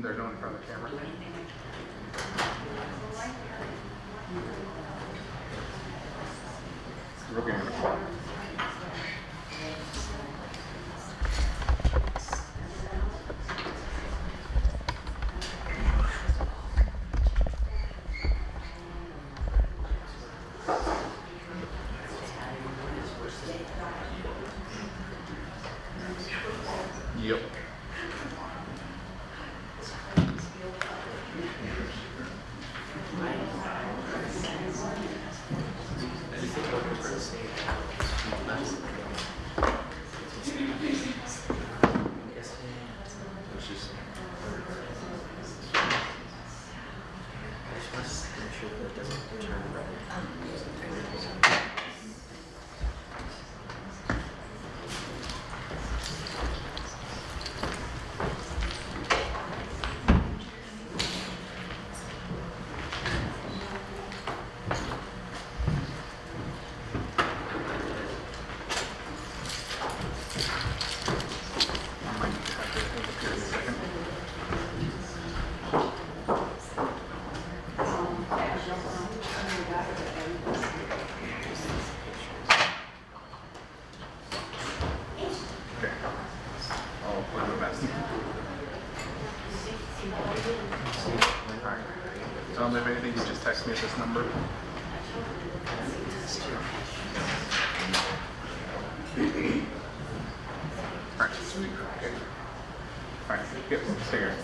They're doing it in front of the camera. We're getting a clock. Yep. If anything, you just text me at this number. All right, sweet. Okay. All right, yep, stay here.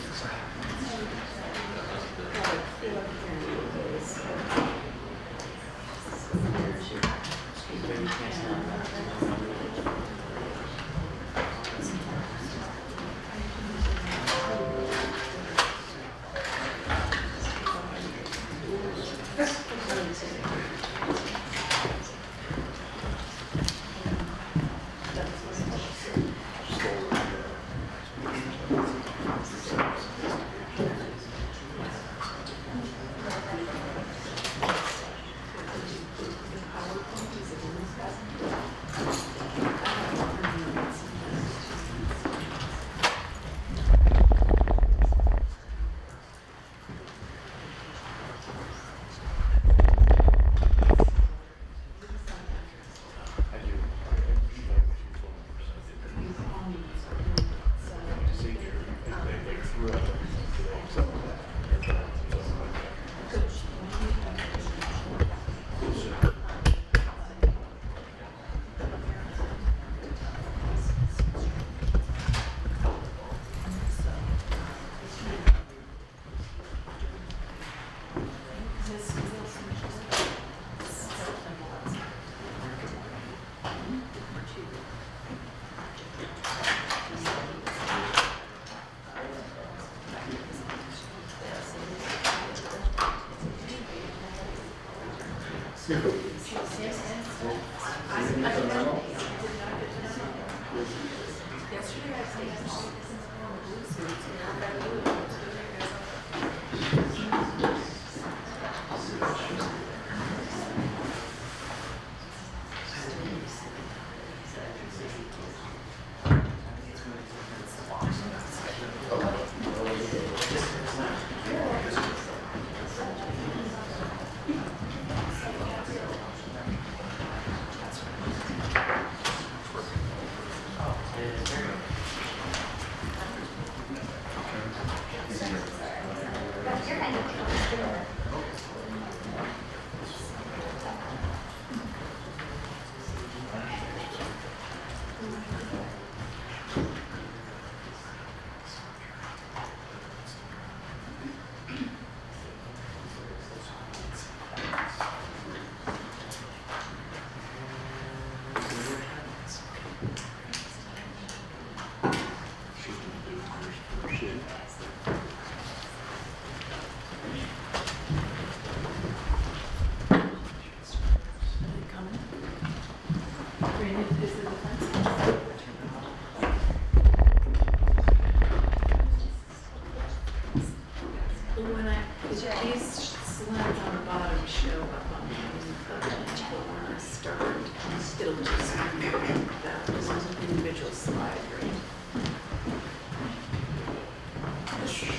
This should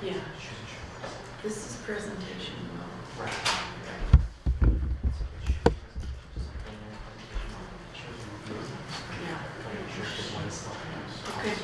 Yeah. This is presentation mode. Right. Yeah. Okay.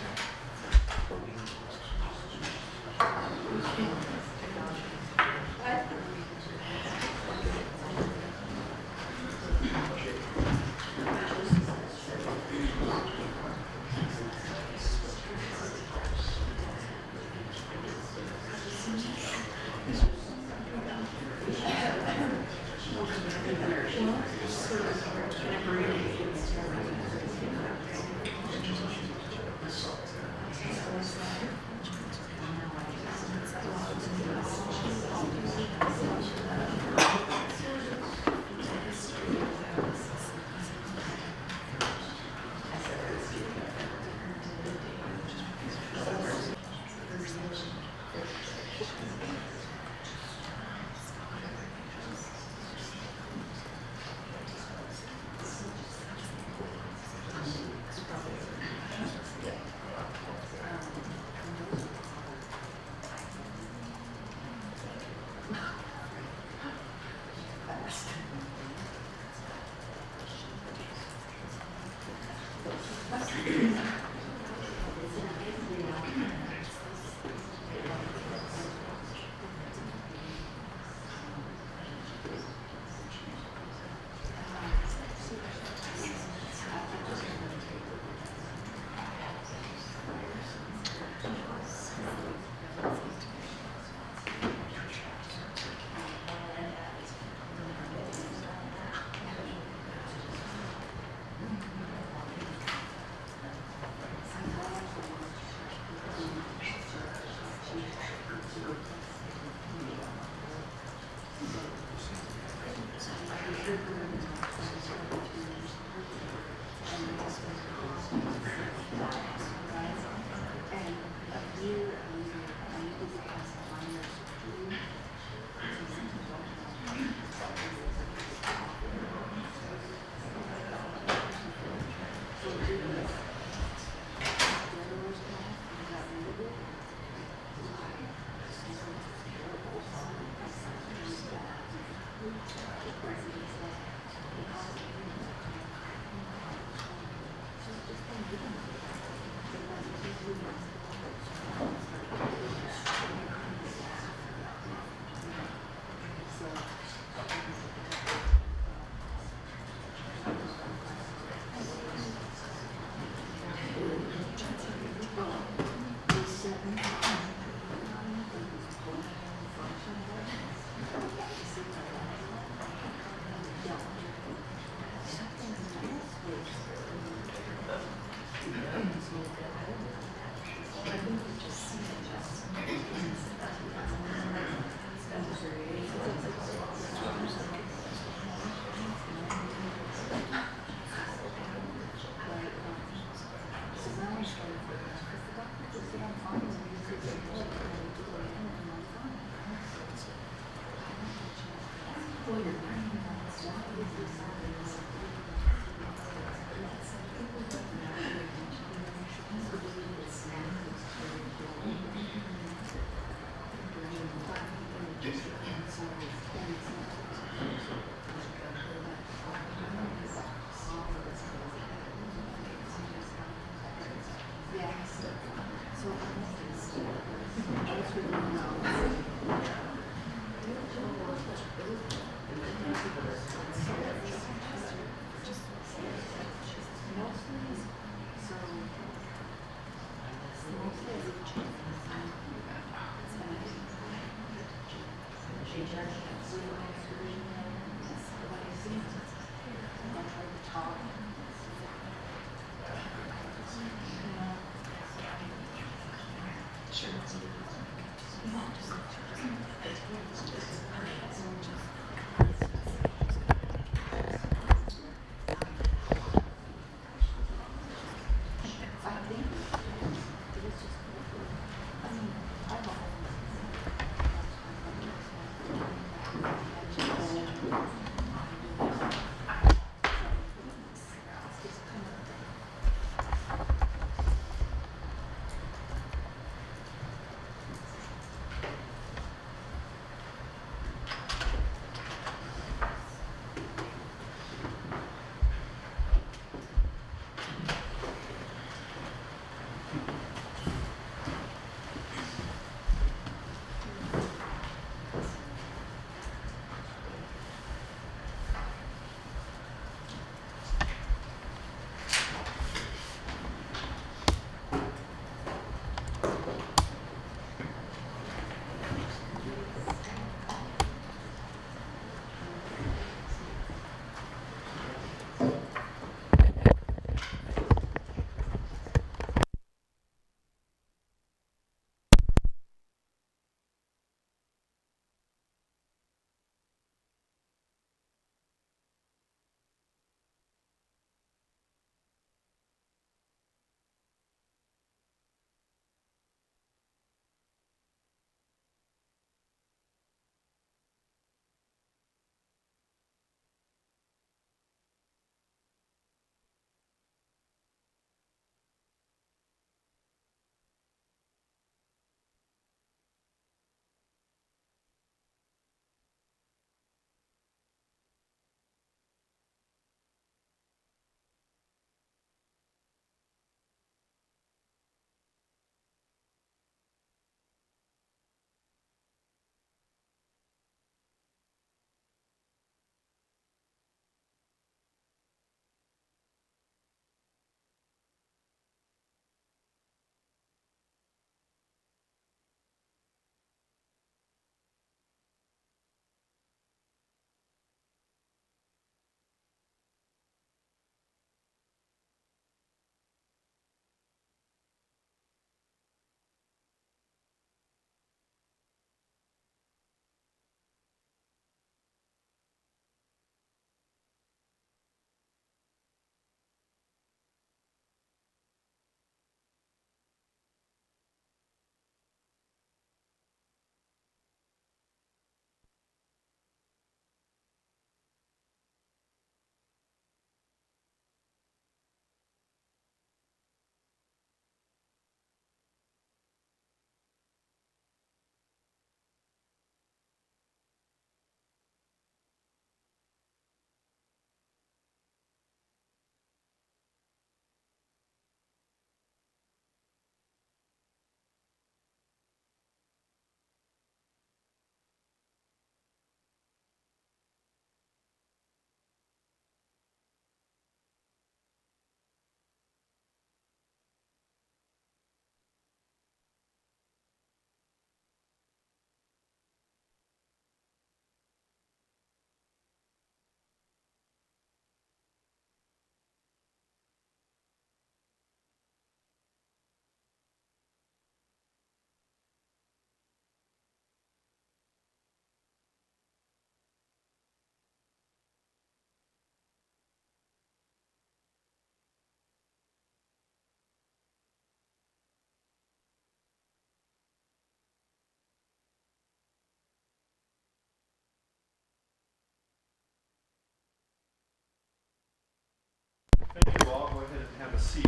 a seat.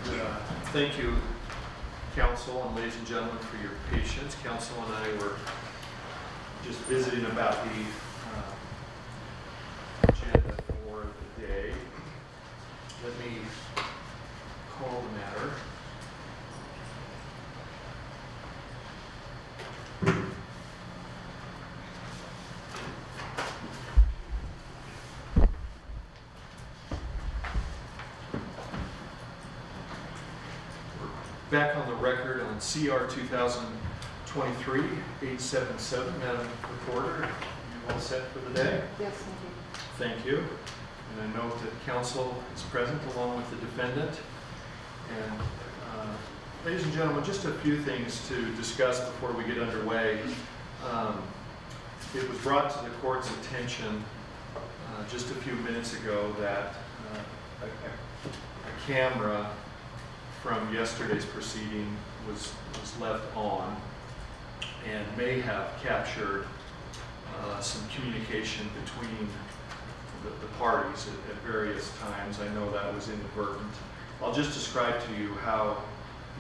And thank you, counsel and ladies and gentlemen, for your patience. Counsel and I were just visiting about the agenda for the day. Let me call the matter. Back on the record on CR 2023-877. Madam Reporter, you all set for the day? Yes, thank Thank you. And I note that counsel is present along with the defendant. And ladies and gentlemen, just a few things to discuss before we get underway. It was brought to the court's attention just a few minutes ago that a camera from yesterday's proceeding was left on and may have captured some communication between the parties at various times. I know that was inadvertent. I'll just describe to you how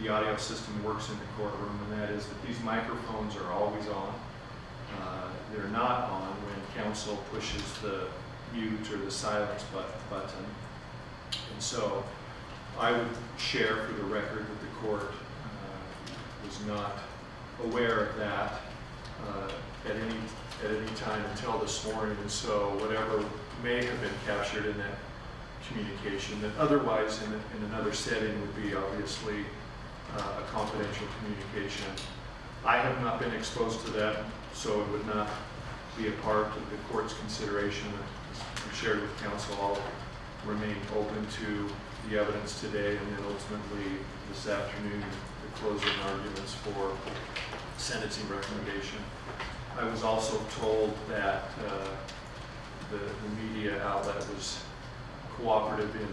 the audio system works in the courtroom, and that is that these microphones are always on. They're not on when counsel pushes the mute or the silence button. And so I would share for the record that the court was not aware of that at any time until this morning, and so whatever may have been captured in that communication that otherwise in another setting would be obviously a confidential communication. I have not been exposed to that, so it would not be a part of the court's consideration. As we shared with counsel, I'll remain open to the evidence today and then ultimately this afternoon the closing arguments for sentencing recommendation. I was also told that the media outlet was cooperative in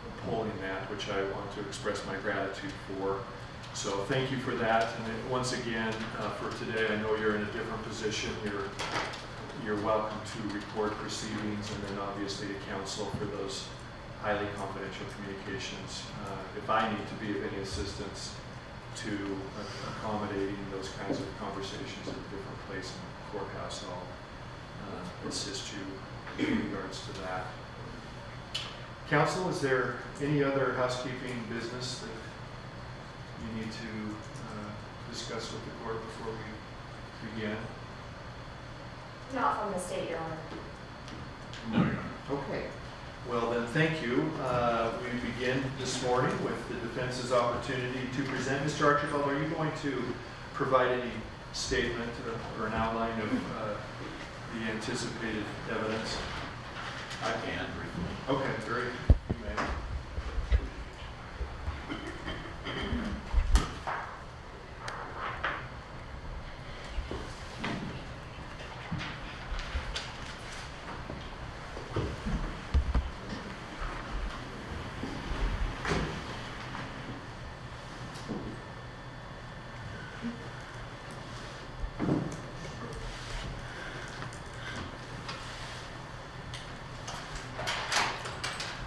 upholding that, which I want to express my gratitude for. So thank you for that. And then once again, for today, I know you're in a different position. You're welcome to record proceedings, and then obviously to counsel for those highly confidential communications. If I need to be of any assistance to accommodating those kinds of conversations at a different place in the courthouse, I'll assist you in regards to that. Counsel, is there any other housekeeping business that you need to discuss with the court before we begin? Not from the state, Your Honor. No, Your Honor. Okay. Well then, thank you. We begin this morning with the defense's opportunity to present. Mr. Archibald, are you going to provide any statement or an outline of the anticipated evidence? I can briefly. Okay, great. You may.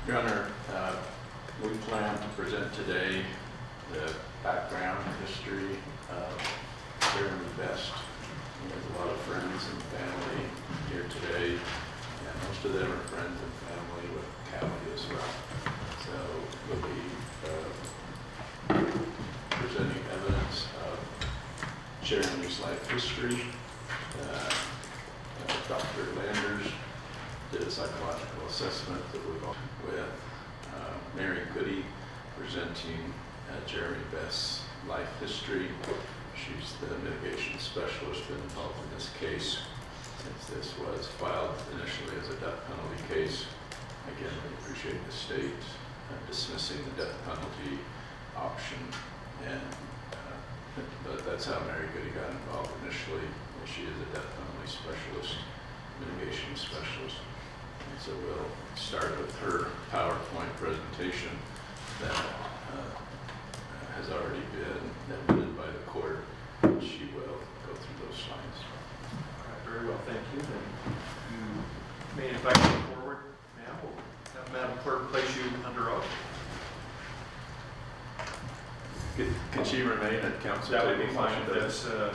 Your Honor, we plan to present today the background history of Jeremy Best. He has a lot of friends and family here today, and most of them are friends and family with Kali as well. So we'll be presenting evidence of Jeremy's life history. Dr. Landers did a psychological assessment that we've all with Mary Goody presenting Jeremy Best's life history. She's the mitigation specialist involved in this case, since this was filed initially as a death penalty case. Again, we appreciate the state dismissing the death penalty option, and but that's how Mary Goody got involved initially. She is a death penalty specialist, mitigation specialist. And so we'll start with her PowerPoint presentation that has already been admitted by the court. She will go through those slides. Very well, thank you. Then you may invite me forward now. We'll have Madam Clerk place you under oath. Could she remain at council That table? would be fine. motion does? That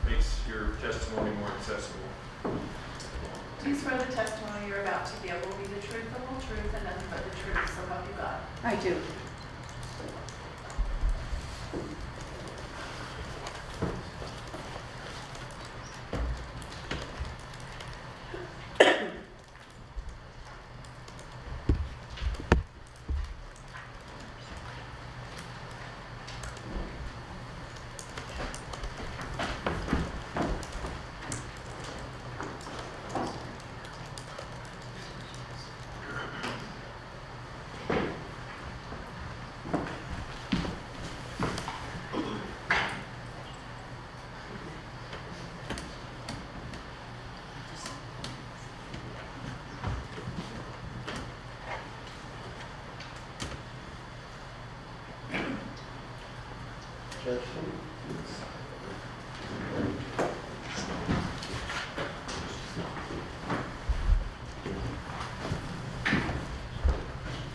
makes your testimony more accessible. Do you swear the testimony you're about to give will be the truth, the whole truth, and nothing but the truth, so help you God? I do.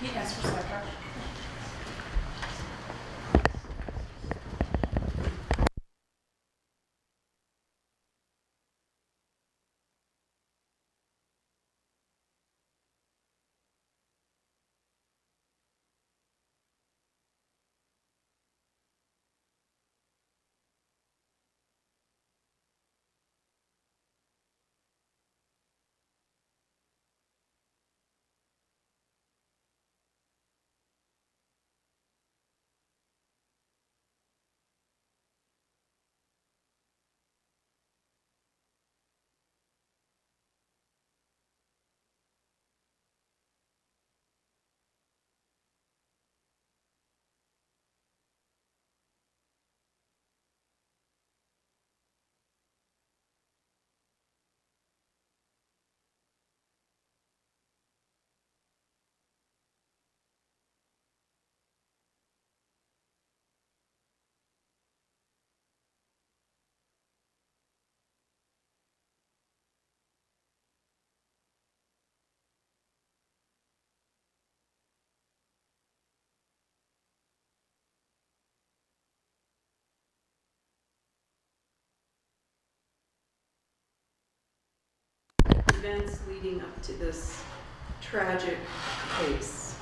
He asked for second. Events leading up to this tragic case.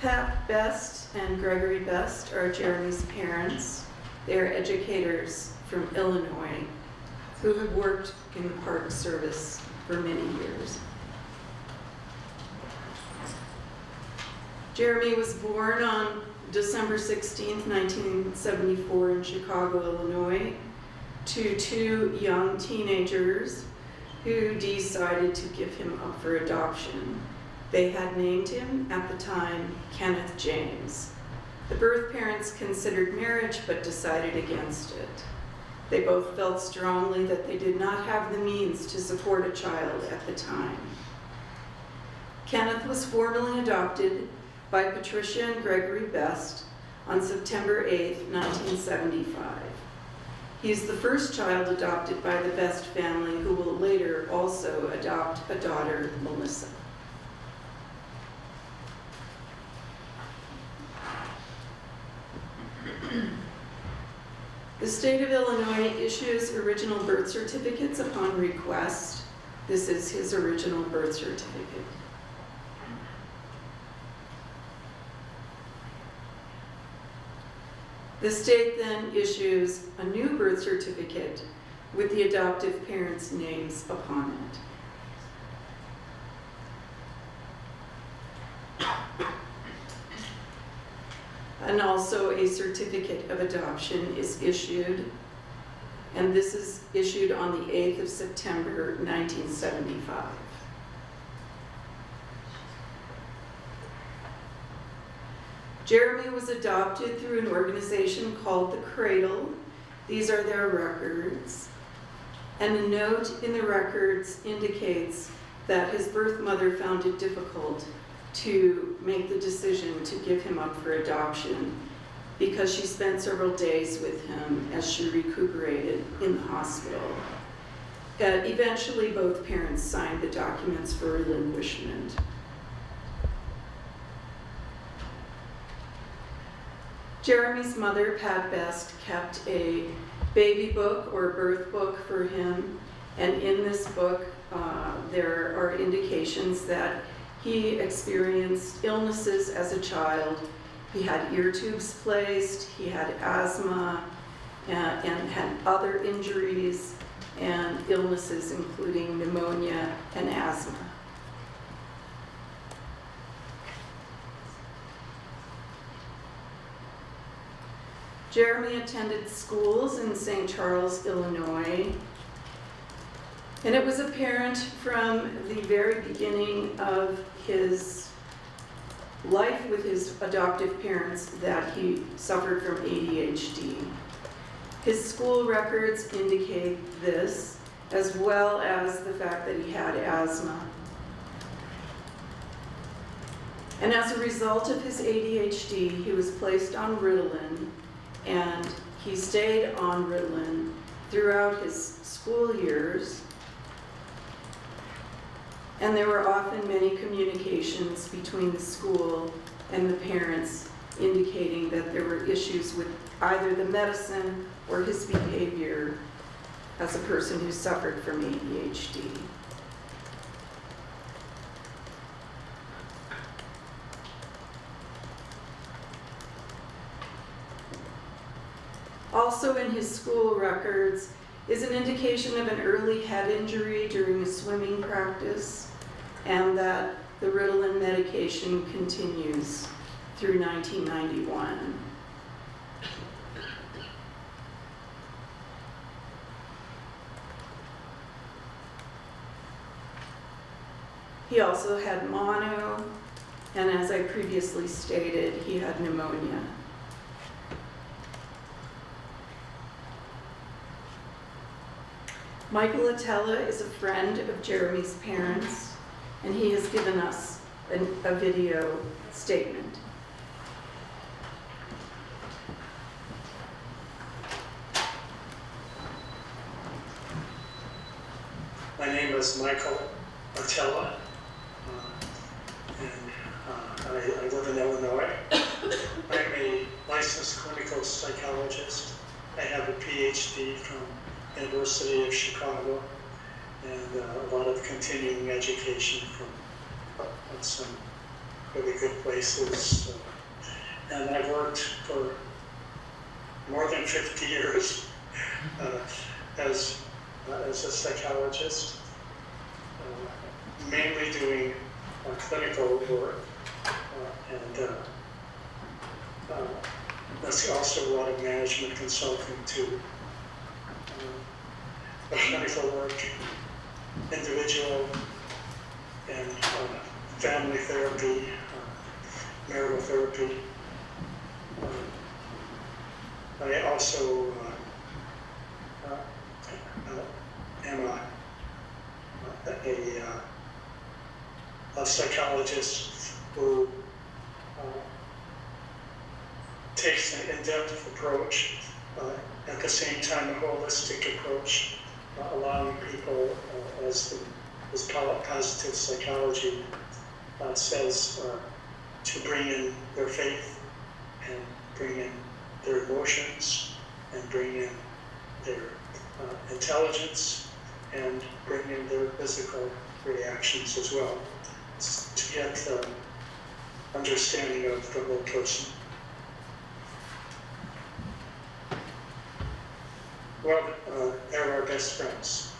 Pat Best and Gregory Best are Jeremy's parents. They are educators from Illinois who have worked in the Park Service for many years. Jeremy was born on December 16, 1974 in Chicago, Illinois, to two young teenagers who decided to give him up for adoption. They had named him, at the time, Kenneth James. The birth parents considered marriage but decided against it. They both felt strongly that they did not have the means to support a child at the time. Kenneth was formally adopted by Patricia and Gregory Best on September 8, 1975. He is the first child adopted by the Best family, who will later also adopt a daughter, Melissa. The state of Illinois issues original birth certificates upon request. This is his original birth certificate. The state then issues a new birth certificate with the adoptive parents' names upon it. And also a certificate of adoption is issued, and this is issued on the 8th of September, 1975. Jeremy was adopted through an organization called the Cradle. These are their records. And a note in the records indicates that his birth mother found it difficult to make the decision to give him up for adoption because she spent several days with him as she recuperated in the hospital. Eventually, both parents signed the documents for relinquishment. Jeremy's mother, Pat Best, kept a baby book or birth book for him, and in this book there are indications that he experienced illnesses as a child. He had ear tubes placed, he had asthma, and had other injuries and illnesses including pneumonia and asthma. Jeremy attended schools in St. Charles, Illinois, and it was apparent from the very beginning of his life with his adoptive parents that he suffered from ADHD. His school records indicate this, as well as the fact that he had asthma. And as a result of his ADHD, he was placed on Ritalin, and he stayed on Ritalin throughout his school years. And there were often many communications between the school and the parents indicating that there were issues with either the medicine or his behavior as a person who suffered from ADHD. Also in his school records is an indication of an early head injury during a swimming practice, and that the Ritalin medication continues through 1991. He also had mono, and as I previously stated, he had pneumonia. Michael Attella is a friend of Jeremy's parents, and he has given us a video statement. My name is Michael Attella, and I live in Illinois. I'm a licensed clinical psychologist. I have a PhD from University of Chicago, and a lot of continuing education from some really good places. And I've worked for more than 50 years as a psychologist, mainly doing clinical work, and that's also a lot of management consulting too. Clinical work, individual and family therapy, marital therapy. I also am a psychologist who takes an in-depth approach, at the same time a holistic approach, allowing people, as positive psychology says, to bring in their faith and bring in their emotions and bring in their intelligence and bring in their physical reactions as well, to get understanding of the whole person. Well, they're our best friends.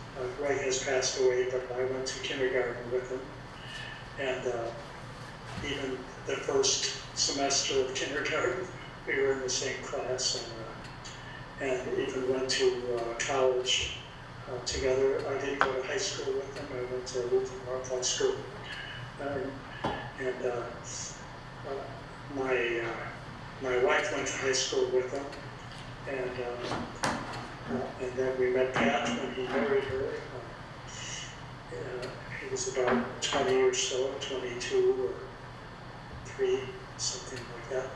Ray has passed away, but I went to kindergarten with him. And even the first semester of kindergarten, we were in the same class, and even went to college together. I didn't go to high school with him. I went to Lutheran North High School. My wife went to high school with him. And then we met Pat when he married her. He was about 20 or so, 22 or 3, something like that.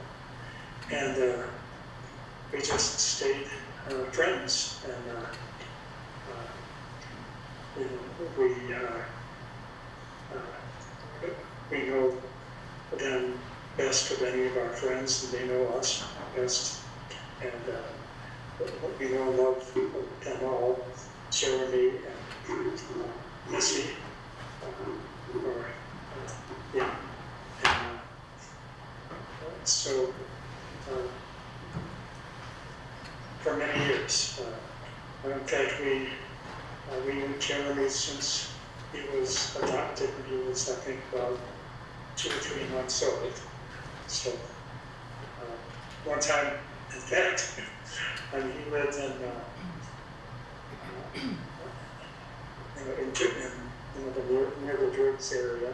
And we just stayed friends, and you know, we know them best of any of our friends, and they know us best, and we know and love them all, Jeremy and Missy, yeah, and so for many years, in fact, we knew Jeremy since he was adopted when he was, I think, about 2 or 3 months old. So one time, in fact, when he lived in near the Driggs area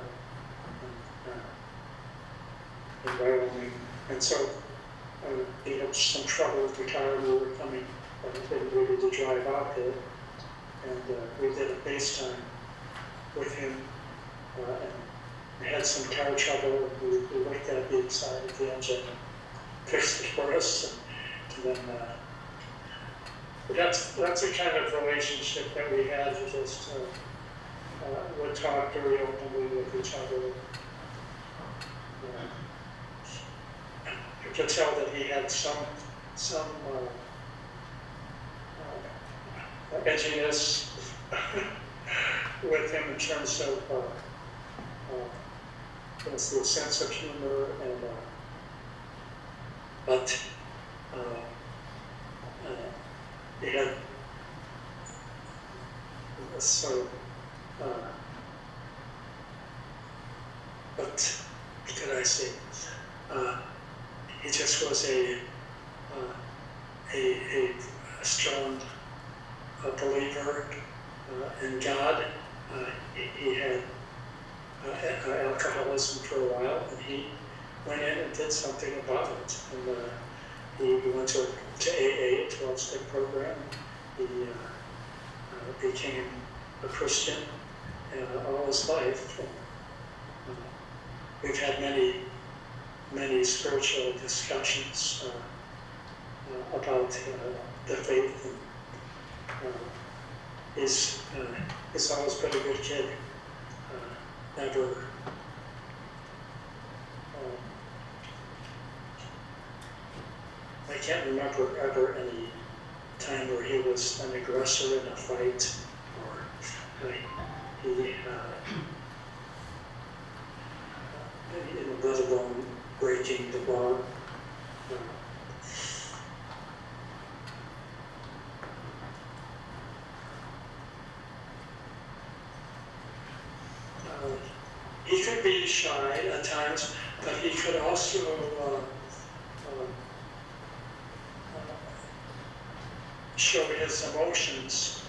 in Wyoming, and so he had some trouble with the car. We were coming, getting ready to drive out there, and we did a FaceTime with him, and we had some car trouble. We looked at the inside of the engine, fixed it for us, and then that's the kind of relationship that we had. We just would talk very openly with each other. You could tell that he had some edginess with him in terms of the sense of humor, and but he had so but what could I say? He just was a strong believer in God. He had alcoholism for a while, and he went in and did something about it. And he went to AA, 12-step program. He became a Christian all his life. And, we've had many spiritual discussions about the faith. And, he's always been a good kid. Never I can't remember ever any time where he was an aggressor in a fight, or he let alone breaking the law. He could be shy at times, but he could also show his emotions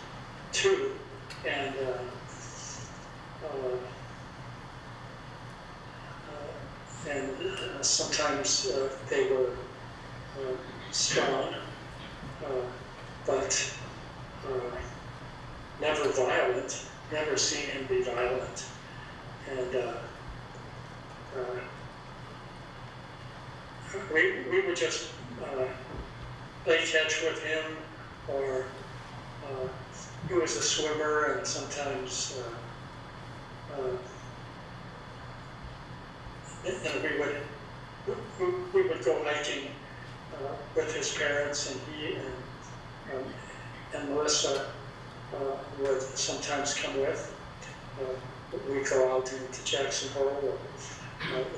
too, and sometimes they were strong, but never violent. Never seen him be violent, and we would just play catch with him, or he was a swimmer, and sometimes we would go hiking with his parents, and he and Melissa would sometimes come with. We'd go out into Jackson Hole.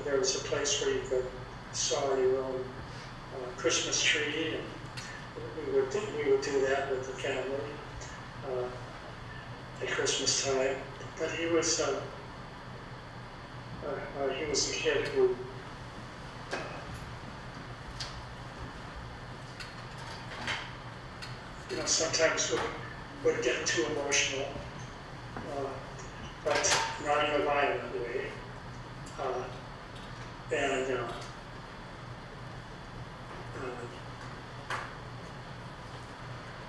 There was a place where you could saw your own Christmas tree, and we would do that with the family at Christmas time. But he was a kid who sometimes would get too emotional, but not in a violent way. And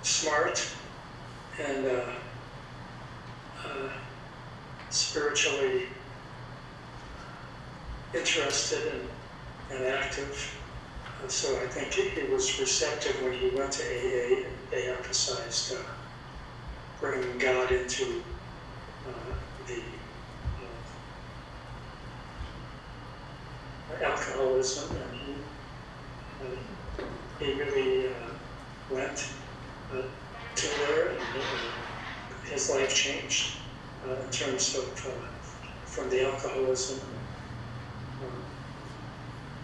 smart and spiritually interested and active. So I think he was receptive when he went to AA. They emphasized bringing God into the alcoholism, and he really went to there, and his life changed in terms of from the alcoholism,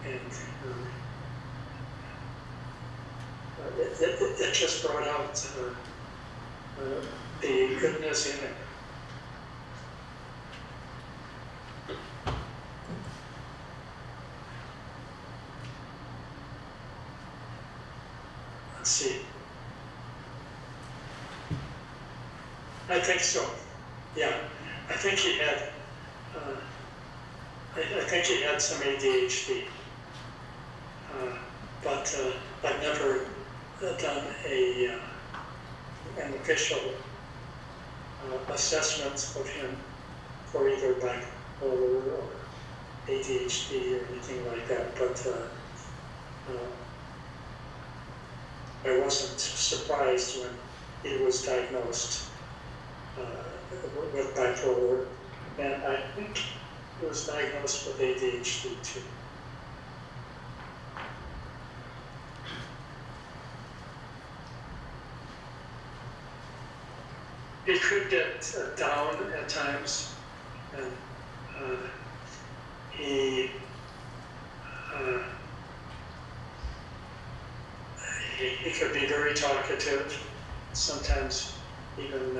and it just brought out the goodness in it. Let's see. I think so. Yeah, I think he had. I think he had some ADHD, but I've never done an official assessment of him for either bipolar or ADHD or anything like that. But I wasn't surprised when he was diagnosed with bipolar, and I think he was diagnosed with ADHD too. He could get down at times, and he could be very talkative, sometimes even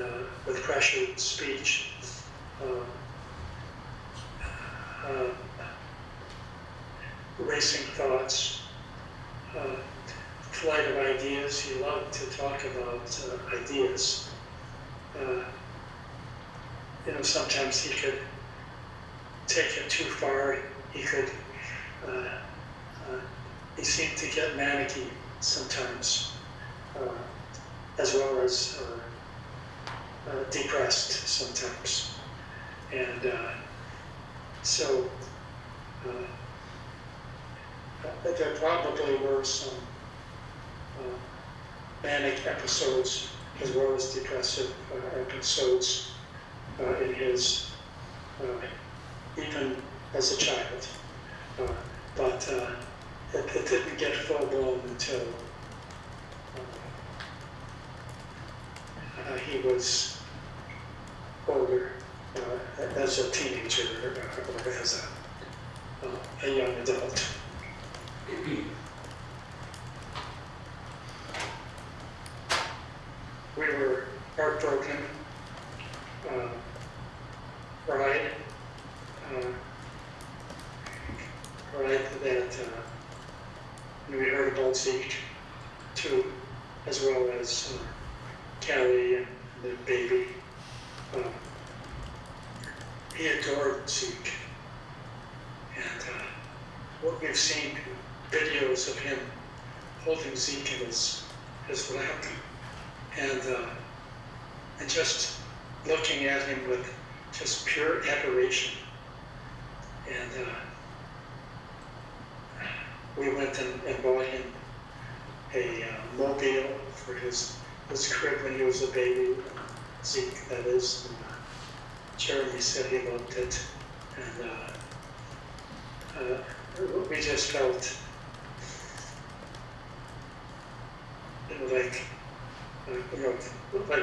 with pressured speech. Racing thoughts, flight of ideas. He loved to talk about ideas. Sometimes he could take it too far. He seemed to get manicky sometimes, as well as depressed sometimes. And so there probably were some manic episodes as well as depressive episodes in his, even as a child. But it didn't get full blown until he was older, as a teenager or as a young adult. We were heartbroken, cried that we heard about Zeke too, as well as Kali and the baby. He adored Zeke, and what we've seen videos of him holding Zeke in his lap, and just looking at him with just pure adoration. And we went and bought him a mobile for his crib when he was a baby, Zeke, that is. And, Jeremy said he loved it, and we just felt like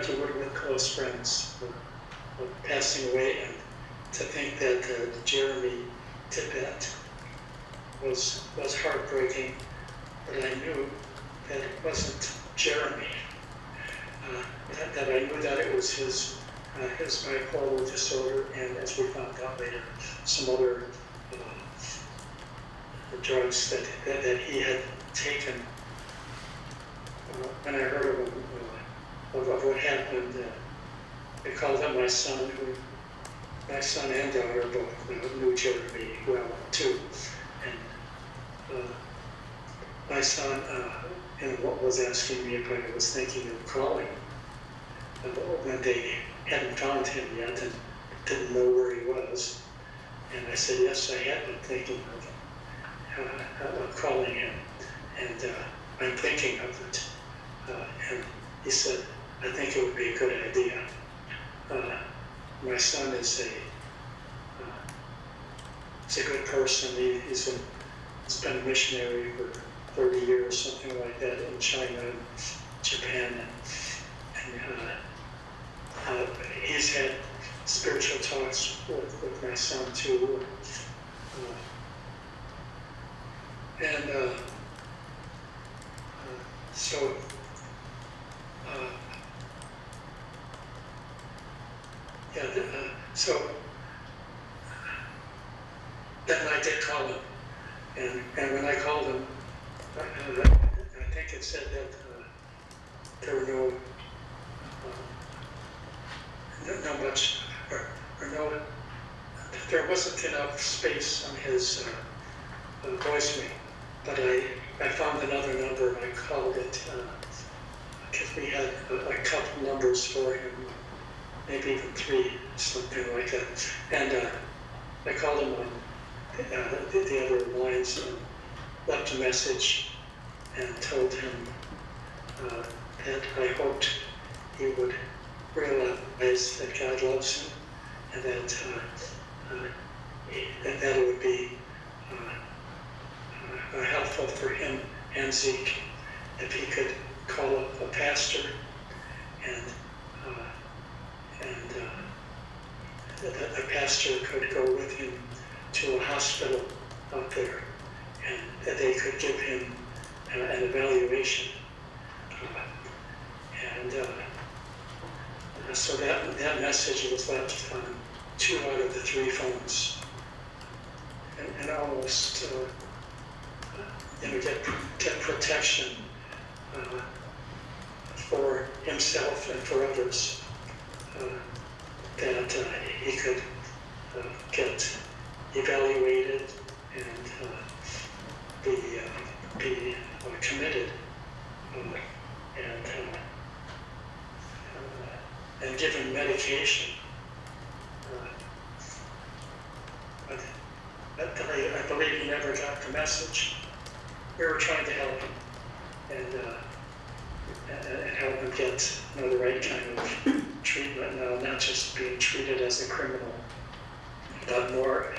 you would with close friends passing away, and to think that Jeremy did that was heartbreaking. But I knew that it wasn't Jeremy. That I knew that it was his bipolar disorder, and as we found out later, some other drugs that he had taken. When I heard of what happened, I called up my son and daughter both knew Jeremy well too, and my son was asking me if I was thinking of calling when they hadn't found him yet and didn't know where he was, and I said yes, I had been thinking of calling him, and I'm thinking of it. And he said, I think it would be a good idea. My son is a good person. He's been a missionary for 30 years, something like that, in China and Japan. And he's had spiritual talks with my son too. So then I did call him, and when I called him, I think it said that there were there wasn't enough space on his voicemail, but I found another number and I called it, because we had a couple numbers for him, maybe even 3, something like that. And I called him on the other lines and left a message and told him that I hoped he would realize that God loves him, and that it would be helpful for him and Zeke if he could call up a pastor and that the pastor could go with him to a hospital out there, and that they could give him an evaluation. So that message was left on 2 out of the 3 phones, and almost get protection for himself and for others, that he could get evaluated and be committed, and given medication. But I believe he never got the message. We were trying to help him and help him get the right kind of treatment now, not just being treated as a criminal, but more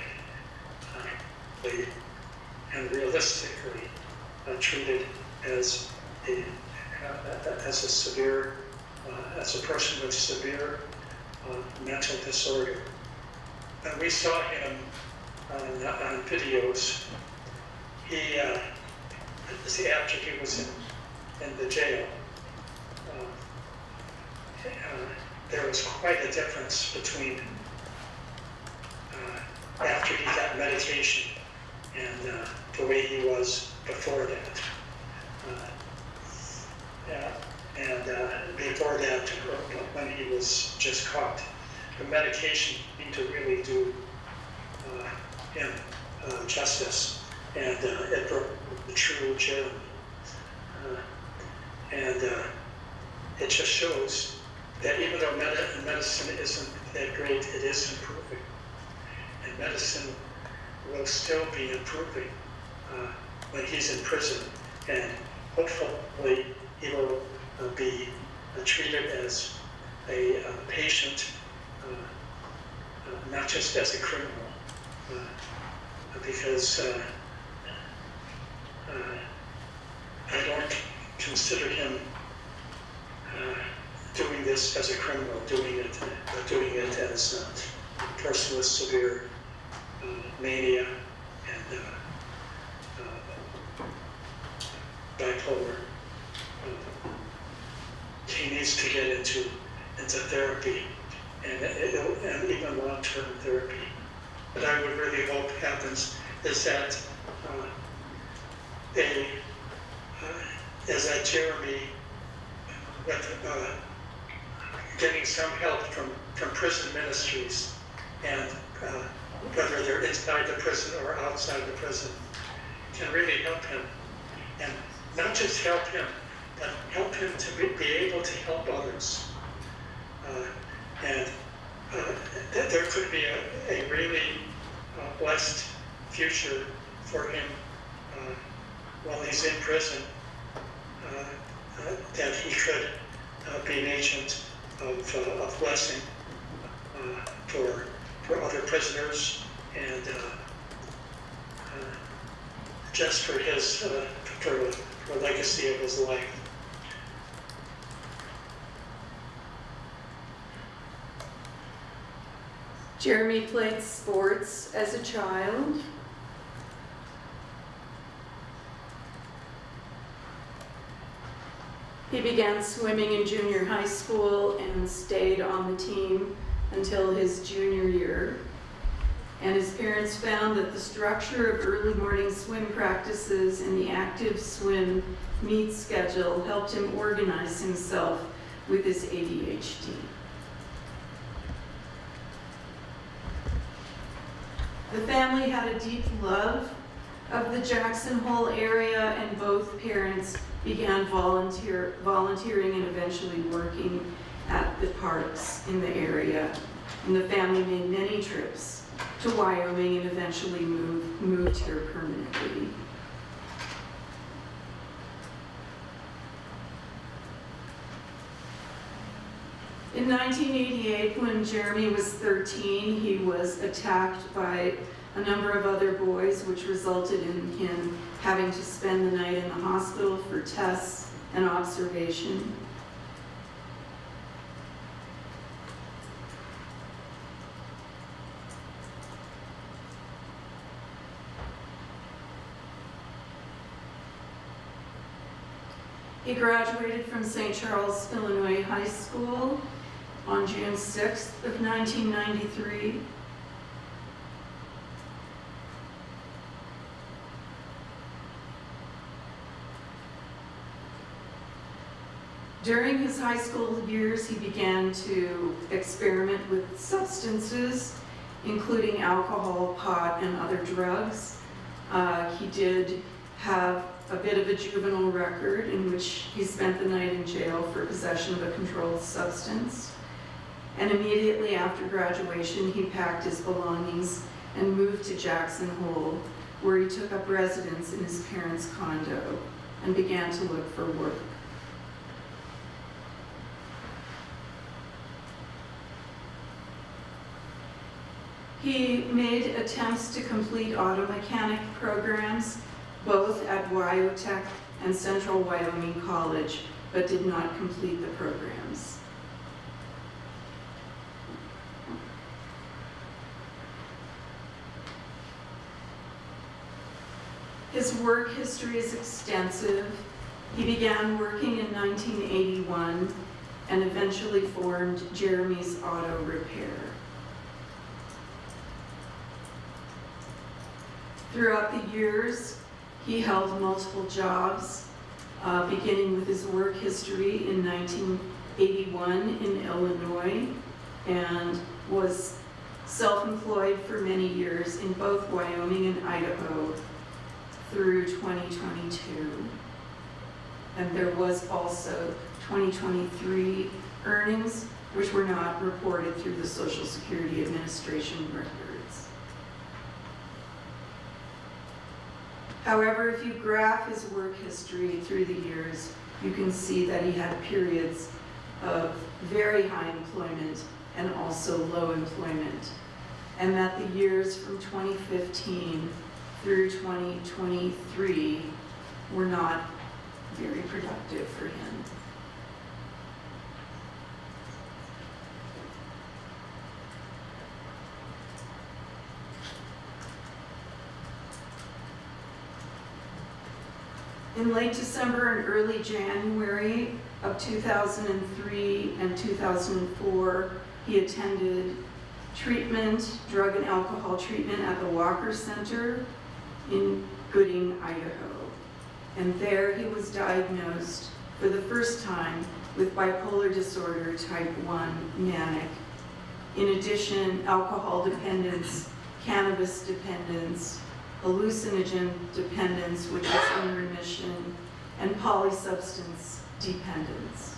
and realistically treated as a person with severe mental disorder. And we saw him on videos. After he was in the jail, there was quite a difference between after he got medication and the way he was before that. Before that, when he was just caught, the medication seemed to really do him justice, and it broke the true Jeremy. It just shows that even though medicine isn't that great, it is improving. And medicine will still be improving when he's in prison. And hopefully he will be treated as a patient, not just as a criminal. Because I don't consider him doing this as a criminal, doing it as a person with severe mania and bipolar. He needs to get into therapy and even long-term therapy. What I would really hope happens is that Jeremy, with getting some help from prison ministries, and whether they're inside the prison or outside the prison, can really help him. And not just help him, but help him to be able to help others. There could be a really blessed future for him while he's in prison, that he could be an agent of blessing for other prisoners and just for his for legacy of his life. Jeremy played sports as a child. He began swimming in junior high school and stayed on the team until his junior year. And his parents found that the structure of early morning swim practices and the active swim meet schedule helped him organize himself with his ADHD. The family had a deep love of the Jackson Hole area, and both parents began volunteering and eventually working at the parks in the area. And the family made many trips to Wyoming and eventually moved here permanently. In 1988, when Jeremy was 13, he was attacked by a number of other boys, which resulted in him having to spend the night in the hospital for tests and observation. He graduated from St. Charles, Illinois High School on June 6th of 1993. During his high school years, he began to experiment with substances, including alcohol, pot, and other drugs. He did have a bit of a juvenile record in which he spent the night in jail for possession of a controlled substance. And immediately after graduation, he packed his belongings and moved to Jackson Hole, where he took up residence in his parents' condo and began to look for work. He made attempts to complete auto mechanic programs, both at Wyotech and Central Wyoming College, but did not complete the programs. His work history is extensive. He began working in 1981 and eventually formed Jeremy's Auto Repair. Throughout the years, he held multiple jobs, beginning with his work history in 1981 in Illinois, and was self-employed for many years in both Wyoming and Idaho through 2022. And there was also 2023 earnings, which were not reported through the Social Security Administration records. However, if you graph his work history through the years, you can see that he had periods of very high employment and also low employment, and that the years from 2015 through 2023 were not very productive for him. In late December and early January of 2003 and 2004, he attended treatment, drug and alcohol treatment at the Walker Center in Gooding, Idaho. And there he was diagnosed for the first time with bipolar disorder type 1 manic. In addition, alcohol dependence, cannabis dependence, hallucinogen dependence, which is in remission, and polysubstance dependence.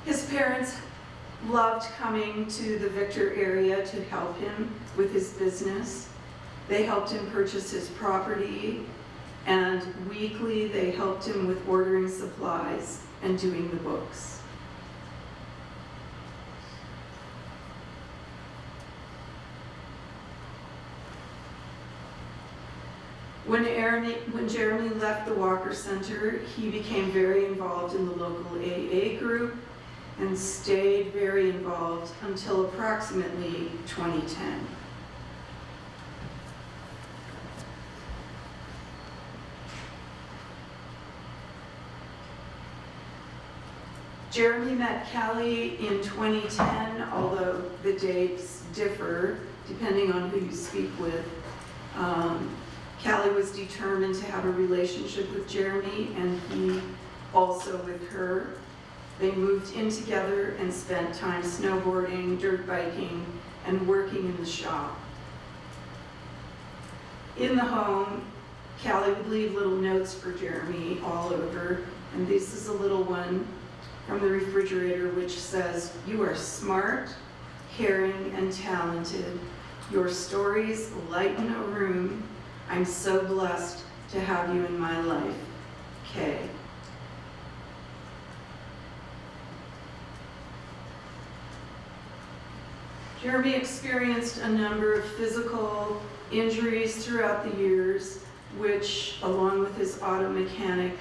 His parents loved coming to the Victor area to help him with his business. They helped him purchase his property, and weekly they helped him with ordering supplies and doing the books. When Jeremy left the Walker Center, he became very involved in the local AA group and stayed very involved until approximately 2010. Jeremy met Kali in 2010, although the dates differ depending on who you speak with. Kali was determined to have a relationship with Jeremy, and he also with her. They moved in together and spent time snowboarding, dirt biking, and working in the shop. In the home, Kali would leave little notes for Jeremy all over, and this is a little one from the refrigerator which says, "You are smart, caring, and talented. Your stories lighten a room. I'm so blessed to have you in my life. Kay." Jeremy experienced a number of physical injuries throughout the years, which, along with his auto mechanic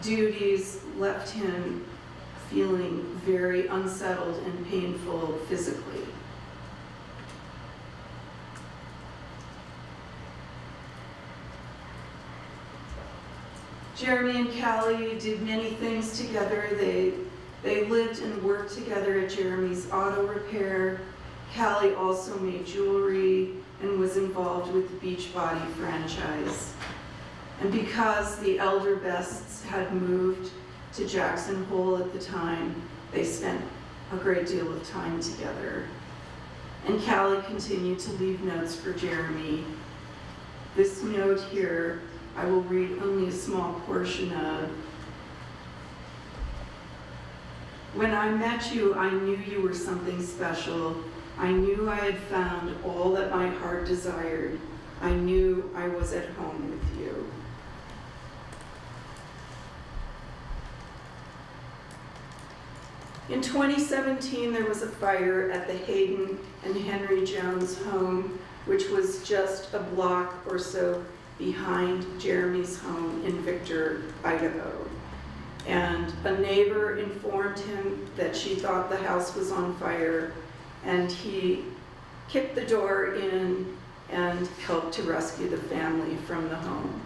duties, left him feeling very unsettled and painful physically. Jeremy and Kali did many things together. They lived and worked together at Jeremy's auto repair. Kali also made jewelry and was involved with the Beachbody franchise. And because the elder Bests had moved to Jackson Hole at the time, they spent a great deal of time together. And Kali continued to leave notes for Jeremy. This note here, I will read only a small portion of. "When I met you, I knew you were something special. I knew I had found all that my heart desired. I knew I was at home with you." In 2017, there was a fire at the Hayden and Henry Jones home, which was just a block or so behind Jeremy's home in Victor, Idaho. And a neighbor informed him that she thought the house was on fire, and he kicked the door in and helped to rescue the family from the home.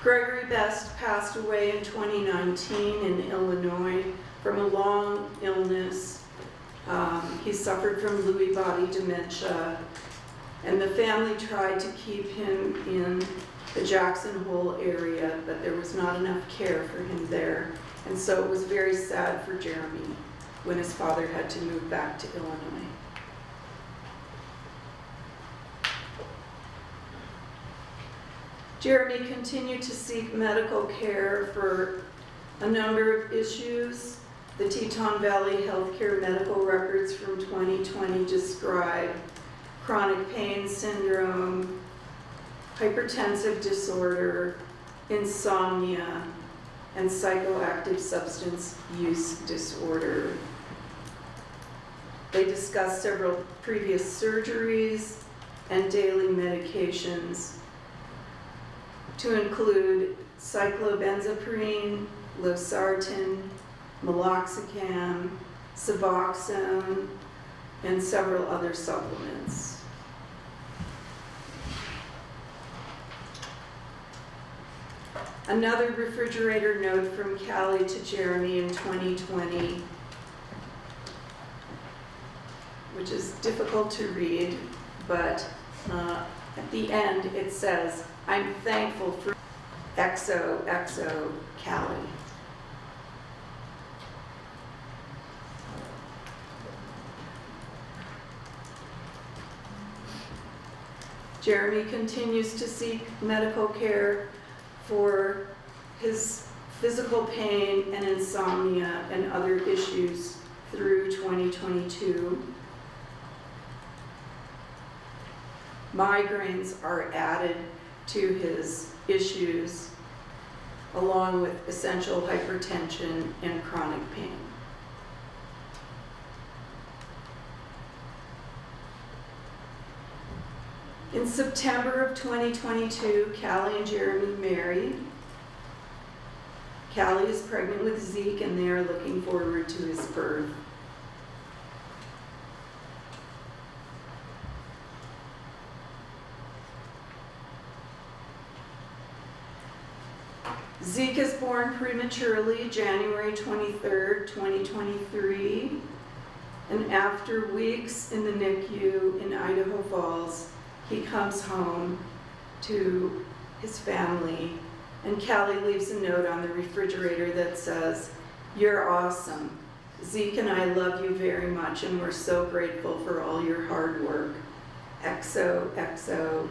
Gregory Best passed away in 2019 in Illinois from a long illness. He suffered from Lewy body dementia, and the family tried to keep him in the Jackson Hole area, but there was not enough care for him there. And so it was very sad for Jeremy when his father had to move back to Illinois. Jeremy continued to seek medical care for a number of issues. The Teton Valley Healthcare medical records from 2020 describe chronic pain syndrome, hypertensive disorder, insomnia, and psychoactive substance use disorder. They discussed several previous surgeries and daily medications, to include cyclobenzaprine, losartan, meloxicam, Suboxone, and several other supplements. Another refrigerator note from Kali to Jeremy in 2020, which is difficult to read, but at the end it says, "I'm thankful for XOXO Kali." Jeremy continues to seek medical care for his physical pain and insomnia and other issues through 2022. Migraines are added to his issues, along with essential hypertension and chronic pain. In September of 2022, Kali and Jeremy married. Kali is pregnant with Zeke, and they are looking forward to his birth. Zeke is born prematurely January 23rd, 2023, and after weeks in the NICU in Idaho Falls, he comes home to his family, and Kali leaves a note on the refrigerator that says, "You're awesome. Zeke and I love you very much, and we're so grateful for all your hard work. XOXOK."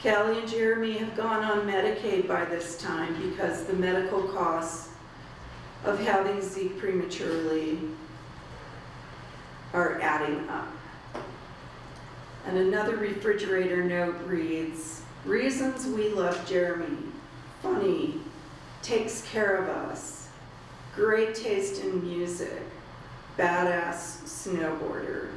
Kali and Jeremy have gone on Medicaid by this time because the medical costs of having Zeke prematurely are adding up. And another refrigerator note reads, "Reasons we love Jeremy: funny, takes care of us, great taste in music, badass snowboarder.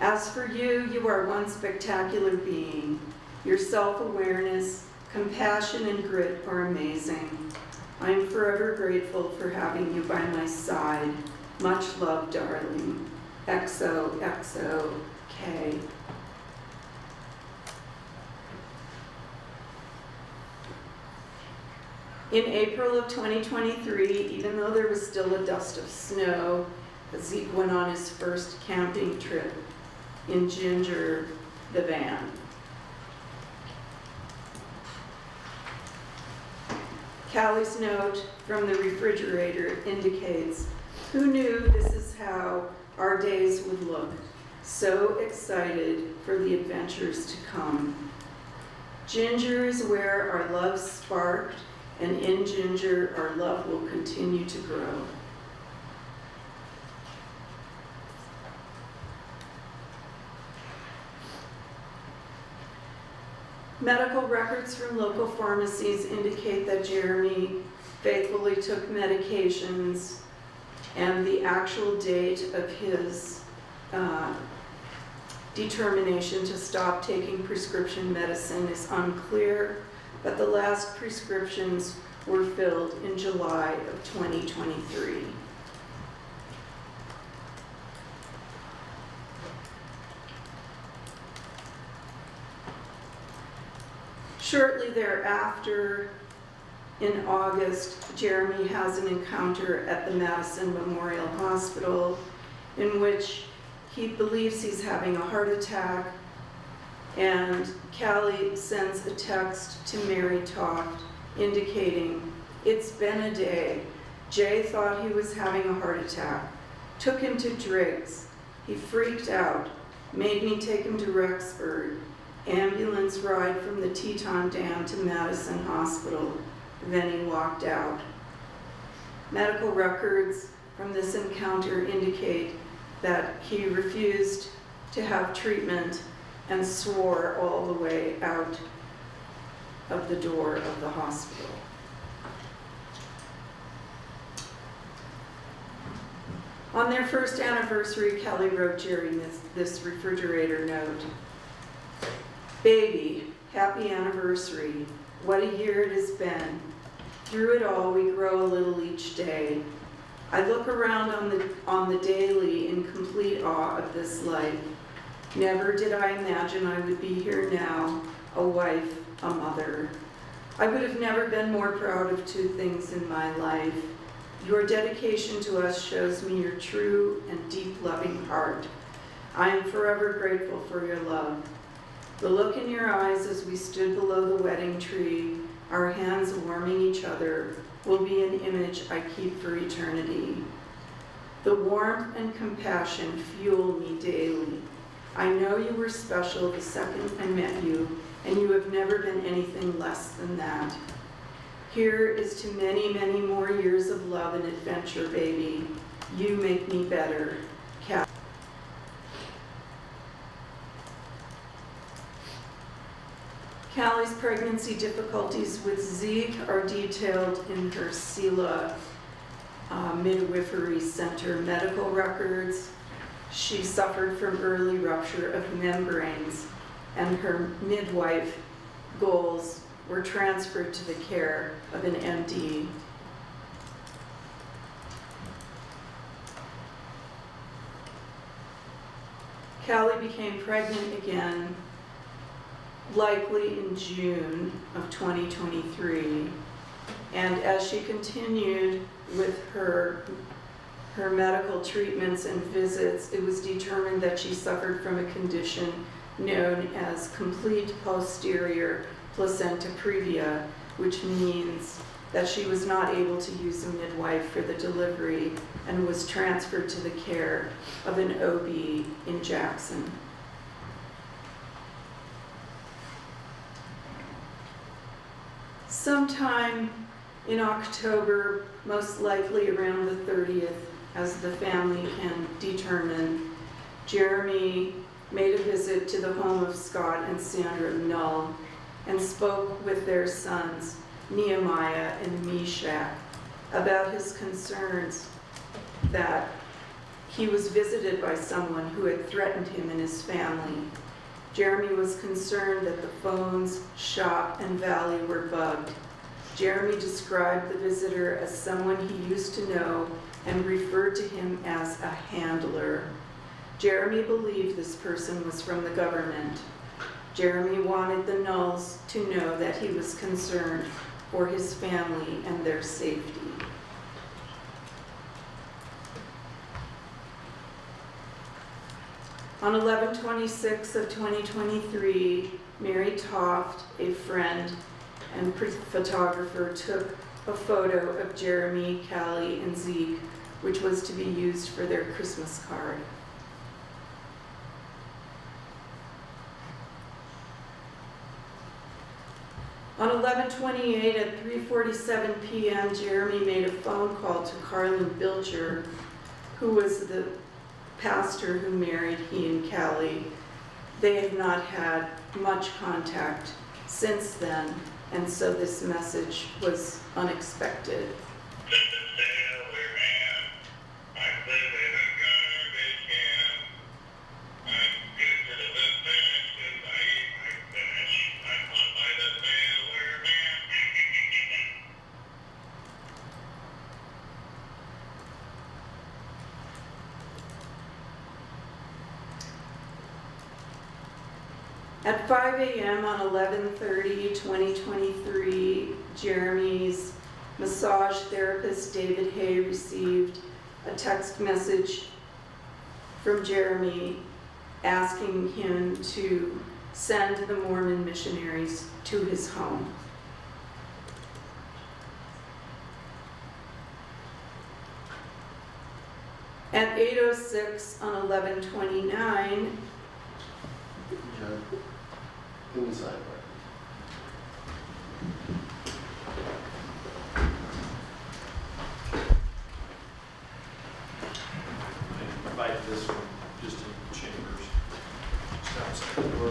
As for you, you are one spectacular being. Your self-awareness, compassion, and grit are amazing. I am forever grateful for having you by my side. Much love, darling. XOXOK." In April of 2023, even though there was still a dust of snow, Zeke went on his first camping trip in Ginger, the van. Kali's note from the refrigerator indicates, "Who knew this is how our days would look? So excited for the adventures to come. Ginger is where our love sparked, and in Ginger our love will continue to grow." Medical records from local pharmacies indicate that Jeremy faithfully took medications, and the actual date of his determination to stop taking prescription medicine is unclear, but the last prescriptions were filled in July of 2023. Shortly thereafter, in August, Jeremy has an encounter at the Madison Memorial Hospital in which he believes he's having a heart attack, and Kali sends a text to Mary Toft indicating, "It's been a day. Jay thought he was having a heart attack. Took him to Driggs. He freaked out. Made me take him to Rexford. Ambulance ride from the Teton Dam to Madison Hospital. Then he walked out." Medical records from this encounter indicate that he refused to have treatment and swore all the way out of the door of the hospital. On their first anniversary, Kali wrote Jerry this refrigerator note. "Baby, happy anniversary. What a year it has been. Through it all, we grow a little each day. I look around on the daily in complete awe of this life. Never did I imagine I would be here now, a wife, a mother. I would have never been more proud of two things in my life. Your dedication to us shows me your true and deep loving heart. I am forever grateful for your love. The look in your eyes as we stood below the wedding tree, our hands warming each other, will be an image I keep for eternity. The warmth and compassion fuel me daily. I know you were special the second I met you, and you have never been anything less than that. Here is to many, many more years of love and adventure, baby. You make me better. Cal. Callie's pregnancy difficulties with Zeke are detailed in her SELA Midwifery Center medical records. She suffered from early rupture of membranes, and her midwife goals were transferred to the care of an MD. Callie became pregnant again, likely in June of 2023. And as she continued with her medical treatments and visits, it was determined that she suffered from a condition known as complete posterior placenta previa, which means that she was not able to use a midwife for the delivery and was transferred to the care of an OB in Jackson. Sometime in October, most likely around the 30th, as the family can determine, Jeremy made a visit to the home of Scott and Sandra Null and spoke with their sons, Nehemiah and Meshach, about his concerns that he was visited by someone who had threatened him and his family. Jeremy was concerned that the phones, shop, and valley were bugged. Jeremy described the visitor as someone he used to know and referred to him as a handler. Jeremy believed this person was from the government. Jeremy wanted the Nulls to know that he was concerned for his family and their safety. On 11/26 of 2023, Mary Toft, a friend and photographer, took a photo of Jeremy, Callie, and Zeke, which was to be used for their Christmas card. On 11/28 at 3:47 p.m., Jeremy made a phone call to Carlin Bilger, who was the pastor who married he and Callie. They had not had much contact since then, and so this message was unexpected. At 5 a.m. on 11/30/2023, Jeremy's massage therapist, David Hay, received a text message from Jeremy asking him to send the Mormon missionaries to his home. At 8:06 on 11/29, Inside. I invite this one just in the chambers, just outside the door.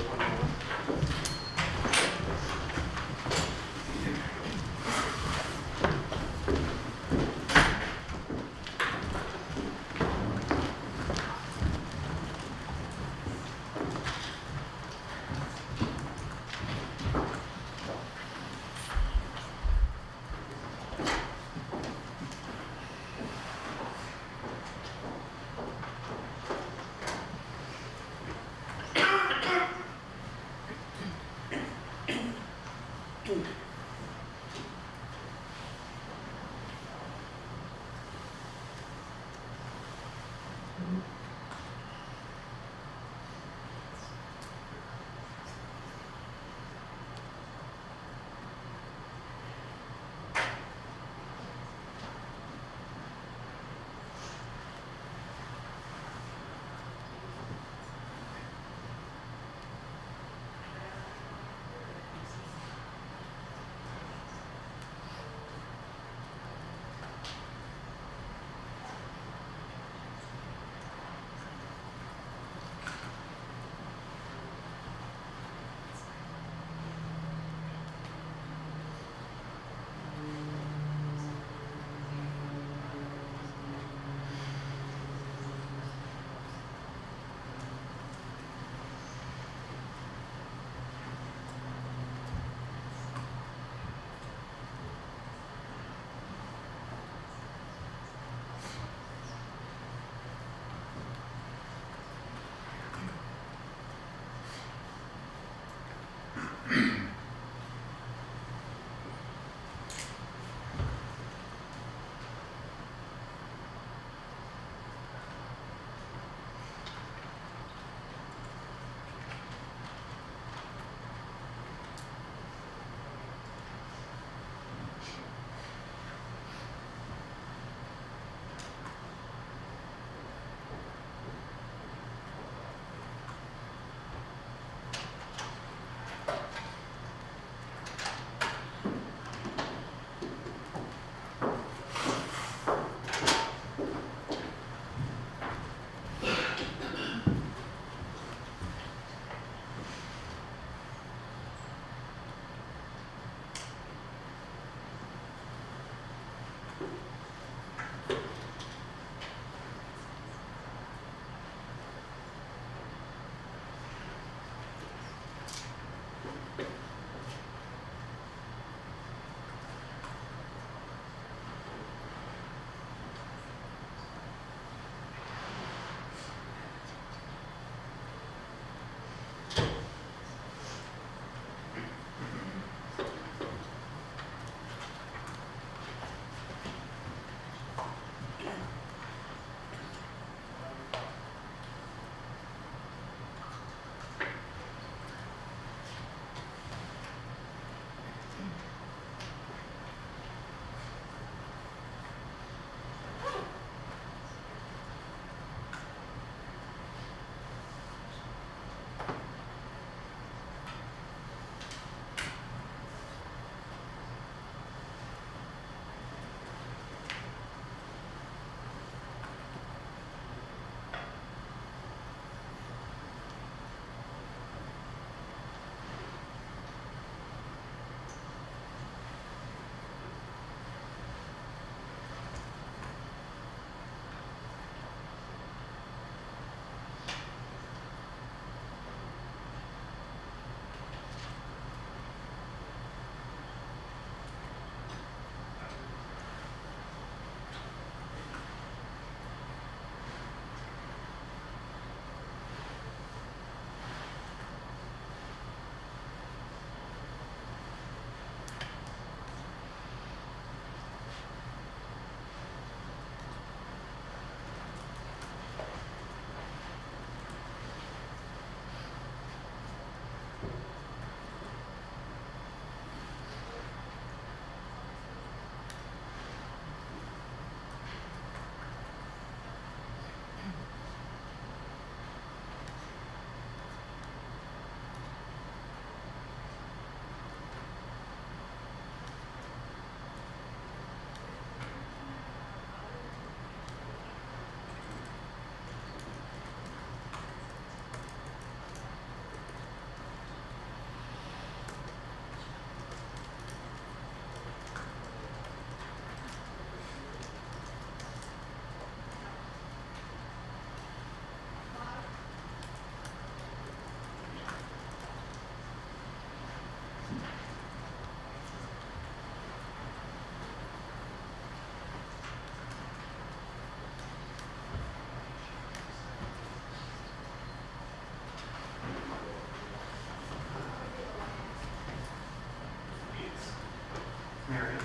Mary,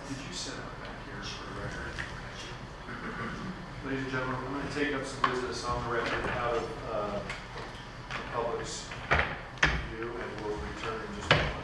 did you set up back here for the record? Ladies and gentlemen, I'm going to take up some business on the record out of the public's view, and we'll return in just a moment.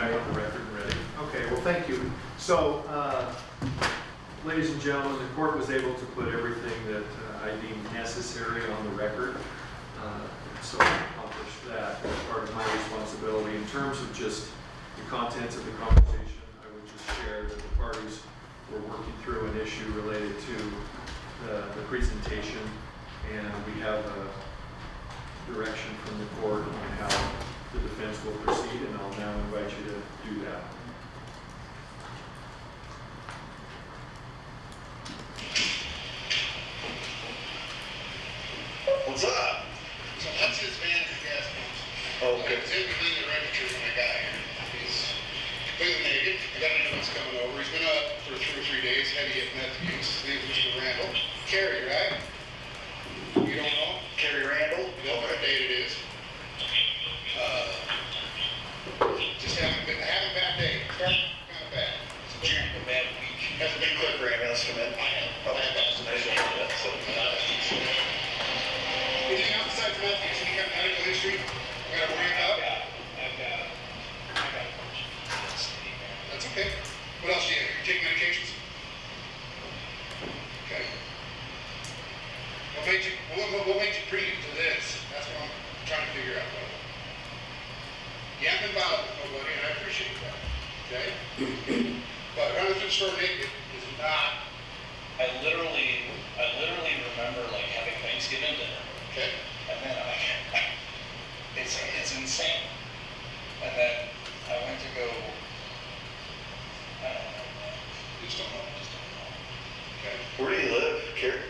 back on the record and ready. Okay, well, thank you. So, ladies and gentlemen, the court was able to put everything that I deemed necessary on the record. So I accomplished that as part of my responsibility. In terms of just the contents of the conversation, I would just share that the parties were working through an issue related to the presentation, and we have a direction from the court on how the defense will proceed, and I'll now invite you to do that. What's up? So what's his van for gas pumps? Oh, okay. He's in the register when I got here. He's completely naked. I got a new one's coming over. He's been up for 2 or 3 days, heavy at meth use. His name's Mr. Randall. Carrie, right? You don't know? Carrie Randall? You know what date it is? Just having a bad day. Kind of bad. It's a bad week. Hasn't been quick for ambulance come in. I have asked nice one for that, so. Anything else besides meth use? Any kind of medical history? Got to worry about? I've got That's okay. What else do you have? You take medications? Okay. What made you pre to this? That's what I'm trying to figure out. You haven't been bothered with nobody, and I appreciate that. Okay? But running through the store naked is not. I literally remember like having Thanksgiving dinner. Okay? And then it's insane. And then I went to go, I don't know. You just don't know. Okay. Where do you live, Carrie?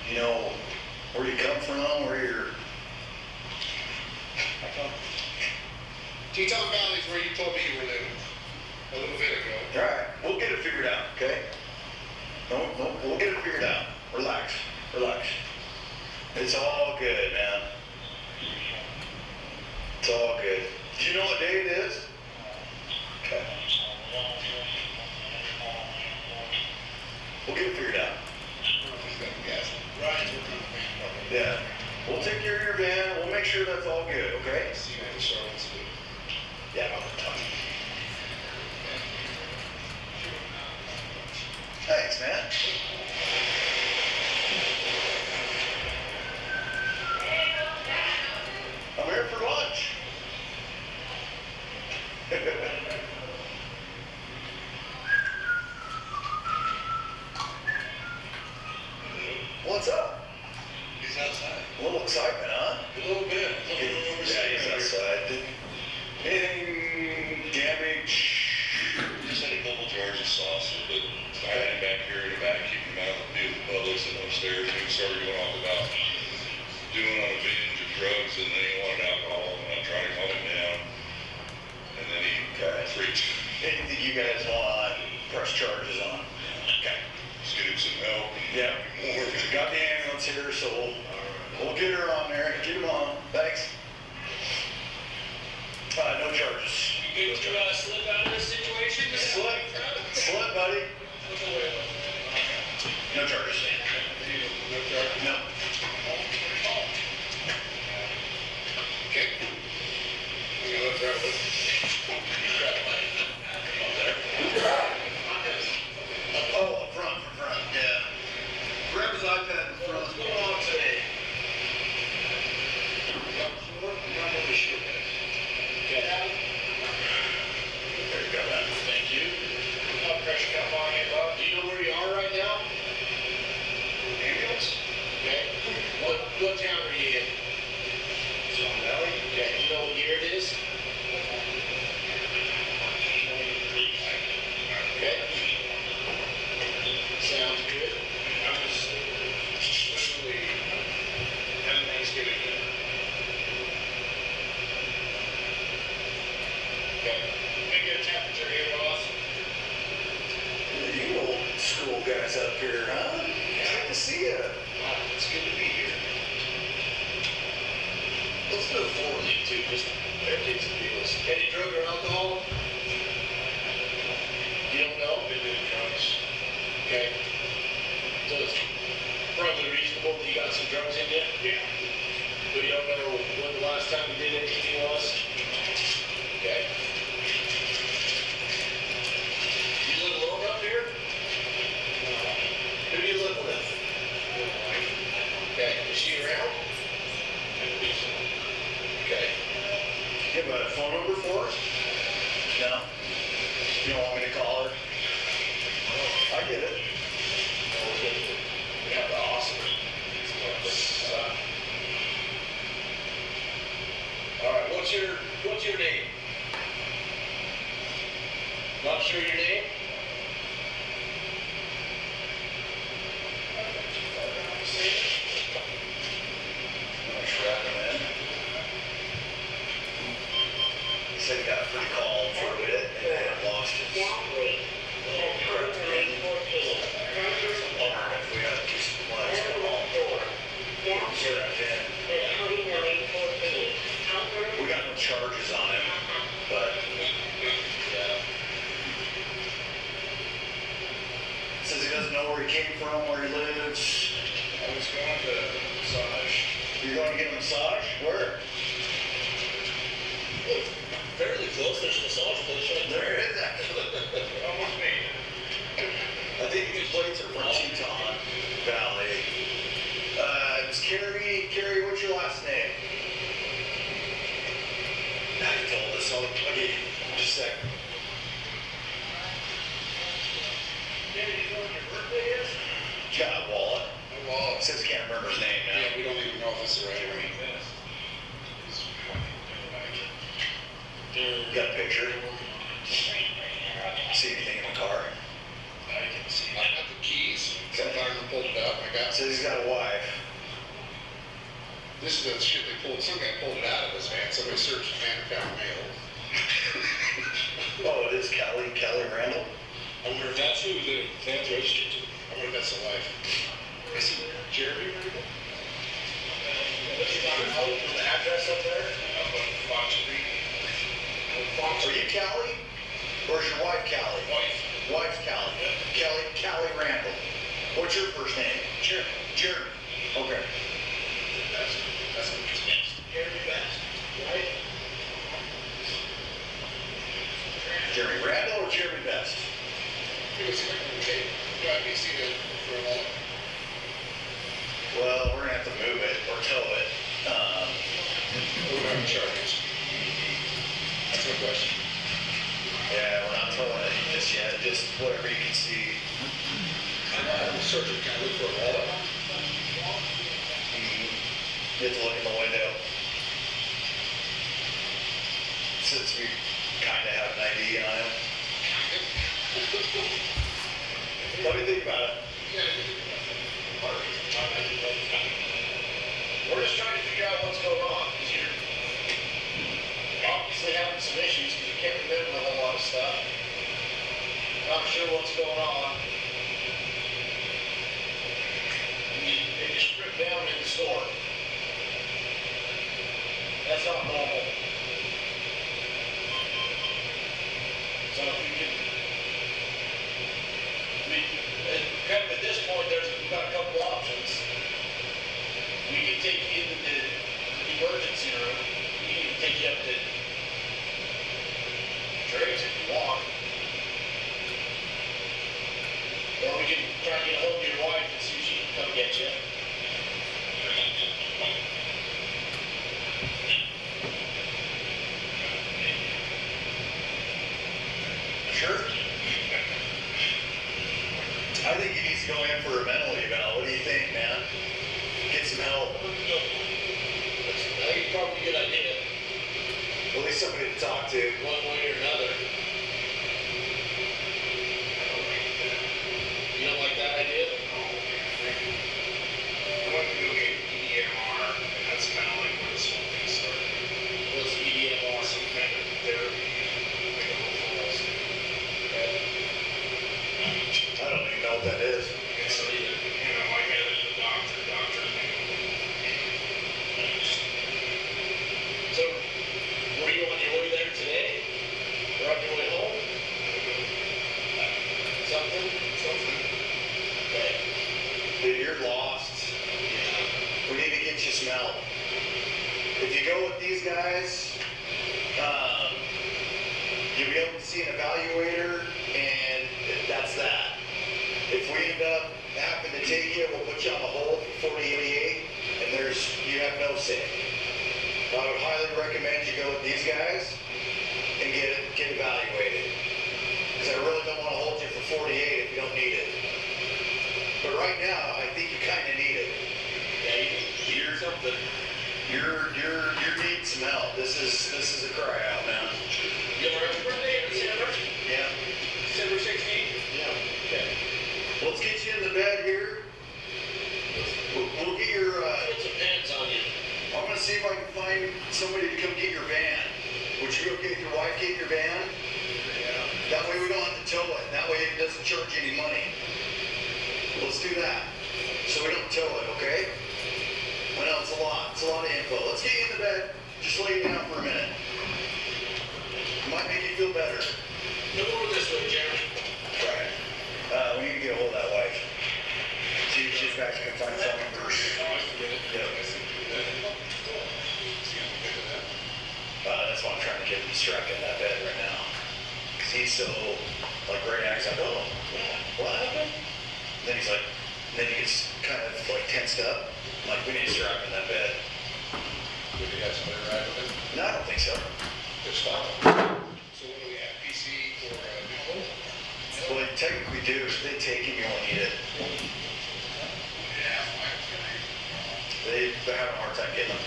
You know where you come from, where you're... I come, Teton Valley is where you told me you were living a little bit ago. All right, we'll get it figured out, okay? We'll get it figured out. Relax. It's all good, man. It's all good. Do you know what day it is? Okay. We'll get it figured out. He's got the gas. Ryan's working on the van part. Yeah. We'll take care of your van. We'll make sure that's all good, okay? See you at the Charlotte's food. Yeah, all the time. Thanks, man. I'm here for lunch. What's up? He's outside. A little excitement, huh? A little bit. Yeah, he's outside. Anything damage? Just had a couple jars of sauce, but I had him back here in the back, keeping him out of the view of the public, sitting upstairs, and he started going off about doing on a binge of drugs, and then he wanted alcohol, and I tried to calm him down, and then he freaked. Anything you guys want to press charges on? Okay. Just get him some help. Yeah. More. Got the ambulance here, so we'll get her on there. Get him on. Thanks. No charges. you good to slip out of this situation? Slip, buddy. No charges. No charges? No. Okay. I'm gonna let that with. Oh, up front, yeah. Grab his iPad in front. What's going on today? There you go, man. Thank you. Blood pressure come on you, Bob. Do you know where you are right now? Ambulance? Okay. What town are you in? Swan Valley? Okay. You know what year it is? Okay. Sounds good. I was literally having Thanksgiving dinner. Okay. Can I get a temperature here, boss? You old school guys up here, huh? Good to see you. Wow, it's good to be here. Let's do it formally too, just everything's a deal. Any drug or alcohol? You don't know? Been doing drugs. Okay. So it's probably reasonable that you got some drugs in you? Yeah. But you don't know when the last time you did anything was? Okay. No? You don't want me to call her? I get it. Yeah, the awesome. All right, what's your name? Not sure your name? He said he got pretty calm for a bit and then lost his. If we had to do some lights, come on. We got no charges on him, but says he doesn't know where he came from, where he lives. I was going to massage. You're going to get a massage? Where? Fairly close, there's a massage place right there. There is actually. Almost me. I think these plates are from Teton Valley. It's Carrie. Carrie, what's your last name? Now you told us. I'll give you just a second. David, you know when your birthday is? Got a wallet. My wallet. Says can't remember his name now. Yeah, we don't even know if it's the right one. Got a picture? See anything in the car? I can see. I got the keys. Some fireman pulled it up. I got. Says he's got a wife. This is the shit they pulled. Some guy pulled it out of his van. Somebody searched the van and found mail. Oh, it is Kali Randall. I wonder if that's who the van's registered to. I wonder if that's the wife. I see Jeremy Randall. The address up there? Up on Fox Street. Are you Kali? Or is your wife Kali? Wife. Wife's Kali. Kali Randall. What's your first name? Jeremy. Jeremy. Okay. That's what it's best. Jeremy Best. Right? Jeremy Randall or Jeremy Best? It was okay. Yeah, I can see that for a while. Well, we're gonna have to move it or tow it. What about the charges? That's my question. Yeah, we're not towing it just yet. Just whatever you can see. I'm searching. Can I look for a wallet? You have to look in the window. Since we kind of have an ID on him. Let me think about it. We're just trying to figure out what's going on, because you're obviously having some issues, because you can't remember a whole lot of stuff. Not sure what's going on. And you strip down in the store. That's not normal. So if we can, kind of at this point, we've got a couple options. We can take you into the emergency room. We can even take you up to Drake's if you want. Or we can try and get a hold of your wife and see if she can come get you. Sure. I think he needs to go in for a mental eval. What do you think, man? Get some help. I think it's probably a good idea, At least somebody to talk to. one way or another. You don't like that idea? I went to go get EDMR, and that's kind of like where this whole thing started. What's EDMR? Some kind of therapy, like a whole forest. I don't even know what that is. And so, you know, I had a doctor. So, were you on your way there today? Or on your way home? Something? Okay. Dude, you're lost. We need to get you some help. If you go with these guys, you'll be able to see an evaluator, and that's that. If we end up having to take you, we'll put you on the hold for 4088, and you have no say. I would highly recommend you go with these guys and get evaluated. somebody to come get your van. Would you go get your wife, get your van? That way we don't have to tow it. That way it doesn't charge you any money. Let's do that. So we don't tow it, okay? I know it's a lot. It's a lot of info. Let's get you in the bed. Just lay down for a minute. Might make you feel better. Come over this way, Jeremy. Right. We need to get a hold of that wife. See if she's back and find something first. Yeah. That's why I'm trying to get him distracted in that bed right now. Because he's so, like, right now, he's like, oh, yeah, what happened? And then he's like, then he gets kind of, like, tensed up. I'm like, we need to strap him in that bed. Would you have somebody ride with him? No, I don't think so. It's fine. So what do we have, PC or Nicole? Well, they technically do. If they take him, you only need it. Yeah, They're having a hard time getting him.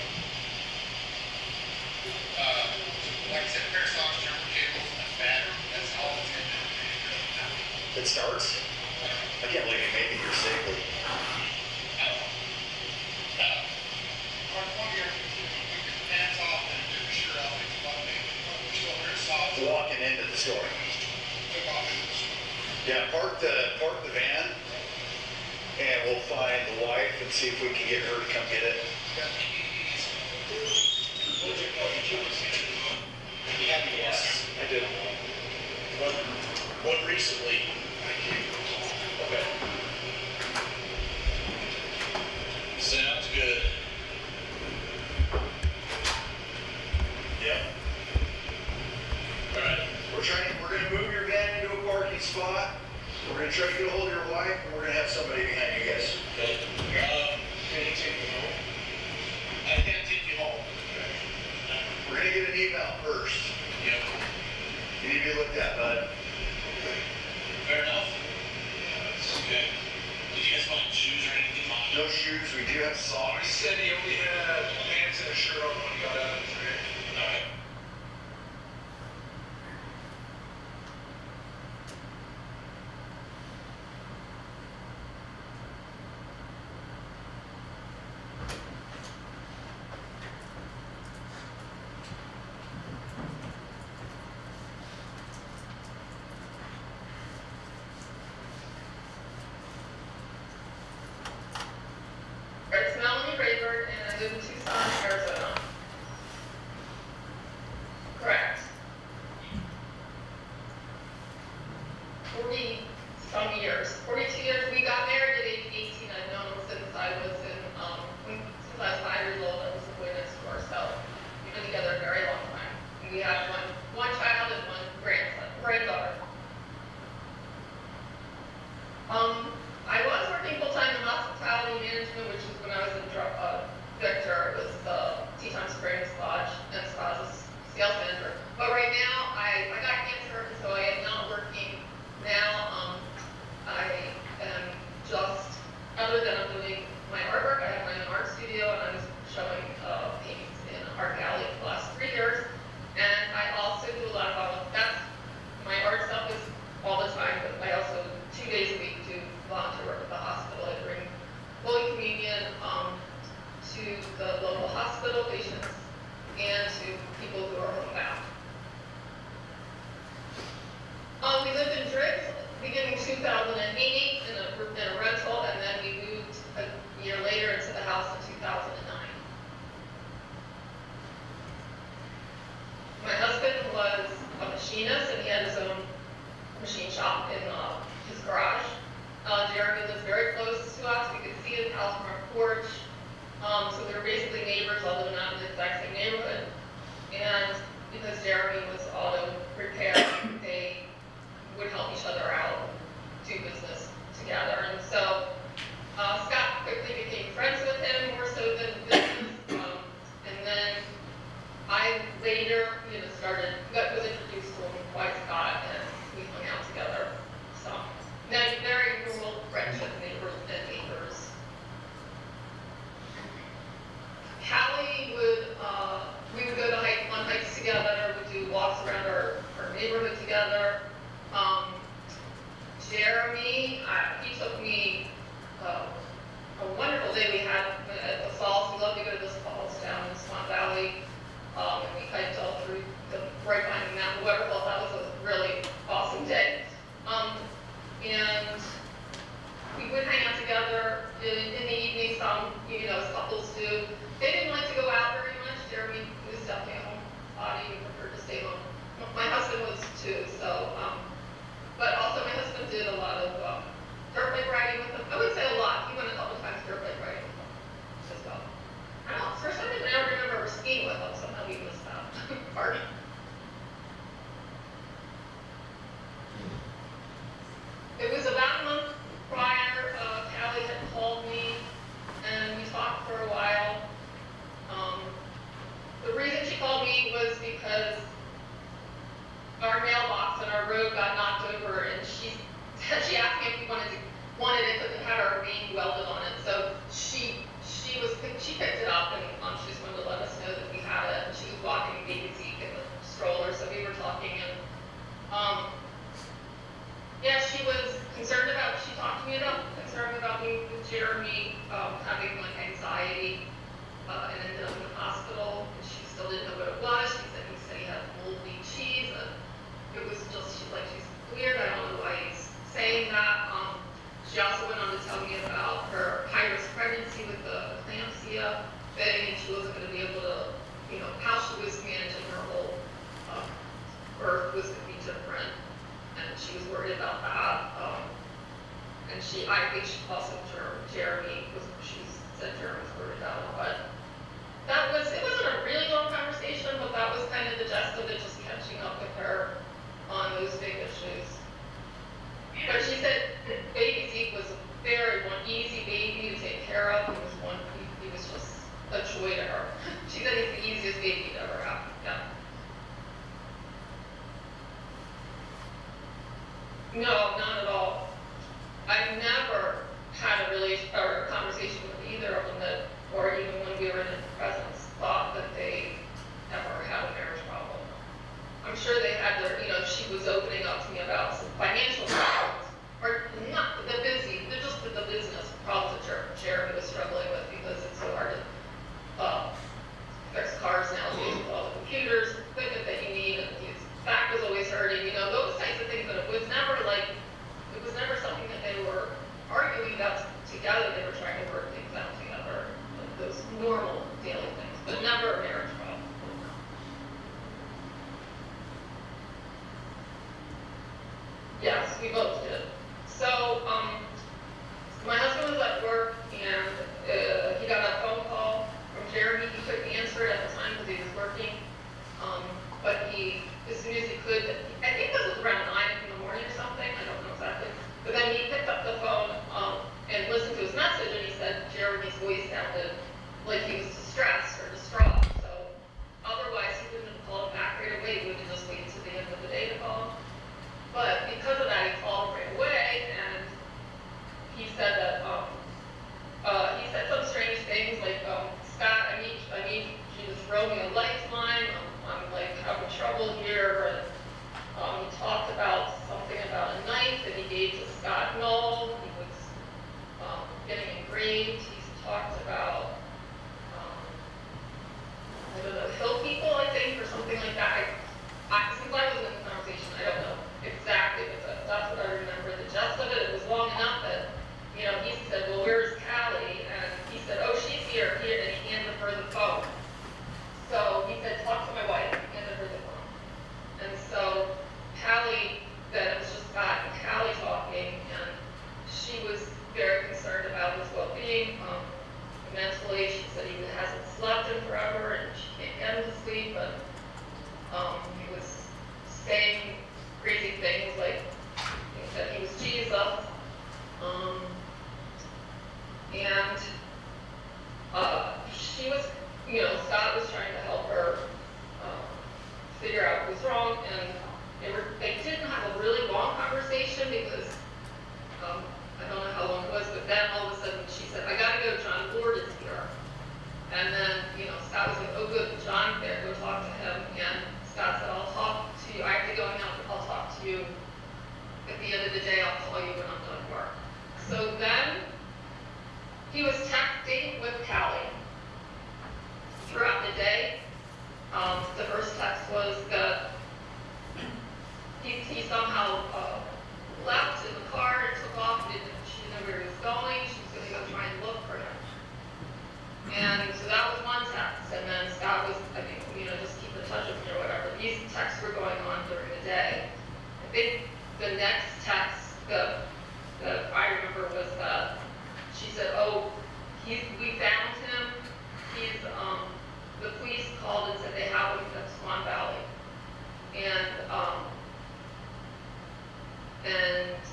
like I said, pair of socks, jumper cables, and a battery. That's all it's in there. It starts. I can't believe you made me here safely. Walking into the store. Yeah, park the van, and we'll find the wife and see if we can get her to come get it. Yes, I did. One recently. Okay. Sounds good. Yeah. All right. We're gonna move your van into a parking spot. We're gonna try to get a hold of your wife, and we're gonna have somebody behind you guys. Okay. Can you take me home? I can't take you home. We're gonna get an eval first. Yep. You need to be looked at, bud. Fair enough. Okay. Did you guys find shoes or anything? No shoes. We do have He socks. said he only had pants and a shirt on when he got out of the train. All right. It's Melanie Rayburn, and I live in Tucson, Arizona. Correct. 40-some years, 42 years. We got married at age 18. I've known him since I was since I was 5 years old. I was the boy next door, so we've been together a very long time. And we have one child and one granddaughter. I was working full-time in hospitality management, which is when I was a director. It was the Teton Springs Lodge and Spa's sales manager. But right now, I got cancer, so I am not working now. I am just, other than I'm doing my artwork, I have my own art studio, and I'm showing paintings in art gallery for the last 3 years. And I also do a lot of, my art stuff is all the time, but I also, 2 days a week, do volunteer work at the hospital. I bring Holy Communion to the local hospital patients and to people who are homebound. We lived in Driggs beginning 2008 in a rental, and then we moved a year later into the house in 2009. My husband was a machinist, and he had his own machine shop in his garage. Jeremy lives very close to us. We could see his house from our porch. So we were basically neighbors, although not in the exact same neighborhood. And because Jeremy was auto repair, they would help each other out, do business together. And so Scott quickly became friends with him, more so than business. And then I later, was introduced to him by Scott, and we hung out together. So, very normal friendship, neighbors. Callie we would go to on hikes together, we'd do walks around our neighborhood together. Jeremy, he took me, a wonderful day we had at the falls. We love to go to those falls down in Swan Valley. and we hiked all through the right behind the mountain. Whoever thought that was a really awesome day. And we would hang out together in the evening, as couples do. They didn't like to go out very much. Jeremy was definitely a homebody. He preferred to stay home. My husband was too, so, but also my husband did a lot of dirt bike riding with him. I wouldn't say a lot. He went a couple times dirt bike riding with him as well. I don't know, for some reason I don't remember skiing with him. Somehow he missed that part. It was about a month prior, Kali had called me, and we talked for a while. The reason she called me was because our mailbox on our road got knocked over, and she asked me if we wanted it because it had our name welded on it. So she picked it up, and she just wanted to let us know that we had it. And she was walking baby Zeke in the stroller, so we were talking, and yeah, she was concerned about. She talked to me about being with Jeremy, having like anxiety, and ended up in the hospital. And she still didn't know what it was. He said he had moldy cheese, and it was just, she's weird. I don't know why he's saying that. She also went on to tell me about her high-risk pregnancy with the eclampsia thing, and she wasn't going to be able to, how she was managing her whole birth was going to be different, and she was worried about that. And I think she also, Jeremy she said Jeremy was worried about it, but it wasn't a really long conversation, but that was kind of the gist of it, just catching up with her on those big issues. But she said baby Zeke was a very easy baby to take care of. He was just a joy to her. She said he's the easiest baby to ever have. Yeah. No, not at all. I've never had a conversation with either of them or even when we were in the presence, thought that they ever had a marriage problem. I'm sure they had she was opening up to me about some financial problems, or not the business problems that Jeremy was struggling with, because it's so hard to fix cars nowadays with all the computers, equipment that you need, and his back was always hurting, those types of things. But it was never something that they were arguing about together. They were trying to work things out together, like those normal daily things, but never a marriage problem. Yes, we both did. So, my husband was at work, and he got a phone call from Jeremy. He couldn't answer it at the time because he was working, but as soon as he could, I think it was around 9 in the morning or something, I don't know exactly, but then he picked up the phone and listened to his message, and he said Jeremy's voice sounded like he was distressed or distraught. So otherwise he wouldn't have called back right away. He would have just waited till the end of the day to call him. But because of that, he called right away, and he said that he said some strange things like, Scott, I need you to throw me a lifeline. I'm like having trouble here. And he talked about something about a knife that he gave to Scott Knoll. He was getting engraved. He's talked about hill people, I think, or something like that. Since I wasn't in the conversation, I don't know exactly, but that's what I remember. The gist of it, it was long enough that, he said, well, where's Kali? And he said, oh, she's here, and he handed her the phone. So he said, talk to my wife, and handed her the phone. And so Kali, then it was just Scott and Kali talking, and she was very concerned about his well-being. Mentally, she said he hasn't slept in forever, and she can't get him to sleep, and he was saying crazy things like that he was Jesus, and she was, Scott was trying to help her figure out what was wrong, and they didn't have a really long conversation because I don't know how long it was, but then all of a sudden she said, I gotta go, John Lord is here. And then, Scott was like, oh good, John's there, go talk to him. And Scott said, I'll talk to you, I have to go now, but I'll talk to you at the end of the day. I'll call you when I'm done work. So then he was texting with Kali throughout the day, The first text was that he somehow left in the car and took off. She didn't know where he was going. She was going to go try and look for him. And so that was one text. And then Scott was, I think, just keep in touch with me or whatever. These texts were going on during the day. I think the next text that I remember was that she said, "Oh, we found him. He's the police called and said they have him at Swan Valley." And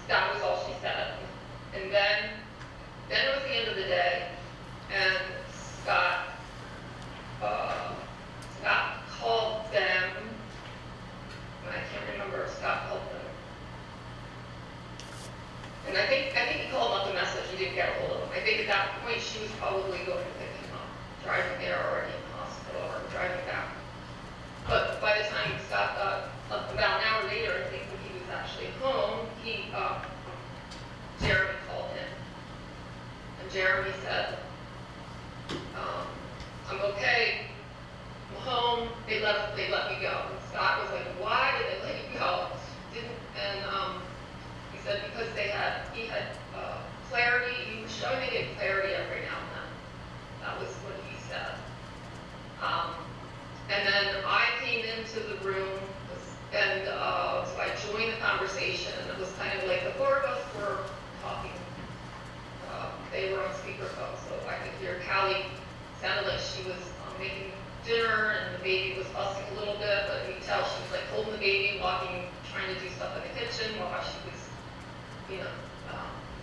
that was all she said. And then it was the end of the day, and Scott called them. I can't remember if Scott called them. And I think he called up the message. He didn't get a hold of him. I think at that point she was probably going to pick him up, driving there already in the hospital or driving back. But by the time Scott got about an hour later, I think when he was actually home, Jeremy called him. And Jeremy said, "I'm okay. I'm home. They let me go." And Scott was like, "Why did they let you go?" He said because he had clarity. He was showing me clarity every now and then. That was what he said. And then I came into the room, and so I joined the conversation, and it was kind of like the four of us were talking. They were on speakerphone, so I could hear Kali sounded like she was making dinner, and the baby was fussing a little bit, but you could tell she was like holding the baby, walking, trying to do stuff in the kitchen while she was,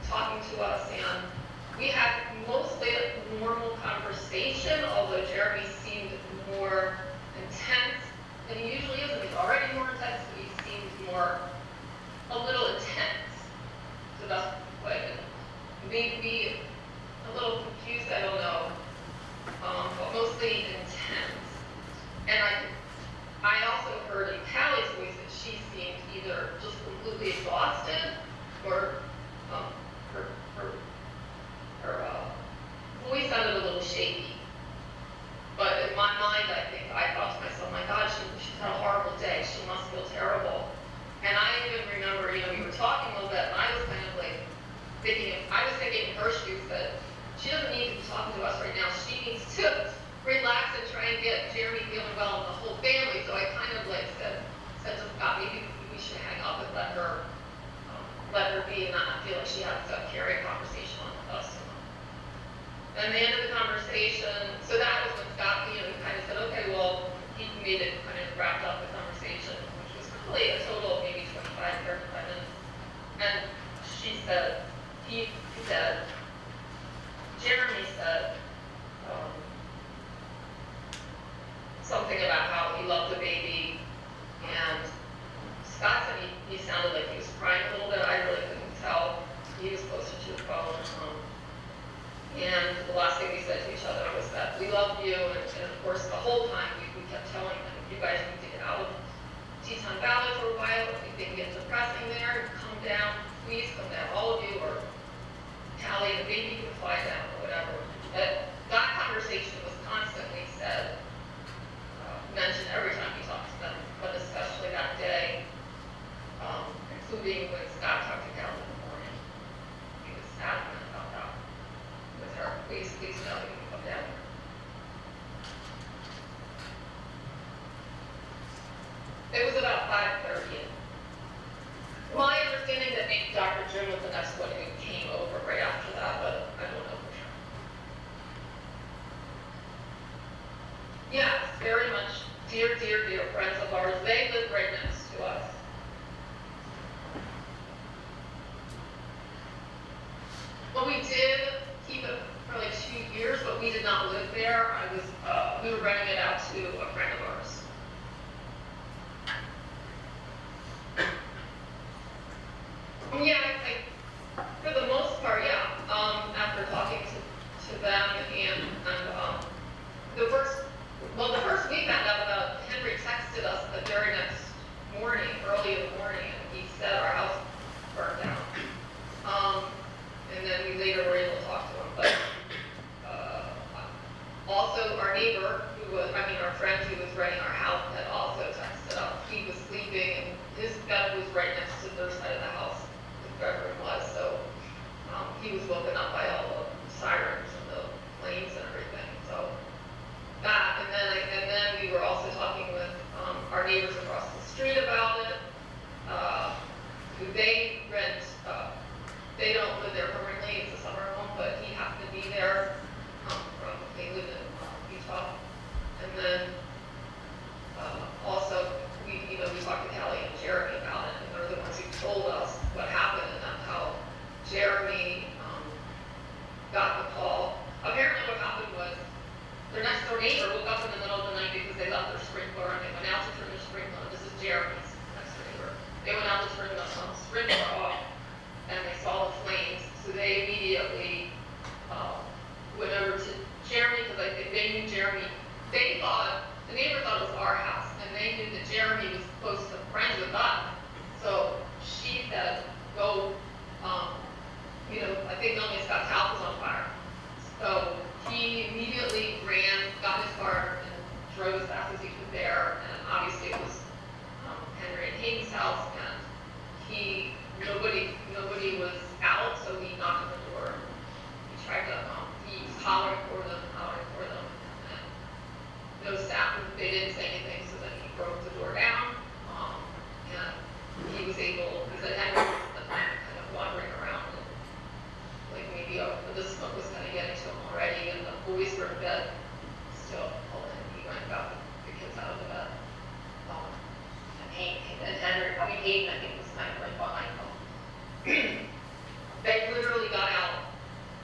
talking to us. And we had mostly a normal conversation, although Jeremy seemed more intense than he usually is. And he's already more intense, but he seemed a little intense. So that's like maybe a little confused, I don't know, but mostly intense. And I also heard in Kali's voice that she seemed either just completely exhausted or her voice sounded a little shaky. But in my mind, I thought to myself, my God, she's had a horrible day. She must feel terrible. And I even remember, we were talking a little bit, and I was kind of like thinking in her shoes that she doesn't need to be talking to us right now. She needs to relax and try and get Jeremy feeling well and the whole family. So I kind of like said to Scott, maybe we should hang up and let her be and not feel like she has to carry a conversation on with us. And the end of the conversation, so that was when Scott, he kind of said, okay, well, he made it kind of wrapped up the conversation, which was probably a total of maybe 25, 35 minutes. And Jeremy said something about how he loved the baby, and Scott said he sounded like he was crying a little bit. I really couldn't tell. He was closer to the phone. And the last thing we said to each other was that we love you, and of course the whole time we kept telling them, you guys need to get out of Teton Valley for a while. If they can get depressing there, come down, please come down, all of you, or Kali, the baby can fly down, or whatever. But that conversation was constantly said, mentioned every time we talked to them, but especially that day, including when Scott talked to Kali in the morning. He was adamant about that with her. Please know that you can come down. It was about 5:30. My understanding that maybe Dr. Jim was the next one who came over right after that, but I don't know for sure. Yes, very much dear friends of ours. They live right next to us. Well, we did keep it for like 2 years, but we did not live there. We were renting it out to a friend of ours. Yeah, for the most part, yeah. After talking to them and the first we found out about, Henry texted us the very next morning, early in the morning, and he said our house burned down. And then we later were able to talk to him, but also our neighbor, our friend who was renting our nobody was out, so he knocked on the door. He tried to, he was hollering for them, and no staff, they didn't say anything, so then he broke the door down, and he was able, because Henry was at the time kind of wandering around, and like maybe the smoke was kind of getting to him already, and the boys were in bed still, and he went and got the kids out of the bed. And Hayden, I think, was kind of right behind them. They literally got out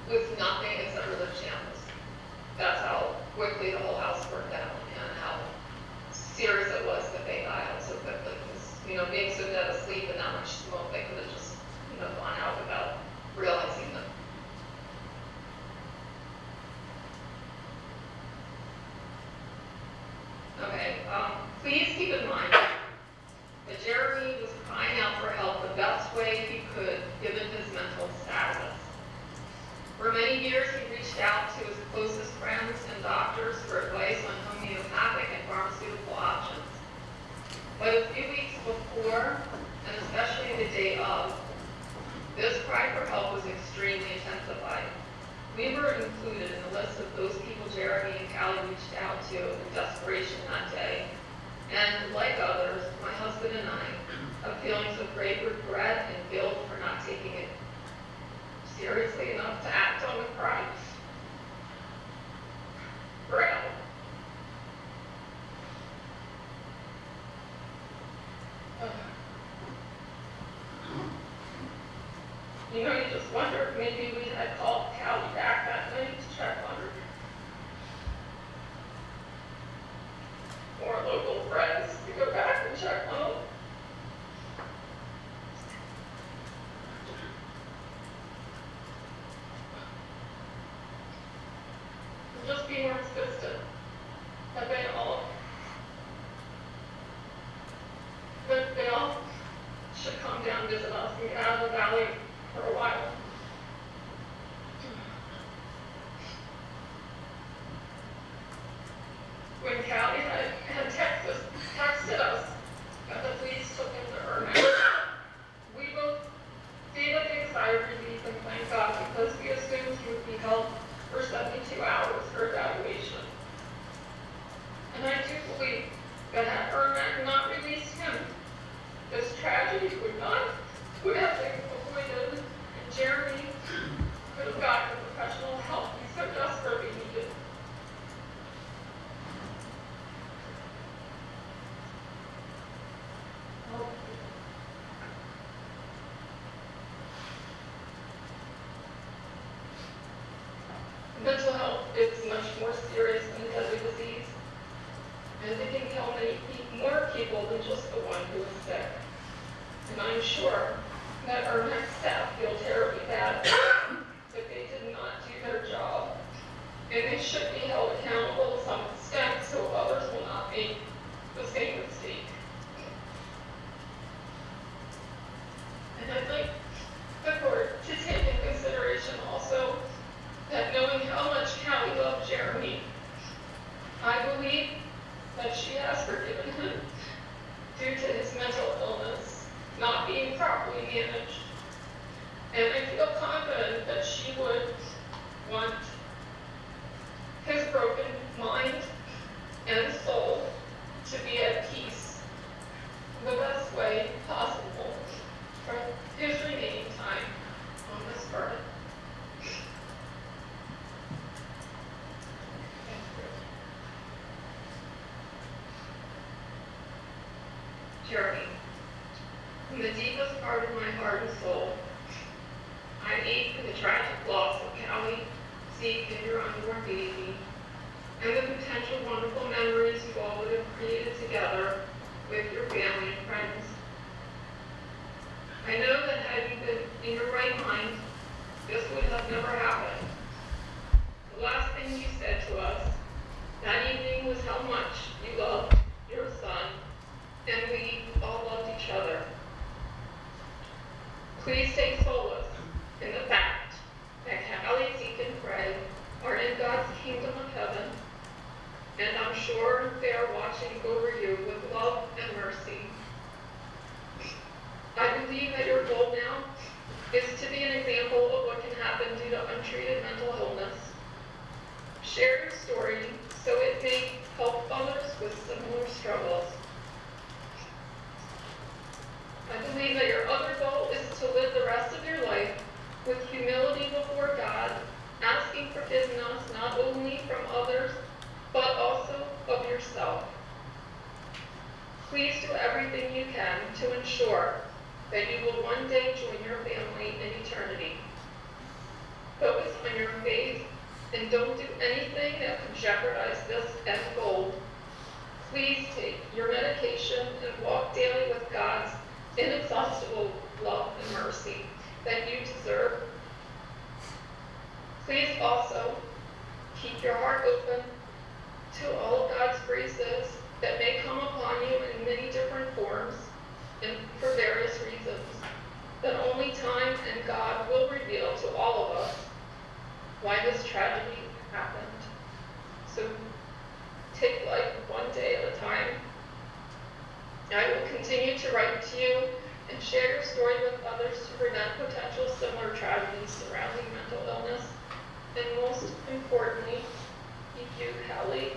with nothing except for their pajamas. That's how quickly the whole house burned down and how serious it was that they got out so quickly. Because, being so dead asleep and that much smoke, they could have just, gone out without realizing them. Okay, please keep in mind that Jeremy was crying out for help the best way he could, given his mental status. For many years, he reached out to his closest friends and doctors for advice on homeopathic and pharmaceutical options. But a few weeks before, and especially the day of, this cry for help was extremely intensified. We were included in the list of those people Jeremy and Kali reached out to in desperation that day. And like others, my husband and I have feelings of great regret and guilt for not taking it seriously enough to act on the cry. Freya. You just wonder if maybe we had called Kali back that night to check on her. Or local friends to go back and check on them. Just be more consistent. That they all should come down and visit us and get out of the valley for a while. When Kali had texted us that the police took him to Irma, we both gave a big sigh of relief and thank God because we assumed he would be held for 72 hours for evaluation. And I do believe that had Irma not released him, this tragedy would have been avoided, and Jeremy could have gotten the professional help he so desperately needed. Mental health is much more serious than deadly disease, and it can kill more people than just the one who is sick. And I'm sure that our next staff feel terribly bad that they did not do their job, and they should be held accountable to some extent so others will not make the same mistake. And I'd like the court to take into consideration also that knowing how much Kali loved Jeremy, I believe that she has forgiven him due to his mental illness not being properly managed. And I feel confident that she would want his broken mind and soul to be at peace the best way possible for his remaining time on this earth. Jeremy, from the deepest part of my heart and soul, I ache for the tragic loss of Kali, Zeke, and your unborn baby, and the potential wonderful memories you all would have created together with your family and friends. I know that had you been in your right mind, this would have never happened. The last thing you said to us that evening was how much you loved your son, and we all loved each other. Please take solace in the fact that Kali, Zeke, and Freya are in God's kingdom of heaven, and I'm sure they are watching over you with love and mercy. I believe that untreated mental illness. Share your story so it may help others with similar struggles. I believe that your other goal is to live the rest of your life with humility before God, asking forgiveness not only from others, but also of yourself. Please do everything you can to ensure that you will one day join your family in eternity. Focus on your faith and don't do anything that could jeopardize this end goal. Please take your medication and walk daily with God's inexhaustible love and mercy that you deserve. Please also keep your heart open to all of God's graces that may come upon you in many different forms and for various reasons that only time and God will reveal to all of us why this tragedy happened. So take life one day at a time. I will continue to write to you and share your story with others to prevent potential similar tragedies surrounding mental illness. And most importantly, keep you, Kali,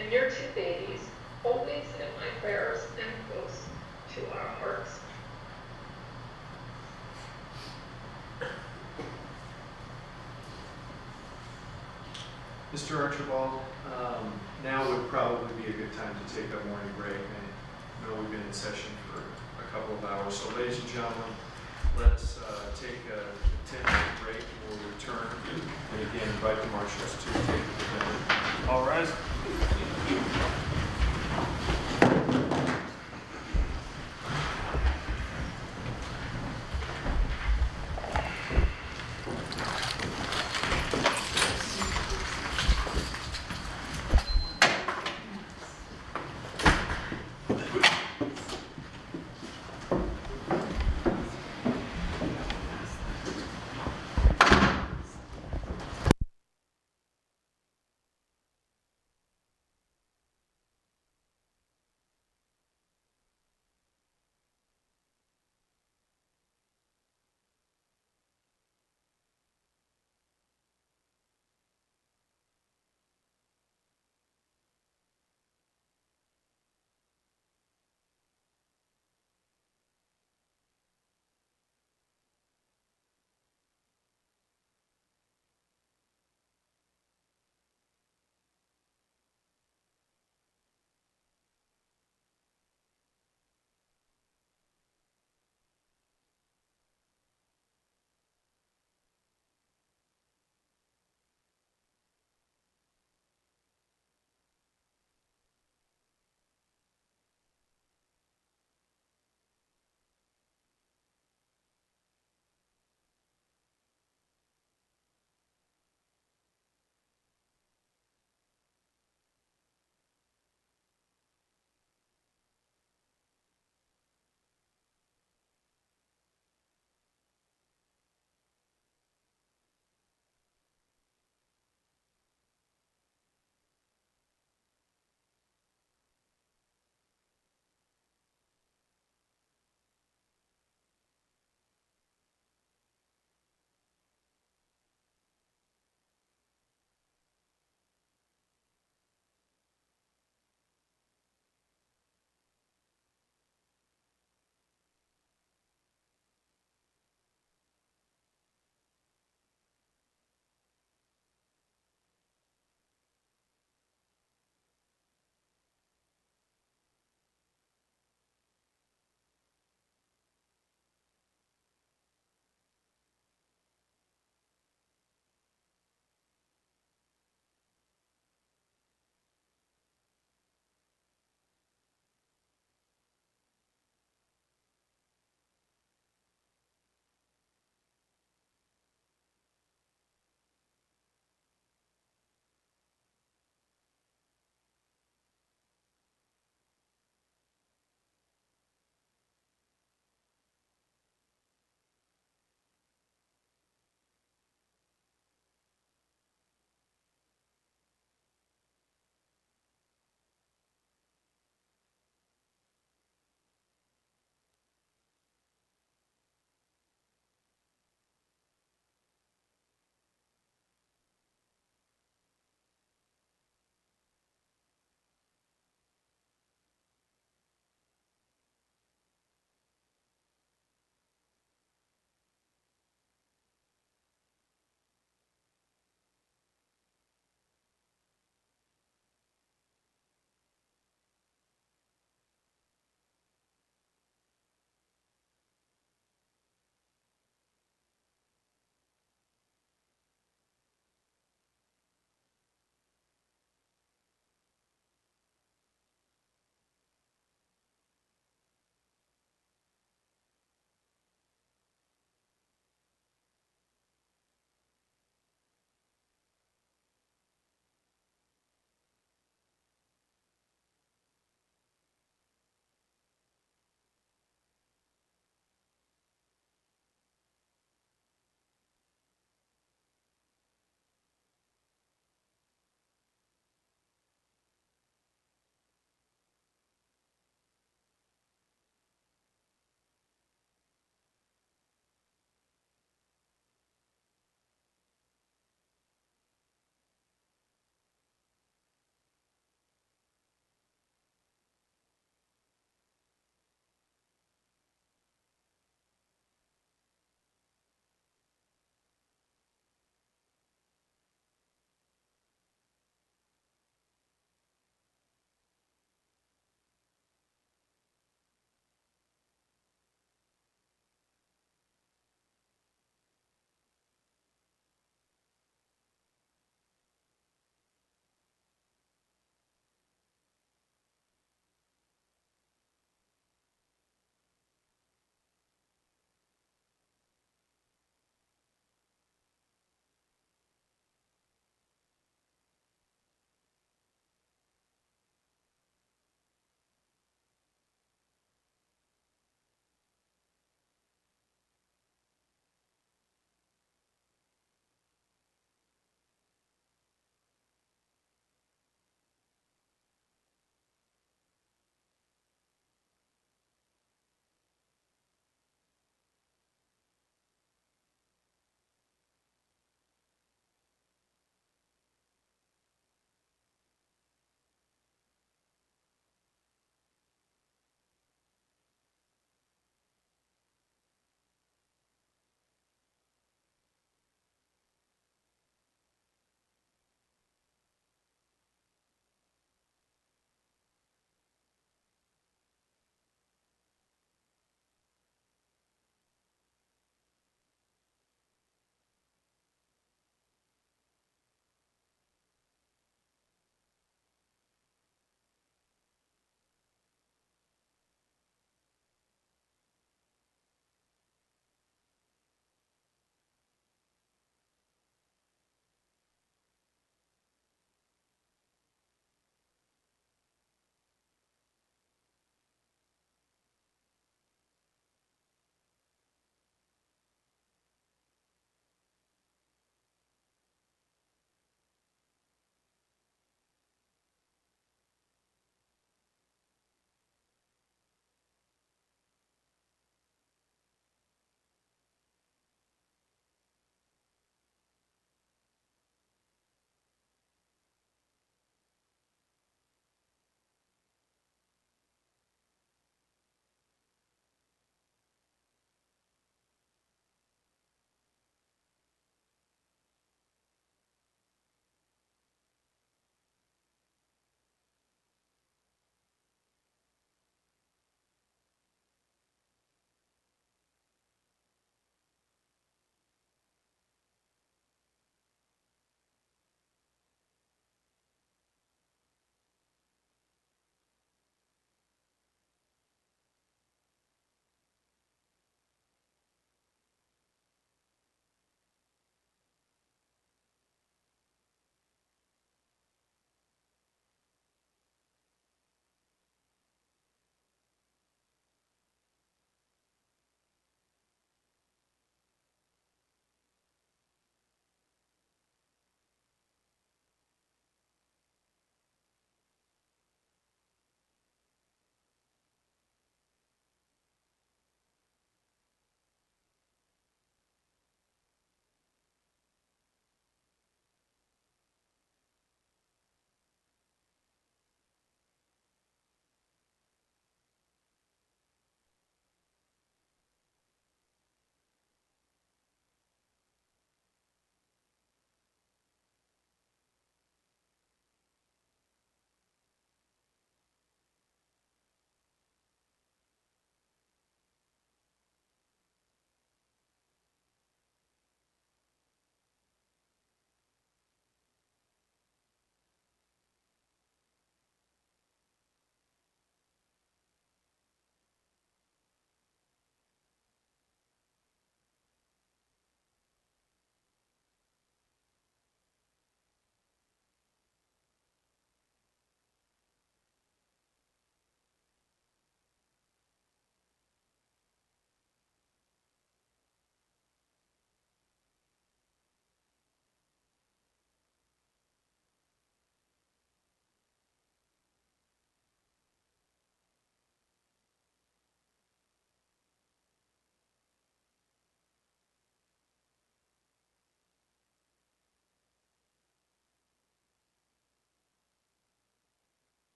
and your 2 babies always in my prayers and close to our hearts. Mr. Archibald, now would probably be a good time to take a morning break. I know we've been in session for a couple of hours. So ladies and gentlemen, let's take a 10-minute break and we'll return. And again, invite the marshals to take the defendant. All rise.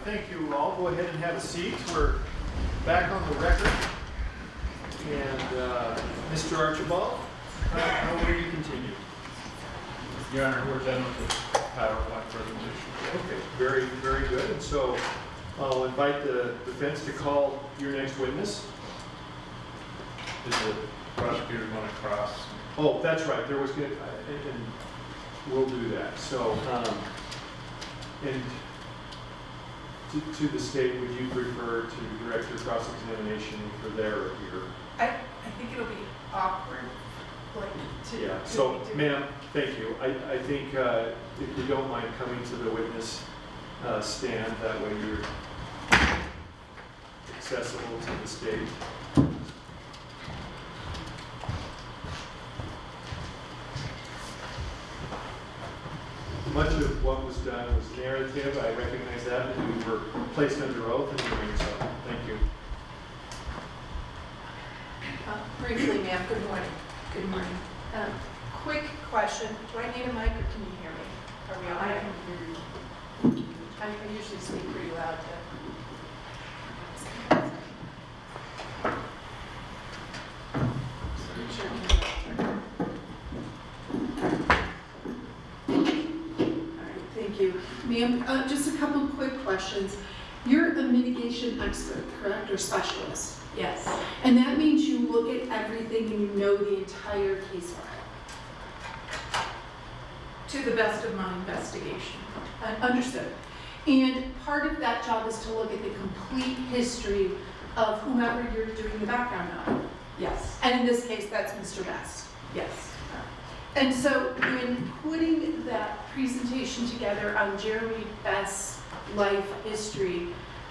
thank you all. Go ahead and have a seat. We're back on the record. And Mr. Archibald, how will you continue? Your Honor, we're done with the PowerPoint presentation. Okay, very, very good. And so I'll invite the defense to call your next witness. Is the prosecutor going to cross? Oh, that's right. There was good, and we'll do that. So, and to the state, would you prefer to direct your cross-examination for there or here? I think it'll be awkward, like, to. Yeah. So, ma'am, thank you. I think if you don't mind coming to the witness stand, that way you're accessible to the state. Much of what was done was narrative. I recognize that, and we were placed under oath in doing so. Thank you. Briefly, ma'am, good morning. Good morning. Quick question, do I need a mic or can you hear me? Are we all right? I can hear you. I usually speak pretty loud. Thank you. Ma'am, just a couple quick questions. You're a mitigation expert, correct, or specialist? Yes, And that means you look at everything and you know the entire case file. to the best of my investigation. Understood. And part of that job is to look at the complete history of whomever you're doing the background on. Yes, And in this case, that's Mr. Best. yes. And so in putting that presentation together on Jeremy Best's life history,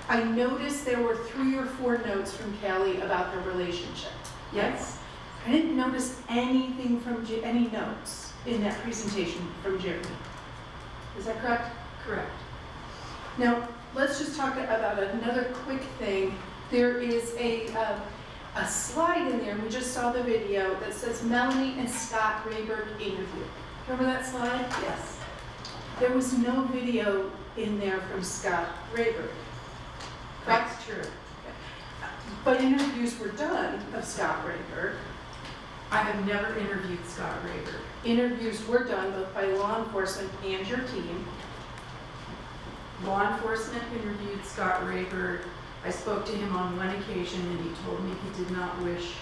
I noticed there were 3 or 4 notes from Kali about their relationship. Yes. I didn't notice anything from, any notes in that presentation from Jeremy. Is that correct? Correct. Now, let's just talk about another quick thing. There is a slide in there, and we just saw the video, that says Melanie and Scott Rayberg interview. Remember that slide? Yes. There was no video in there from Scott Rayberg. That's true. But interviews were done of Scott Rayberg. I have never interviewed Scott Rayberg. Interviews were done both by law enforcement and your team. Law enforcement interviewed Scott Rayberg. I spoke to him on one occasion and he told me he did not wish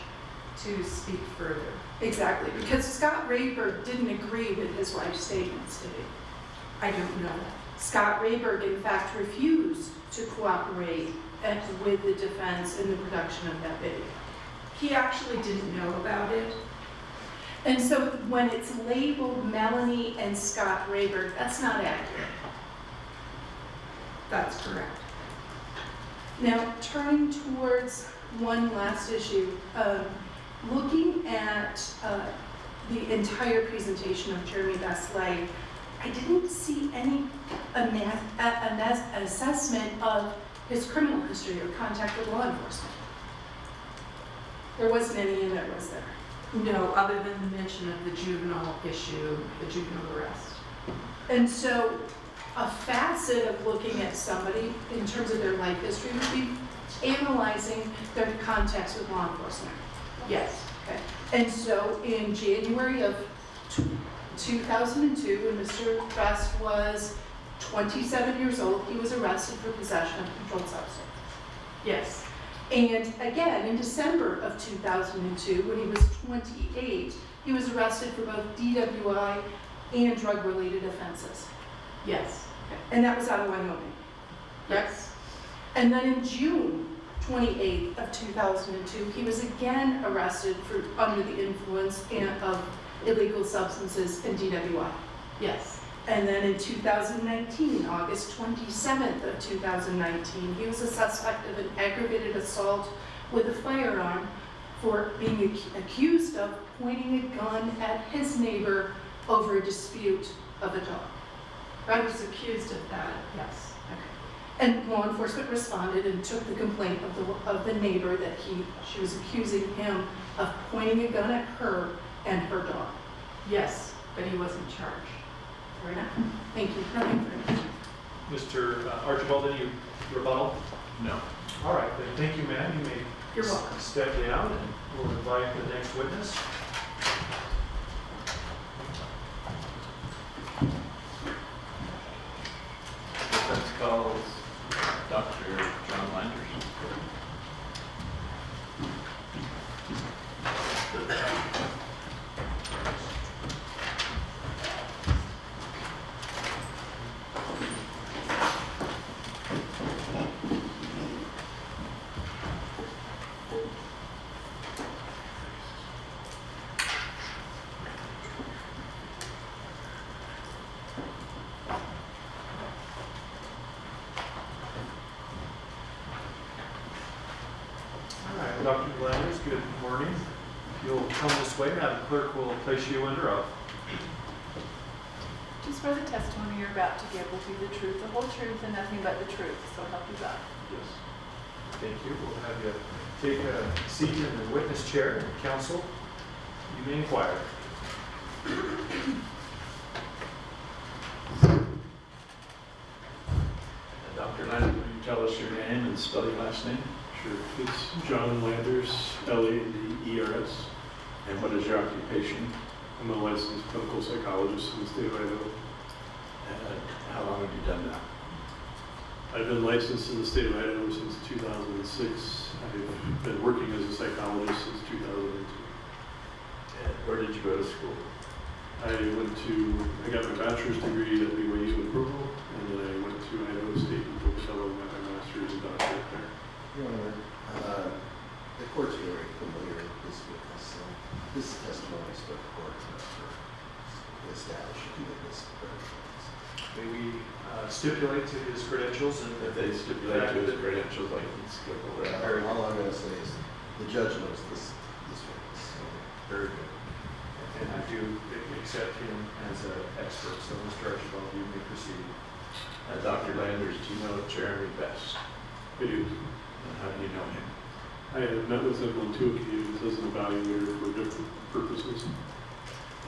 to speak further. Exactly, because Scott Rayberg didn't agree with his wife's statements, did he? I don't know that. Scott Rayberg, in fact, refused to cooperate with the defense in the production of that video. He actually didn't know about it. And so when it's labeled Melanie and Scott Rayberg, that's not accurate. That's correct. Now, turning towards one last issue, looking at the entire presentation of Jeremy Best's life, I didn't see any assessment of his criminal history or contact with law enforcement. There wasn't any in there, was there? No, other than the mention of the juvenile issue, the juvenile arrest. And so a facet of looking at somebody in terms of their life history would be analyzing their contacts with law enforcement. Yes. Okay. And so in January of 2002, when Mr. Best was 27 years old, he was arrested for possession of a controlled substance. Yes. And again, in December of 2002, when he was 28, he was arrested for both DWI and drug-related offenses. Yes. And that was out of Wyoming. Yes. And then in June 28th of 2002, he was again arrested for under the influence of illegal substances and DWI. Yes. And then in 2019, August 27th of 2019, he was a suspect of an aggravated assault with a firearm for being accused of pointing a gun at his neighbor over a dispute of a dog. I was accused of that, yes. Okay. And law enforcement responded and took the complaint of the neighbor that she was accusing him of pointing a gun at her and her dog. Yes, but he wasn't charged. Right now. Thank you. Nothing further. Mr. Archibald, any rebuttal? No. All right, then thank you, ma'am. You may You're welcome. step down, and we'll invite the next witness. Defense calls Dr. John Landers. All right, Dr. Landers, good morning. You'll come this way. Madam Clerk will place you under oath. Just for the testimony you're about to give will be the truth, the whole truth, and nothing but the truth, so help you God. Yes. Thank you. We'll have you take a seat in the witness chair. Counsel, you may inquire. Dr. Landers, will you tell us your name and spell your last name? Sure. It's John Landers, Landers. And what is your occupation? I'm a licensed clinical psychologist in the state of Idaho. And how long have you done that? I've been licensed in the state of Idaho since 2006. I've been working as a psychologist since 2002. And where did you go to school? I got my bachelor's degree at BYU in Provo, and then I went to Idaho State in Pocatello and got my master's and doctorate there. Your Honor, the court's very familiar with this witness, so this testimony is for the court for establishing witness credentials. May we stipulate to his credentials and If they stipulate to his credentials, I can skip over that. All I'm going to say is the judge knows this witness. So very good. And I do accept him as an expert, so Mr. Archibald, you may proceed. Dr. Landers, do you know Jeremy Best? I do. And how do you know him? I have met with him on 2 occasions as an evaluator for different purposes.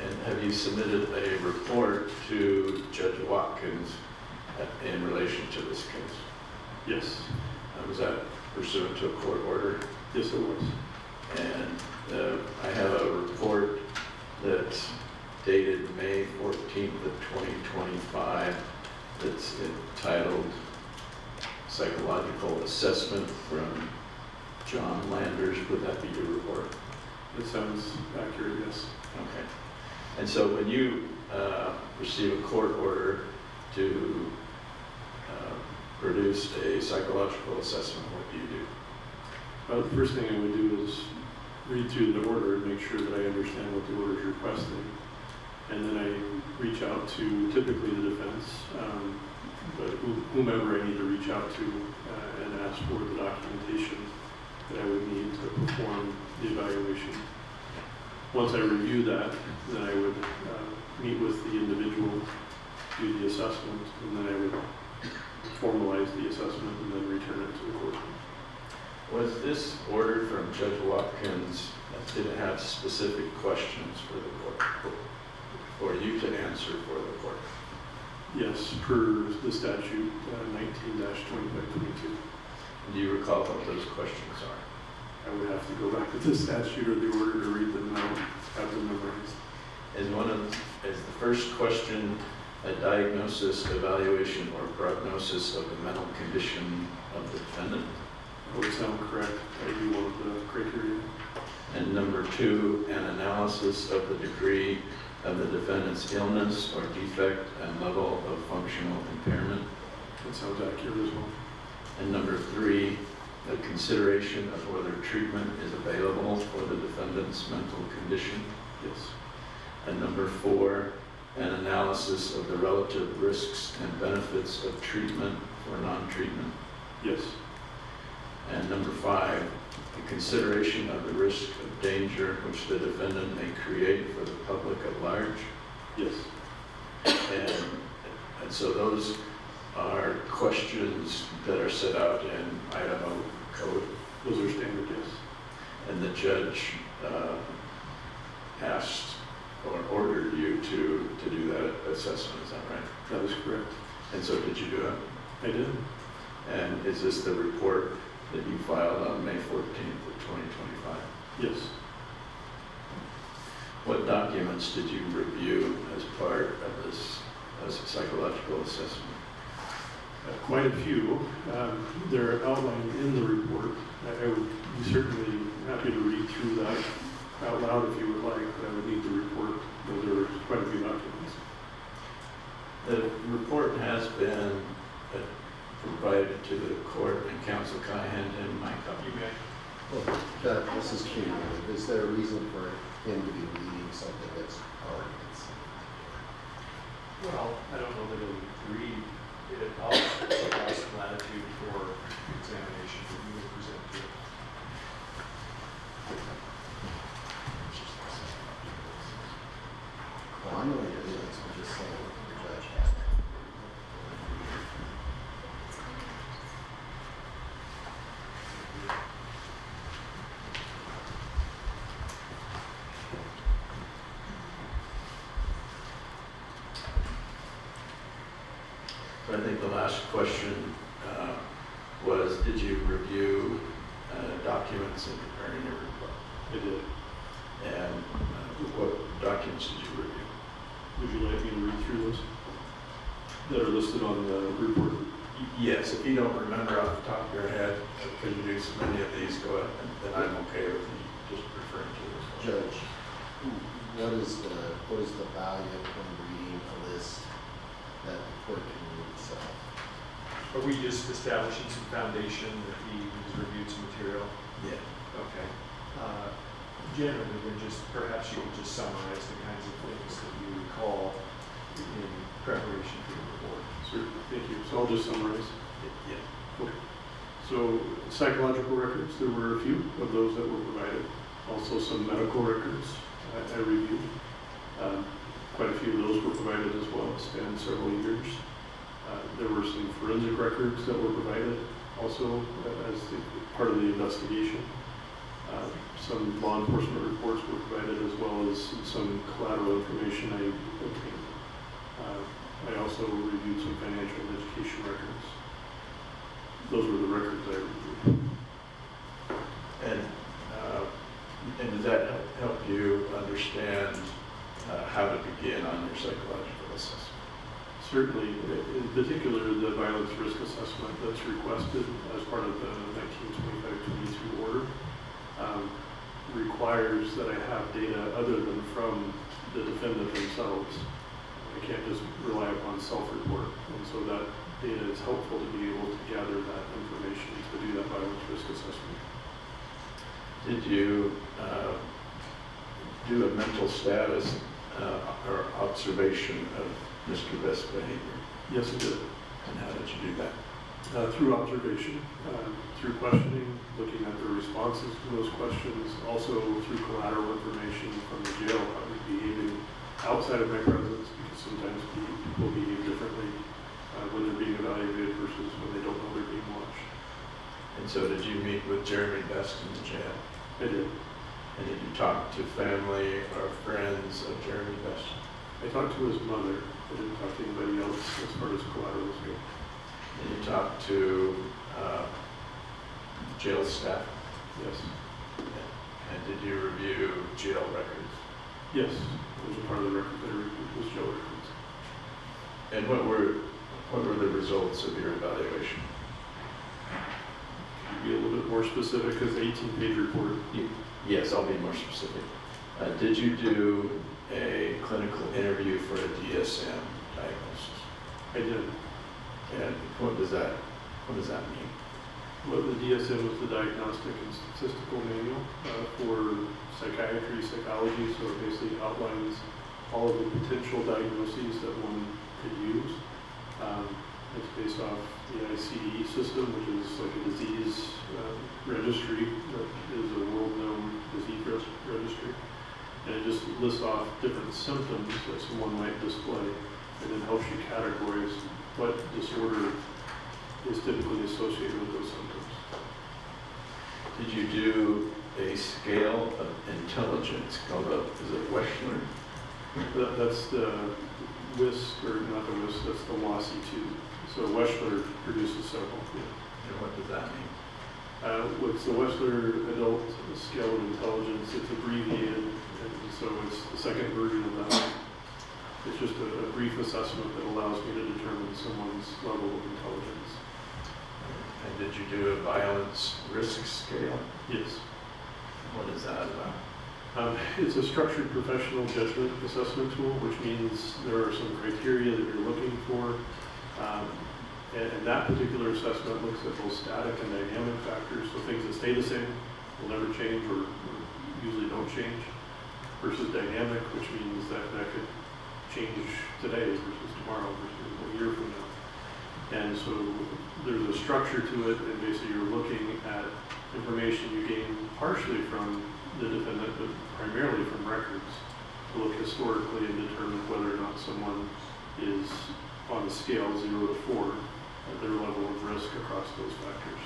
And have you submitted a report to Judge Watkins in relation to this case? Yes. Was that pursuant to a court order? Yes, it was. And I have a report that's dated May 14th of 2025 that's entitled Psychological Assessment from John Landers. Would that be your report? That sounds accurate, yes. Okay. And so when you receive a court order to produce a psychological assessment, what do you do? The first thing I would do is read through the order and make sure that I understand what the order is requesting. And then I reach out to typically the defense, but whomever I need to reach out to and ask for the documentation that I would need to perform the evaluation. Once I review that, then I would meet with the individual, do the assessment, and then I would formalize the assessment and then return it to the court. Was this order from Judge Watkins, did it have specific questions for the court, for you to answer for the court? Yes, per the statute 19-2522. Do you recall what those questions are? I would have to go back to the statute or the order to read them out, have them memorized. Is the first question a diagnosis, evaluation, or prognosis of the mental condition of the defendant? That would sound correct. That would be one of the criteria. And number 2, an analysis of the degree of the defendant's illness or defect and level of functional impairment. That sounds accurate as well. And number 3, a consideration of whether treatment is available for the defendant's mental condition. Yes. And number 4, an analysis of the relative risks and benefits of treatment or non-treatment. Yes. And number 5, a consideration of the risk of danger which the defendant may create for the public at large. Yes. And so those are questions that are set out in Idaho code. Those are standard, yes. And the judge asked or ordered you to do that assessment, is that right? That is correct. And so did you do it? I did. And is this the report that you filed on May 14th of 2025? Yes. What documents did you review as part of this as a psychological assessment? Quite a few. They're outlined in the report. I would be certainly happy to read through that out loud if you would like, but I would need the report, but there are quite a few documents. The report has been provided to the court, and counsel, can I hand him my copy? Well, Judge, this is cumulative. Is there a reason for him to be reading something that's already been seen? Well, I don't know that he'll read it all, but allow some latitude for examination that you would present to it. Well, I know what it is. I'm just saying what the judge has. So I think the last question was, did you review documents in preparing your report? I did. And what documents did you review? Would you like me to read through those that are listed on the report? Yes, if you don't remember off the top of your head, because you do so many of these, go ahead, then I'm okay with you just referring to this. Judge, what is the value when reading a list that the court can read itself? Are we just establishing some foundation that he has reviewed some material? Yeah. Okay. Generally, then just perhaps you could just summarize the kinds of things that you recall in preparation for the report. Certainly. Thank you. So I'll just summarize. Yeah. Okay. So psychological records, there were a few of those that were provided. Also some medical records I reviewed. Quite a few of those were provided as well, spanned several years. There were some forensic records that were provided also as part of the investigation. Some law enforcement reports were provided, as well as some collateral information I obtained. I also reviewed some financial and education records. Those were the records I reviewed. And does that help you understand how to begin on your psychological assessment? Certainly, in particular, the violence risk assessment that's requested as part of the 1925-22 order requires that I have data other than from the defendant themselves. I can't just rely upon self-report, and so that data is helpful to be able to gather that information to do that violence risk assessment. Did you do a mental status or observation of Mr. Best's behavior? Yes, I did. And how did you do that? Through observation, through questioning, looking at the responses to those questions, also through collateral information from the jail, how they're behaving outside of my presence, because sometimes people behave differently when they're being evaluated versus when they don't know they're being watched. And so did you meet with Jeremy Best in the jail? I did. And did you talk to family or friends of Jeremy Best? I talked to his mother. I didn't talk to anybody else as far as collaterals go. And you talked to jail staff? Yes. And did you review jail records? Yes. Those are part of the records I reviewed, was jail records. And what were the results of your evaluation? Could you be a little bit more specific, because 18-page report? Yes, I'll be more specific. Did you do a clinical interview for a DSM diagnosis? I did. And what does that mean? Well, the DSM was the Diagnostic and Statistical Manual for psychiatry, psychology, so it basically outlines all of the potential diagnoses that one could use. It's based off the ICD system, which is like a disease registry that is a world-known disease registry. And it just lists off different symptoms that someone might display, and then helps you categorize what disorder is typically associated with those symptoms. Did you do a scale of intelligence called is it Wechsler? That's the WISC, or not the WISC, that's the WASI 2. So Wechsler produces several. Yeah. And what does that mean? What's the Wechsler Adult Scale of Intelligence? It's abbreviated, and so it's the second version of that. It's just a brief assessment that allows me to determine someone's level of intelligence. And did you do a violence risk scale? Yes. What is that about? It's a structured professional judgment assessment tool, which means there are some criteria that you're looking for. And that particular assessment looks at both static and dynamic factors, so things that stay the same will never change or usually don't change, versus dynamic, which means that could change today versus tomorrow versus a year from now. And so there's a structure to it, and basically you're looking at information you gain partially from the defendant, but primarily from records, to look historically and determine whether or not someone is on a scale 0 to 4 at their level of risk across those factors.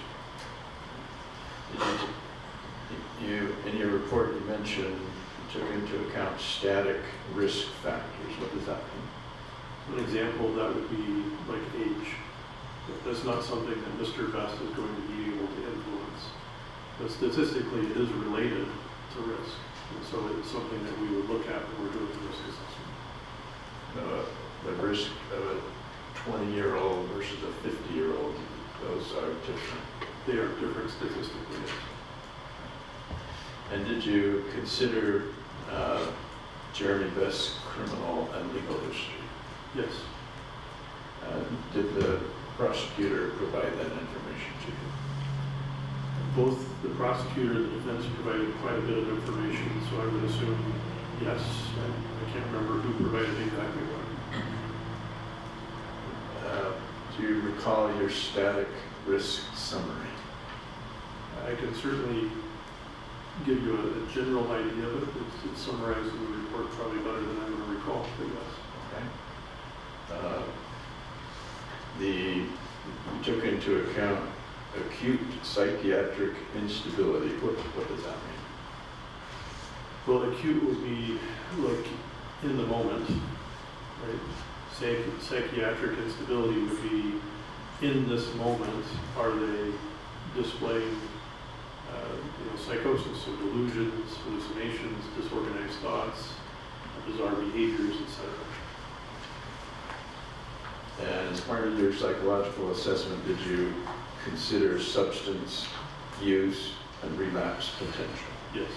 In your report, you mentioned you took into account static risk factors. What does that mean? An example of that would be like age. That's not something that Mr. Best is going to be able to influence. But statistically, it is related to risk. And so it's something that we would look at when we're doing the risk assessment. The risk of a 20-year-old versus a 50-year-old, those are different. They are different statistically, yes. And did you consider Jeremy Best's criminal and legal history? Yes. Did the prosecutor provide that information to you? Both the prosecutor and the defense provided quite a bit of information, so I would assume yes. I can't remember who provided exactly what. Do you recall your static risk summary? I can certainly give you a general idea of it. It's summarized in the report probably better than I'm going to recall, but yes. Okay. You took into account acute psychiatric instability. What does that mean? Well, acute would be like in the moment, right? Psychiatric instability would be in this moment. Are they displaying psychosis, so delusions, hallucinations, disorganized thoughts, bizarre behaviors, etc. And as part of your psychological assessment, did you consider substance use and relapse potential? Yes.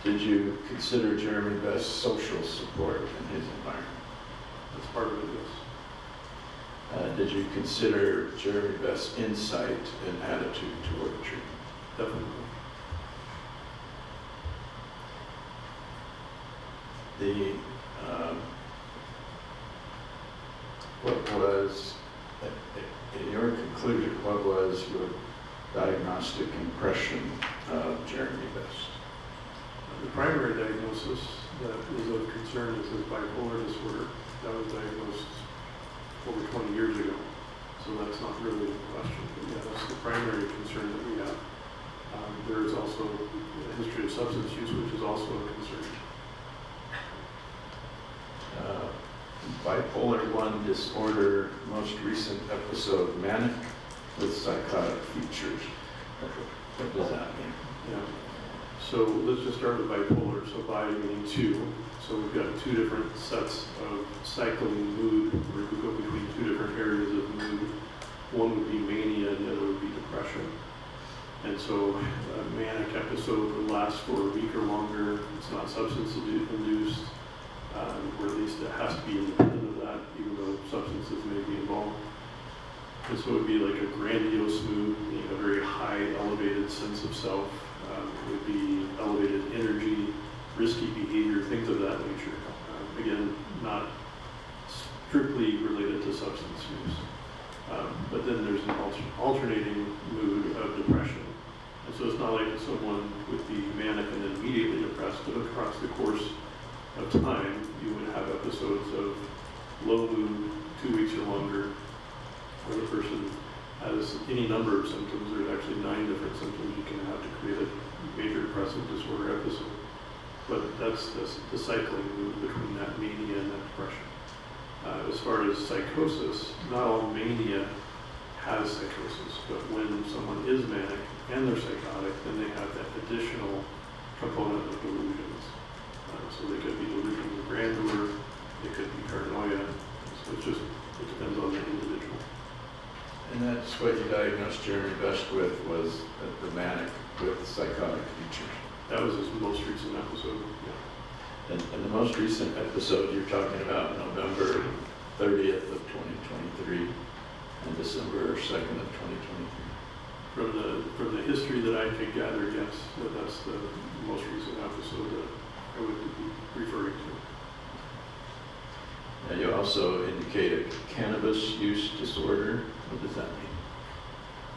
Did you consider Jeremy Best's social support in his environment? That's part of it, yes. Did you consider Jeremy Best's insight and attitude toward treatment? Definitely. What was, in your conclusion, what was your diagnostic impression of Jeremy Best? The primary diagnosis that is of concern is his bipolar disorder. That was diagnosed over 20 years ago, so that's not really a question. But yeah, that's the primary concern that we have. There is also a history of substance use, which is also a concern. Bipolar I disorder, most recent episode, manic with psychotic features. What does that mean? Yeah. So let's just start with bipolar. So bi meaning two. So we've got two different sets of cycling mood, where we go between two different areas of mood. One would be mania and the other would be depression. And so a manic episode would last for a week or longer. It's not substance induced, or at least it has to be independent of that, even though substances may be involved. And so it would be like a grandiose mood, a very high, elevated sense of self. It would be elevated energy, risky behavior, things of that nature. Again, not strictly related to substance use. But then there's an alternating mood of depression. And so it's not like someone would be manic and then immediately depressed, but across the course of time, you would have episodes of low mood, 2 weeks or longer, where the person has any number of symptoms. There's actually 9 different symptoms you can have to create a major depressive disorder episode. But that's the cycling move between that mania and that depression. As far as psychosis, not all mania has psychosis, but when someone is manic and they're psychotic, then they have that additional component of delusions. So they could be delusions of grandeur, they could be paranoia. So it depends on the individual. And that's what you diagnosed Jeremy Best with, was the manic with psychotic features. That was his most recent episode, yeah. And the most recent episode you're talking about, November 30th of 2023 and December 2nd of 2023. From the history that I could gather, yes, that's the most recent episode that I would be referring to. Now, you also indicated cannabis use disorder. What does that mean?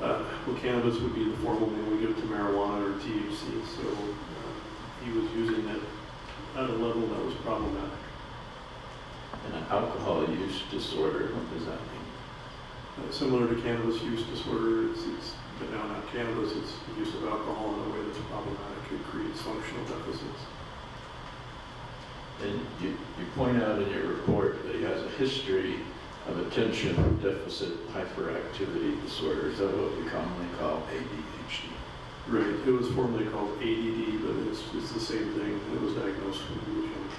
Well, cannabis would be the formal name we give to marijuana or THC, so he was using it at a level that was problematic. And an alcohol use disorder, what does that mean? Similar to cannabis use disorder, but now not cannabis, it's the use of alcohol in a way that's problematic. It creates functional deficits. And you point out in your report that he has a history of attention deficit hyperactivity disorder. Is that what we commonly call ADHD? Right. It was formerly called ADD, but it's the same thing. It was diagnosed when he was young.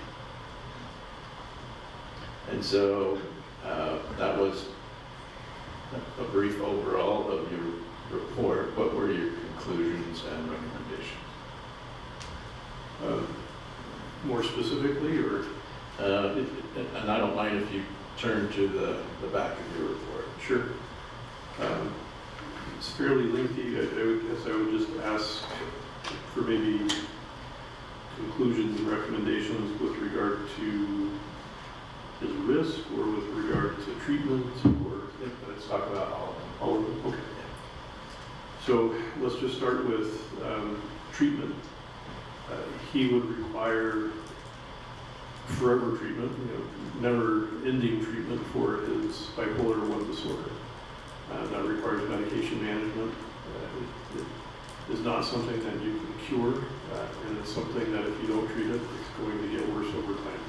And so that was a brief overall of your report. What were your conclusions and recommendations? More specifically, or? And I don't mind if you turn to the back of your report. Sure. It's fairly lengthy. I guess I would just ask for maybe conclusions and recommendations with regard to his risk or with regard to treatment, or let's talk about all of them. All of them, okay. So let's just start with treatment. He would require forever treatment, never-ending treatment for his bipolar I disorder. That requires medication management. It is not something that you can cure, and it's something that if you don't treat it, it's going to get worse over time.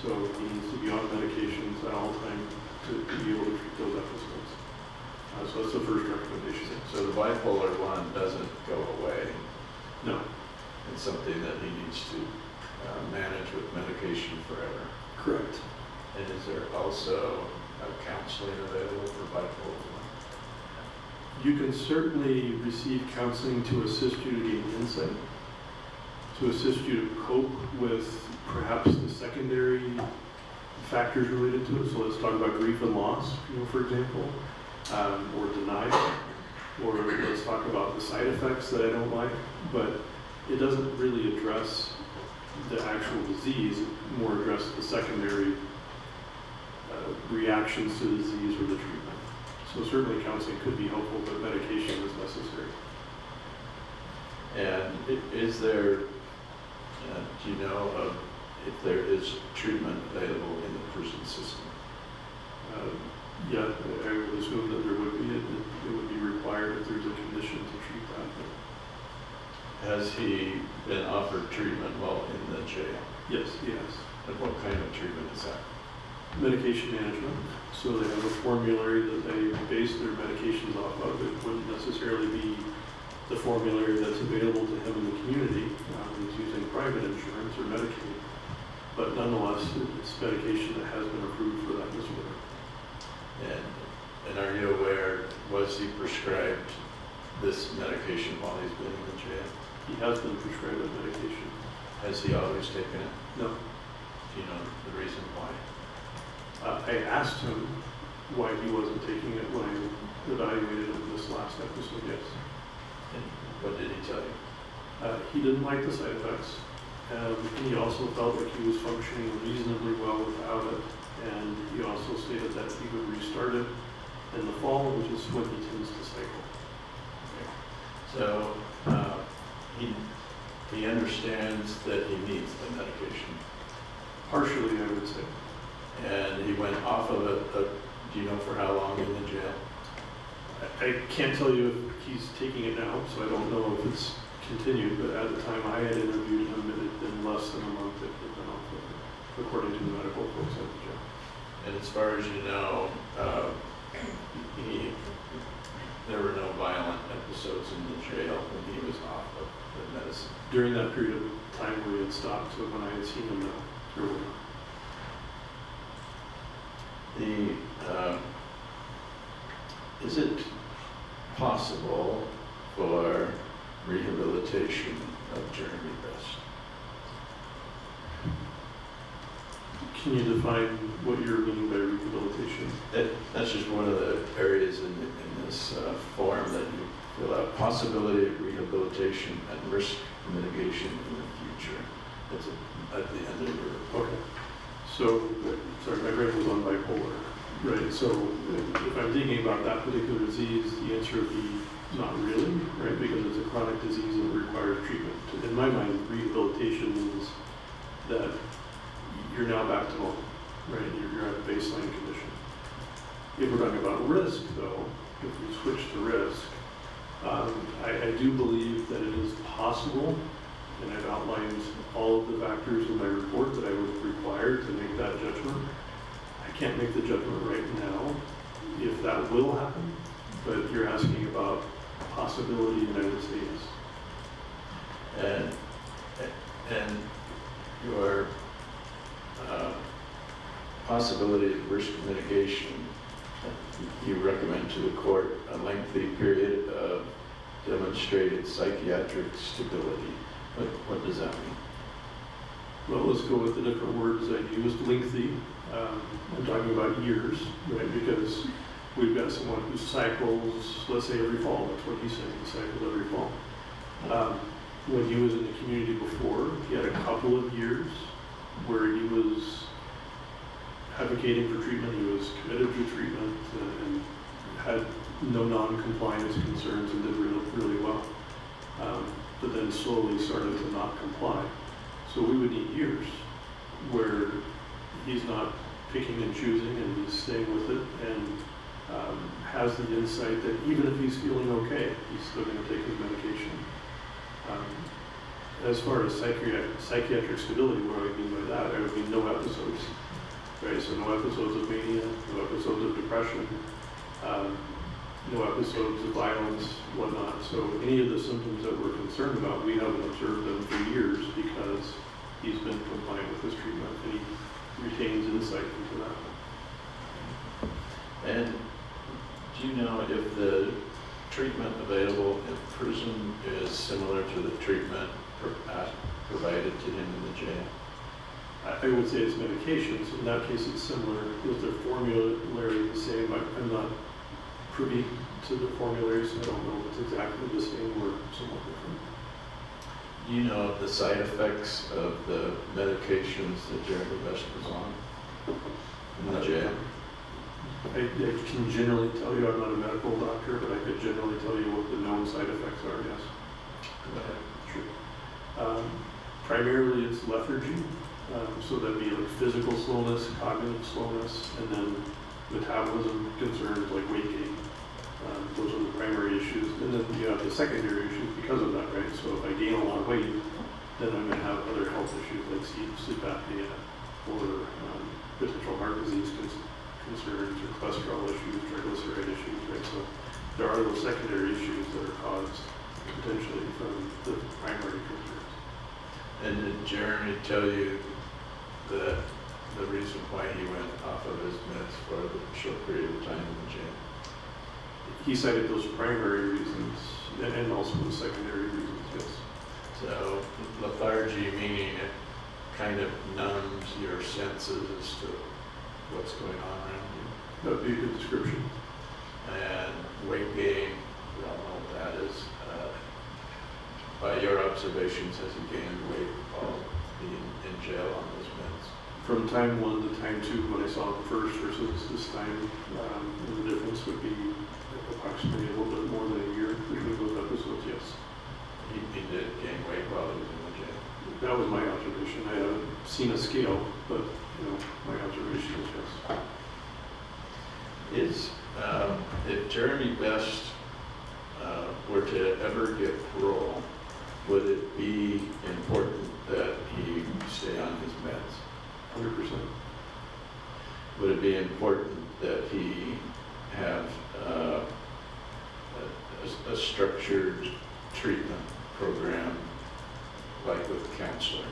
So he needs to be on medications at all times to be able to treat those episodes. So that's the first recommendation. So the bipolar I doesn't go away. No. It's something that he needs to manage with medication forever. Correct. And is there also counseling available for bipolar I? You can certainly receive counseling to assist you to gain insight, to assist you to cope with perhaps the secondary factors related to it. So let's talk about grief and loss, for example, or denial, or let's talk about the side effects that I don't like, but it doesn't really address the actual disease, it more address the secondary reactions to the disease or the treatment. So certainly counseling could be helpful, but medication is necessary. And is there, do you know if there is treatment available in the prison system? Yeah, I would assume that there would be. It would be required if there's a condition to treat that. Has he been offered treatment while in the jail? Yes, he has. And what kind of treatment is that? Medication management. So they have a formulary that they base their medications off of. It wouldn't necessarily be the formulary that's available to him in the community. He's using private insurance or Medicaid. But nonetheless, it's medication that has been approved for that disorder. And are you aware, was he prescribed this medication while he's been in the jail? He has been prescribed that medication. Has he always taken it? No. Do you know the reason why? I asked him why he wasn't taking it when I evaluated him this last episode, yes. And what did he tell you? He didn't like the side effects. He also felt like he was functioning reasonably well without it. And he also stated that he would restart it in the fall, which is when he tends to cycle. Okay. So he understands that he needs the medication. Partially, I would say. And he went off of it, do you know for how long in the jail? I can't tell you if he's taking it now, so I don't know if it's continued, but at the time I had interviewed him, it had been less than a month that he'd been off of it, according to the medical folks at the jail. And as far as you know, there were no violent episodes in the jail when he was off of the medicine. During that period of time where he had stopped, so when I had seen him, there were no. Is it possible for rehabilitation of Jeremy Best? Can you define what you're meaning by rehabilitation? That's just one of the areas in this form that you fill out. Possibility of rehabilitation and risk mitigation in the future. That's at the end of your report. Okay. So, sorry, my brain was on bipolar. Right, so if I'm thinking about that particular disease, the answer would be not really, right? Because it's a chronic disease and it requires treatment. In my mind, rehabilitation means that you're now back to normal, right? You're at a baseline condition. If we're talking about risk, though, if we switch to risk, I do believe that it is possible, and I've outlined all of the factors in my report that I would require to make that judgment. I can't make the judgment right now if that will happen, but you're asking about possibility, and I would say yes. And your possibility of risk mitigation, you recommend to the court a lengthy period of demonstrated psychiatric stability. What does that mean? Well, let's go with the different words I used. Lengthy, I'm talking about years, right? Because we've got someone who cycles, let's say every fall, that's what he's saying, he cycles every fall. When he was in the community before, he had a couple of years where he was advocating for treatment, he was committed to treatment, and had no non-compliance concerns and did really well. But then slowly started to not comply. So we would need years where he's not picking and choosing and he's staying with it and has the insight that even if he's feeling okay, he's still going to take his medication. As far as psychiatric stability, what do I mean by that? I would mean no episodes, right? So no episodes of mania, no episodes of depression, no episodes of violence, whatnot. So any of the symptoms that we're concerned about, we haven't observed them for years because he's been compliant with his treatment and he retains insight into that. And do you know if the treatment available in prison is similar to the treatment provided to him in the jail? I would say it's medications. In that case, it's similar. Is their formulary the same? I'm not privy to the formularies. I don't know if it's exactly the same or somewhat different. Do you know of the side effects of the medications that Jeremy Best was on in the jail? I can generally tell you, I'm not a medical doctor, but I could generally tell you what the known side effects are, yes. Go ahead. Sure. Primarily it's lethargy, so that'd be like physical slowness, cognitive slowness, and then metabolism concerns like weight gain. Those are the primary issues. And then you have the secondary issues because of that, right? So if I gain a lot of weight, then I'm going to have other health issues like sleep apnea or potential heart disease concerns or cholesterol issues, triglyceride issues, right? So there are those secondary issues that are caused potentially from the primary concerns. And did Jeremy tell you that the reason why he went off of his meds for a short period of time in the jail? He cited those primary reasons and also the secondary reasons, yes. So lethargy, meaning it kind of numbs your senses as to what's going on around you. That would be a good description. And weight gain, we all know what that is. By your observations, has he gained weight while being in jail on those meds? From time 1 to time 2, when I saw him first versus this time, the difference would be approximately a little bit more than a year between those episodes, yes. He did gain weight while he was in the jail. That was my observation. I haven't seen a scale, but my observation is yes. If Jeremy Best were to ever get parole, would it be important that he stay on his meds? 100%. Would it be important that he have a structured treatment program like with a counselor?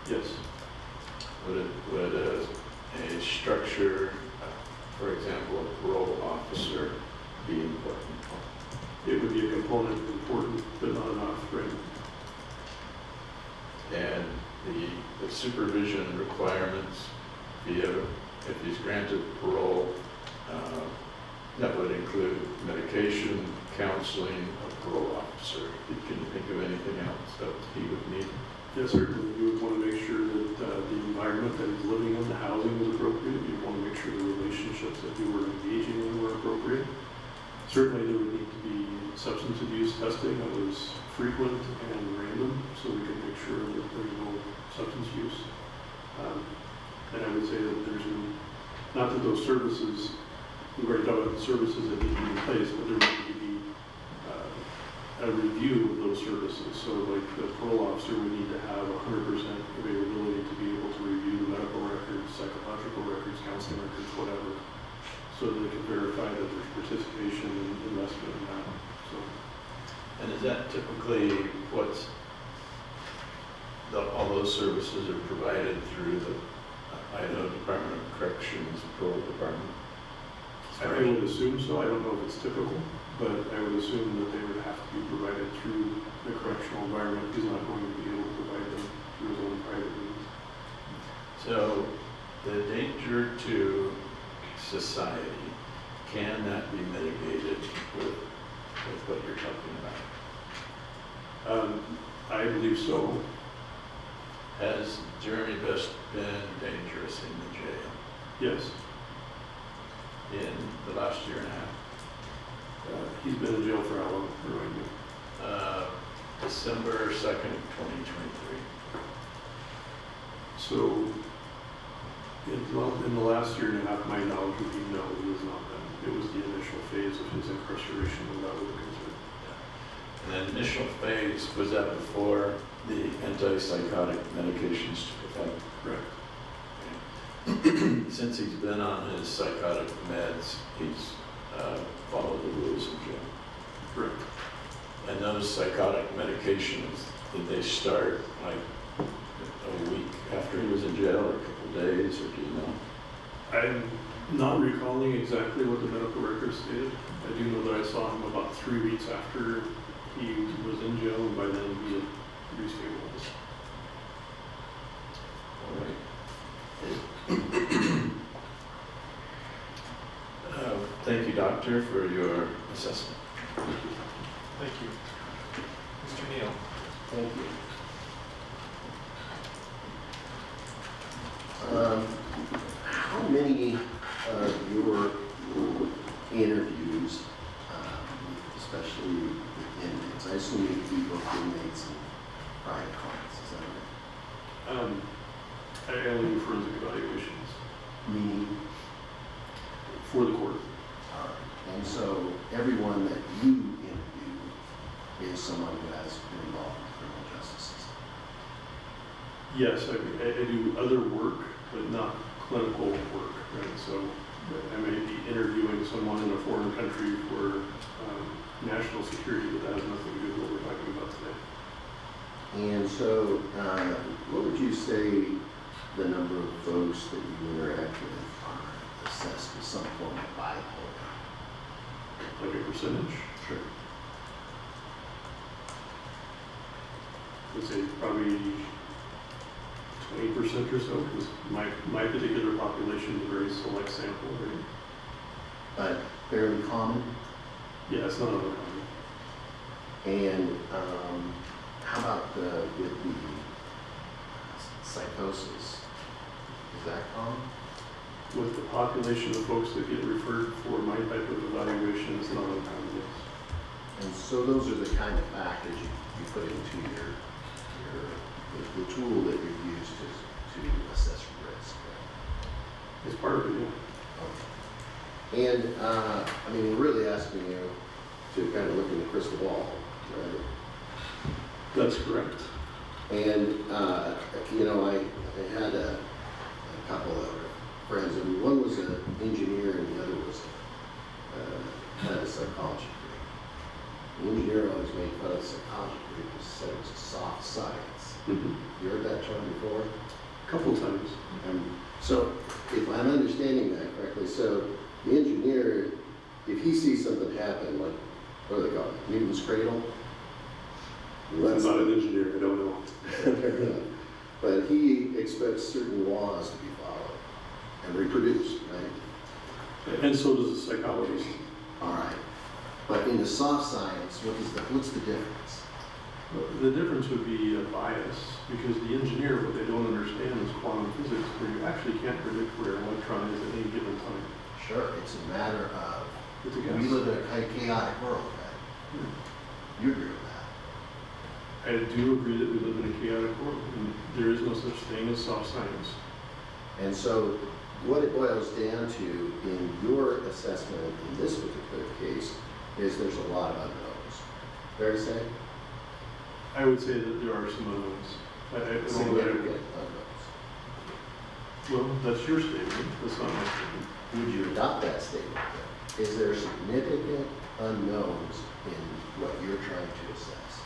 Yes. Would a structure, for example, a parole officer, be important? It would be a component important, but not enough, right? And the supervision requirements, if he's granted parole, that would include medication, counseling, a parole officer. Can you think of anything else that he would need? Yes, certainly. You would want to make sure that the environment that he's living in, the housing is appropriate. You'd want to make sure the relationships that you were engaging in were appropriate. Certainly there would need to be substance abuse testing that was frequent and random, so we can make sure that there's no substance use. And I would say that there's not that those services, we've already talked about the services that need to be in place, but there needs to be a review of those services. So like the parole officer would need to have 100% availability to be able to review medical records, psychological records, counseling records, whatever, so that they can verify that there's participation and investment in that. So. And is that typically what's, all those services are provided through the Idaho Department of Corrections Parole Department? I would assume so. I don't know if it's typical, but I would assume that they would have to be provided through the correctional environment. He's not going to be able to provide them through his own private means. So the danger to society, can that be mitigated with what you're talking about? I believe so. Has Jeremy Best been dangerous in the jail? Yes. In the last year and a half? He's been in jail for how long? Remind me. December 2nd, 2023. So, in the last year and a half, my knowledge would be no, he was not then. It was the initial phase of his incarceration when that was a concern. And the initial phase, was that before the antipsychotic medications took effect? Correct. Since he's been on his psychotic meds, he's followed the rules in jail. Correct. And those psychotic medications, did they start like a week after he was in jail, or a couple of days, or do you know? I'm not recalling exactly what the medical records stated. I do know that I saw him about 3 weeks after he was in jail, and by then he had restabilized. All right. Thank you, doctor, for your assessment. Thank you. Mr. Neal. Thank you. How many of your interviews, especially with inmates, I assume you do both inmates and private clients, is that right? I only do forensic evaluations Meaning, for the court. and so everyone that you interview is someone who has been involved in the criminal justice system. Yes, I do other work, but not clinical work, right? So I may be interviewing someone in a foreign country for national security, but that has nothing to do with what we're talking about today. And so, what would you say the number of folks that you interact with are assessed with some form of bipolar? Like a percentage? Sure. I would say probably 20% or so, because my particular population is a very select sample, right? But fairly common. Yeah, it's not uncommon. And how about with the psychosis? Is that common? With the population of folks that get referred for my type of evaluation, it's not uncommon, yes. And so those are the kind of factors you put into the tool that you use to assess risk. It's part of it, yeah. Okay. And I mean, we're really asking you to kind of look in the crystal ball, right? That's correct. And, you know, I had a couple of friends, and one was an engineer and the other was had a psychology degree. The engineer always made fun of the psychology degree because he said it was a soft science. Mm-hmm. You heard that term before? A couple times. So, if I'm understanding that correctly, so the engineer, if he sees something happen, like, what do they call it, Newton's cradle? I'm not an engineer, I don't know. Fair enough. But he expects certain laws to be followed and reproduced, right? And so does the psychologist. All right. But in the soft science, what's the difference? The difference would be a bias, because the engineer, what they don't understand is quantum physics, where you actually can't predict where an electron is at any given time. Sure, it's a matter of, It's a we guess. live in a kind of chaotic world, right? You agree with that? I do agree that we live in a chaotic world, and there is no such thing as soft science. And so what it boils down to in your assessment in this particular case is there's a lot of unknowns. Fair to say? I would say that there are some unknowns. I don't know that I Significant would- unknowns. Well, that's your statement, that's not my statement. Would you adopt that statement then? Is there significant unknowns in what you're trying to assess?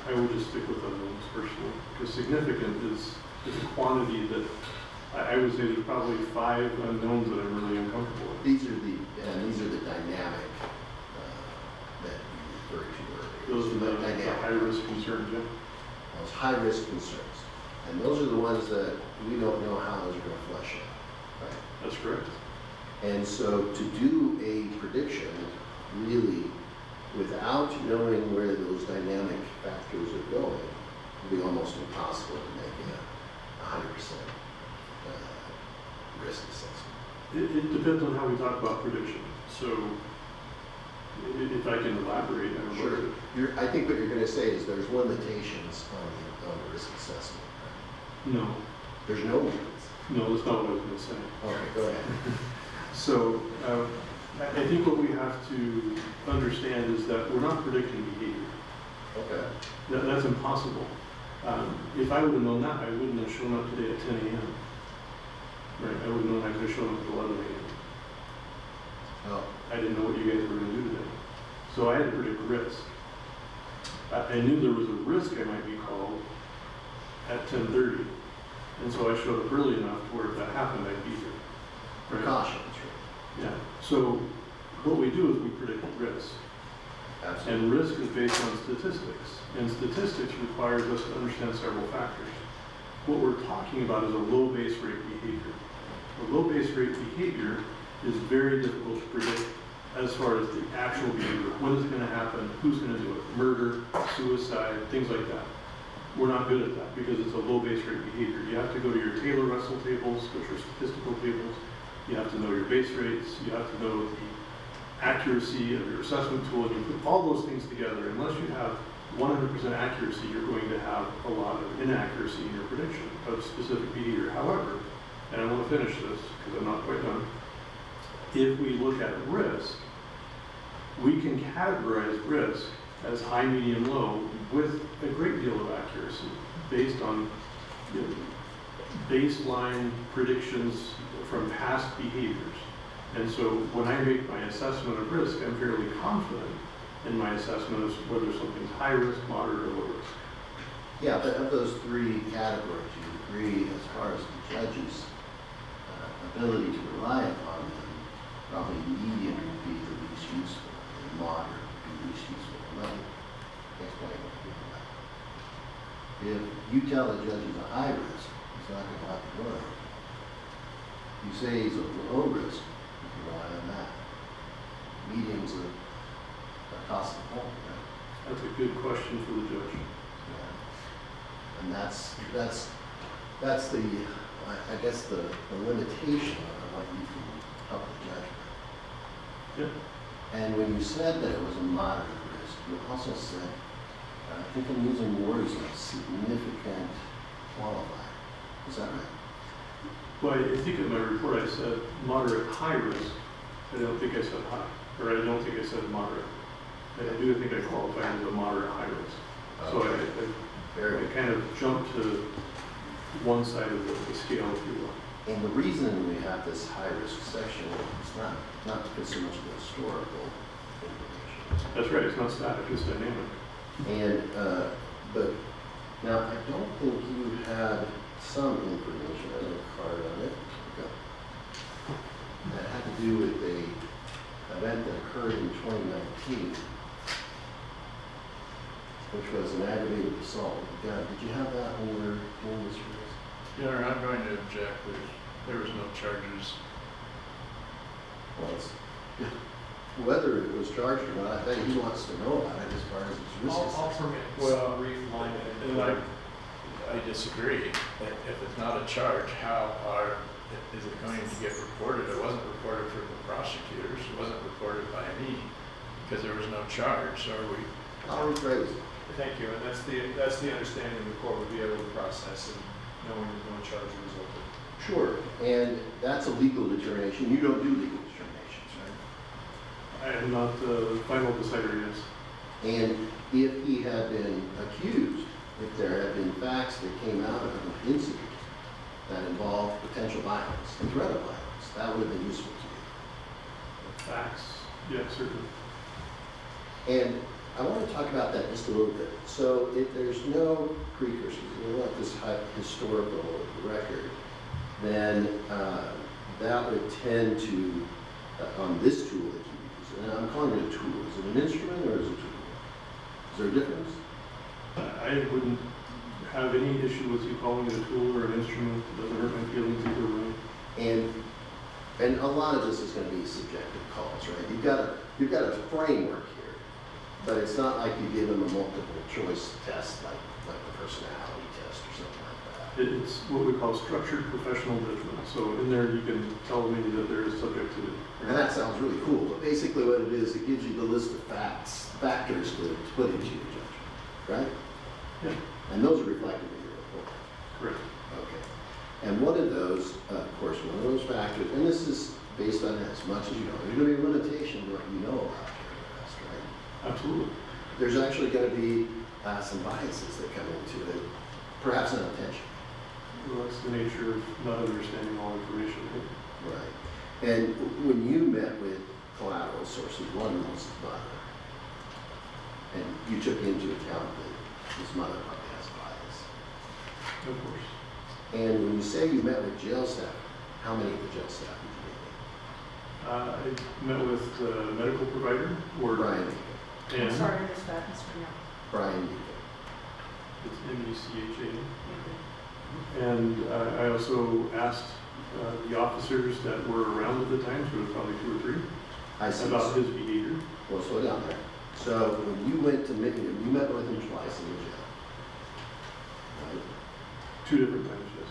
I would just stick with unknowns personally, because significant is a quantity that I would say there's probably 5 unknowns that I'm really uncomfortable with. These are the dynamic that you referred to earlier. Those are the dynamic. high-risk concerns, yeah. Those high-risk concerns. And those are the ones that we don't know how those are going to flush out, right? That's correct. And so to do a prediction, really, without knowing where those dynamic factors are going, would be almost impossible to make a 100% risk assessment. It depends on how we talk about prediction. So if I can elaborate, I would love to. I think what you're going to say is there's limitations on the risk assessment. Right? No. There's no limits. No, that's not what I was going to say. Okay, go ahead. So I think what we have to understand is that we're not predicting behavior. Okay. That's impossible. If I would have known that, I wouldn't have shown up today at 10 a.m. Right? I would have known I could have shown up at 11 a.m. Oh. I didn't know what you guys were going to do today. So I had to predict risk. I knew there was a risk I might be called at 10:30. And so I showed up early enough to where if that happened, I'd be here. Right? Precautions, Yeah. So what we do is we predict risk. Absolutely. And risk is based on statistics. And statistics requires us to understand several factors. What we're talking about is a low base rate behavior. A low base rate behavior is very difficult to predict as far as the actual behavior. When is it going to happen? Who's going to do it? Murder, suicide, things like that. We're not good at that because it's a low base rate behavior. You have to go to your Taylor-Russell tables, which are statistical tables. You have to know your base rates. You have to know the accuracy of your assessment tool. And you put all those things together. Unless you have 100% accuracy, you're going to have a lot of inaccuracy in your prediction of specific behavior. However, and I want to finish this because I'm not quite done, if we look at risk, we can categorize risk as high, medium, low with a great deal of accuracy based on baseline predictions from past behaviors. And so when I make my assessment of risk, I'm fairly confident in my assessment of whether something's high risk, moderate, or low risk. Yeah, but of those 3 categories, you agree as far as the judge's ability to rely upon them, probably medium would be the least useful, and moderate would be the least useful. Let me explain what I mean by that. If you tell the judge he's a high risk, he's not going to have to rely on it. You say he's a low risk, you can rely on that. Medium's a toss of the point, right? That's a good question for the judge. Yeah. And that's the, I guess the limitation on what you can help the judge with. Yeah. And when you said that it was a moderate risk, you also said, I think I'm using words like significant qualifier. Is that right? Well, I think in my report I said moderate high risk. I don't think I said high, or I don't think I said moderate. I do think I qualified as a moderate high risk. So I Very I good. kind of jumped to one side of the scale, if you will. And the reason we have this high-risk section is not because so much of the historical information. That's right, it's not static, it's dynamic. And, but now I don't think you had some information, I have a card on it, okay, that had to do with a event that occurred in 2019, which was an aggravated assault. Yeah, did you have that when you were doing this for us? Your Honor, I'm going to object. There was no charges. Well, it's, whether it was charged or not, I think he wants to know about it as far as its risk I'll assessment. permit Well, some brief line And I disagree. If it's not a charge, is it going to get reported? It wasn't reported from the prosecutors. It wasn't reported by me because there was no charge. So are we? I'll rephrase it. Thank you, and that's the understanding the court would be able to process and knowing there's no charge resulted. Sure, and that's a legal determination. You don't do legal determinations, right? I am not the final decider, yes. And if he had been accused, if there had been facts that came out of an incident that involved potential violence, the threat of violence, that would have been useful to you. Facts, yes, certainly. And I want to talk about that just a little bit. So if there's no precursors, you want this historical record, then that would tend to, on this tool that you use, and I'm calling it a tool. Is it an instrument or is it a tool? Is there a difference? I wouldn't have any issue with you calling it a tool or an instrument. It doesn't hurt my feelings either way. And a lot of this is going to be subjective calls, right? You've got a framework here, but it's not like you give them a multiple choice test like a personality test or something like that. It's what we call structured professional judgment. So in there you can tell me that there is subjectivity. And that sounds really cool, but basically what it is, it gives you the list of factors to put into your judgment, right? Yeah. And those are reflected in your report. Correct. Okay. And one of those, of course, one of those factors, and this is based on as much as you know, there's going to be a limitation to what you know about your arrest, right? Absolutely. There's actually going to be some biases that come into it, perhaps unintentional. Well, that's the nature of not understanding all information. Right. And when you met with collateral sources, one was his mother, and you took into account that his mother probably has bias. Of course. And when you say you met with jail staff, how many of the jail staff did you meet I met with the medical provider, or with? Brian. and Sorry, I missed that, Mr. Young. Brian. it's MECHA. And I also asked the officers that were around at the time, so it was probably 2 or 3, I see. about his behavior. Well, slow down there. So when you went to Mitigation, you met with him twice in the jail. Right? 2 different times, yes.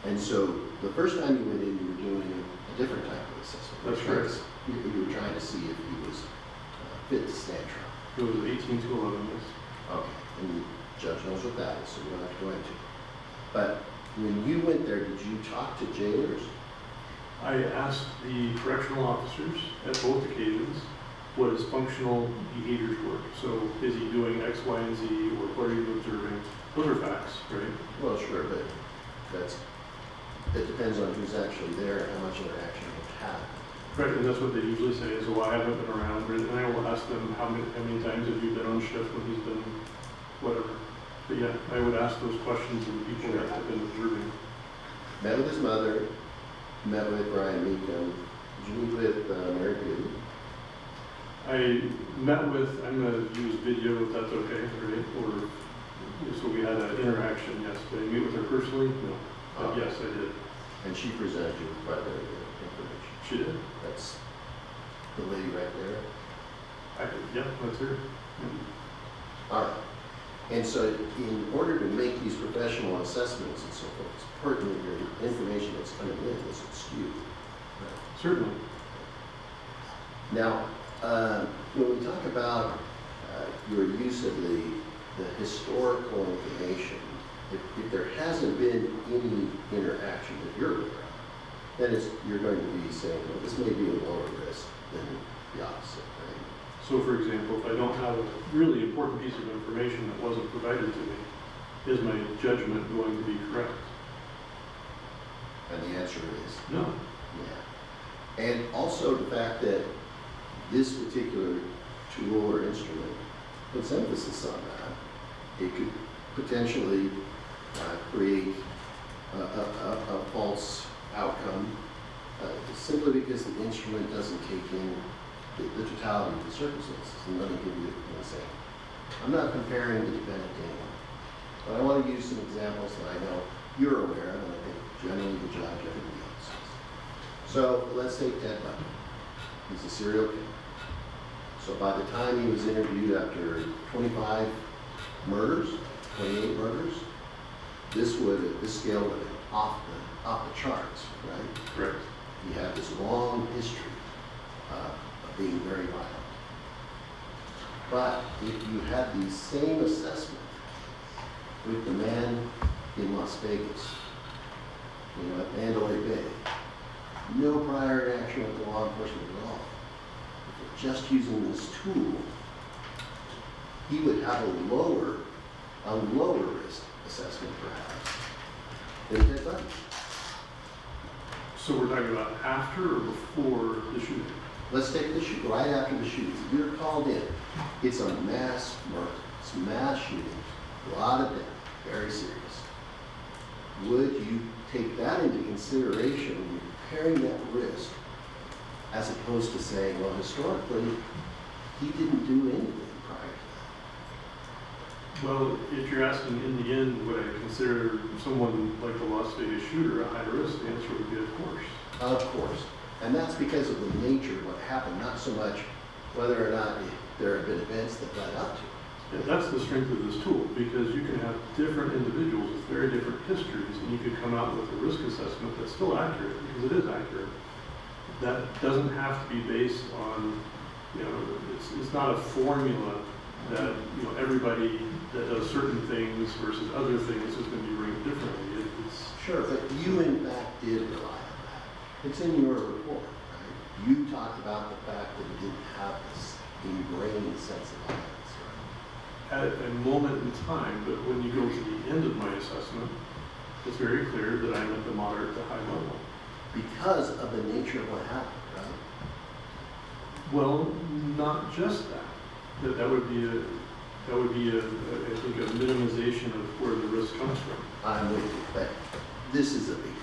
And so the first time you went in, you were doing a different type of assessment. That's correct. You were trying to see if he was fit to stand trial. It was 18 to 11, yes. Okay, and the judge knows what that is, so we don't have to go into it. But when you went there, did you talk to jailers? I asked the correctional officers at both occasions what his functional behaviors were. So is he doing X, Y, and Z, or what are you observing? Those are facts, right? Well, sure, but it depends on who's actually there and how much interaction you've had. Right, and that's what they usually say is, well, I haven't been around, and I will ask them how many times have you been on shift when he's been whatever. But yeah, I would ask those questions of the people that have been observing. Met with his mother, met with Brian Meekum. Did you meet with Mary Goody? I met with, I'm going to use video if that's okay, right? Or, so we had an interaction, yes. Did I meet with her personally? No. But yes, I did. And she presented you with quite a bit of information. She did. That's the lady right there. Yeah, that's her. All right. And so in order to make these professional assessments and so forth, it's pertinent your information that's coming in isn't skewed. Right? Certainly. Now, when we talk about your use of the historical information, if there hasn't been any interaction that you're aware of, then you're going to be saying, well, this may be a lower risk than the opposite, right? So for example, if I don't have a really important piece of information that wasn't provided to me, is my judgment going to be correct? And the answer is No. yeah. And also the fact that this particular tool or instrument puts emphasis on that. It could potentially create a false outcome simply because the instrument doesn't take in the totality of the circumstances. And let me give you an example. I'm not comparing the defendant to anyone, but I want to use some examples that I know you're aware of, and I think generally the judge, everybody else is. So let's take Ted Bundy. He's a serial killer. So by the time he was interviewed after 25 murders, 28 murders, this scale would have been off the charts, right? Correct. He had this long history of being very violent. But if you had the same assessment with the man in Las Vegas, at Mandalay Bay, no prior interaction with the law enforcement at all, just using this tool, he would have a lower risk assessment perhaps than Ted Bundy. So we're talking about after or before the shooting? Let's take the shoot right after the shooting. You're called in. It's a mass murder. It's mass shooting. A lot of death. Very serious. Would you take that into consideration when you're comparing that risk, as opposed to saying, well, historically, he didn't do anything prior to that? Well, if you're asking in the end, would I consider someone like the Las Vegas shooter a high risk, the answer would be of course. Of course. And that's because of the nature of what happened, not so much whether or not there have been events that led up to it. Yeah, that's the strength of this tool, because you can have different individuals with very different histories, and you could come out with a risk assessment that's still accurate, because it is accurate. That doesn't have to be based on, it's not a formula that, everybody that does certain things versus other things is going to be ranked differently. Sure, but you in fact did rely on that. It's in your report, right? You talked about the fact that it didn't have this ingrained sense of violence, right? At a moment in time, but when you go to the end of my assessment, it's very clear that I'm at the moderate to high level. Because of the nature of what happened, right? Well, not just that. That would be I think, a minimization of where the risk comes from. I'm with you, but this is a big deal.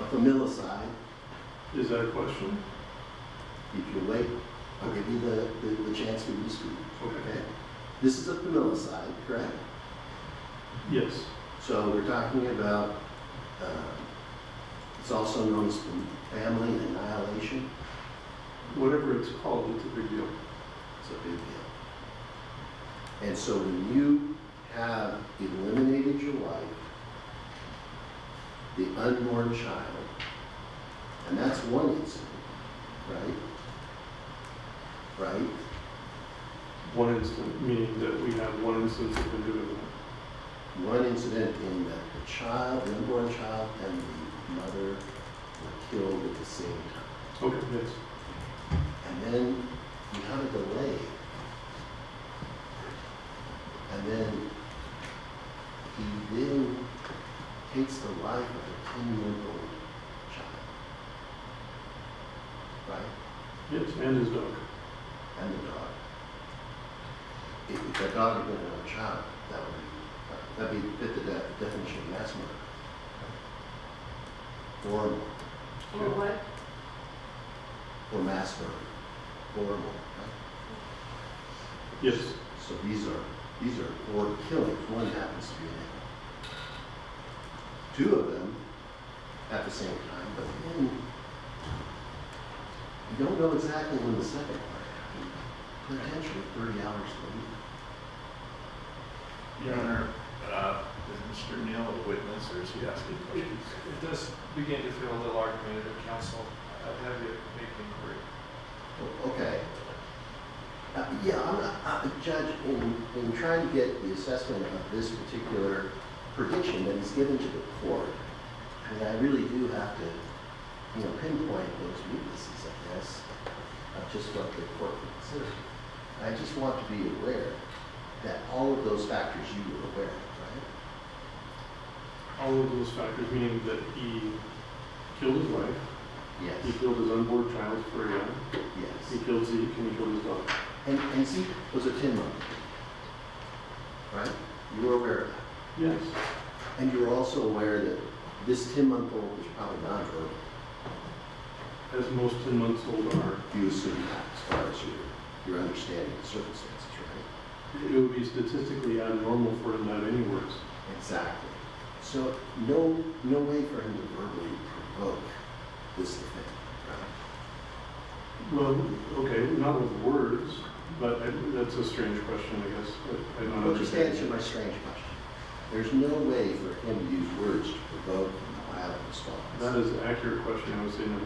A familicide. Is that a question? If you wait, I'll give you the chance for you to speak. Okay. This is a familicide, correct? Yes. So we're talking about, it's also known as family annihilation. Whatever it's called, it's a big deal. It's a big deal. And so when you have eliminated your wife, the unborn child, and that's one incident, right? Right? One incident, meaning that we have one instance of individual. One incident in that the child, the unborn child, and the mother were killed at the same time. Okay, yes. And then you have a delay. And then he then takes the life of a 10-year-old child. Right? Yes, and his dog. And the dog. If that dog had been another child, that'd be fit the definition of mass murder. Or more. Or what? Or mass murder. Or more, right? Yes. So these are four killings. One happens to be an animal. Two of them at the same time, but then you don't know exactly when the second part happened. Potentially 30 hours later. Your Honor, is Mr. Neal a witness, or is he asking questions? It does begin to feel a little argumentative, counsel. I'd have you make the inquiry. Okay. Yeah, Judge, in trying to get the assessment of this particular prediction that is given to the court, I mean, I really do have to, pinpoint those weaknesses, I guess, of just what the court would consider. I just want to be aware that all of those factors you were aware of, right? All of those factors, meaning that he killed his wife, Yes. he killed his unborn child, Freya, Yes. he killed Zeke, and he killed his dog. And Zeke was a 10-month, right? You were aware of that. Yes. And you were also aware that this 10-month-old was probably nonverbal. As most 10-months-old are. You assume that as far as your understanding of the circumstances, right? It would be statistically abnormal for him to have any words. Exactly. So no way for him to verbally provoke this defendant, right? Well, okay, not with words, but that's a strange question, I guess. I'm not Well, just understanding. answer my strange question. There's no way for him to use words to provoke a violent response. That is an accurate question, I would say no.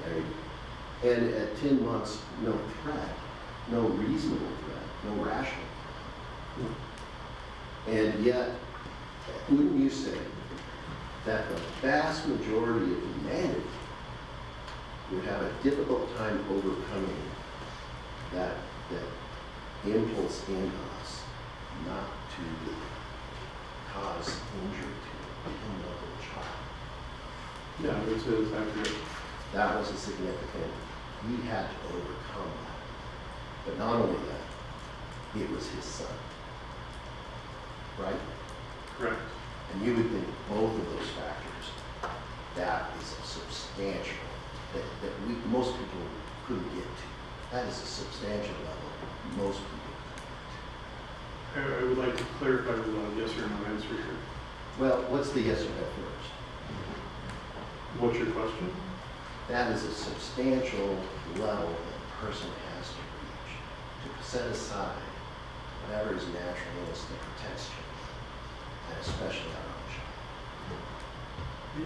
There you go. And at 10 months, no threat, no reasonable threat, no rational threat. And yet, wouldn't you say that the vast majority of humanity would have a difficult time overcoming that impulse in us not to cause injury to a 10-month-old child? Yeah, I would say that's accurate. That was a significant, he had to overcome that. But not only that, it was his son. Right? Correct. And you would think both of those factors, that is a substantial, that most people couldn't get to. That is a substantial level most people I would like to clarify with a yes or no answer here. Well, what's the yes or no first? What's your question? That is a substantial level that a person has to reach to set aside whatever is natural innocent that protects children, and especially our own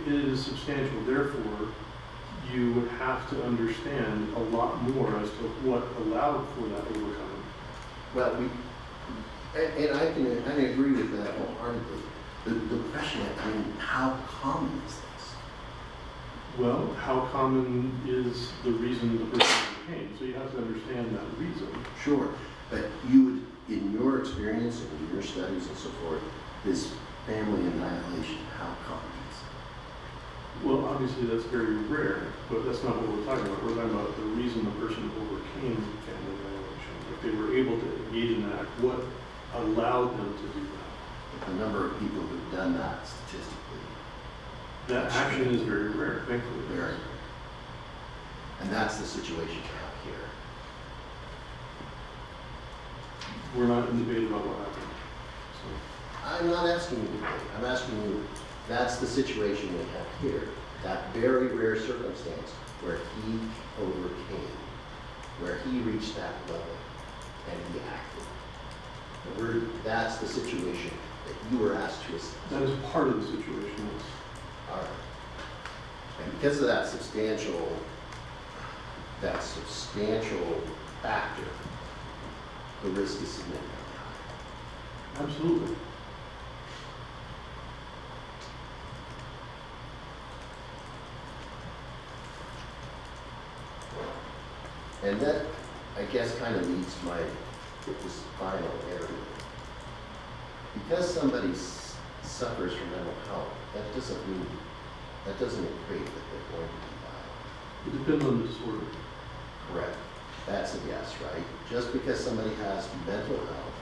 child. It is substantial, therefore, you would have to understand a lot more as to what allowed for that overcoming. Well, and I can agree with that wholeheartedly. The question, I mean, how common is this? Well, how common is the reason the person overcame? So you have to understand that reason. Sure, but you would, in your experience and in your studies and so forth, this family annihilation, how common is it? Well, obviously that's very rare, but that's not what we're talking about. We're talking about the reason the person overcame family annihilation. If they were able to engage in that, what allowed them to do that? The number of people who've done that statistically. That action is very rare, thankfully. Very rare. And that's the situation we have here. We're not in debate about what happened. So. I'm not asking you to debate. I'm asking you, that's the situation we have here. That very rare circumstance where he overcame, where he reached that level and he acted. That's the situation that you were asked to assess. That is part of the situation, yes. All right. And because of that substantial factor, the risk is significantly high. Absolutely. And that, I guess, kind of leads to this final area. Because somebody suffers from mental health, that doesn't equate that they're going to be violent. It depends on the disorder. Correct. That's a yes, right? Just because somebody has mental health,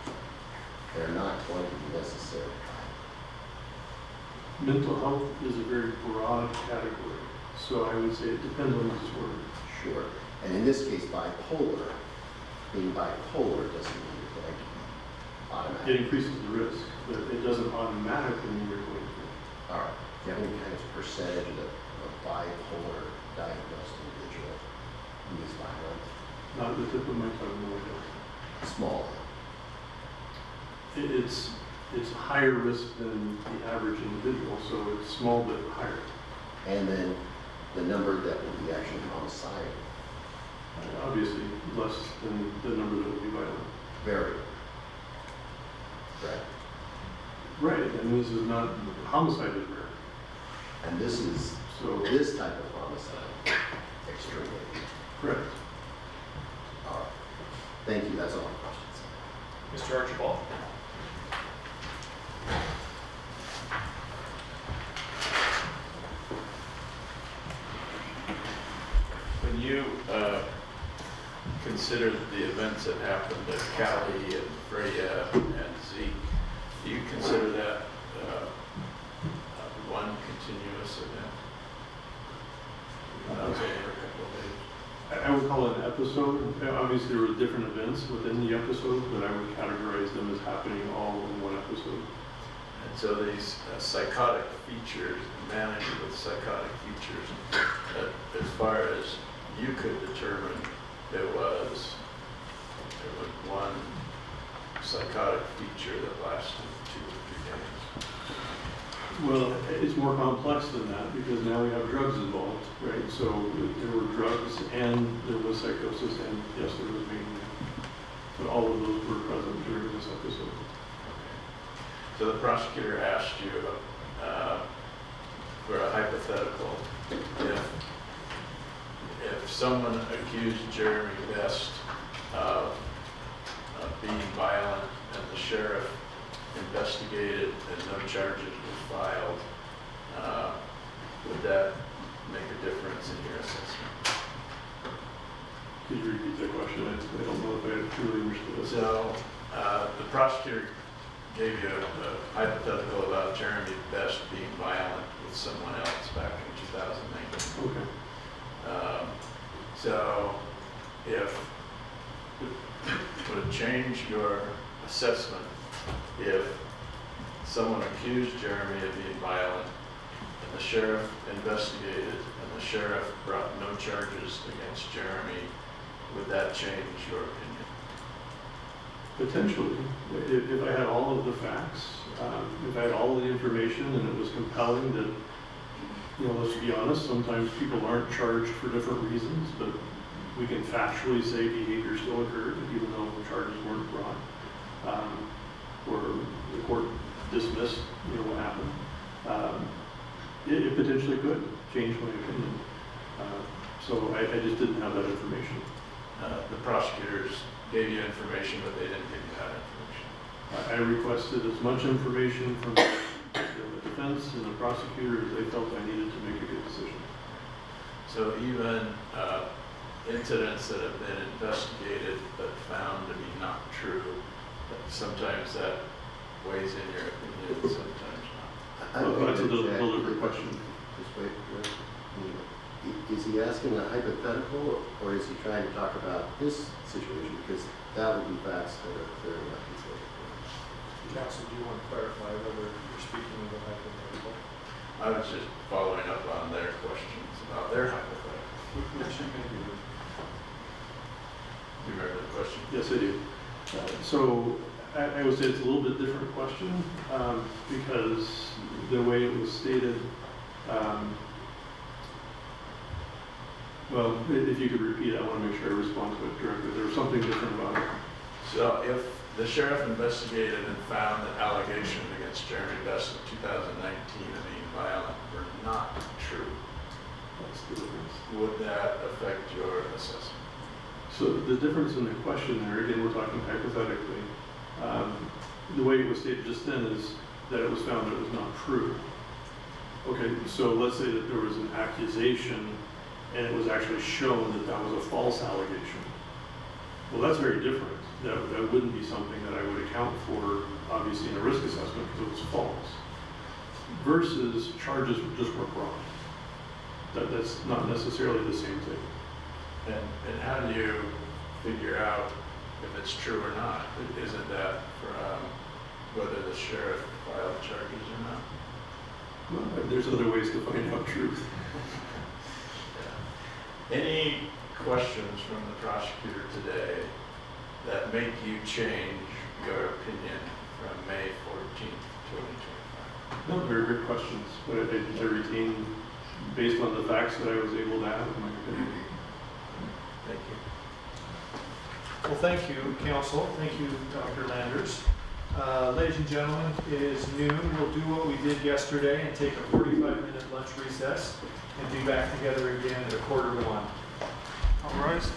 they're not going to be necessarily violent. Mental health is a very broad category, so I would say it depends on the disorder. Sure. And in this case, being bipolar doesn't mean you're going to be automatic. It increases the risk, but it doesn't automatically mean you're going to. All right. Do you have any kind of percentage of a bipolar diagnosed individual who is violent? Not at the tip of my tongue, no, I don't. Small. It's higher risk than the average individual, so it's small but higher. And then the number that will be actually homicidal. Obviously, less than the number that would be violent. Very. Right. Right, and this is not, homicide is rare. And this is, this type of homicide, extremely. Correct. All right. Thank you. That's all my questions. Mr. Archibald? When you consider the events that happened to Kali and Freya and Zeke, do you consider that one continuous event? That was over a couple of days. I would call it an episode. Obviously, there were different events within the episode, but I would categorize them as happening all in one episode. And so these psychotic features, managed with psychotic features, as far as you could determine, there was one psychotic feature that lasted 2 or 3 days. Well, it's more complex than that because now we have drugs involved, right? So there were drugs and there was psychosis and yes, there was mania. But all of those were present during this episode. So the prosecutor asked you for a hypothetical. If someone accused Jeremy Best of being violent and the sheriff investigated and no charges were filed, would that make a difference in your assessment? Could you repeat that question? I don't know if I truly understood it. So the prosecutor gave you a hypothetical about Jeremy Best being violent with someone else back in 2019. Okay. So if would it change your assessment if someone accused Jeremy of being violent and the sheriff investigated and the sheriff brought no charges against Jeremy, would that change your opinion? Potentially. If I had all of the facts, if I had all of the information and it was compelling that, you know, let's be honest, sometimes people aren't charged for different reasons, but we can factually say behavior still occurred even though charges weren't brought. Or the court dismissed, you know, what happened. It potentially could change my opinion. So I just didn't have that information. The prosecutors gave you information, but they didn't give you that information. I requested as much information from the defense and the prosecutor as they felt I needed to make a good decision. So even incidents that have been investigated but found to be not true, sometimes that weighs in your opinion, sometimes not. Well, that's a little different question. Just wait. Is he asking a hypothetical, or is he trying to talk about his situation? Because that would be facts that are clear enough. Counsel, do you want to clarify whether you're speaking of a hypothetical? I was just following up on their questions about their hypothetical. Do you remember the question? Yes, I do. So I would say it's a little bit different question because the way it was stated, well, if you could repeat it, I want to make sure I respond to it directly. There was something different about it. So if the sheriff investigated and found that allegations against Jeremy Best in 2019 of being violent were not true, That's the difference. would that affect your assessment? So the difference in the question there, again, we're talking hypothetically. The way it was stated just then is that it was found that it was not true. Okay, so let's say that there was an accusation and it was actually shown that that was a false allegation. Well, that's very different. That wouldn't be something that I would account for, obviously, in a risk assessment because it was false. Versus charges just weren't brought. That's not necessarily the same thing. And how do you figure out if it's true or not? Isn't that from whether the sheriff filed charges or not? Well, there's other ways to find out truth. Yeah. Any questions from the prosecutor today that make you change your opinion from May 14th, 2025? No, very good questions, but I retain, based on the facts that I was able to have, my opinion. Thank you. Well, thank you, counsel. Thank you, Dr. Landers. Ladies and gentlemen, it is noon. We'll do what we did yesterday and take a 45-minute lunch recess and be back together again at 1:45. All rise.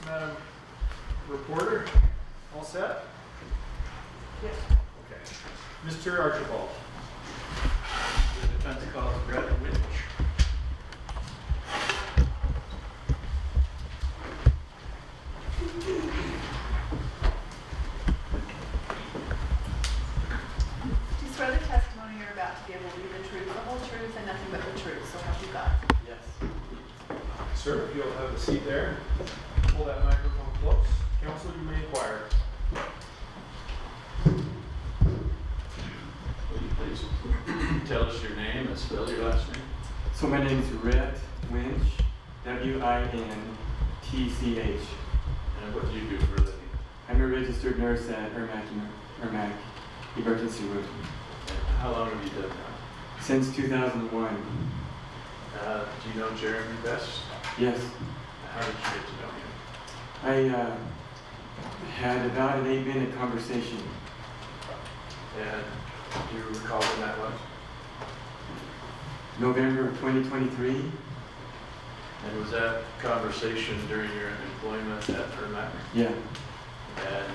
Madam Reporter, all set? Yes. Okay. Mr. Archibald. The defense calls Brett Winch. Do you swear the testimony you're about to give will be the truth, the whole truth, and nothing but the truth, so help you God? Yes. Sir, if you'll have a seat there. Hold that microphone close. Counsel, you may inquire. Will you please tell us your name and spell your last name? So my name is Rhett Winch, W-I-N-T-C-H. And what do you do for a living? I'm a registered nurse at Ermac Emergency Room. And how long have you done that? Since 2001. Do you know Jeremy Best? Yes. How did you get to know him? I had about an 8-minute conversation. And do you recall when that was? November of 2023. And was that conversation during your employment at Ermac? Yeah. And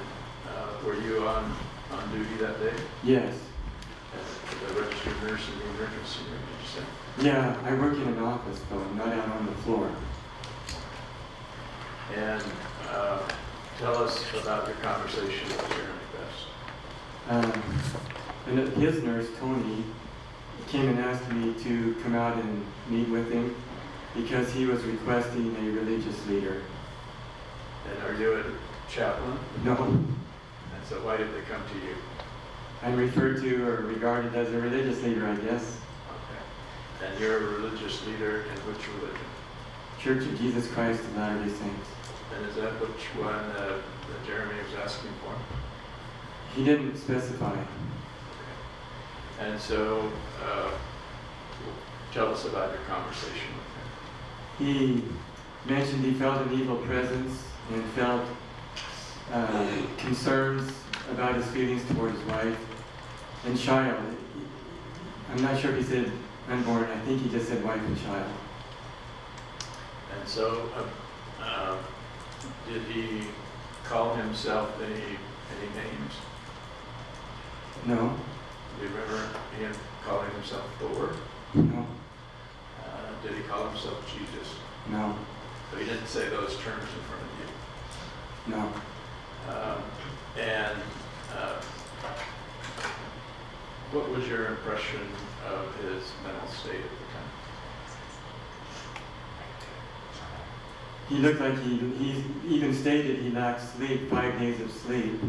were you on duty that day? Yes. As a registered nurse in the emergency room, did you say? Yeah, I work in an office though, not out on the floor. And tell us about your conversation with Jeremy Best. And his nurse, Tony, came and asked me to come out and meet with him because he was requesting a religious leader. And are you a chaplain? No, And so why did they come to you? I'm referred to or regarded as a religious leader, I guess. Okay. And you're a religious leader in which religion? Church of Jesus Christ of Latter-day Saints. And is that which one that Jeremy was asking for? He didn't specify. Okay. And so tell us about your conversation with him. He mentioned he felt an evil presence and felt concerns about his feelings toward his wife and child. I'm not sure if he said unborn, I think he just said wife and child. And so did he call himself any names? No. Do you remember him calling himself Thor? No. Did he call himself Jesus? No. So he didn't say those terms in front of you? No. And what was your impression of his mental state at the time? He looked like he even stated he lacked sleep, 5 days of sleep.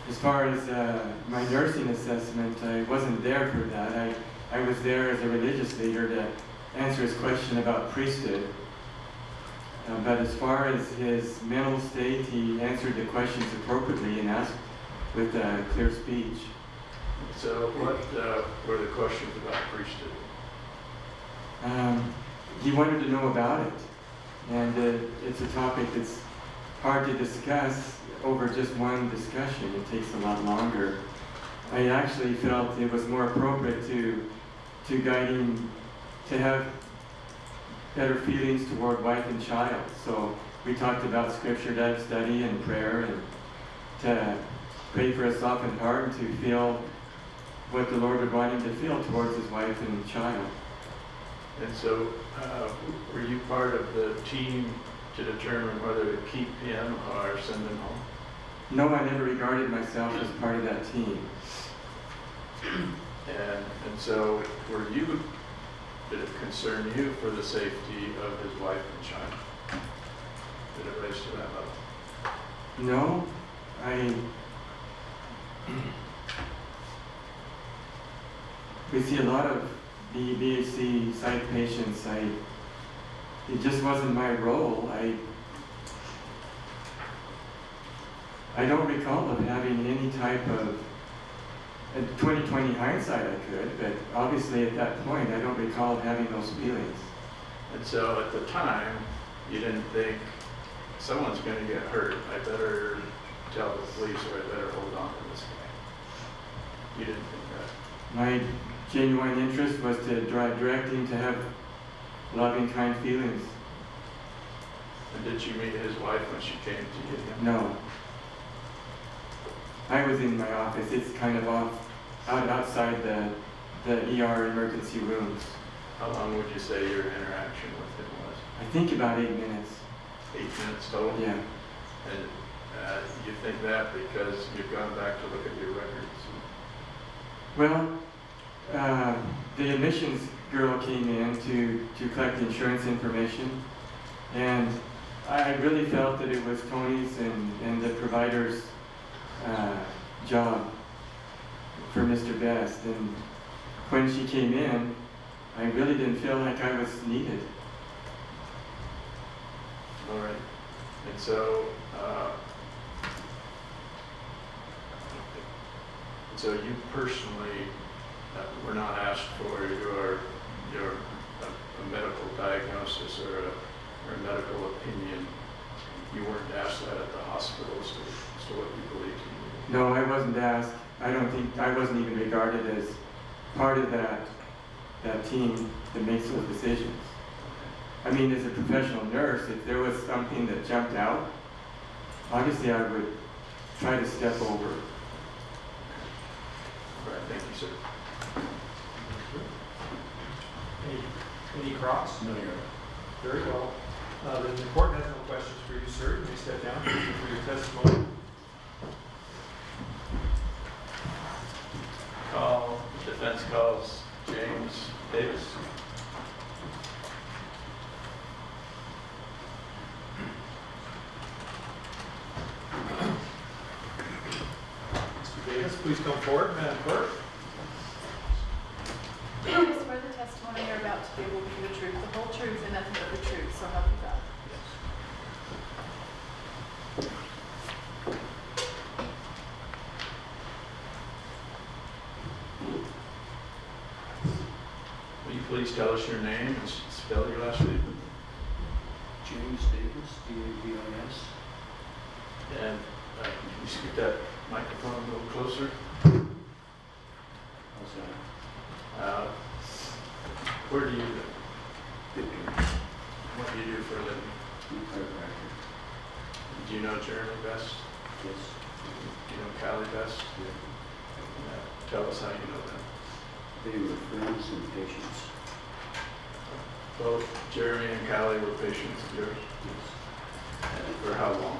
As far as my nursing assessment, I wasn't there for that. I was there as a religious leader to answer his question about priesthood. But as far as his mental state, he answered the questions appropriately and asked with clear speech. So what were the questions about priesthood? He wanted to know about it. And it's a topic that's hard to discuss over just one discussion. It takes a lot longer. I actually felt it was more appropriate to guide him to have better feelings toward wife and child. So we talked about scripture study and prayer and to pray for a softened heart and to feel what the Lord would want him to feel towards his wife and child. And so were you part of the team to determine whether to keep him or send him home? No, I never regarded myself as part of that team. And so did it concern you for the safety of his wife and child? Did it raise to that level? No, we see a lot of BHC psych patients. It just wasn't my role. I don't recall of having any type of, in 2020 hindsight I could, but obviously at that point I don't recall having those feelings. And so at the time, you didn't think, someone's going to get hurt, I better tell the police or I better hold on to this guy. You didn't think that? My genuine interest was to direct him to have loving, kind feelings. And did you meet his wife when she came to get him? No. I was in my office. It's kind of outside the ER emergency rooms. How long would you say your interaction with him was? I think about 8 minutes. 8 minutes total? Yeah. And you think that because you've gone back to look at your records? Well, the admissions girl came in to collect insurance information, and I really felt that it was Tony's and the provider's job for Mr. Best. And when she came in, I really didn't feel like I was needed. All right. And so, you personally were not asked for your a medical diagnosis or a medical opinion. You weren't asked that at the hospital as to what you believed you needed. No, I wasn't asked. I don't think I wasn't even regarded as part of that team that makes those decisions. I mean, as a professional nurse, if there was something that jumped out, obviously I would try to step over. All right, thank you, sir. Any cross? No, Your Honor. Very well. Then the court has no questions for you, sir. You may step down for your testimony. Defense calls James Davis. Mr. Davis, please come forward, Madam Clerk. Do you swear the testimony you're about to give will be the truth, the whole truth, and nothing but the truth, so help you God? Will you please tell us your name and spell your last name? James Davis, D-A-V-I-S. And can you scoot that microphone a little closer? How's that? Where do you live? What do you do for a living? I'm a chiropractor. Do you know Jeremy Best? Yes. Do you know Kali Best? Yeah. Tell us how you know them. They were friends and patients. Both Jeremy and Kali were patients of yours? Yes. And for how long?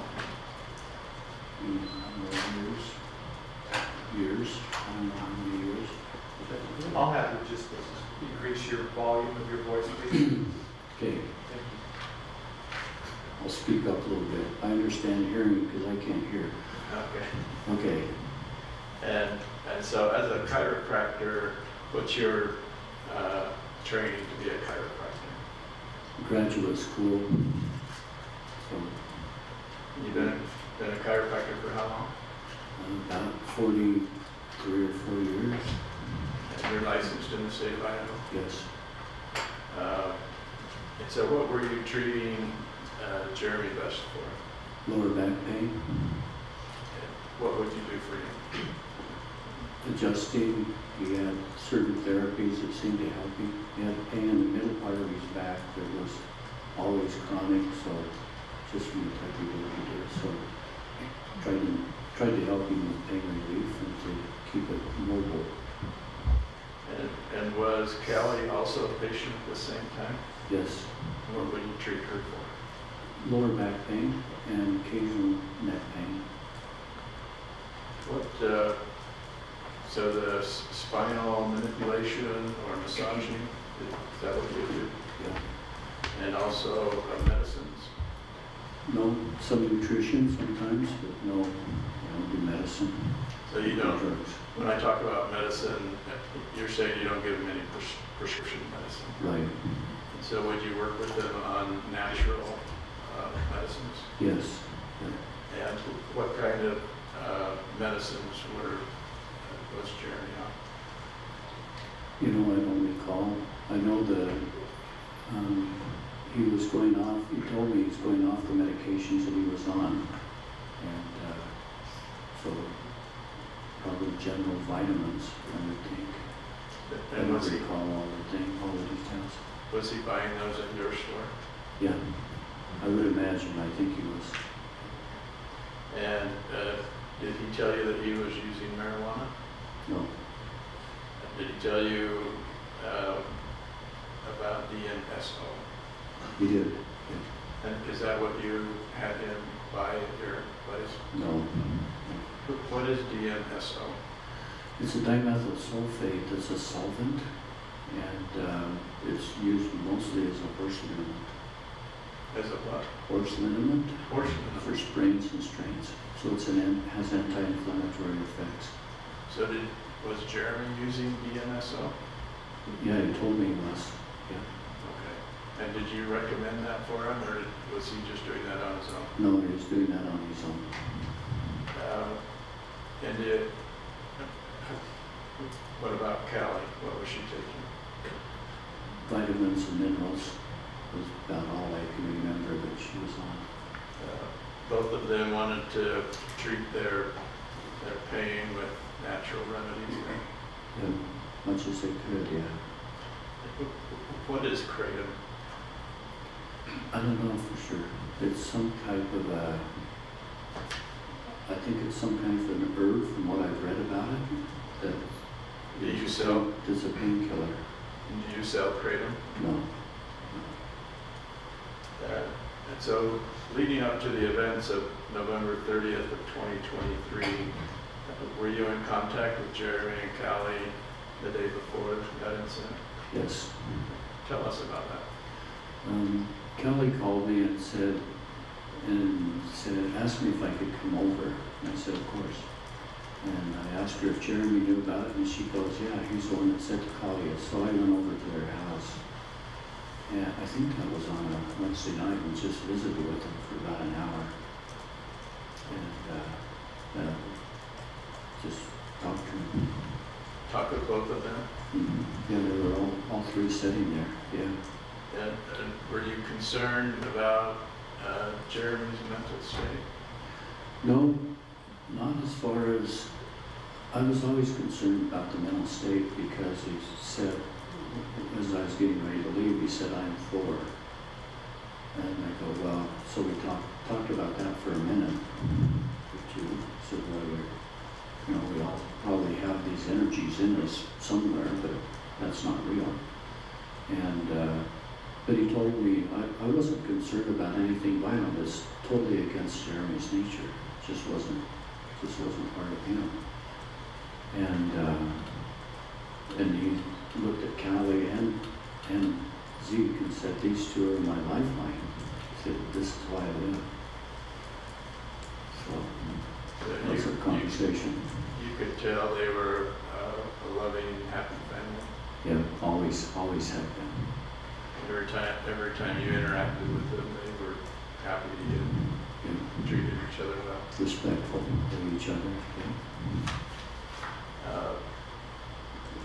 Years. I don't know how many years. I'll have you just increase your volume of your voice, please. Okay, Thank you. I'll speak up a little bit. I understand hearing because I can't hear. Okay. Okay, And so as a chiropractor, what's your training to be a chiropractor? graduate school. So, You've been a chiropractor for how long? about 43 or 4 years. And you're licensed in the state of Idaho? Yes. And so what were you treating Jeremy Best for? Lower back pain, What would you do for him? adjusting. He had certain therapies that seemed to help him. He had pain in the middle part of his back that was always chronic, so just from the type of work he did. So tried to help him with pain relief and to keep it mobile. And was Kali also a patient at the same time? Yes. What would you treat her for? Lower back pain and occasional neck pain. What, so the spinal manipulation or massaging, is that what you do? Yeah. And also medicines? No, some nutrition sometimes, but no, I don't do medicine. So you No don't, drugs. when I talk about medicine, you're saying you don't give them any prescription medicine? Right. So would you work with them on natural medicines? Yes. And what kind of medicines was Jeremy on? You know, I don't recall. I know he was going off, he told me he was going off the medications that he was on. And so probably general vitamins, I would think. I And don't was he, recall all the details. Was he buying those in your store? Yeah, I would imagine, I think he was. And did he tell you that he was using marijuana? No, Did he tell you about DMSO? he did. Yeah. And is that what you had him buy at your place? No. What is DMSO? It's a dimethyl sulfate. It's a solvent, and it's used mostly as a horse liniment. As a what? Horse liniment Horse for liniment. sprains and strains. So it's has anti-inflammatory effects. So was Jeremy using DMSO? Yeah, he told me he was. Yeah. Okay. And did you recommend that for him, or was he just doing that on his own? No, he was doing that on his own. And what about Kali? What was she taking? Vitamins and minerals was about all I can remember that she was on. Both of them wanted to treat their pain with natural remedies. Yeah, much as they could, yeah. What is kratom? I don't know for sure. It's some type of a, I think it's some kind of an herb from what I've read about it. That Do you sell? It's a painkiller. Do you sell kratom? No. And so, leading up to the events of November 30th of 2023, were you in contact with Jeremy and Kali the day before that incident? Yes. Tell us about that. Kelly called me and asked me if I could come over. And I said, of course. And I asked her if Jeremy knew about it, and she goes, yeah, he's the one that said to call you. So I went over to their house. And I think that was on a Wednesday night, and just visited with them for about an hour. And just talked to them. Talk with both of them? Mm-hmm. Yeah, they were all three sitting there, yeah. And were you concerned about Jeremy's mental state? No, not as far as, I was always concerned about the mental state because he said, as I was getting ready to leave, he said, I'm 4. And I go, well, so we talked about that for a minute or two. Said, well, we all probably have these energies in us somewhere, but that's not real. And, but he told me, I wasn't concerned about anything violent. It's totally against Jeremy's nature. It just wasn't part of him. And he looked at Kali and Zeke and said, these two are my lifeline. He said, this is why I live. So that's a conversation. You could tell they were a loving, happy family. Yeah, always have been. Every time you interacted with them, they were happy and treated each other well. Respectful of each other. Yeah.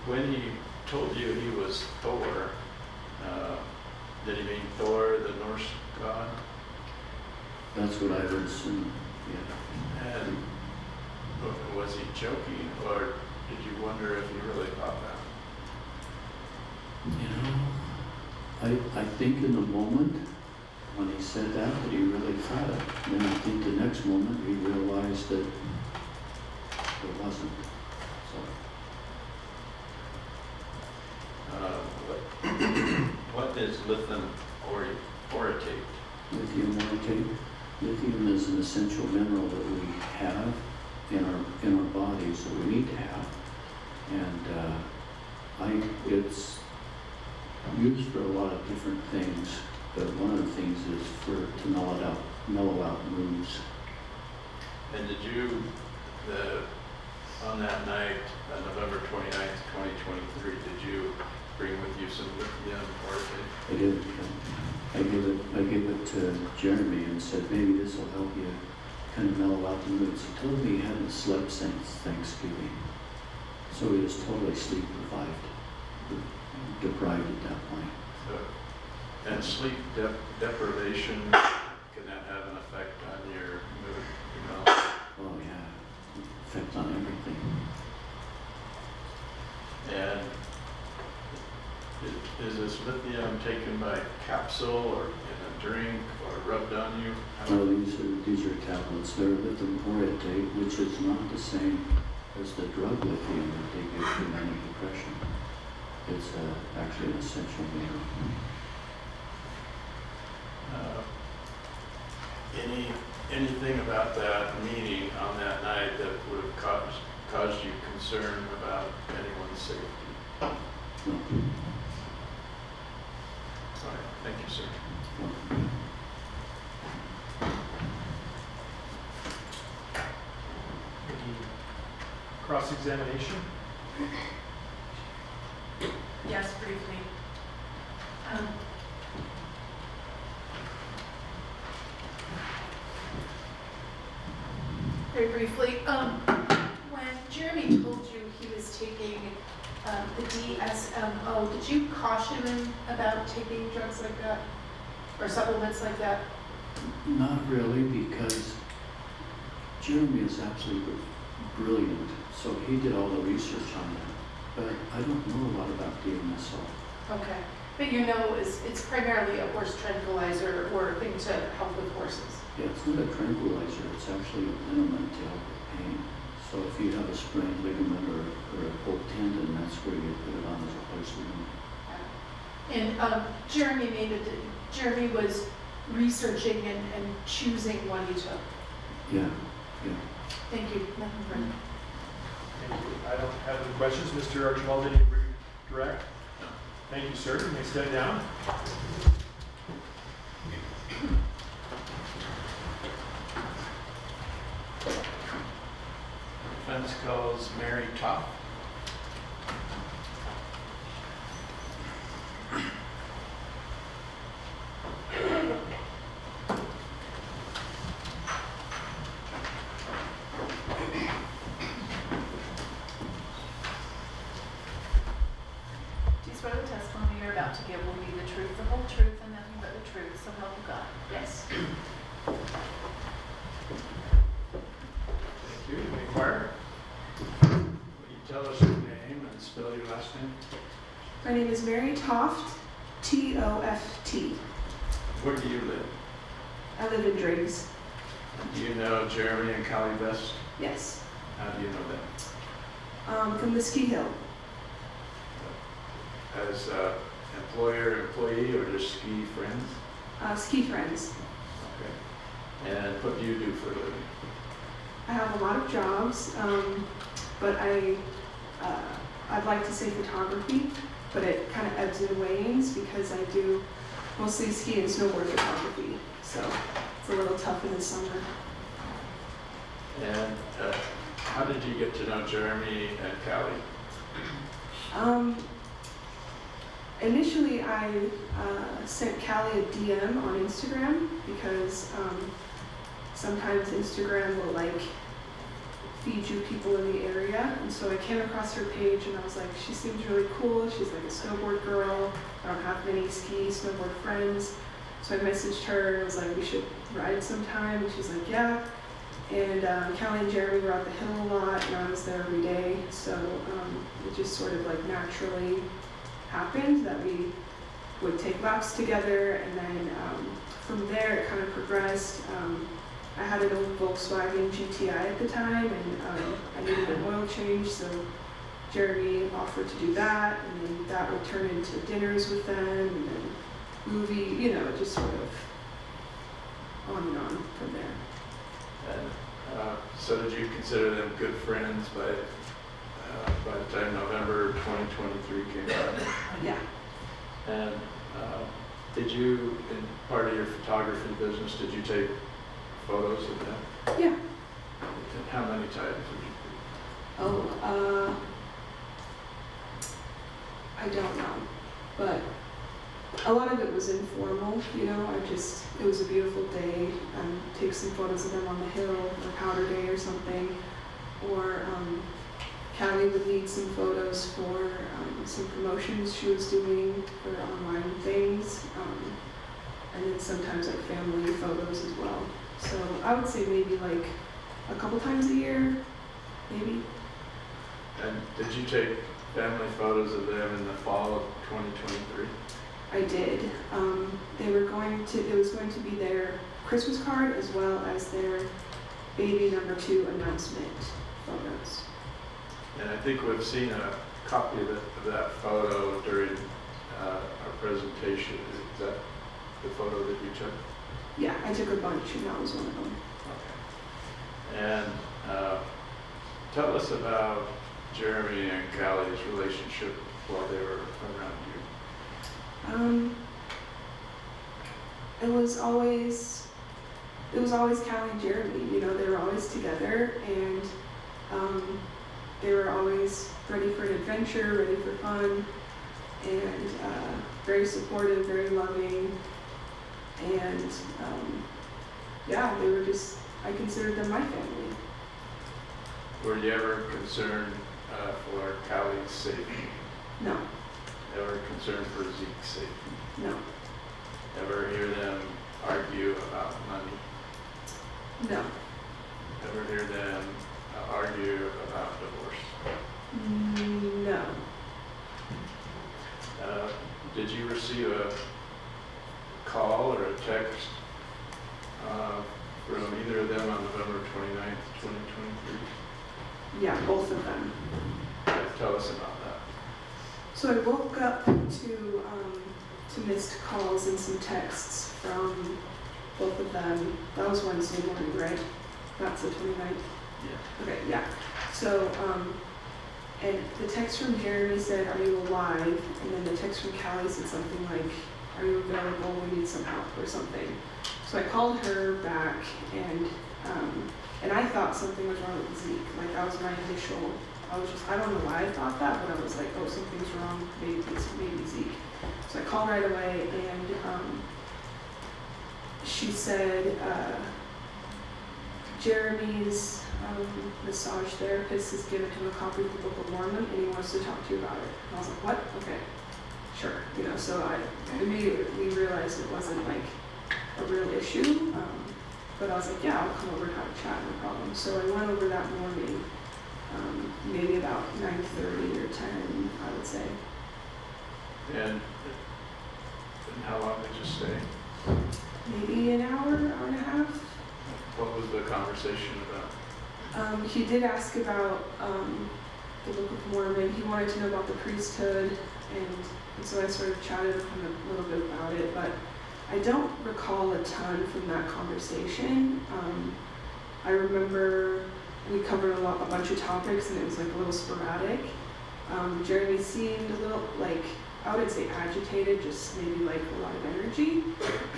When he told you he was Thor, did he mean Thor, the Norse god? That's what I would assume. Yeah. And was he joking, or did you wonder if he really thought that? I think in the moment when he said that he really thought it. And then I think the next moment he realized that it wasn't. What is lithium orotate? Lithium orotate. Lithium is an essential mineral that we have in our bodies that we need to have, and it's used for a lot of different things. But one of the things is to mellow out moods. And did you, on that night, November 29th, 2023, did you bring with you some lithium orotate? I did. I gave it to Jeremy and said, maybe this will help you kind of mellow out the moods. He told me he hadn't slept since Thanksgiving. So he was totally sleep deprived at that point. So, and sleep deprivation, can that have an effect on your mood? Oh yeah, effect on everything. And Is this lithium taken by capsule or in a drink or rubbed on you? No, these are tablets. They're lithium orotate, which is not the same as the drug lithium that they give for manic depression. It's actually an essential mineral. Anything about that meeting on that night that would have caused you concern about anyone's safety? No. All right, thank you, sir. Any cross-examination? Yes, briefly. Very briefly, when Jeremy told you he was taking the DSMO, did you caution him about taking drugs like that or supplements like that? Not really, because Jeremy is absolutely brilliant, so he did all the research on that. But I don't know a lot about DMSO. Okay, but you know it's primarily a horse tranquilizer or a thing to help with horses. Yeah, it's not a tranquilizer, it's actually a liniment to help with pain. So if you have a sprained ligament or a pulled tendon, that's where you put it on as a horse liniment. And Jeremy was researching and choosing one he took. Yeah, yeah. Thank you. Nothing further. Thank you. I don't have any questions. Mr. Archibald, any direct? No. Thank you, sir. You may step down. Defense calls Mary Toff. Do you swear the testimony you're about to give will be the truth, the whole truth, and nothing but the truth, so help you God? Yes. Thank you. You may inquire. Will you tell us your name and spell your last name? My name is Mary Toft, T-O-F-T. Where do you live? I live in Driggs. Do you know Jeremy and Kali Vest? Yes. How do you know them? From the ski hill. As employer, employee, or just ski friends? Ski friends. Okay. And what do you do for a living? I have a lot of jobs, but I'd like to say photography, but it kind of ebbs and wanes because I do mostly ski and snowboard photography, so it's a little tough in the summer. And how did you get to know Jeremy and Kali? Initially, I sent Kali a DM on Instagram because sometimes Instagram will feed you people in the area, and so I came across her page and I was like, she seems really cool. She's like a snowboard girl. I don't have many snowboard friends, so I messaged her and was like, we should ride sometime, and she's like, yeah. And Kali and Jeremy were at the hill a lot, and I was there every day, so it just sort of naturally happened that we would take laps together, and then from there it kind of progressed. I had an old Volkswagen GTI at the time, and I needed an oil change, so Jeremy offered to do that, and then that would turn into dinners with them, and then movie, it just sort of on and on from there. And so did you consider them good friends by the time November 2023 came out? Yeah. And did you, in part of your photography business, did you take photos of them? Yeah. And how many times would you do? Oh, I don't know, but a lot of it was informal, it was a beautiful day, take some photos of them on the hill, or powder day or something, or Kali would need some photos for some promotions she was doing for online things, and then sometimes family photos as well. So I would say maybe a couple times a year, maybe. And did you take family photos of them in the fall of 2023? I did. It was going to be their Christmas card as well as their baby number 2 announcement photos. And I think we've seen a copy of that photo during our presentation. Is that the photo that you took? Yeah, I took a bunch and that was one of them. Okay. And tell us about Jeremy and Kali's relationship while they were around you. It was always Kali and Jeremy. You know, they were always together, and they were always ready for an adventure, ready for fun, and very supportive, very loving, and yeah, they were just, I considered them my family. Were you ever concerned for Kali's safety? No. Ever concerned for Zeke's safety? No. Ever hear them argue about money? No. Ever hear them argue about divorce? No. Did you receive a call or a text from either of them on November 29th, 2023? Yeah, both of them. Tell us about that. So I woke up to missed calls and some texts from both of them. That was Wednesday morning, right? That's the 29th? Yeah. Okay, yeah. So, and the text from Jeremy said, "Are you alive?" And then the text from Kali said something like, "Are you available? We need some help," or something. So I called her back, and I thought something was wrong with Zeke. Like, that was my initial, I don't know why I thought that, but I was like, oh, something's wrong, maybe Zeke. So I called right away, and she said, Jeremy's massage therapist has given him a copy of the Book of Mormon, and he wants to talk to you about it. And I was like, what? Okay, sure. You know, so I immediately realized it wasn't like a real issue, but I was like, yeah, I'll come over and have a chat, no problem. So I went over that morning, maybe about 9:30 or 10, I would say. And how long did you stay? Maybe an hour and a half. What was the conversation about? He did ask about the Book of Mormon. He wanted to know about the priesthood, and so I sort of chatted with him a little bit about it, but I don't recall a ton from that conversation. I remember we covered a bunch of topics, and it was like a little sporadic. Jeremy seemed a little, like, I wouldn't say agitated, just maybe like a lot of energy.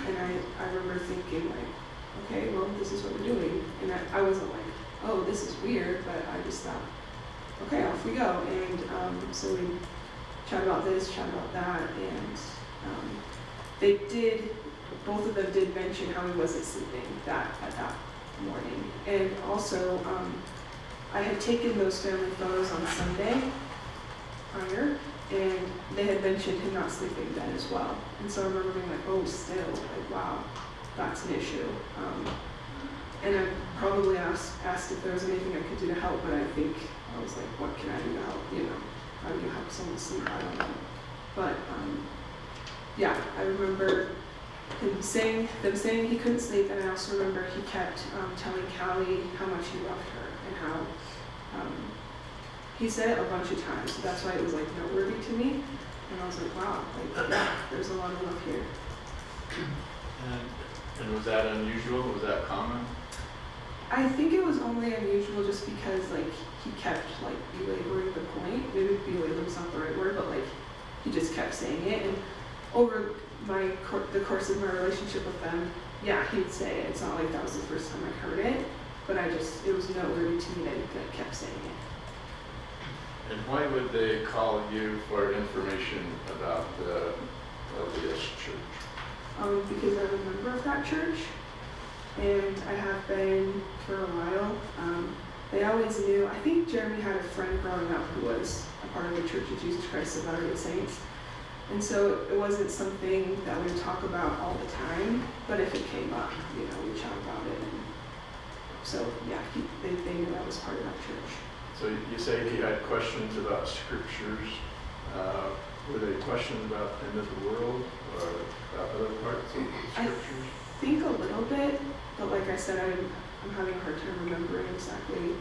And I remember thinking like, okay, well, this is what we're doing. And I wasn't like, oh, this is weird, but I just thought, okay, off we go. And so we chat about this, chat about that, and both of them did mention how he wasn't sleeping at that morning. And also, I had taken those family photos on Sunday prior, and they had mentioned him not sleeping then as well. And so I remember being like, oh, still, like, wow, that's an issue. And I probably asked if there was anything I could do to help, but I think I was like, what can I do to help? You know, how do you help someone sleep? I don't know. But yeah, I remember them saying he couldn't sleep, and I also remember he kept telling Kali how much he loved her and how he said it a bunch of times. So that's why it was like noteworthy to me. And I was like, wow, like, yeah, there's a lot of love here. And was that unusual? Was that common? I think it was only unusual just because like he kept like belaboring the point. Maybe belaboring's not the right word, but like he just kept saying it. And over the course of my relationship with them, yeah, he would say it. It's not like that was the first time I heard it, but it was noteworthy to me that he kept saying it. And why would they call you for information about the LDS church? Because I'm a member of that church, and I have been for a while. They always knew. I think Jeremy had a friend growing up who was a part of the Church of Jesus Christ of Latter-day Saints, and so it wasn't something that we would talk about all the time. But if it came up, you know, we chat about it. And so yeah, they knew I was part of that church. So you say he had questions about scriptures. Were they questions about the end of the world or about other parts of the I scriptures? think a little bit, but like I said, I'm having a hard time remembering exactly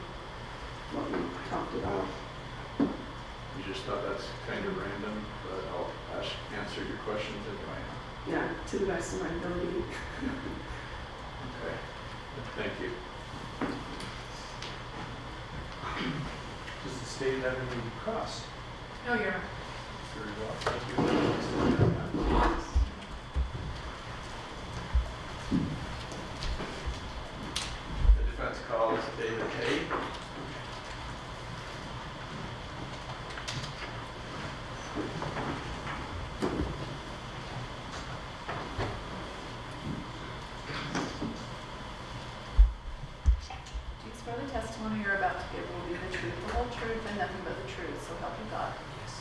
what we talked about. You just thought that's kind of random, but I'll answer your questions anyway. Yeah, to the best of my ability. Okay, thank you. Does the state have any cross? No, Your Honor. Very well, thank you. The defense calls David Hay. Do you swear the testimony you're about to give will be the truth, the whole truth, and nothing but the truth, so help you God? Yes.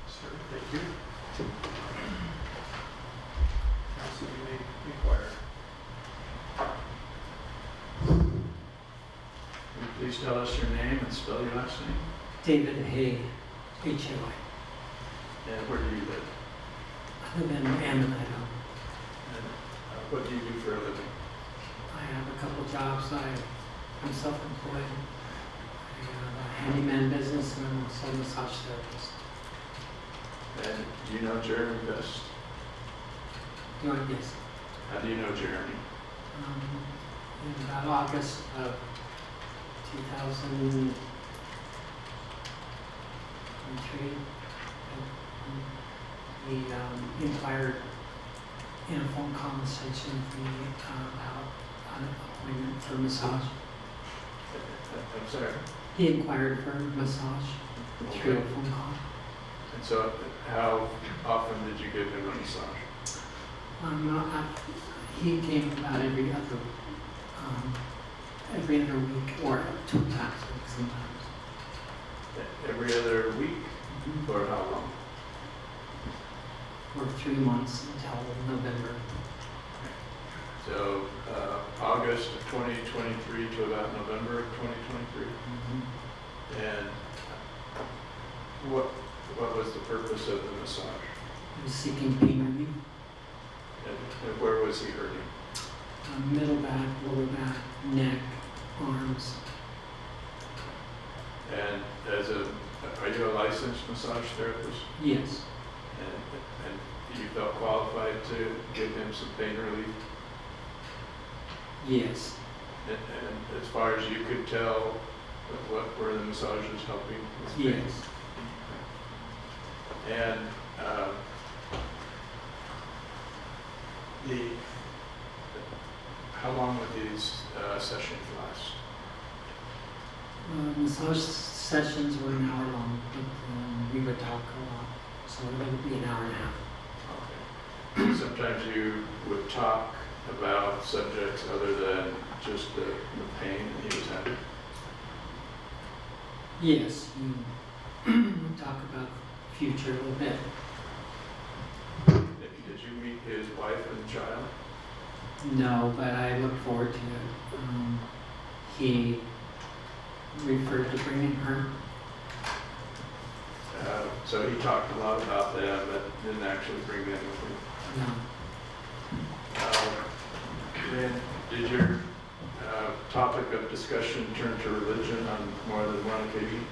Sir, thank you. Counsel, you may inquire. Will you please tell us your name and spell your last name? David Hay, H-A-Y. And where do you live? I live in Amman, Idaho. And what do you do for a living? I have a couple jobs. I'm self-employed. I have a handyman business and I'm also a massage therapist. And do you know Jeremy best? Yes. How do you know Jeremy? In about August of 2023, he inquired in a phone conversation with me about an appointment for massage. I'm sorry. He inquired for massage through a phone call. And so how often did you give him a massage? He came about every other week or 2 times a week sometimes. Every other week? For how long? For 3 months until November. So August of 2023 to about November of 2023? And what was the purpose of the massage? He was seeking pain relief. And where was he hurting? Middle back, lower back, neck, arms. And are you a licensed massage therapist? Yes. And you felt qualified to give him some pain relief? Yes. And as far as you could tell, what were the massages helping with pain? Yes. And how long would these sessions last? Massage sessions were an hour long, but we would talk a lot, so it would be an hour and a half. Okay. Sometimes you would talk about subjects other than just the pain that he was having? Yes, we talk about the future a little bit. Did you meet his wife and child? No, but I look forward to it. He referred to bringing her. So he talked a lot about them, but didn't actually bring them with him? No. Then did your topic of discussion turn to religion on more than one occasion?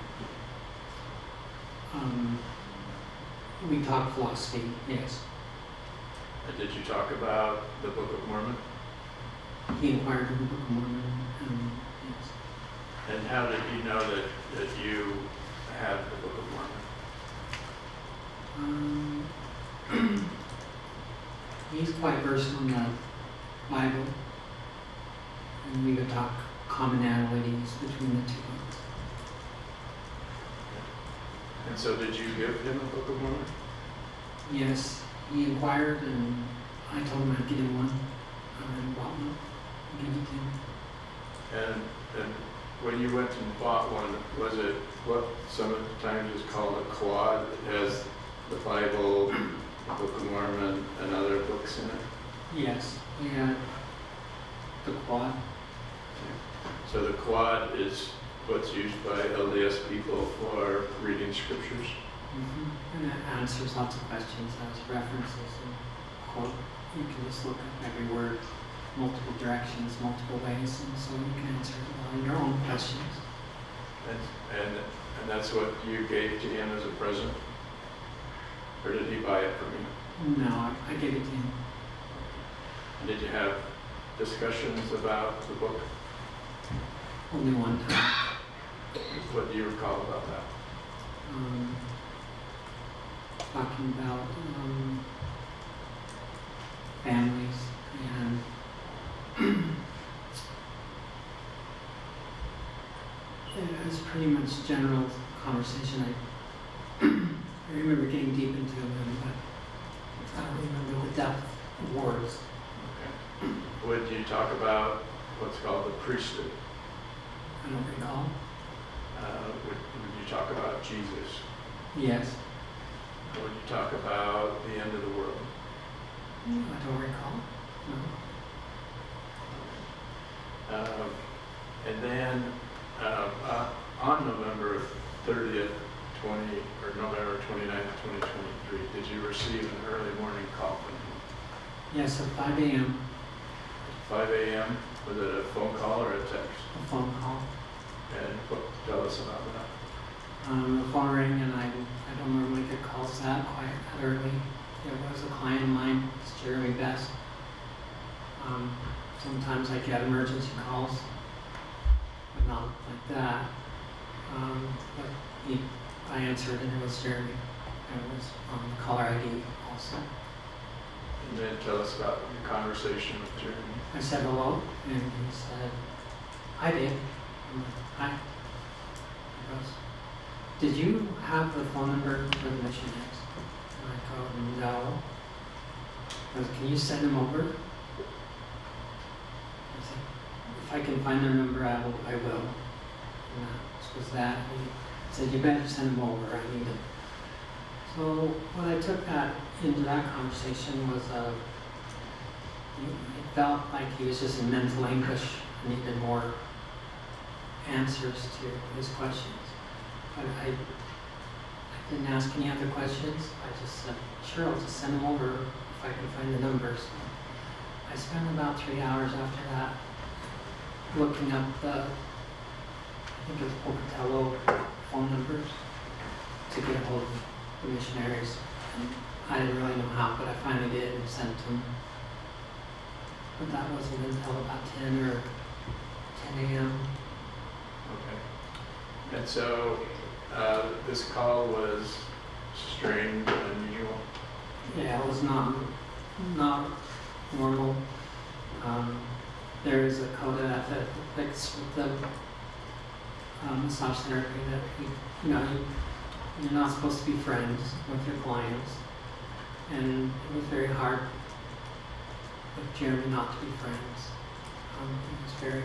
We talked philosophy, yes. And did you talk about the Book of Mormon? He inquired in the Book of Mormon, yes. And how did he know that you had the Book of Mormon? He's quite versed on the Bible, and we would talk commonalities between the two books. And so did you give him a Book of Mormon? Yes, he inquired, and I told him I'd get him one, and bought one, and gave it to him. And when you went and bought one, was it what sometimes is called a quad? It has the Bible, the Book of Mormon, and other books in it? Yes, he had the quad. So the quad is what's used by LDS people for reading scriptures. And it answers lots of questions, has references and quote. You can just look at every word, multiple directions, multiple ways, and so you can answer your own questions. And that's what you gave to him as a present? Or did he buy it from you? No, I gave it to him. And did you have discussions about the book? Only one time. What do you recall about that? Talking about families and it was pretty much general conversation. I remember getting deep into them, but I don't remember the depth of words. Okay. Would you talk about what's called the priesthood? I don't recall. Would you talk about Jesus? Yes. Would you talk about the end of the world? I don't recall. No. And then on November 30th, November 29th, 2023, did you receive an early morning call from him? Yes, at 5 a.m. 5 a.m. Was it a phone call or a text? A phone call. And tell us about that. The phone rang, and I don't normally get calls that early. It was a client of mine, it's Jeremy Best. Sometimes I get emergency calls, but not like that. But I answered, and it was Jeremy. And it was on the caller ID also. And then tell us about your conversation with Jeremy. I said hello, and he said, "I did." I'm like, "Hi." He goes, "Did you have the phone number for the missionaries?" And I go, "No." He goes, "Can you send them over?" I said, "If I can find their number, I will. And that was that. He said, "You better send them over. I need them." So what I took that into that conversation was it felt like he was just in mental anguish and needed more answers to his questions. But I didn't ask any other questions. I just said, "Sure, I'll just send them over if I can find the numbers." I spent about 3 hours after that looking up I think it was Pocatello phone numbers to get a hold of the missionaries. And I didn't really know how, but I finally did and sent them. But that wasn't until about 10 or 10 a.m. Okay. And so this call was strange and unusual? Yeah, it was not normal. There is a code of ethics with the massage therapy that you're not supposed to be friends with your clients, and it was very hard with Jeremy not to be friends. He was very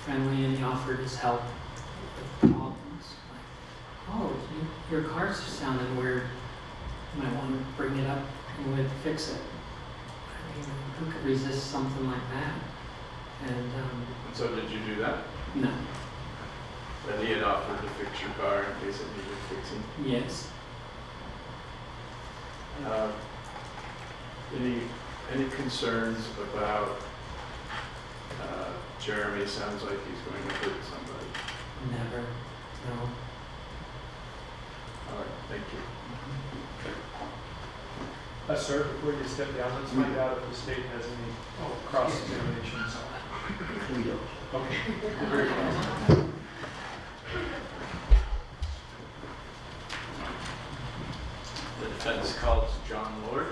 friendly, and he offered his help with problems. Like, "Oh, your car's sounding weird. You might want to bring it up and we'd fix it." I mean, who could resist something like that? And so did you do that? no. But he had offered to fix your car in case it needed fixing? Yes. Any concerns about Jeremy? Sounds like he's going to hurt somebody. Never. No. All right, thank you. Sir, before you step down, let's find out if the state has any cross-examinations. We don't. Okay. Very well. The defense calls John Lord.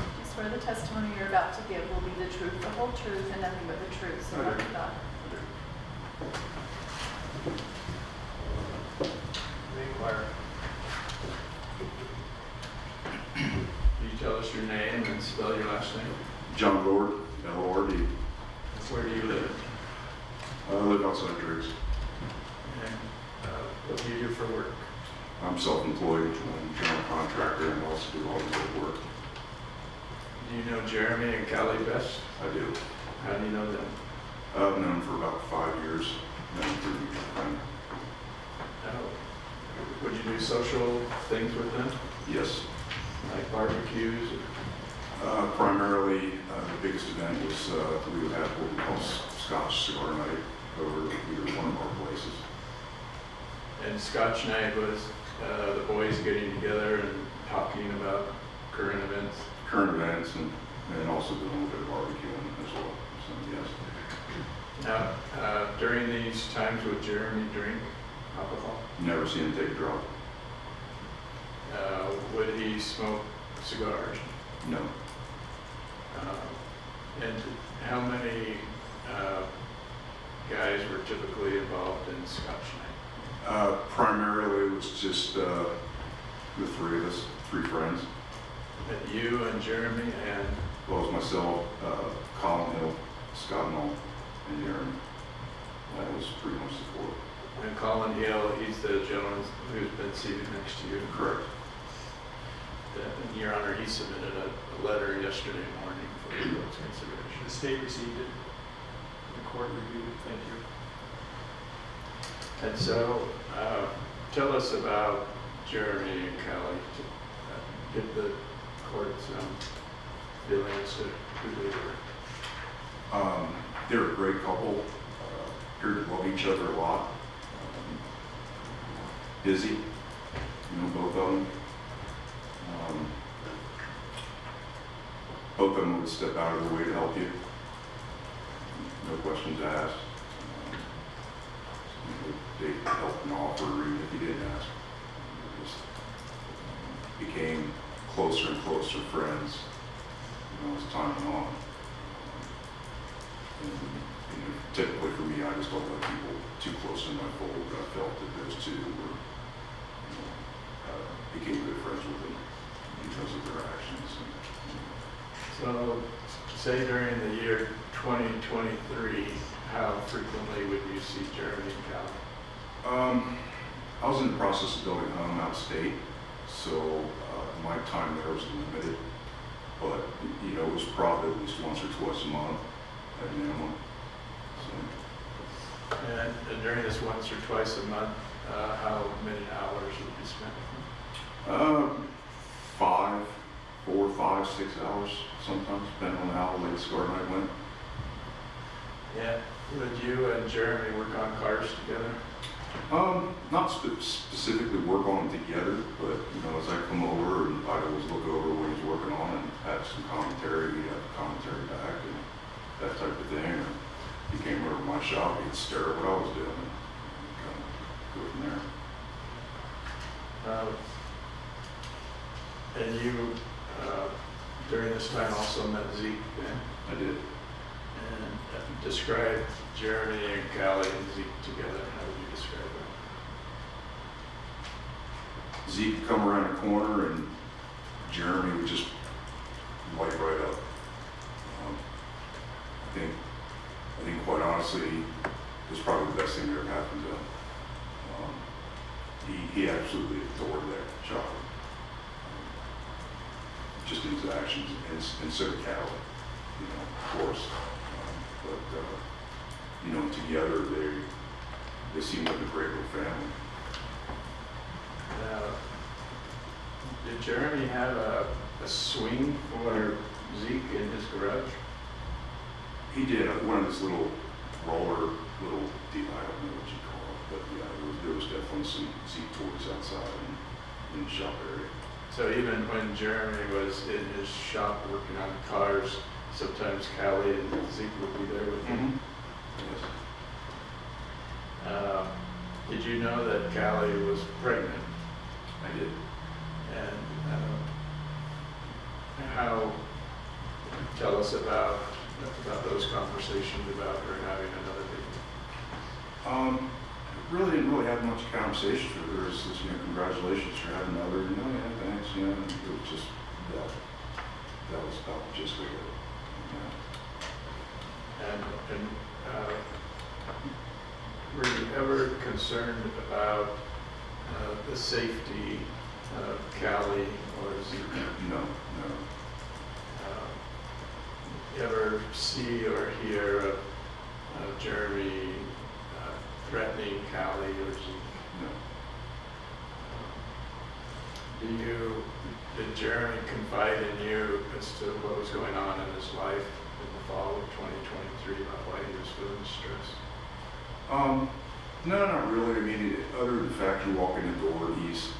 You swear the testimony you're about to give will be the truth, the whole truth, and nothing but the truth, so help you God. Inquire. Can you tell us your name and spell your last name? John Lord, L-O-R-D. Where do you live? I live outside Driggs. And what do you do for work? I'm self-employed, I'm a general contractor, and also do all the work. Do you know Jeremy and Kali best? I do. How do you know them? I've known them for about 5 years, known them through mutual friend. Would you do social things with them? Yes. Like barbecues? Primarily, the biggest event was we would have what we call Scotch cigar night over either one of our places. And Scotch night was the boys getting together and talking about current events? Current events and also doing a little bit of barbecuing as well, so yes. Now, during these times would Jeremy drink alcohol? Never seen him take a drop. Would he smoke cigars? No. And how many guys were typically involved in Scotch night? Primarily it was just the three of us, 3 friends. You and Jeremy and? Well, it was myself, Colin Hill, Scott Knoll, and Jeremy. That was pretty much the 4. And Colin Hill, he's the gentleman who's been seated next to you? Correct. Your Honor, he submitted a letter yesterday morning for the court's consideration. The state received it. The court reviewed it. Thank you. And so, tell us about Jeremy and Kali to give the court some feelings to who they were. They're a great couple. Appeared to love each other a lot. Busy, both of them. Both of them would step out of their way to help you. No questions asked. They helped and offer even if you didn't ask. Just became closer and closer friends as time went on. And, typically for me, I just don't let people too close in my fold, but I felt that those two were, became good friends with them because of their actions. So, say during the year 2023, how frequently would you see Jeremy and Kali? I was in the process of building a home out of state, so my time there was limited. But it was probably at least once or twice a month at minimum. So. And during this once or twice a month, how many hours would you spend with them? 4, 5, 6 hours sometimes, depending on how late cigar night went. Yeah. Would you and Jeremy work on cars together? Not specifically work on them together, but as I come over and I'd always look over what he's working on and have some commentary, we'd have commentary back and that type of thing. Or he came over to my shop, he'd stare at what I was doing and kind of go from there. And you, during this time, also met Zeke then? I did. And describe Jeremy and Kali and Zeke together. How would you describe them? Zeke would come around the corner and Jeremy would just light right up. I think quite honestly, it was probably the best thing that ever happened to him. He absolutely adored that shop. Just in his actions, and so did Kali, of course. But together they seem like a great little family. Did Jeremy have a swing for Zeke in his garage? He did. One of his little roller, I don't know what you call it, but yeah, there was definitely some Zeke toys outside in the shop area. So even when Jeremy was in his shop working on cars, sometimes Kali and Zeke would be there with him? Yes. Did you know that Kali was pregnant? I did. And tell us about those conversations about her having another baby. Really didn't really have much conversation with her. It was just, congratulations, you're having another. Yeah, thanks. And it was just that was about just it. And were you ever concerned about the safety of Kali or Zeke? No. You ever see or hear of Jeremy threatening Kali or Zeke? No. Did Jeremy confide in you as to what was going on in his life in the fall of 2023 about why he was feeling stressed? No, not really. I mean, other than the fact you walk in the door and he's,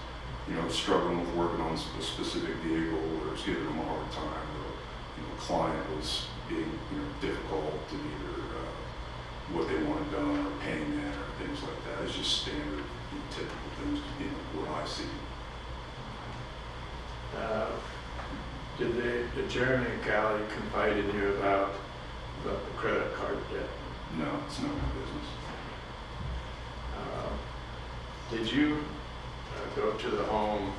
struggling with working on a specific vehicle, or it's giving him a hard time, or, client was being, difficult in either what they wanted done or payment or things like that. It's just standard, typical things, what I see. Did Jeremy and Kali confide in you about the credit card debt? No, it's not my business. Did you go to the home,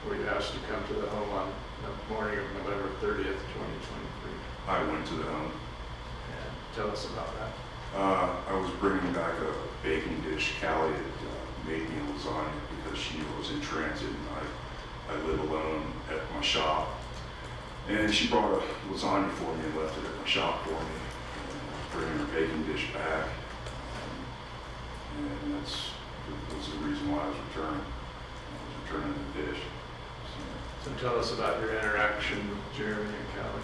were you asked to come to the home on the morning of November 30th, 2023? I went to the home. And tell us about that. I was bringing back a baking dish. Kali had made me a lasagna because she knew I was in transit, and I live alone at my shop. And she brought a lasagna for me and left it at my shop for me. And I was bringing her baking dish back. And that was the reason why I was returning. I was returning the dish. So tell us about your interaction with Jeremy and Kali.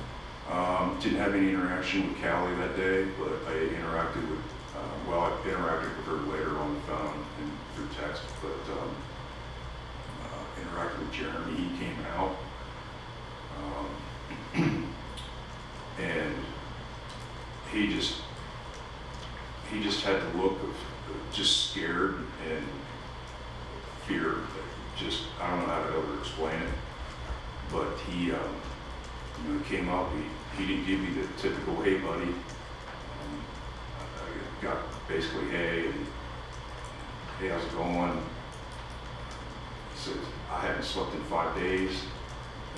Didn't have any interaction with Kali that day, but I interacted with, I interacted with her later on the phone and through text, but interacted with Jeremy. He came out, and he just had the look of just scared and fear. Just, I don't know how to ever explain it, but he came up. He didn't give me the typical "hey buddy." I got basically "hey" and "hey, how's it going?" He says, "I haven't slept in 5 days,"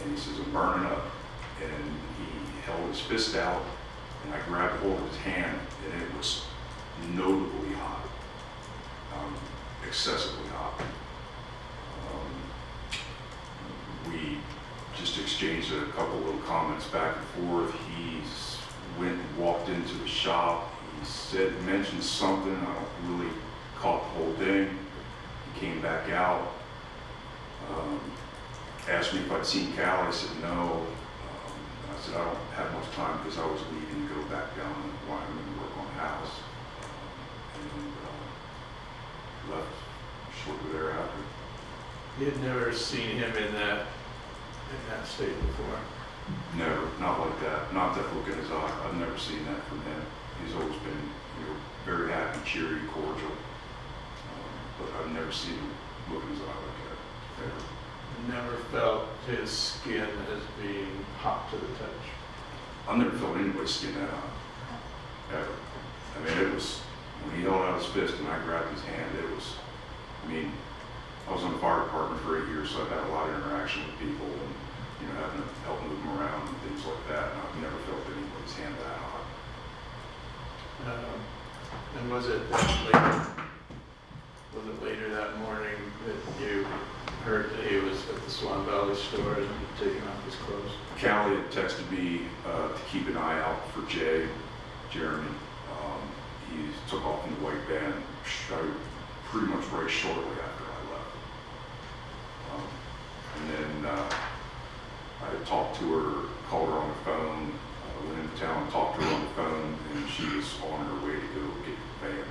and he says, "I'm burning up." And he held his fist out, and I grabbed hold of his hand, and it was notably hot, excessively hot. We just exchanged a couple little comments back and forth. He went and walked into the shop. He mentioned something. I don't really caught the whole thing. He came back out, asked me if I'd seen Kali. I said no. I said I don't have much time because I was leaving to go back down to Wyoming and work on the house. And left shortly thereafter. You had never seen him in that state before? Never, not like that. Not that look in his eye. I've never seen that from him. He's always been, very happy, cheery, cordial. But I've never seen him look in his eye like that, ever. Never felt his skin as being hot to the touch? I've never felt anybody's skin that hot, ever. I mean, it was, when he held out his fist and I grabbed his hand, it was, I was on the fire department for 8 years, so I've had a lot of interaction with people and, having to help move them around and things like that. And I've never felt anybody's hand that hot. And was it later that morning that you heard that he was at the Swan Valley store and taking off his clothes? Kali had texted me to keep an eye out for Jeremy. He took off in the white van pretty much right shortly after I left. And then I had talked to her, called her on the phone, went into town, talked to her on the phone, and she was on her way to go get the van.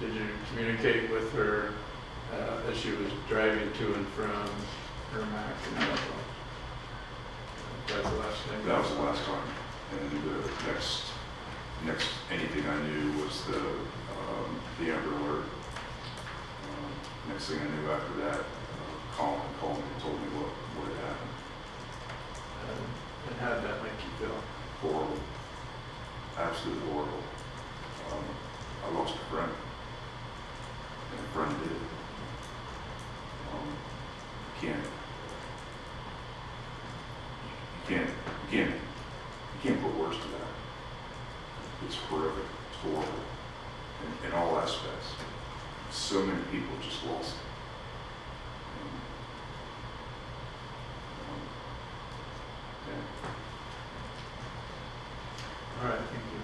Did you communicate with her as she was driving to and from her Mac and Bethel? That's the last thing? That was the last time. And the next anything I knew was the Amber Alert. Next thing I knew after that, Colin called me and told me what had happened. And how did that make you feel? Horrible. Absolutely horrible. I lost a friend. And a friend did. You can't put words to that. It's horrific. It's horrible. In all aspects. so many people just lost it. Okay. All right, thank you.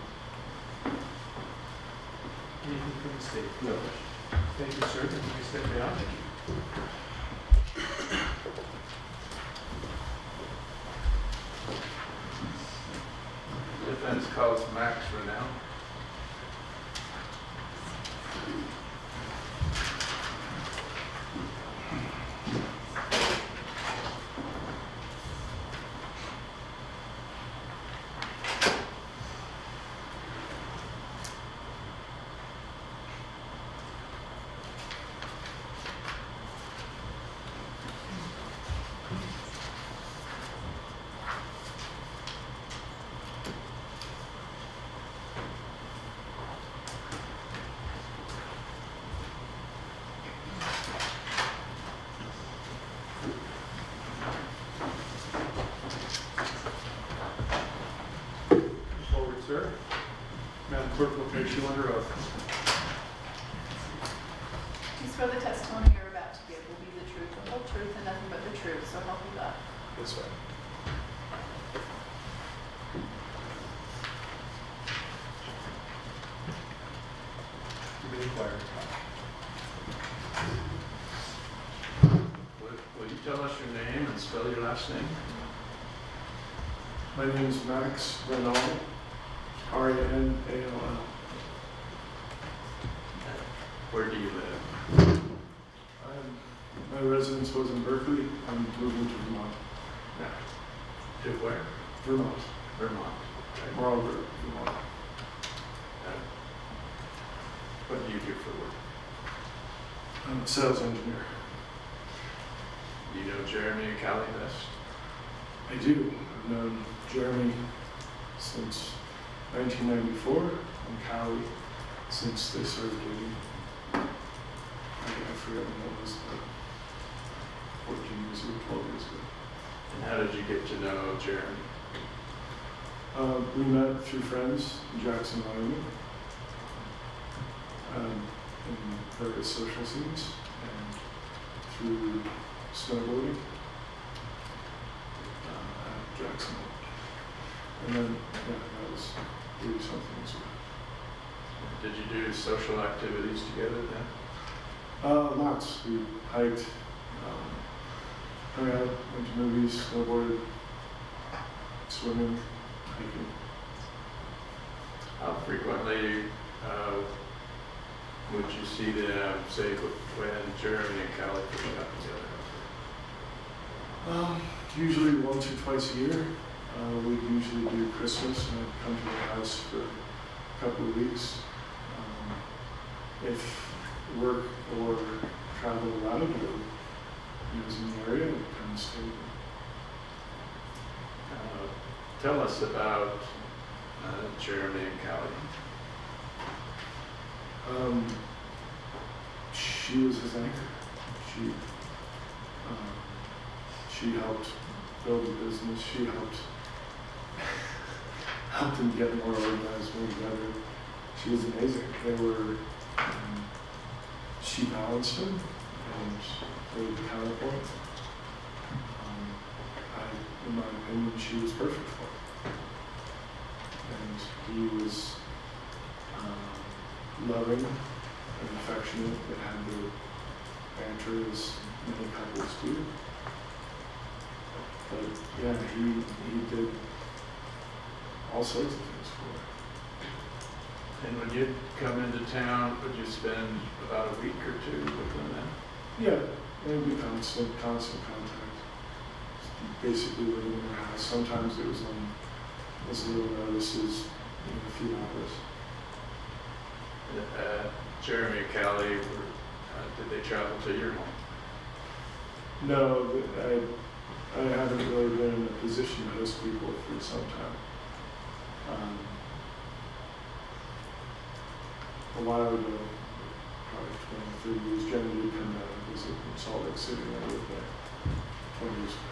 Anything from the state? No. Thank you, sir. Can you step down? Defense calls Max Randall. Forward, sir. Madam Clerk will place you under oath. Do you swear the testimony you're about to give will be the truth, the whole truth, and nothing but the truth, so help you God? This way. You may inquire. Will you tell us your name and spell your last name? My name is Max Randall, Randall. Where do you live? My residence was in Berkeley. I'm moving to Vermont. To where? Vermont. Vermont. Okay. Marlborough, Vermont. What do you do for work? I'm a sales engineer. Do you know Jeremy and Kali best? I do. I've known Jeremy since 1994 and Kali since they started dating. I forget when that was, but 14 years ago, 12 years ago. And how did you get to know Jeremy? We met through friends in Jackson, Wyoming, in various social scenes, and through snowboarding at Jackson. And then, yeah, that was really something as well. Did you do social activities together then? Lots. We hiked, hung out, went to movies, snowboarded, swimming, hiking. How frequently would you see them, say, when Jeremy and Kali first got together? Usually once or twice a year. We'd usually do Christmas, and I'd come to their house for a couple of weeks. If work or travel allowed, or he was in the area, I'd come and stay. Tell us about Jeremy and Kali. She was his anchor. She helped build a business. She helped him get more organized, more together. She was amazing. They were. She balanced him and played the counterpoint. In my opinion, she was perfect for him. And he was loving and affectionate, but had the banter as many couples do. But yeah, he did all sorts of things for her. And when you'd come into town, would you spend about a week or two with them then? Yeah, there would be constant contact. Basically living in their house. Sometimes it was on as little notices, a few hours. Jeremy and Kali, did they travel to your home? No, I haven't really been in a position to host people for some time. A while ago, probably 20, 30 years, Jenny would come down and visit from Salt Lake City, and I lived there 20 years ago.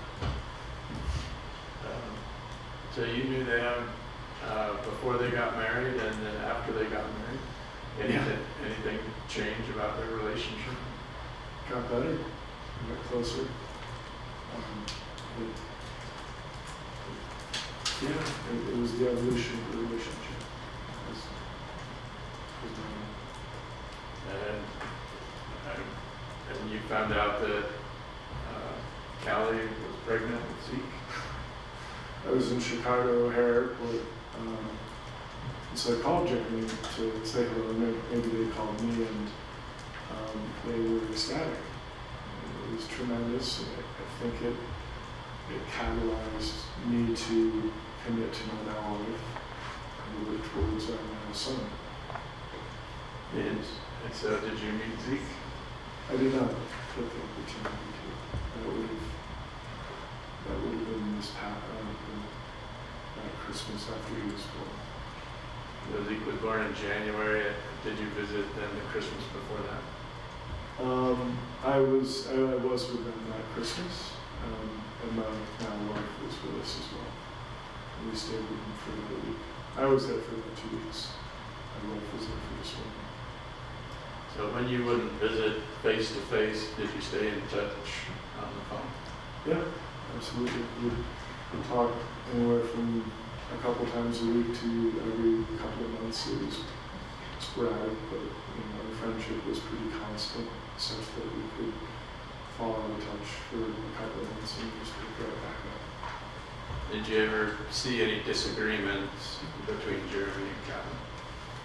So you knew them before they got married and then after they got married? Anything change about their relationship? Got better, got closer. It was the evolution of the relationship. And you found out that Kali was pregnant with Zeke? I was in Chicago O'Hare Airport, so I called Jeremy to say hello. Maybe they called me, and they were ecstatic. It was tremendous. I think it catalyzed me to commit to my now wife and work towards our now son. And so did you meet Zeke? I did not get the opportunity to. That would have been this past Christmas after he was born. So Zeke was born in January. Did you visit then the Christmas before that? I was with them that Christmas, and my now wife was with us as well. And we stayed with them for another week. I was there for about 2 weeks. My wife was there for this one. So when you wouldn't visit face to face, did you stay in touch on the phone? Yeah, absolutely. We'd talk anywhere from a couple times a week to every couple of months. It was sporadic, but our friendship was pretty constant, such that we could fall out of touch for a couple of months and just pick right back up. Did you ever see any disagreements between Jeremy and Kali?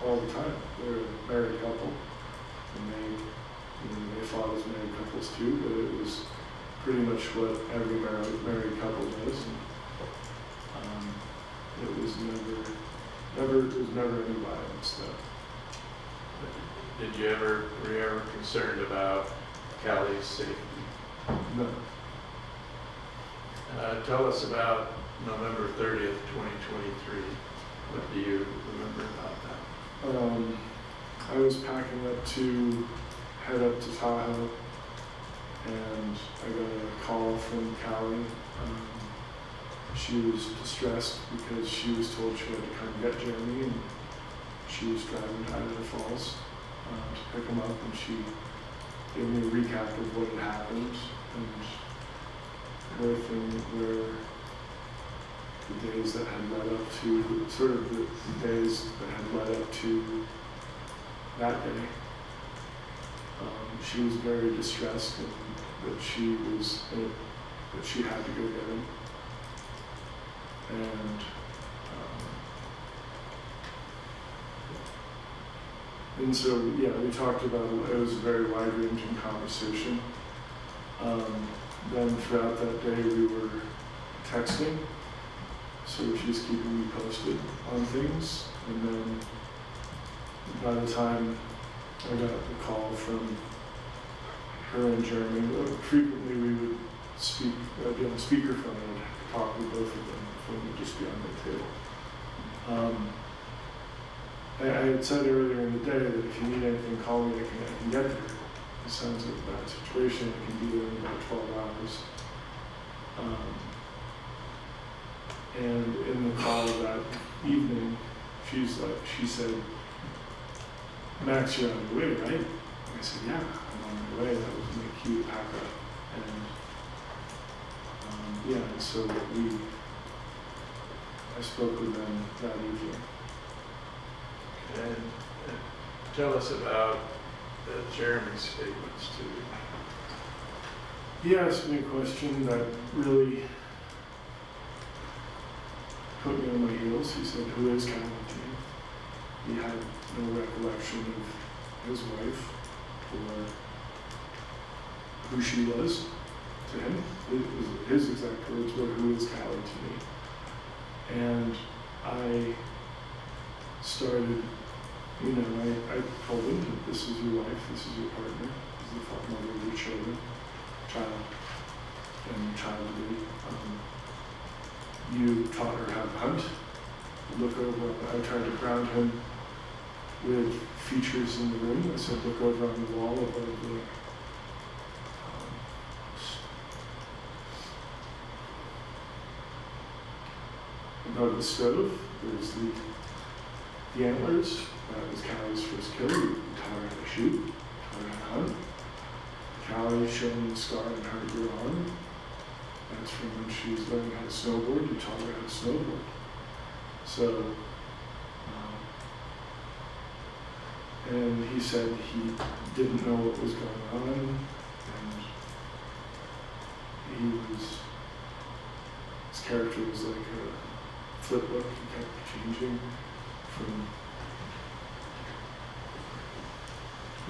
All the time. They're a married couple, and they fought as married couples too, but it was pretty much what every married couple does. And, it was never any violence though. Were you ever concerned about Kali's safety? No. Tell us about November 30th, 2023. What do you remember about that? I was packing up to head up to Tahoe, and I got a call from Kali. She was distressed because she was told she had to come get Jeremy, and she was driving to Idaho Falls to pick him up, and she gave me a recap of what had happened and everything, where the days that had led up to, sort of the days that had led up to that day. She was very distressed, and that she had to go get him. And so, yeah, we talked about it. It was a very wide-ranging conversation. Then throughout that day, we were texting. So she was keeping me posted on things. And then by the time I got the call from her and Jeremy, frequently we would speak, be on speakerphone and talk with both of them. The phone would just be on the table. I had said earlier in the day that if you need anything, call me, I can get there. It sounds like a bad situation. I can be there in about 12 hours. And in the call that evening, she said, "Max, you're on your way, right?" And I said, "Yeah, I'm on my way." That was my cue to pack up. And and so I spoke with them that evening. And tell us about Jeremy's statements to you. He asked me a question that really put me on my heels. He said, "Who is Kali to you?" He had no recollection of his wife or who she was to him. His exact words were, "Who is Kali to me?" And I started, I told him that this is your wife, this is your partner, this is the mother of your children, child, and child-to-be. You taught her how to hunt. Look over, I tried to ground him with features in the room. I said, look over on the wall above the stove. There's the antlers. That was Kali's first kill, we taught her how to shoot, taught her how to hunt. Kali showing the scar on her arm. That's from when she's learning how to snowboard, you taught her how to snowboard. So, and he said he didn't know what was going on, and his character was like a flip book, he kept changing from,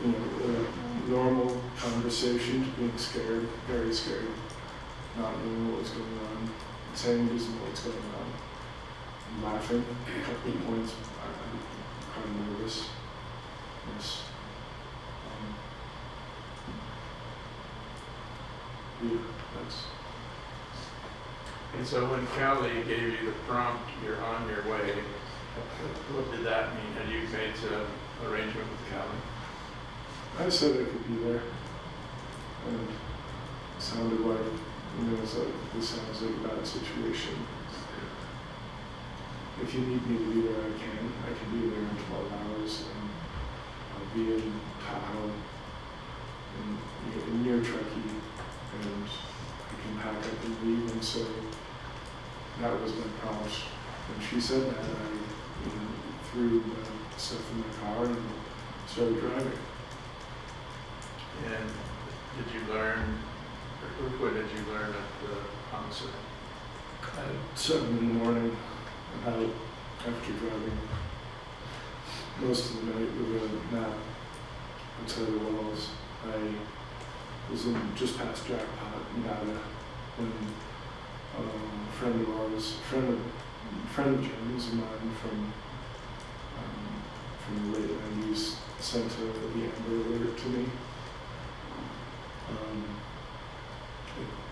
a normal conversation to being scared, very scared, not knowing what was going on, saying he doesn't know what's going on, and laughing a couple of points. I'm kind of nervous. Yes. Yeah, that's. And so when Kali gave you the prompt, you're on your way, what did that mean? Had you made an arrangement with Kali? I said I could be there, and it sounded like, so this sounds like a bad situation. If you need me to be there, I can be there in 12 hours, and I'll be in Tahoe, in near Truckee, and I can pack up and leave, and so that was my prompt. When she said that, I threw stuff in my car and started driving. And did you learn, or what did you learn at the homicide? At 7 in the morning, about after driving most of the night with a map outside the walls. I was in just past Jackpot, Nevada, when a friend of ours, friend of Jim's and mine from the late 90s sent the Amber Alert to me.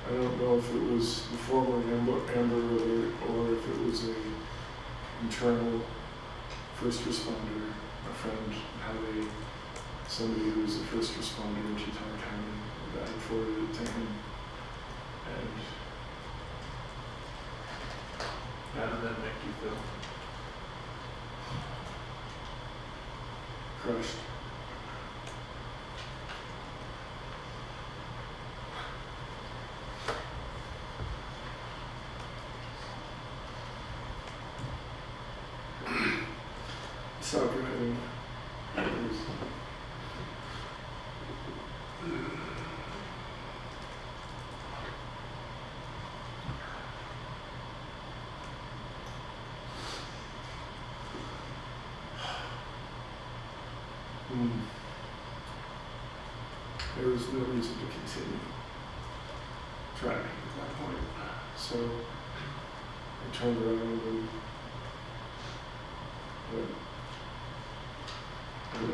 I don't know if it was the former Amber Alert or if it was a internal first responder, a friend had somebody who was a first responder in Teton County that I forwarded it to him. And how did that make you feel? Crushed. Stop driving. There was no reason to continue driving at that point. So I turned around and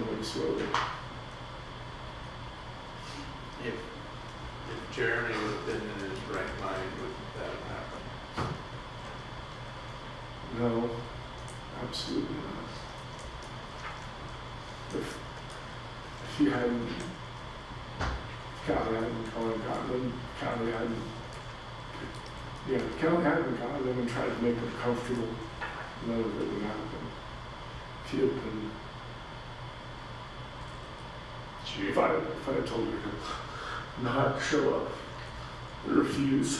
went slowly. If Jeremy would have been in his right mind, would that have happened? No, absolutely not. If he hadn't, Kali hadn't gotten him, Kali hadn't gotten him and tried to make him comfortable, none of it would happen. If he had been, if I had told her to not show up and refuse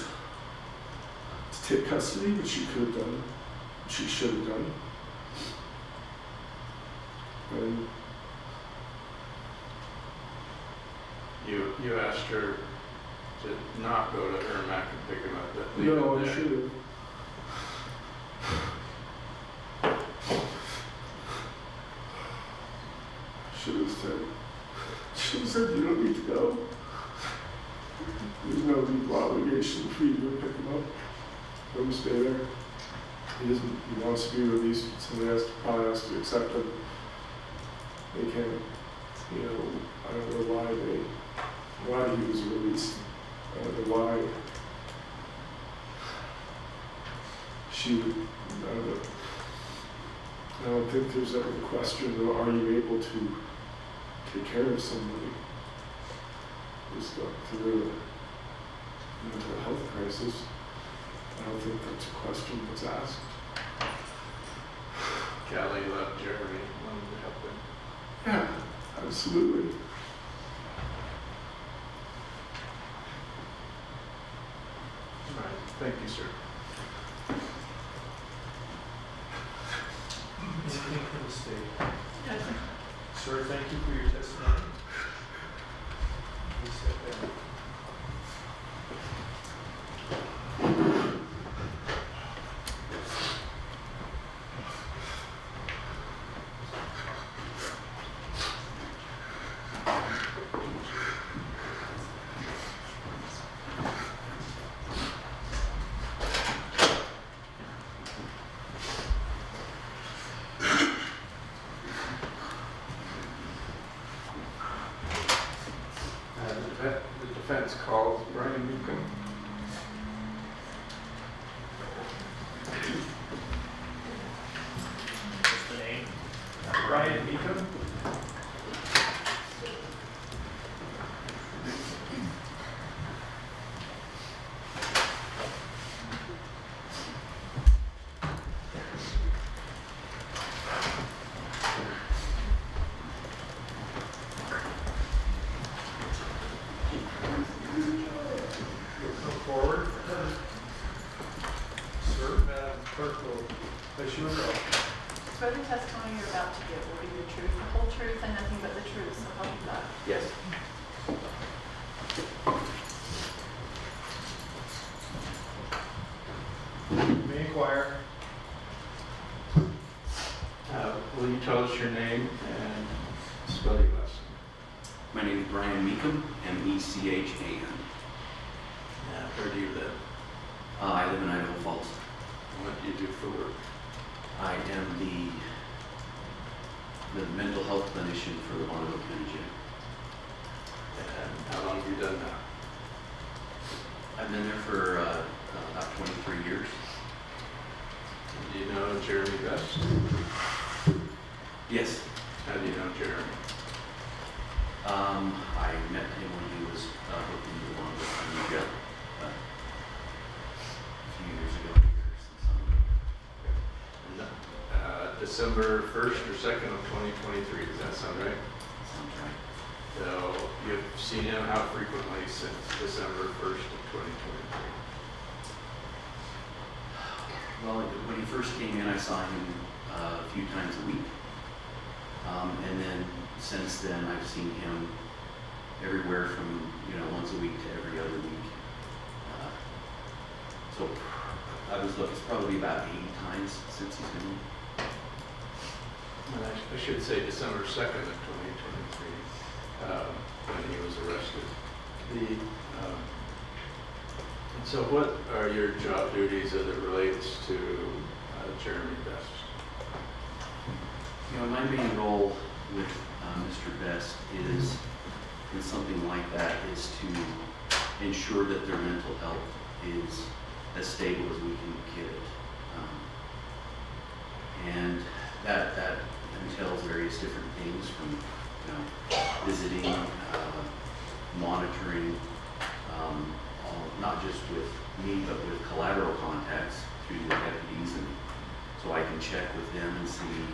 to take custody, which she could have done, she should have done, and you asked her to not go to Ermac and pick him up. That no, I should have. Should have said you don't need to go. There's no legal obligation for you to pick him up. Let him stay there. He wants to be released. Somebody probably has to accept him. They can't, I don't know why he was released. I don't know why she would, I don't know. I don't think there's ever a question of are you able to take care of somebody who's going through a mental health crisis. I don't think that's a question that's asked. Kali loved Jeremy, wanted to help him. Yeah, Absolutely. All right, thank you, sir. Anything from the state? Sir, thank you for your testimony. Please sit down. The defense calls Brian Newcomb. What's the name? Brian Meekum. Come forward. Sir, Madam Clerk will place you in row. Swear the testimony you're about to give will be the truth, the whole truth, and nothing but the truth, so help you God. Yes. May inquire. Will you tell us your name and spell your last name? My name is Brian Meekum, M-E-C-H-A-M. Where do you live? I live in Idaho Falls. What do you do for work? I am the mental health clinician for the Bonneville County Jail. And how long have you done that? I've been there for about 23 years. Do you know Jeremy Best? Yes. How do you know Jeremy? I met him when he was hooked into the Bonneville County Jail a few years ago. December 1st or 2nd of 2023, does that sound right? Sounds right. So you've seen him how frequently since December 1st of 2023? Well, when he first came in, I saw him a few times a week. And then since then, I've seen him everywhere from, once a week to every other week. So I was looking, it's probably about 80 times since he's been in. I should say December 2nd of 2023, when he was arrested. So what are your job duties as it relates to Jeremy Best? My main role with Mr. Best is, in something like that, is to ensure that their mental health is as stable as we can get it. And that entails various different things from, visiting, monitoring, not just with me, but with collateral contacts through the deputies, and so I can check with them and see,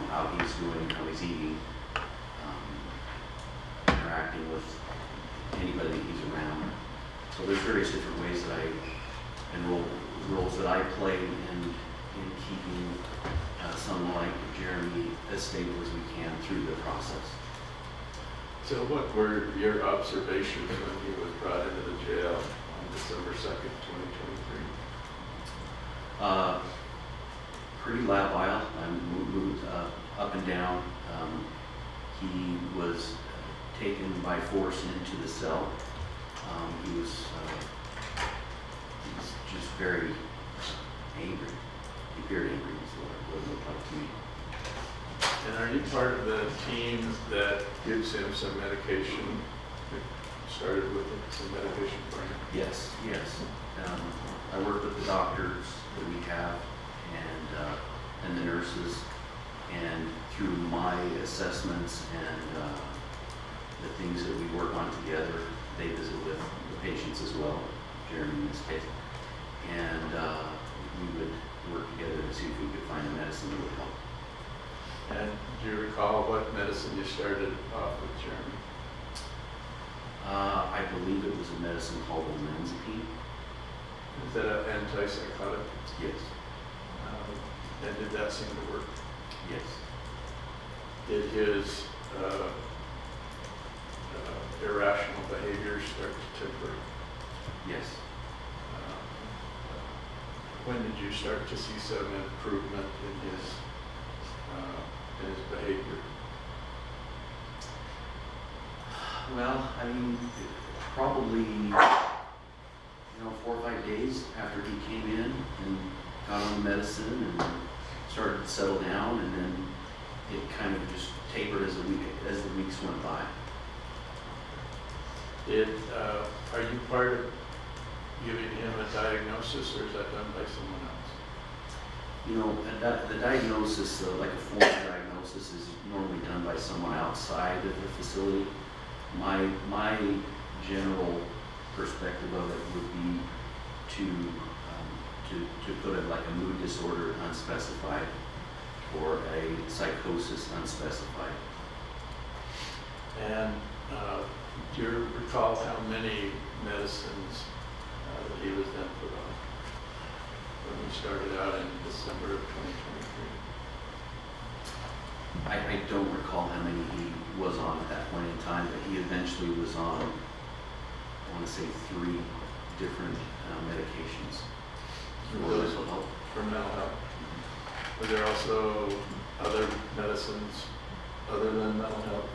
how he's doing, how he's eating, interacting with anybody that he's around. So there's various different ways that roles that I play in keeping someone like Jeremy as stable as we can through the process. So what were your observations when he was brought into the jail on December 2nd, 2023? Pretty labile. I moved up and down. He was taken by force into the cell. He was just very angry. He appeared angry, is what it looked like to me. And are you part of the team that gives him some medication? Started with some medication for him? Yes. I work with the doctors that we have and the nurses, and through my assessments and the things that we work on together, they visit with the patients as well, Jeremy in this case, and we would work together to see if we could find a medicine that would help. And do you recall what medicine you started off with, Jeremy? I believe it was a medicine called olanzapine. Is that an antipsychotic? Yes. And did that seem to work? Yes. Did his irrational behavior start to temper? Yes. When did you start to see some improvement in his behavior? Well, I mean, probably, 4 or 5 days after he came in and got on the medicine and started to settle down, and then it kind of just tapered as the weeks went by. Are you part of giving him a diagnosis, or is that done by someone else? The diagnosis, like a formal diagnosis, is normally done by someone outside of the facility. My general perspective of it would be to put it like a mood disorder unspecified or a psychosis unspecified. And do you recall how many medicines that he was then put on when we started out in December of 2023? I don't recall how many he was on at that point in time, but he eventually was on, I want to say, 3 different medications. For mental health. For mental health. Were there also other medicines other than mental health?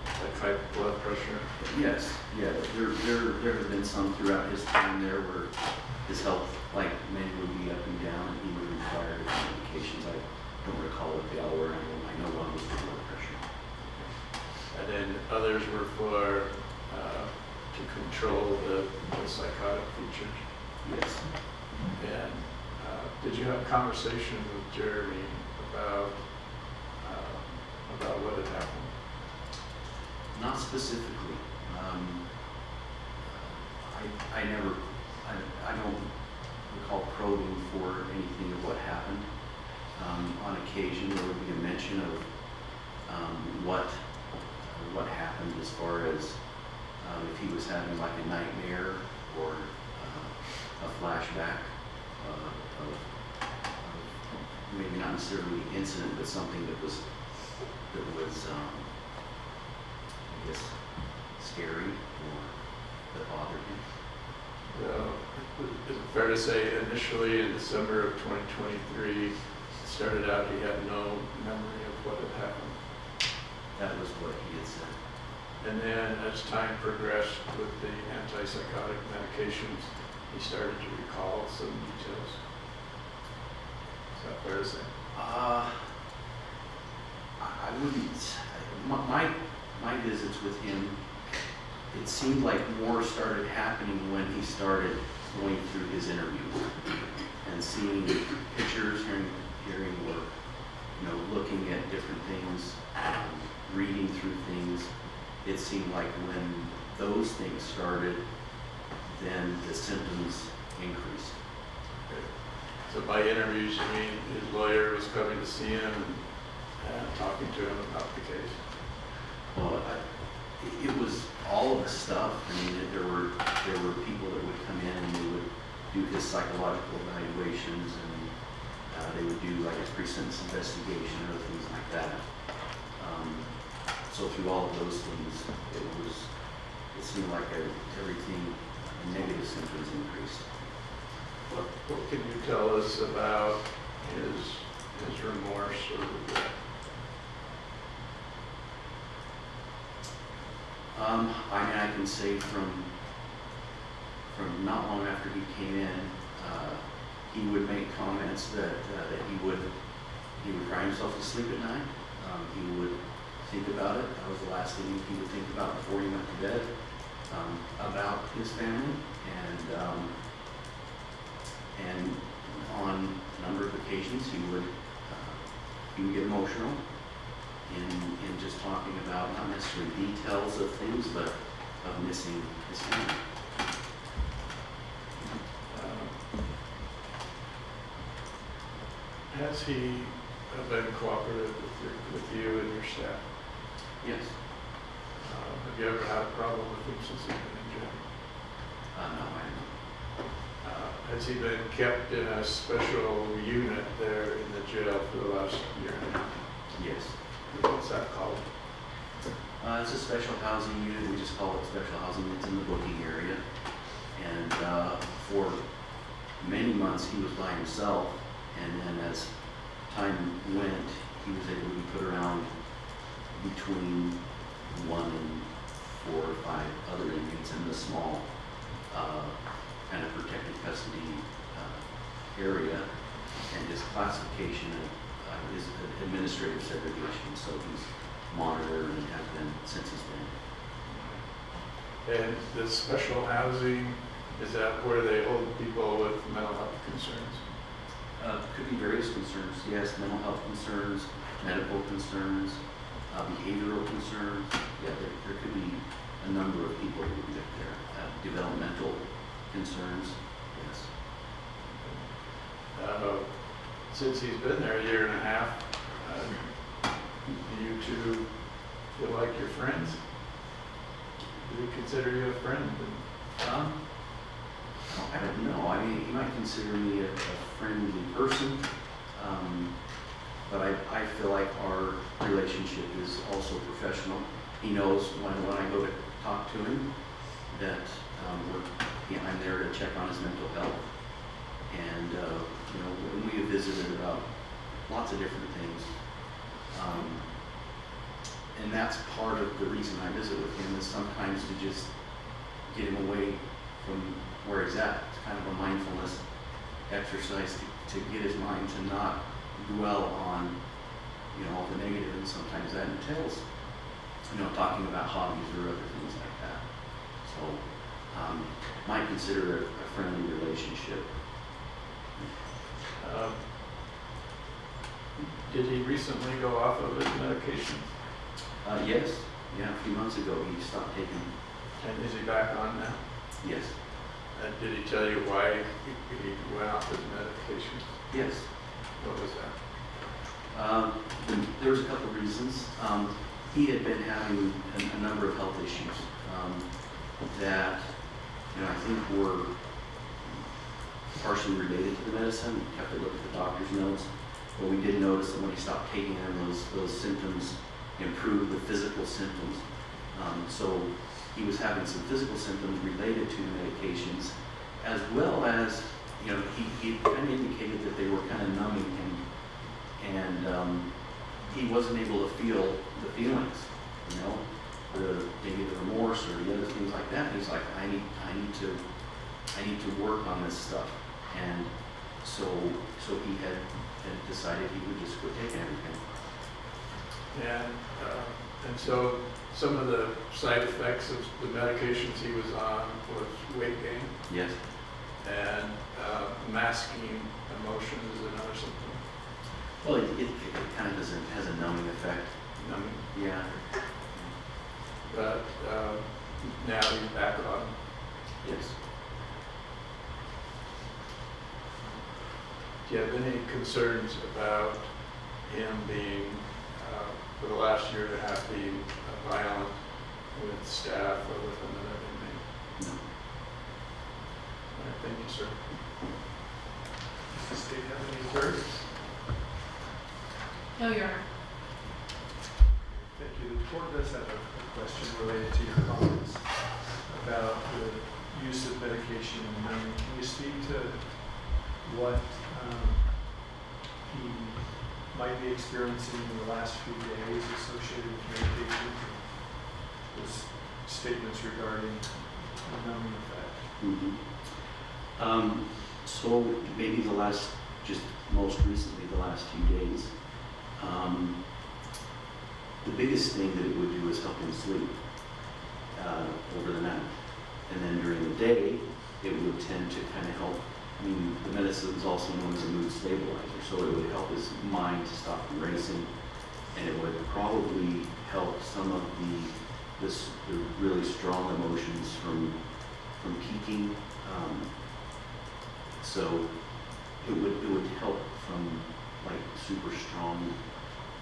Like high blood pressure? Yes, yeah. There have been some throughout his time there where his health, like many, would be up and down, and he would require different medications. I don't recall what they all were. I know one was for blood pressure. And then others were for to control the psychotic features? Yes. And did you have a conversation with Jeremy about what had happened? Not specifically. I don't recall probing for anything of what happened. On occasion, there would be a mention of what happened as far as if he was having like a nightmare or a flashback of maybe not necessarily the incident, but something that was I guess scary or that bothered him. Is it fair to say initially in December of 2023, it started out he had no memory of what had happened? That was what he had said. And then as time progressed with the antipsychotic medications, he started to recall some details. Is that fair to say? I wouldn't. My visits with him, it seemed like more started happening when he started going through his interviews and seeing pictures, hearing work, looking at different things, reading through things. It seemed like when those things started, then the symptoms increased. Okay. So by interviews, you mean his lawyer was coming to see him and talking to him about the case? Well, it was all of the stuff. I mean, there were people that would come in and they would do his psychological evaluations, and they would do like a pre-sentence investigation or things like that. So through all of those things, it seemed like everything, negative symptoms increased. What can you tell us about his remorse or regret? I can say from not long after he came in, he would make comments that he would cry himself to sleep at night. He would think about it. That was the last thing he would think about before he went to bed, about his family. And on a number of occasions, he would get emotional in just talking about not necessarily details of things, but of missing his family. Has he have been cooperative with you and your staff? Yes. Have you ever had a problem with him since he's been in jail? No, I haven't. Has he been kept in a special unit there in the jail for the last year and a half? Yes. What's that called? It's a special housing unit. We just call it special housing. It's in the booking area. And for many months he was by himself. And then as time went, he was able to be put around between 1 and 4 or 5 other inmates in the small kind of protected custody area. And his classification is administrative segregation. So he's monitored and has been since he's been. And the special housing, is that where they hold people with mental health concerns? Could be various concerns, yes, mental health concerns, medical concerns, behavioral concerns. Yeah, there could be a number of people who would live there. Developmental concerns, yes. Since he's been there a year and a half, do you two feel like you're friends? Do he consider you a friend? I don't know. I mean, he might consider me a friendly person, but I feel like our relationship is also professional. He knows when I go to talk to him that I'm there to check on his mental health. And, when we have visited about lots of different things, and that's part of the reason I visit with him is sometimes to just get him away from where he's at. It's kind of a mindfulness exercise to get his mind to not dwell on, all the negative, and sometimes that entails, talking about hobbies or other things like that. So, might consider it a friendly relationship. Did he recently go off of his medication? Yes. Yeah, a few months ago he stopped taking. And is he back on now? Yes. And did he tell you why he went off his medication? Yes. What was that? There was a couple of reasons. He had been having a number of health issues that I think were partially related to the medicine. We have to look at the doctor's notes, but we did notice that when he stopped taking them, those symptoms improved, the physical symptoms. So he was having some physical symptoms related to the medications, as well as he kind of indicated that they were kind of numbing him, and he wasn't able to feel the feelings, maybe the remorse or the other things like that. And he's like, I need to work on this stuff, and so he had decided he would just quit taking everything. And so some of the side effects of the medications he was on was weight gain. Yes. And masking emotions is another symptom. Well, it kind of has a numbing effect. Numbing? Yeah. But now he's back on. Yes. Do you have any concerns about him being, for the last year and a half, being violent with staff or with another inmate? No. All right, thank you, sir. Does the state have any queries? No, Your Honor. Thank you. The court does have a question related to your comments about the use of medication and numbing. Can you speak to what he might be experiencing in the last few days associated with medication? His statements regarding the numbing effect. Mm-hmm. So maybe most recently, the last few days, the biggest thing that it would do is help him sleep over the night. And then during the day, it would tend to kind of help. The medicine is also known as a mood stabilizer, so it would help his mind to stop from racing, and it would probably help some of the really strong emotions from peaking. So it would help from like super strong,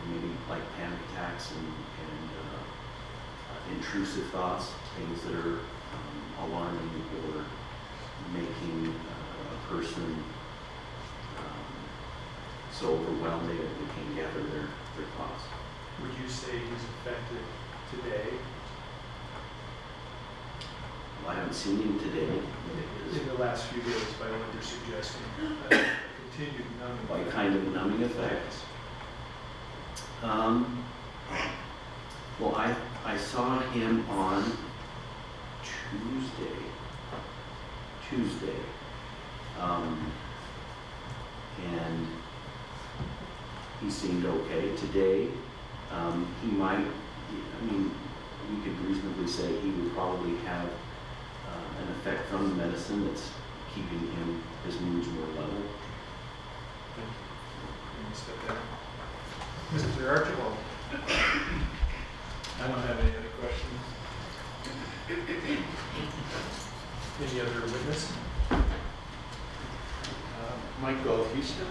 maybe like panic attacks and intrusive thoughts, things that are alarming or making a person so overwhelmed they can't gather their thoughts. Would you say he's affected today? Well, I haven't seen him today. In the last few days, by what you're suggesting, continued numbing. Like kind of numbing effect. Well, I saw him on Tuesday. And he seemed okay. Today, he might, I mean, we could reasonably say he would probably have an effect from the medicine that's keeping his moods more level. Thank you. Can you step down? Mr. Archibald. I don't have any other questions. Any other witness? Michael Houston.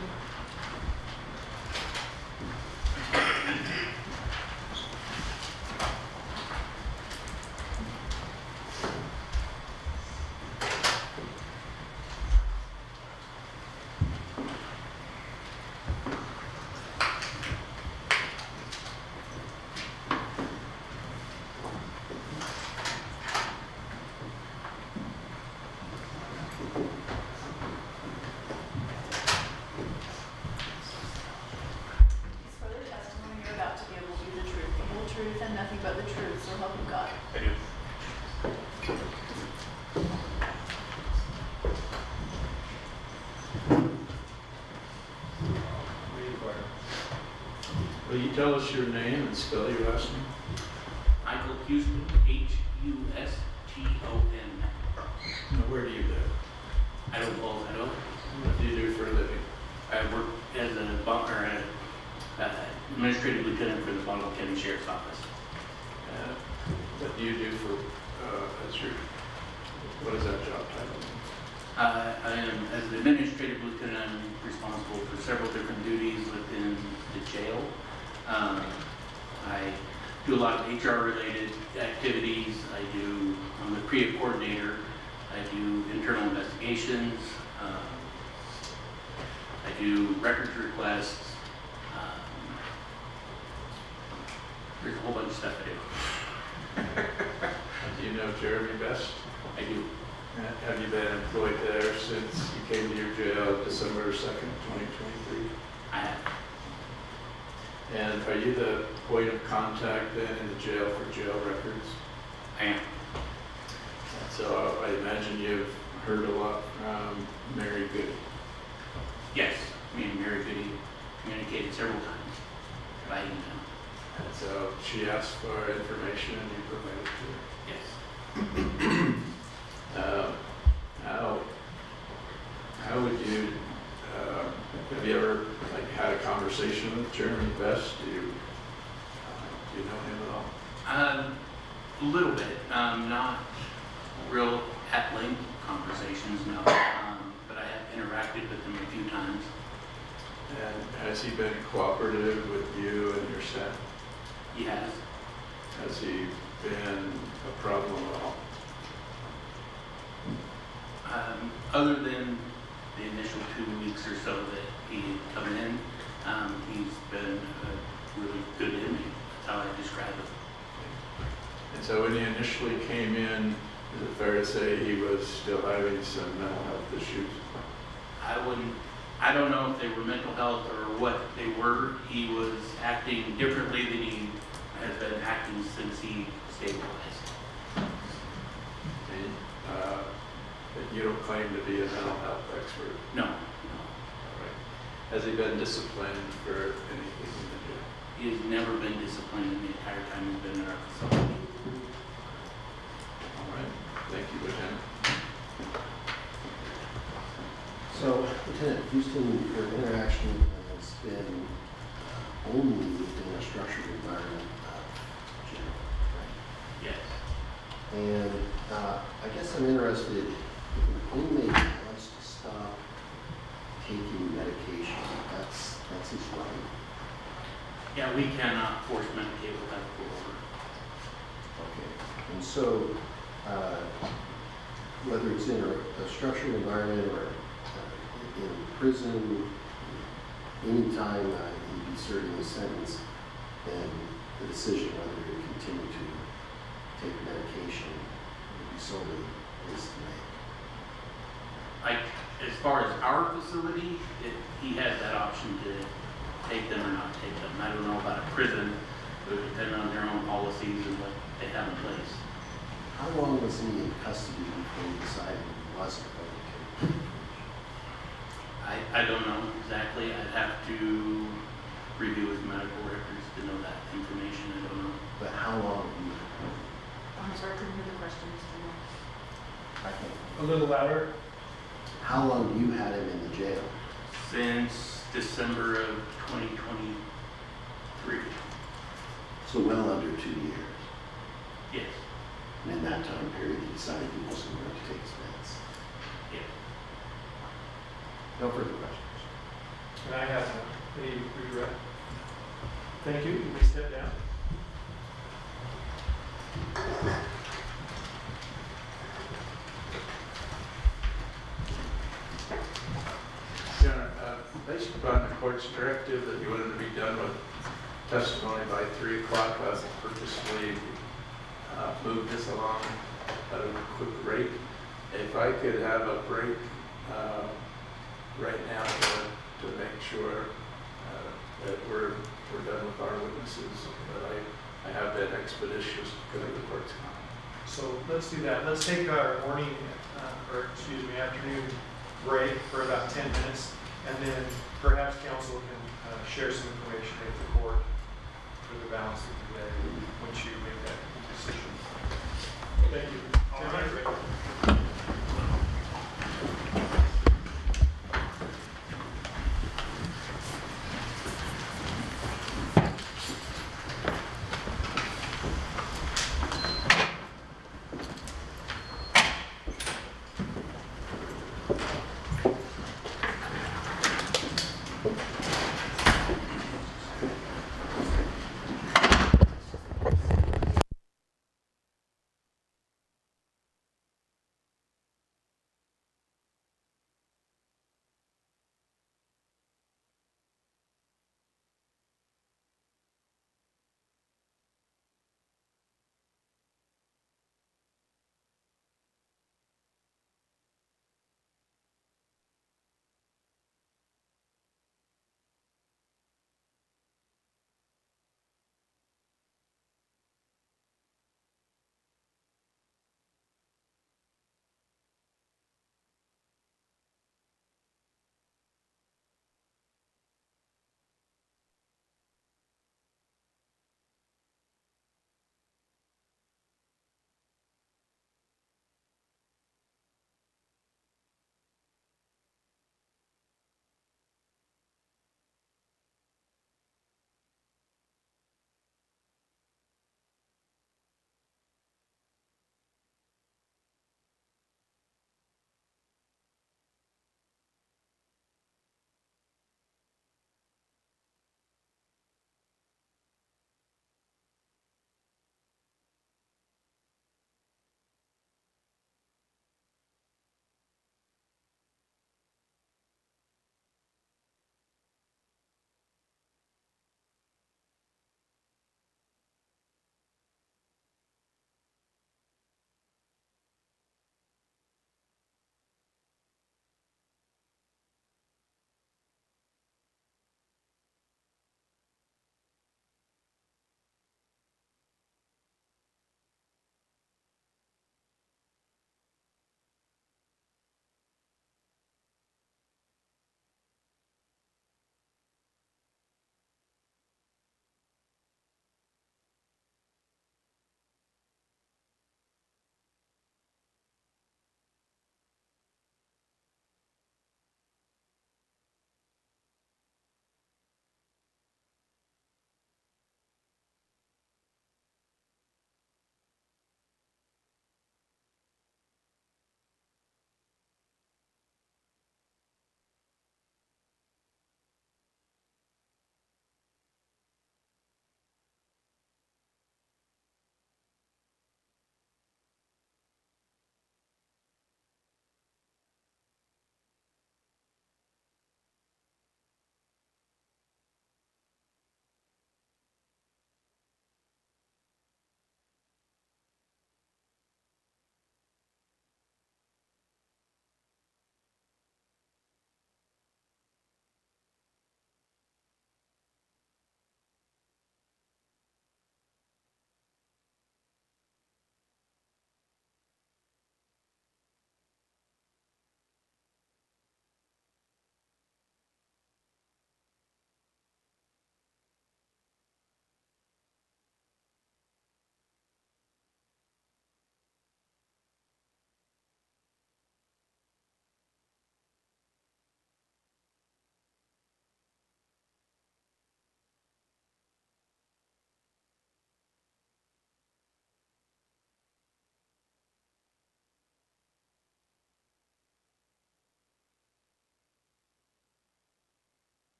Truth and nothing but the truth, so help you God. I do. Will you tell us your name and spell your last name? Michael Houston, Huston. Now, where do you live? Idaho Falls, Idaho. What do you do for a living? I work as a administrative lieutenant for the Bonneville County Sheriff's Office. What do you do for, what is that job title? I am, as an administrative lieutenant, I'm responsible for several different duties within the jail. I do a lot of HR-related activities. I'm the PREA coordinator. I do internal investigations. I do records requests. There's a whole bunch of stuff I do. Do you know Jeremy Best? I do. Have you been employed there since you came to your jail December 2nd, 2023? I have. And are you the point of contact then in the jail for jail records? I am. So I imagine you've heard a lot from Mary Goody. Yes, me and Mary Goody communicated several times by email. And so she asked for information and you provided to her. Yes. How would you, have you ever had a conversation with Jeremy Best? Do you know him at all? A little bit, not real at-length conversations, no. But I have interacted with him a few times. And has he been cooperative with you and your staff? He has. Has he been a problem at all? Other than the initial 2 weeks or so that he had come in, he's been a really good inmate. That's how I describe it. And so when he initially came in, is it fair to say he was still having some mental health issues? I don't know if they were mental health or what they were. He was acting differently than he has been acting since he stabilized. But you don't claim to be a mental health expert? No. All right. Has he been disciplined for anything in the jail? He has never been disciplined in the entire time he's been in our facility. All right. Thank you, Lieutenant. So, Lieutenant Houston, your interaction has been only within a structured environment of jail, right? Yes. And I guess I'm interested, if an inmate wants to stop taking medication, that's That's his right. Yeah, we cannot force medicate without a court order. Okay, and so, whether it's in a structured environment or in prison, anytime he'd be serving a sentence, then the decision whether to continue to take medication would be solely his to make. As far as our facility, he has that option to take them or not take them. I don't know about a prison, it would depend on their own policies and what they have in place. How long was he in custody before he decided he wasn't going to take medication? I don't know exactly. I'd have to review his medical records to know that information. I don't know. But how long? I'm sorry, couldn't hear the question, Mr. Moore. I can't. A little louder. How long you had him in the jail? Since December of 2023. So well under 2 years. Yes. And in that time period, he decided he wasn't going to take his meds. Yes. No further questions. And I have any regret. Thank you. You may step down. Your Honor, based upon the court's directive that you wanted to be done with testimony by 3 o'clock, I purposely moved this along at a quick rate. If I could have a break right now to make sure that we're done with our witnesses, but I have been expeditious because of the court's comment. So let's do that. Let's take our morning, afternoon break for about 10 minutes, and then perhaps counsel can share some information with the court for the balance of the day once you make that decision. Thank you. 10-minute break.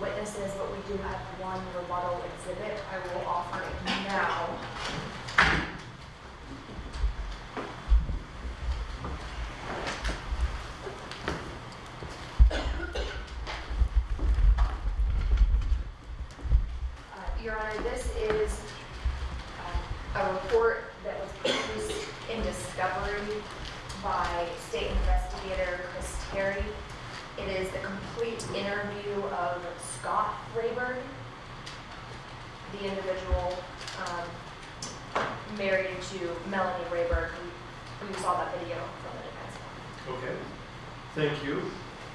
witnesses, but we do have one rebuttal exhibit. I will offer it now. Your Honor, this is a report that was produced in discovery by State Investigator Chris Terry. It is the complete interview of Scott Rayburn, the individual married to Melanie Rayburn, who saw that video from the defense. Okay, thank you.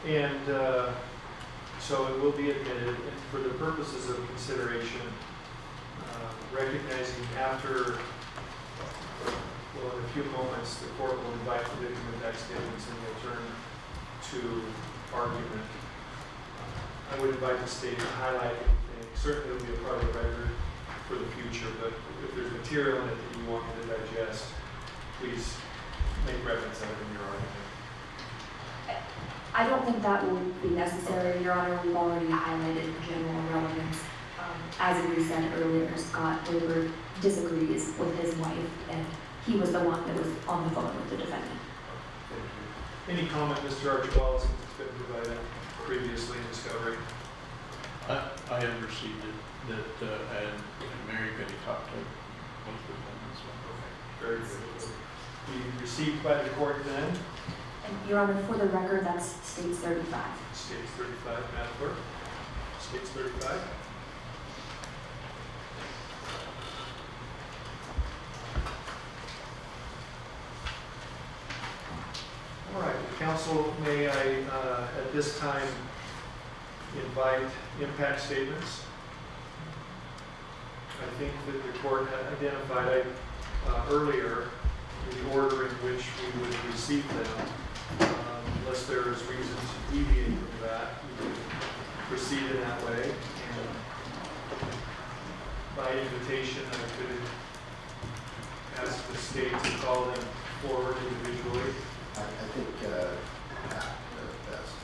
And so it will be admitted, and for the purposes of consideration, recognizing after, well, in a few moments, the court will invite the victim to back statements and we'll turn to argument. I would invite the state to highlight anything. Certainly it will be a part of the record for the future, but if there's material in it that you want me to digest, please make reference of it in your argument. I don't think that will be necessary, Your Honor. We've already highlighted the general relevance. As we said earlier, Scott Rayburn disagrees with his wife, and he was the one that was on the phone with the defendant. Thank you. Any comment, Mr. Archibald, since it's been provided previously in discovery? I have received it, and Mary Goody talked to both of them as well. Okay, very good. Be received by the court then? And Your Honor, for the record, that's States 35. States 35, Madam Clerk. States 35. All right, counsel, may I at this time invite impact statements? I think that the court had identified earlier the order in which we would receive them. Unless there is reason to deviate from that, we would proceed in that way. And by invitation, I could ask the state to call them forward individually. I think that's best.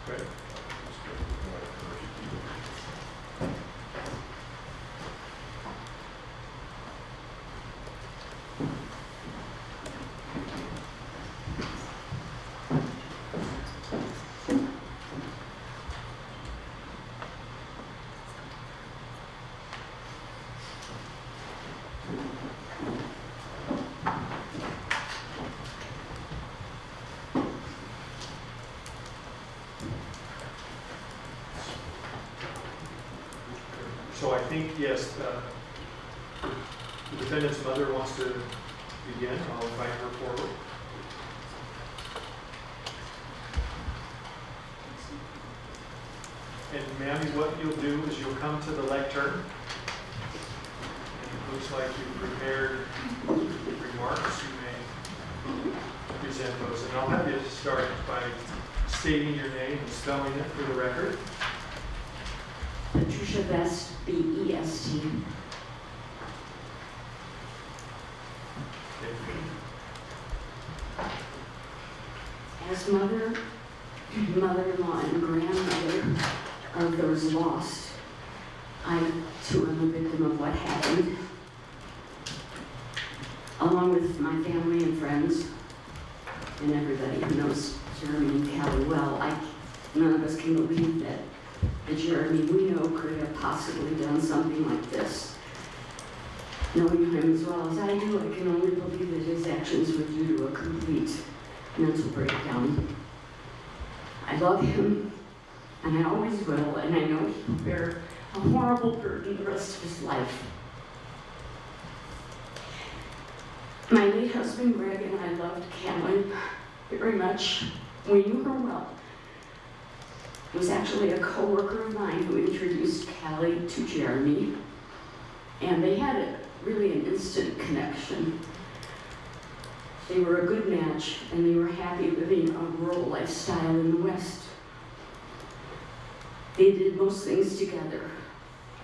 Great. So I think, yes, the defendant's mother wants to begin. I'll invite her forward. And Mammy, what you'll do is you'll come to the lectern. And it looks like you've prepared remarks. You may present those. And I'll have you start by stating your name and spelling it for the record. Patricia Vest, B-E-S-T. As mother, mother-in-law, and grandmother of those lost, I too am a victim of what happened. Along with my family and friends, and everybody who knows Jeremy and Kali well, none of us can believe that Jeremy we know could have possibly done something like this. Knowing him as well as I do, I can only believe that his actions were due to a complete mental breakdown. I love him, and I always will, and I know he will bear a horrible burden the rest of his life. My late husband Greg and I loved Kali very much. We knew her well. It was actually a co-worker of mine who introduced Kali to Jeremy, and they had really an instant connection. They were a good match, and they were happy living a rural lifestyle in the West. They did most things together,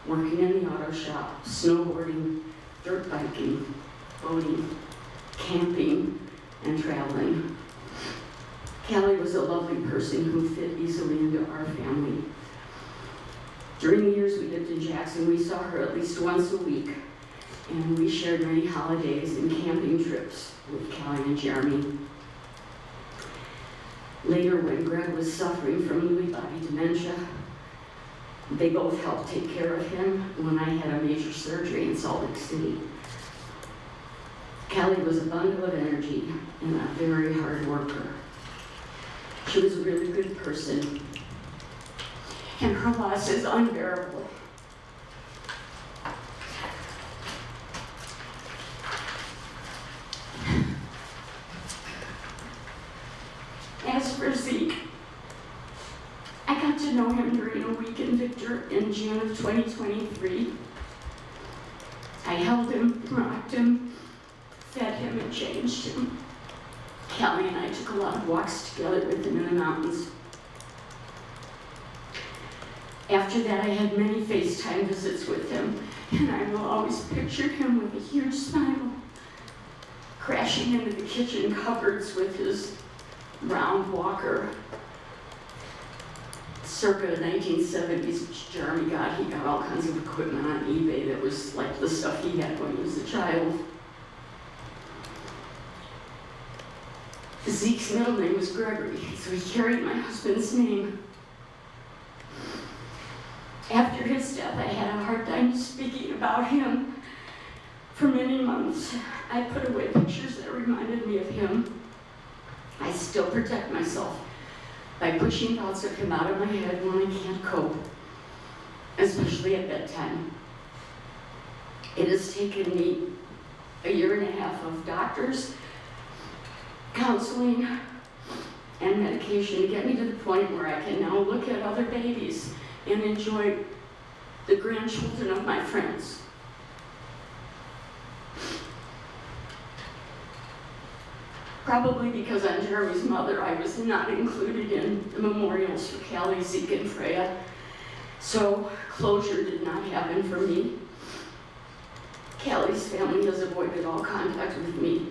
working in the auto shop, snowboarding, dirt biking, boating, camping, and traveling. Kali was a lovely person who fit easily into our family. During the years we lived in Jackson, we saw her at least once a week, and we shared many holidays and camping trips with Kali and Jeremy. Later, when Greg was suffering from Lewy body dementia, they both helped take care of him when I had a major surgery in Salt Lake City. Kali was a bundle of energy and a very hard worker. She was a really good person, and her loss is unbearable. As for Zeke, I got to know him during a week in Victor in June of 2023. I held him, rocked him, fed him, and changed him. Kali and I took a lot of walks together with him in the mountains. After that, I had many FaceTime visits with him, and I will always picture him with a huge smile, crashing into the kitchen cupboards with his round walker. Circa the 1970s, which Jeremy got, he got all kinds of equipment on eBay that was like the stuff he had when he was a child. Zeke's middle name was Gregory, so he carried my husband's name. After his death, I had a hard time speaking about him. For many months, I put away pictures that reminded me of him. I still protect myself by pushing thoughts of him out of my head when I can't cope, especially at bedtime. It has taken me a year and a half of doctors, counseling, and medication to get me to the point where I can now look at other babies and enjoy the grandchildren of my friends. Probably because I'm Jeremy's mother, I was not included in the memorials for Kali, Zeke, and Freya, so closure did not happen for me. Kali's family has avoided all contact with me.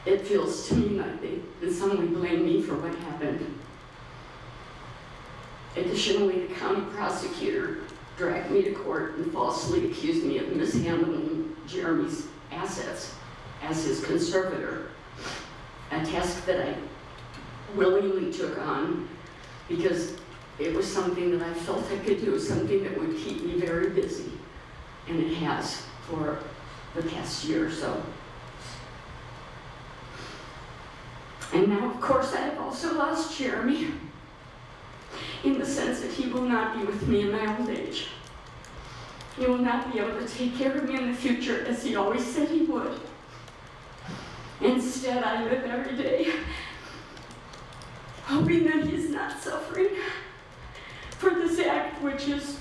It feels to me like they in some way blame me for what happened. Additionally, the county prosecutor dragged me to court and falsely accused me of mishandling Jeremy's assets as his conservator, a task that I willingly took on because it was something that I felt I could do, something that would keep me very busy, and it has for the past year or so. And now, of course, I have also lost Jeremy, in the sense that he will not be with me in my old age. He will not be able to take care of me in the future as he always said he would. Instead, I live every day hoping that he's not suffering for this act, which is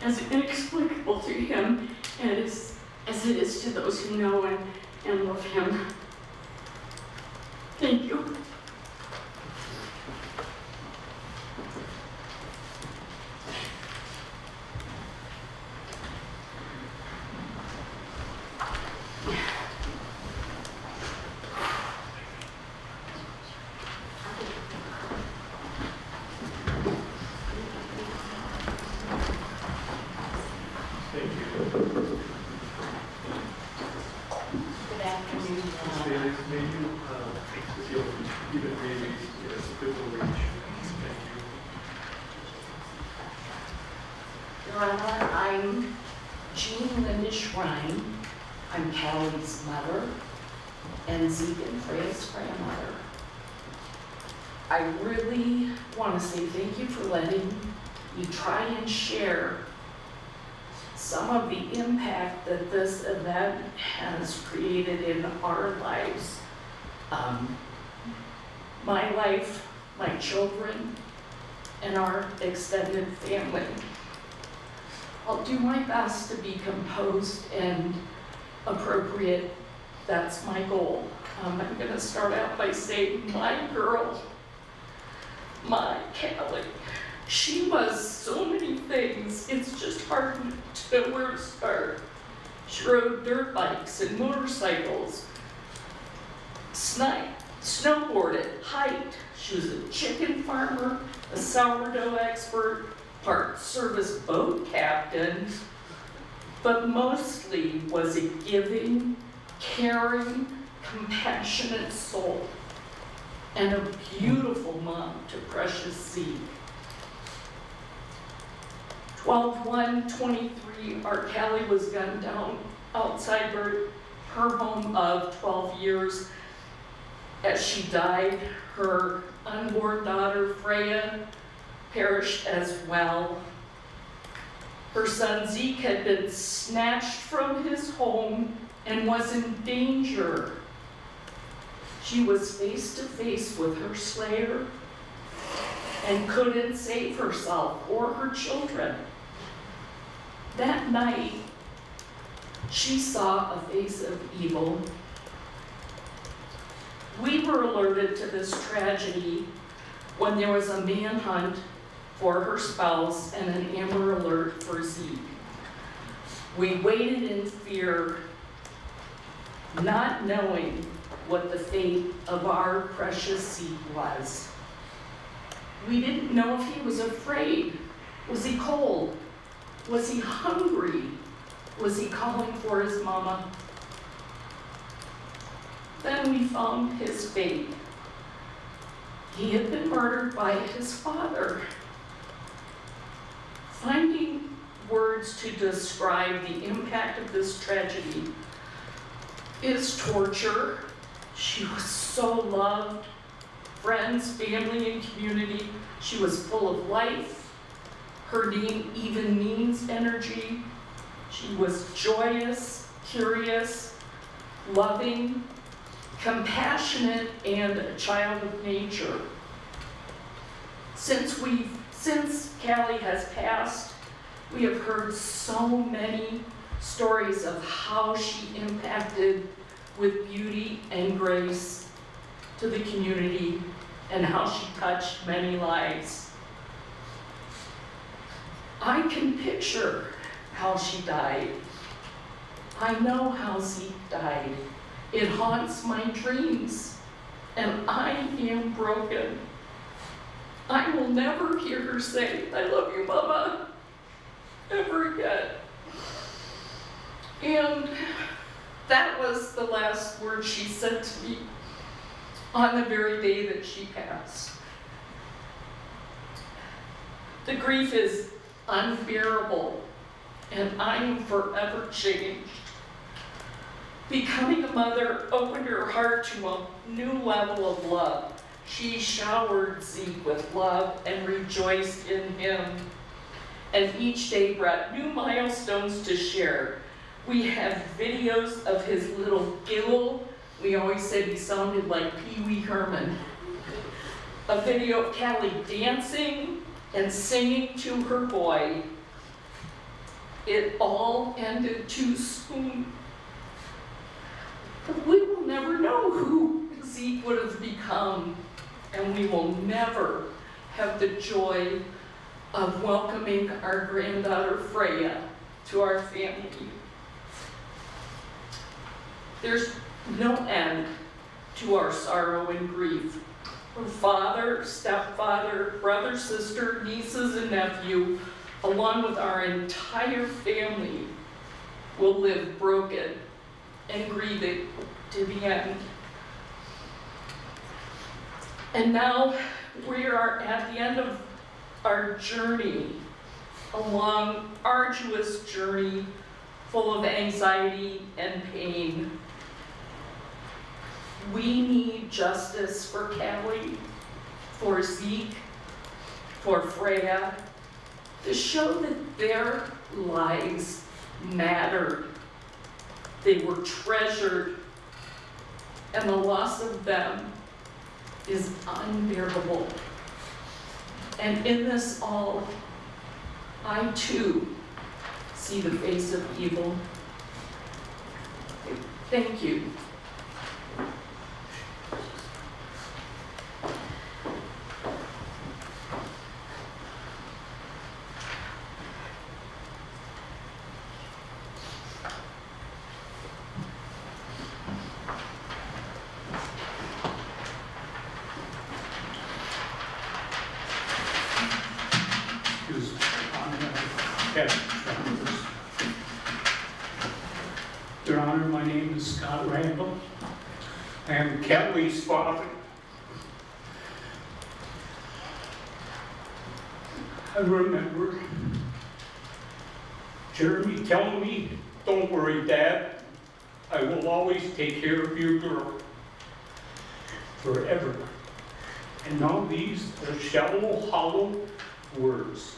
as inexplicable to him as it is to those who know and love him. Thank you. I'm Jean Linda Shrine. I'm Kali's mother and Zeke and Freya's grandmother. I really want to say thank you for letting me try and share some of the impact that this event has created in our lives. My life, my children, and our extended family. I'll do my best to be composed and appropriate. That's my goal. I'm going to start out by saying my girl, my Kali. She was so many things. It's just hard to know where to start. She rode dirt bikes and motorcycles, snowboarded, hiked. She was a chicken farmer, a sourdough expert, part service boat captain, but mostly was a giving, caring, compassionate soul, and a beautiful mom to precious Zeke. 12/1/23, our Kali was gunned down outside her home of 12 years. As she died, her unborn daughter, Freya, perished as well. Her son Zeke had been snatched from his home and was in danger. She was face to face with her slayer and couldn't save herself or her children. That night, she saw a face of evil. We were alerted to this tragedy when there was a manhunt for her spouse and an Amber Alert for Zeke. We waited in fear, not knowing what the fate of our precious Zeke was. We didn't know if he was afraid. Was he cold? Was he hungry? Was he calling for his mama? Then we found his fate. He had been murdered by his father. Finding words to describe the impact of this tragedy is torture. She was so loved. Friends, family, and community. She was full of life. Her name even means energy. She was joyous, curious, loving, compassionate, and a child of nature. Since Kali has passed, we have heard so many stories of how she impacted with beauty and grace to the community and how she touched many lives. I can picture how she died. I know how Zeke died. It haunts my dreams, and I am broken. I will never hear her say, "I love you, Mama," ever again. And that was the last word she said to me on the very day that she passed. The grief is unbearable, and I am forever changed. Becoming a mother opened her heart to a new level of love. She showered Zeke with love and rejoiced in him. And each day brought new milestones to share. We have videos of his little giggle. We always said he sounded like Pee Wee Herman. A video of Kali dancing and singing to her boy. It all ended too soon. But we will never know who Zeke would have become, and we will never have the joy of welcoming our granddaughter Freya to our family. There's no end to our sorrow and grief. Her father, stepfather, brother, sister, nieces, and nephew, along with our entire family, will live broken and grieving to the end. And now we are at the end of our journey, a long, arduous journey full of anxiety and pain. We need justice for Kali, for Zeke, for Freya, to show that their lives mattered. They were treasured, and the loss of them is unbearable. And in this all, I too see the face of evil. Thank you. Your Honor, my name is Scott Randall. I am Kelly's father. I remember Jeremy telling me, "Don't worry, Dad, I will always take care of your girl forever." And now these are shallow, hollow words.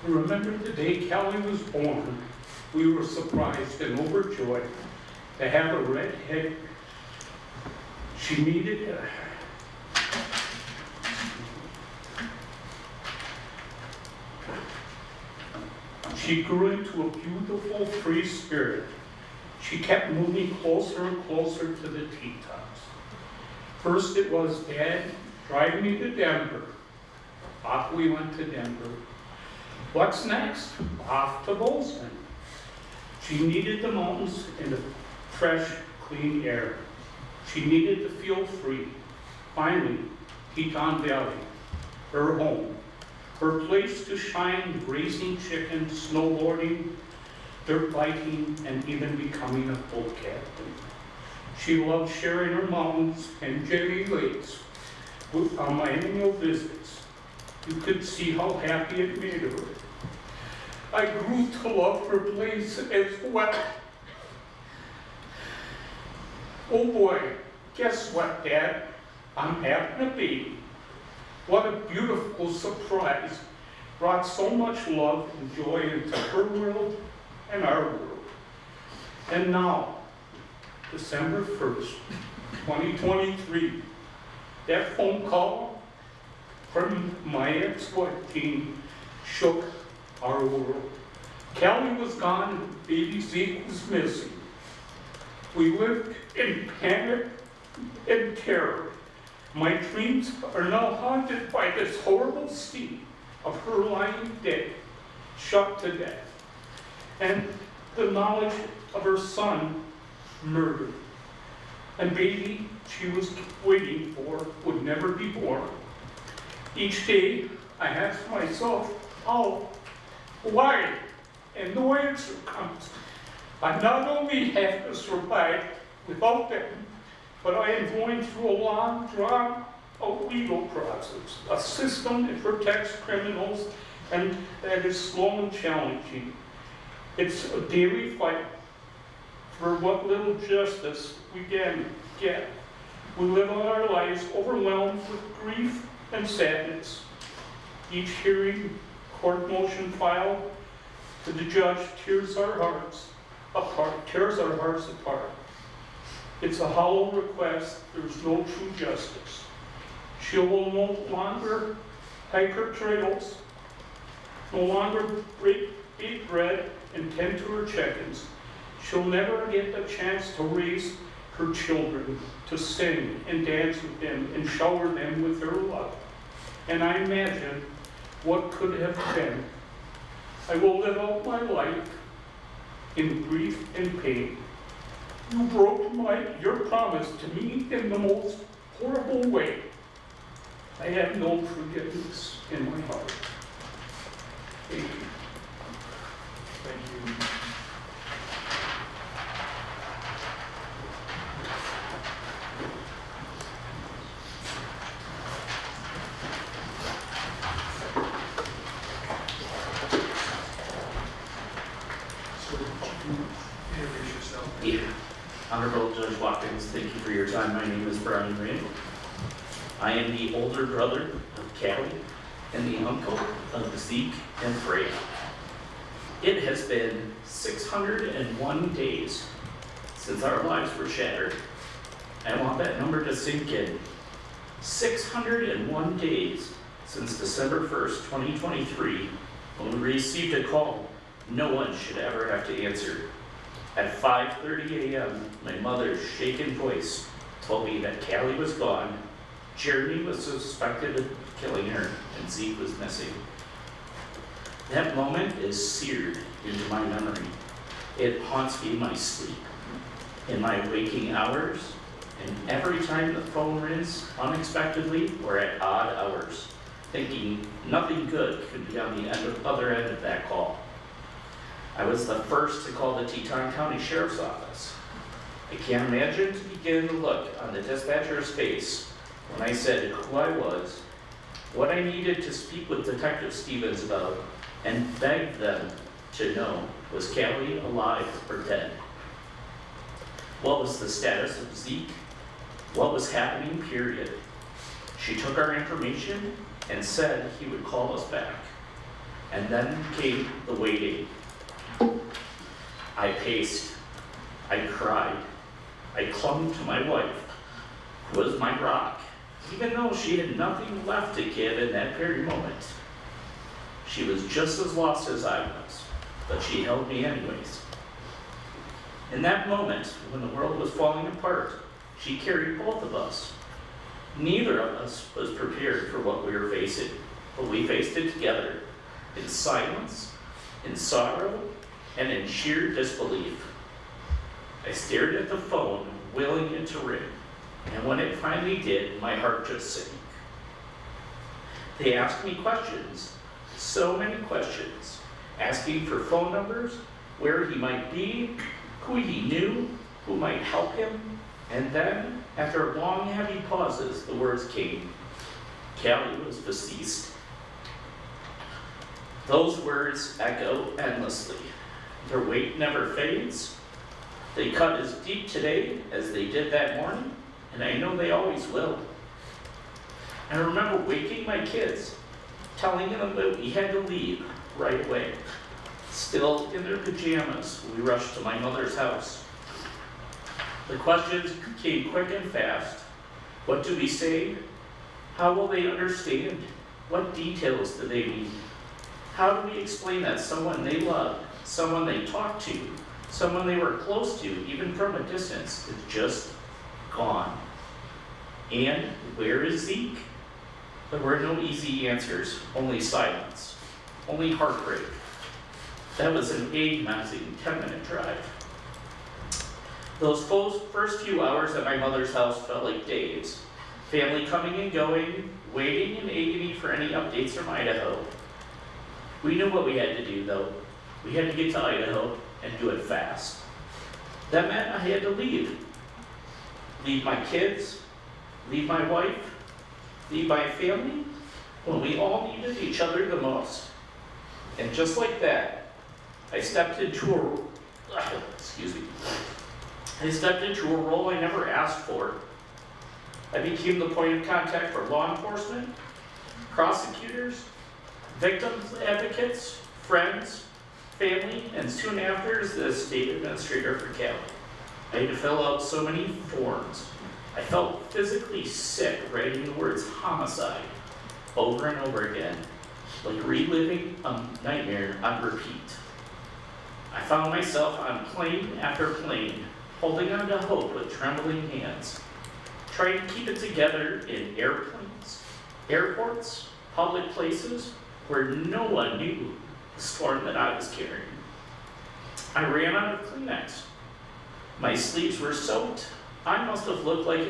I remember the day Kelly was born, we were surprised and overjoyed to have a redhead. She needed She grew into a beautiful, free spirit. She kept moving closer and closer to the Tetons. First it was, "Dad, drive me to Denver." Off we went to Denver. What's next? Off to Bozeman. She needed the mountains and the fresh, clean air. She needed to feel free. Finally, Teton Valley, her home, her place to shine, raising chickens, snowboarding, dirt biking, and even becoming a boat captain. She loved sharing her mountains and Jenny Lakes on my annual visits. You could see how happy it made her. I grew to love her place as well. Oh boy, guess what, Dad? I'm having a baby. What a beautiful surprise. Brought so much love and joy into her world and our world. And now, December 1st, 2023, that phone call from my ex-wife, Jean, shook our world. Kelly was gone and baby Zeke was missing. We lived in panic and terror. My dreams are now haunted by this horrible scene of her lying dead, shot to death, and the knowledge of her son murdered. And baby she was waiting for would never be born. Each day I ask myself, how, why, and no answer comes. I not only have to survive without them, but I am going through a long, drawn-out legal process, a system that protects criminals and that is slow and challenging. It's a daily fight for what little justice we can get. We live our lives overwhelmed with grief and sadness. Each hearing, court motion filed to the judge tears our hearts apart. It's a hollow request. There's no true justice. She will no longer hike her trails, no longer bake bread and tend to her chickens. She'll never get the chance to raise her children, to sing and dance with them and shower them with her love. And I imagine what could have been. I will live out my life in grief and pain. You broke your promise to me in the most horrible way. I have no forgiveness in my heart. Thank you. Thank you. Yeah. Honorable Judge Watkins, thank you for your time. My name is Brian Randall. I am the older brother of Kali and the uncle of Zeke and Freya. It has been 601 days since our lives were shattered. I want that number to sink in. 601 days since December 1st, 2023, when we received a call no one should ever have to answer. At 5:30 a.m., my mother's shaken voice told me that Kali was gone, Jeremy was suspected of killing her, and Zeke was missing. That moment is seared into my memory. It haunts me in my sleep, in my waking hours, and every time the phone rings unexpectedly or at odd hours. thinking nothing good could be on the other end of that call. I was the first to call the Teton County Sheriff's Office. I can't imagine to begin the look on the dispatcher's face when I said who I was, what I needed to speak with Detective Stevens about, and begged them to know, was Kali alive or dead? What was the status of Zeke? What was happening, period? She took our information and said he would call us back. And then came the waiting. I paced. I cried. I clung to my wife, who was my rock, even though she had nothing left to give in that very moment. She was just as lost as I was, but she held me anyways. In that moment, when the world was falling apart, she carried both of us. Neither of us was prepared for what we were facing, but we faced it together, in silence, in sorrow, and in sheer disbelief. I stared at the phone, willing it to ring, and when it finally did, my heart just sank. They asked me questions, so many questions, asking for phone numbers, where he might be, who he knew, who might help him, and then, after long, heavy pauses, the words came, Kali was deceased. Those words echo endlessly. Their weight never fades. They cut as deep today as they did that morning, and I know they always will. I remember waking my kids, telling them that we had to leave right away. Still in their pajamas, we rushed to my mother's house. The questions came quick and fast. What do we say? How will they understand? What details do they need? How do we explain that someone they loved, someone they talked to, someone they were close to, even from a distance, is just gone? And where is Zeke? There were no easy answers, only silence, only heartbreak. That was an agonizing 10-minute drive. Those first few hours at my mother's house felt like days. Family coming and going, waiting in agony for any updates from Idaho. We knew what we had to do, though. We had to get to Idaho and do it fast. That meant I had to leave. Leave my kids, leave my wife, leave my family, when we all needed each other the most. And just like that, I stepped into a role I never asked for. I became the point of contact for law enforcement, prosecutors, victims advocates, friends, family, and soon after as the state administrator for Kali. I had to fill out so many forms. I felt physically sick writing the words homicide over and over again, like reliving a nightmare on repeat. I found myself on plane after plane, holding on to hope with trembling hands, trying to keep it together in airplanes, airports, public places where no one knew the storm that I was carrying. I ran out of Kleenex. My sleeves were soaked. I must have looked like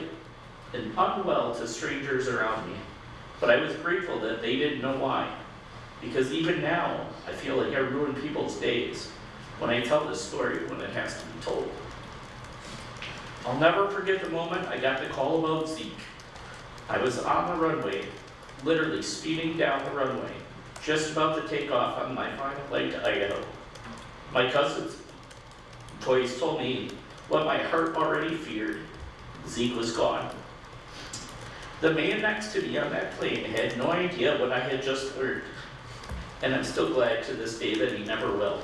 an unwell to strangers around me, but I was grateful that they didn't know why, because even now, I feel like I ruin people's days when I tell this story when it has to be told. I'll never forget the moment I got the call about Zeke. I was on the runway, literally speeding down the runway, just about to take off on my final flight to Idaho. My cousin's employees told me what my heart already feared. Zeke was gone. The man next to me on that plane had no idea what I had just heard, and I'm still glad to this day that he never will.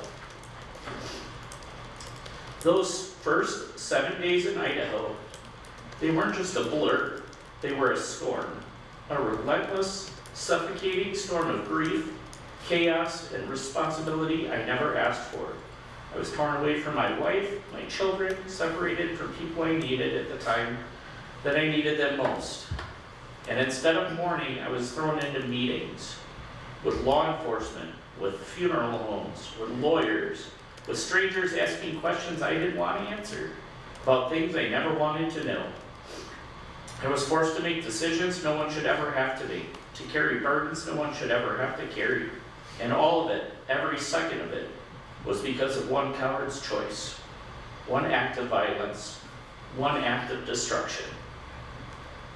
Those first 7 days in Idaho, they weren't just a blur, they were a storm. A relentless, suffocating storm of grief, chaos, and responsibility I never asked for. I was torn away from my wife, my children, separated from people I needed at the time that I needed them most. And instead of mourning, I was thrown into meetings with law enforcement, with funeral homes, with lawyers, with strangers asking questions I didn't want to answer, about things I never wanted to know. I was forced to make decisions no one should ever have to make, to carry burdens no one should ever have to carry. And all of it, every second of it, was because of one coward's choice, one act of violence, one act of destruction.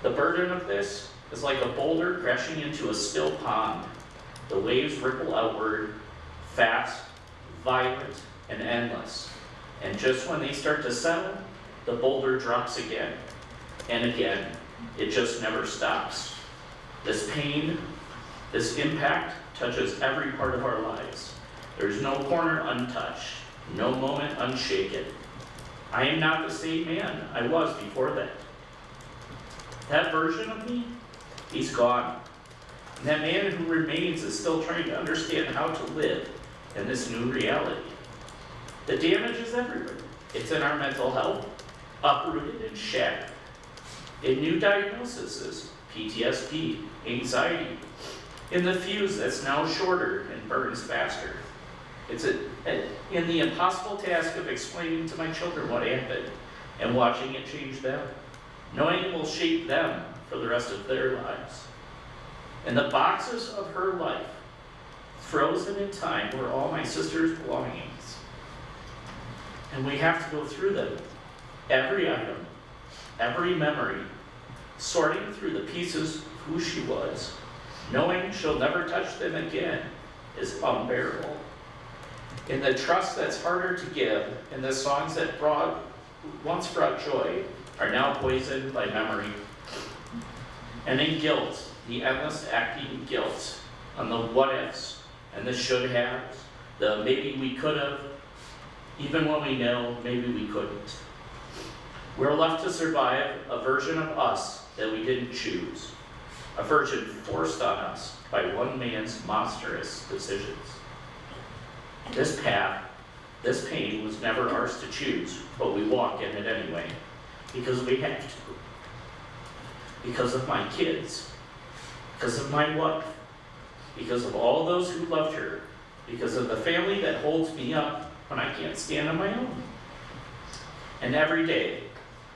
The burden of this is like a boulder crashing into a still pond. The waves ripple outward, fast, violent, and endless. And just when they start to settle, the boulder drops again and again. It just never stops. This pain, this impact touches every part of our lives. There's no corner untouched, no moment unshaken. I am not the same man I was before that. That version of me, he's gone. And that man who remains is still trying to understand how to live in this new reality. The damage is everywhere. It's in our mental health, uprooted and shattered. In new diagnoses, PTSD, anxiety, in the fuse that's now shorter and burns faster. It's in the impossible task of explaining to my children what happened and watching it change them, knowing it will shape them for the rest of their lives. In the boxes of her life, frozen in time, were all my sister's belongings. And we have to go through them, every item, every memory, sorting through the pieces of who she was, knowing she'll never touch them again is unbearable. In the trust that's harder to give, and the songs that once brought joy are now poisoned by memory. And in guilt, the endless acting guilt on the what ifs and the should haves, the maybe we could have, even when we know maybe we couldn't. We're left to survive a version of us that we didn't choose, a version forced on us by one man's monstrous decisions. This path, this pain was never ours to choose, but we walk in it anyway, because we have to. Because of my kids, because of my wife, because of all those who loved her, because of the family that holds me up when I can't stand on my own. And every day,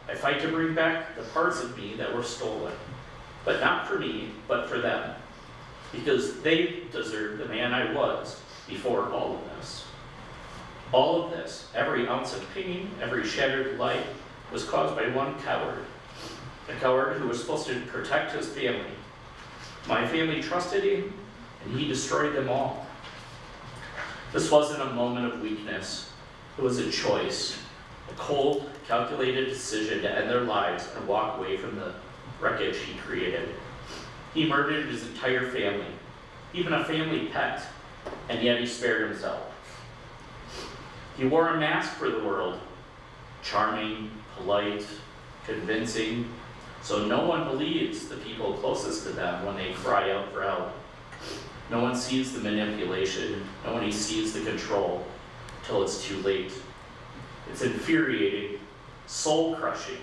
I fight to bring back the parts of me that were stolen, but not for me, but for them, because they deserve the man I was before all of this. All of this, every ounce of pain, every shattered life, was caused by one coward. A coward who was supposed to protect his family. My family trusted him, and he destroyed them all. This wasn't a moment of weakness. It was a choice, a cold, calculated decision to end their lives and walk away from the wreckage he created. He murdered his entire family, even a family pet, and yet he spared himself. He wore a mask for the world, charming, polite, convincing, so no one believes the people closest to them when they cry out for help. No one sees the manipulation, no one sees the control, till it's too late. It's infuriating, soul-crushing,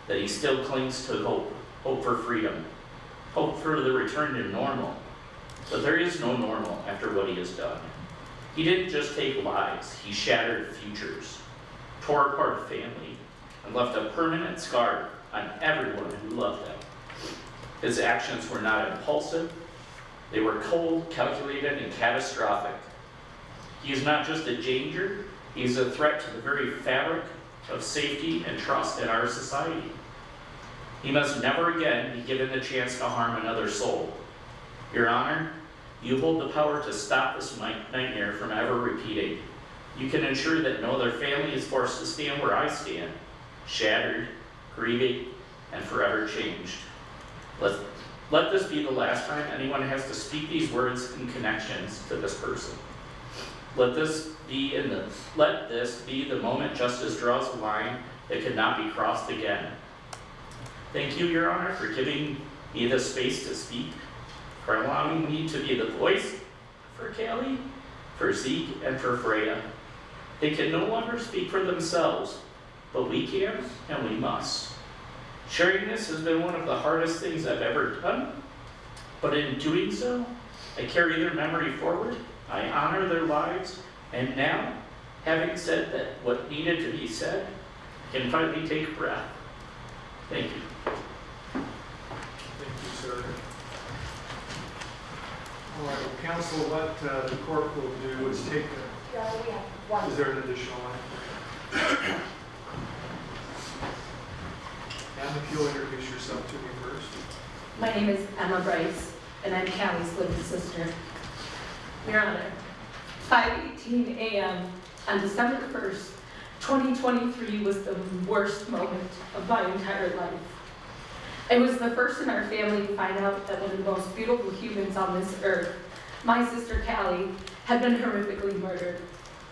that he still clings to hope for freedom, hope for the return to normal. But there is no normal after what he has done. He didn't just take lives, he shattered futures, tore apart family, and left a permanent scar on everyone who loved him. His actions were not impulsive, they were cold, calculated, and catastrophic. He is not just a danger, he is a threat to the very fabric of safety and trust in our society. He must never again be given the chance to harm another soul. Your Honor, you hold the power to stop this nightmare from ever repeating. You can ensure that no other family is forced to stand where I stand, shattered, grieving, and forever changed. Let this be the last time anyone has to speak these words in connections to this person. Let this be the moment justice draws a line that cannot be crossed again. Thank you, Your Honor, for giving me the space to speak, for allowing me to be the voice for Kali, for Zeke, and for Freya. They can no longer speak for themselves, but we can and we must. Sharing this has been one of the hardest things I've ever done, but in doing so, I carry their memory forward, I honor their lives, and now, having said that what needed to be said, I can finally take a breath. Thank you. All right, well, counsel, what the court will do is take a, Yeah, we have one. is there an additional one? And if you'll introduce yourself to me first. My name is Emma Bryce, and I'm Callie's little sister. Your Honor, 5:18 a.m. on December 1st, 2023 was the worst moment of my entire life. I was the first in our family to find out that one of the most beautiful humans on this earth, my sister Kali, had been horrifically murdered.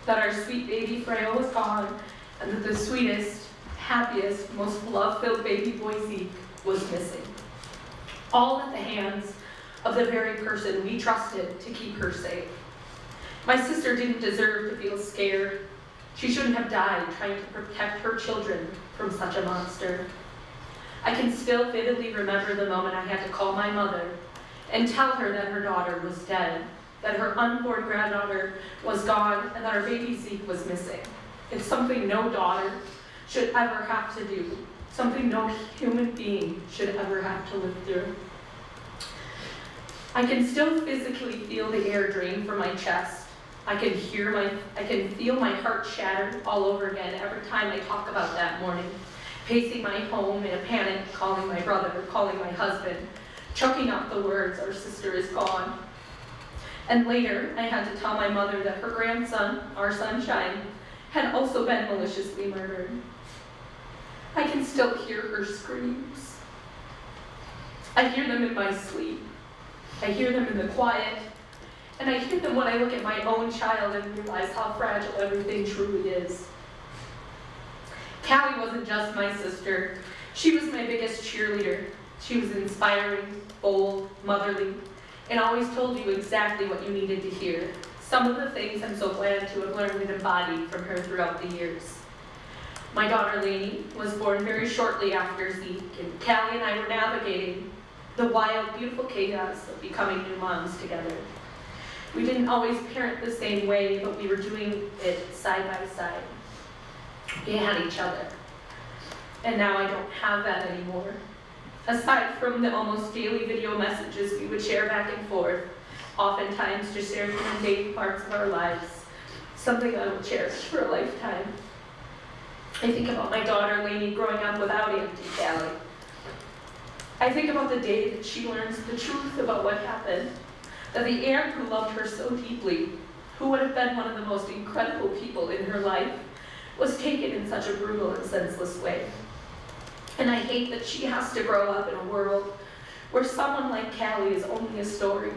That our sweet baby Freya was gone, and that the sweetest, happiest, most love-filled baby boy Zeke was missing. All at the hands of the very person we trusted to keep her safe. My sister didn't deserve to feel scared. She shouldn't have died trying to protect her children from such a monster. I can still vividly remember the moment I had to call my mother and tell her that her daughter was dead, that her unborn granddaughter was gone, and that our baby Zeke was missing. It's something no daughter should ever have to do, something no human being should ever have to live through. I can still physically feel the air drain from my chest. I can feel my heart shattered all over again every time I talk about that morning. Pacing my home in a panic, calling my brother, calling my husband, choking out the words, our sister is gone. And later, I had to tell my mother that her grandson, our sunshine, had also been maliciously murdered. I can still hear her screams. I hear them in my sleep. I hear them in the quiet. And I hear them when I look at my own child and realize how fragile everything truly is. Callie wasn't just my sister. She was my biggest cheerleader. She was inspiring, bold, motherly, and always told you exactly what you needed to hear. Some of the things I'm so glad to have learned and embodied from her throughout the years. My daughter Lainey was born very shortly after Zeke, and Callie and I were navigating the wild, beautiful chaos of becoming new moms together. We didn't always parent the same way, but we were doing it side by side. We had each other. And now I don't have that anymore. Aside from the almost daily video messages we would share back and forth, oftentimes just sharing the mundane parts of our lives, something I will cherish for a lifetime. I think about my daughter Lainey growing up without Auntie Callie. I think about the day that she learns the truth about what happened, that the aunt who loved her so deeply, who would have been one of the most incredible people in her life, was taken in such a brutal and senseless way. And I hate that she has to grow up in a world where someone like Callie is only a story,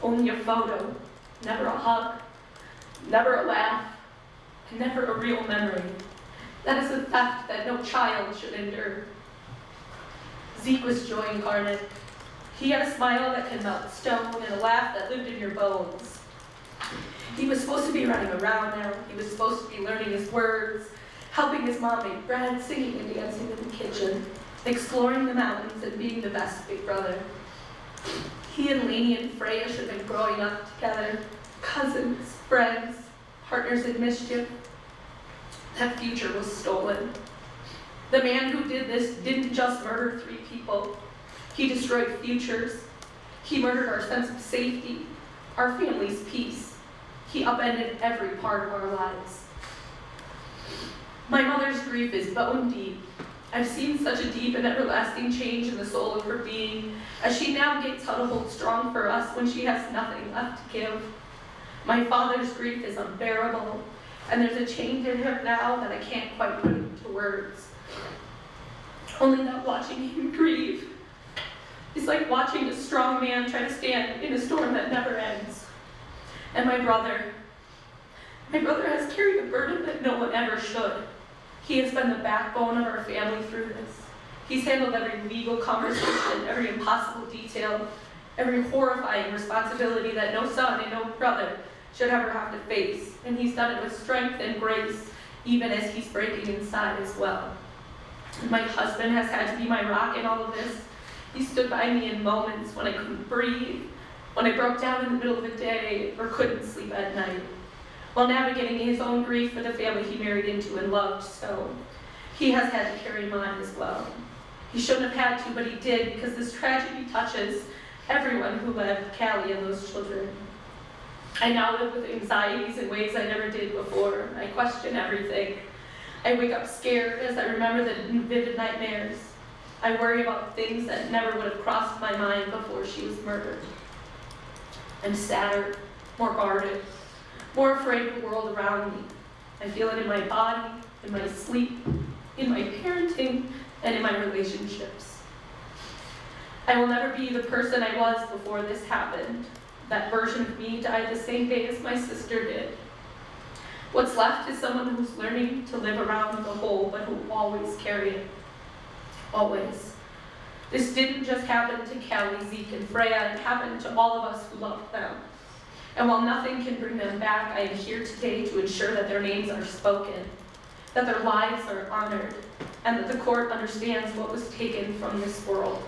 only a photo, never a hug, never a laugh, and never a real memory. That is a theft that no child should endure. Zeke was joy incarnate. He had a smile that can melt stone and a laugh that lived in your bones. He was supposed to be running around now. He was supposed to be learning his words, helping his mom make bread, singing and dancing in the kitchen, exploring the mountains and being the best big brother. He and Lainey and Freya should have been growing up together, cousins, friends, partners in mischief. That future was stolen. The man who did this didn't just murder 3 people. He destroyed futures. He murdered our sense of safety, our family's peace. He upended every part of our lives. My mother's grief is bone deep. I've seen such a deep and everlasting change in the soul of her being as she navigates how to hold strong for us when she has nothing left to give. My father's grief is unbearable, and there's a change in him now that I can't quite put into words. Only that watching him grieve is like watching a strong man try to stand in a storm that never ends. And my brother has carried a burden that no one ever should. He has been the backbone of our family through this. He's handled every legal conversation, every impossible detail, every horrifying responsibility that no son and no brother should ever have to face. And he's done it with strength and grace, even as he's breaking inside as well. And my husband has had to be my rock in all of this. He stood by me in moments when I couldn't breathe, when I broke down in the middle of the day or couldn't sleep at night, while navigating his own grief for the family he married into and loved so. He has had to carry mine as well. He shouldn't have had to, but he did, because this tragedy touches everyone who led Kali and those children. I now live with anxieties in ways I never did before. I question everything. I wake up scared as I remember the vivid nightmares. I worry about things that never would have crossed my mind before she was murdered. I'm sadder, more guarded, more afraid of the world around me. I feel it in my body, in my sleep, in my parenting, and in my relationships. I will never be the person I was before this happened. That version of me died the same day as my sister did. What's left is someone who's learning to live around the hole, but who will always carry it. Always. This didn't just happen to Kali, Zeke, and Freya, it happened to all of us who loved them. And while nothing can bring them back, I am here today to ensure that their names are spoken, that their lives are honored, and that the court understands what was taken from this world.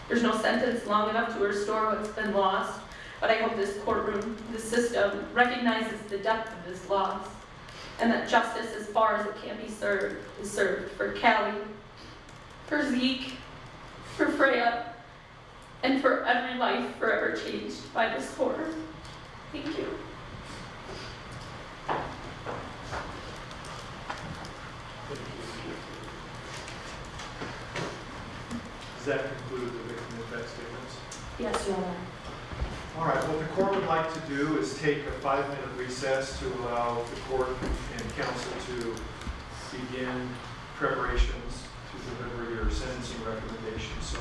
There's no sentence long enough to restore what's been lost, but I hope this courtroom, this system, recognizes the depth of this loss, and that justice, as far as it can be served, is served for Kali, for Zeke, for Freya, and for every life forever changed by this horror. Thank you. Does that conclude the victim impact statements? Yes, Your Honor. All right, what the court would like to do is take a 5-minute recess to allow the court and counsel to begin preparations to deliver your sentencing recommendations. So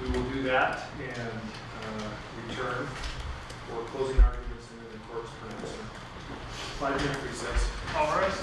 we will do that and return for closing arguments and then the court's pronouncement. 5-minute recess. All right.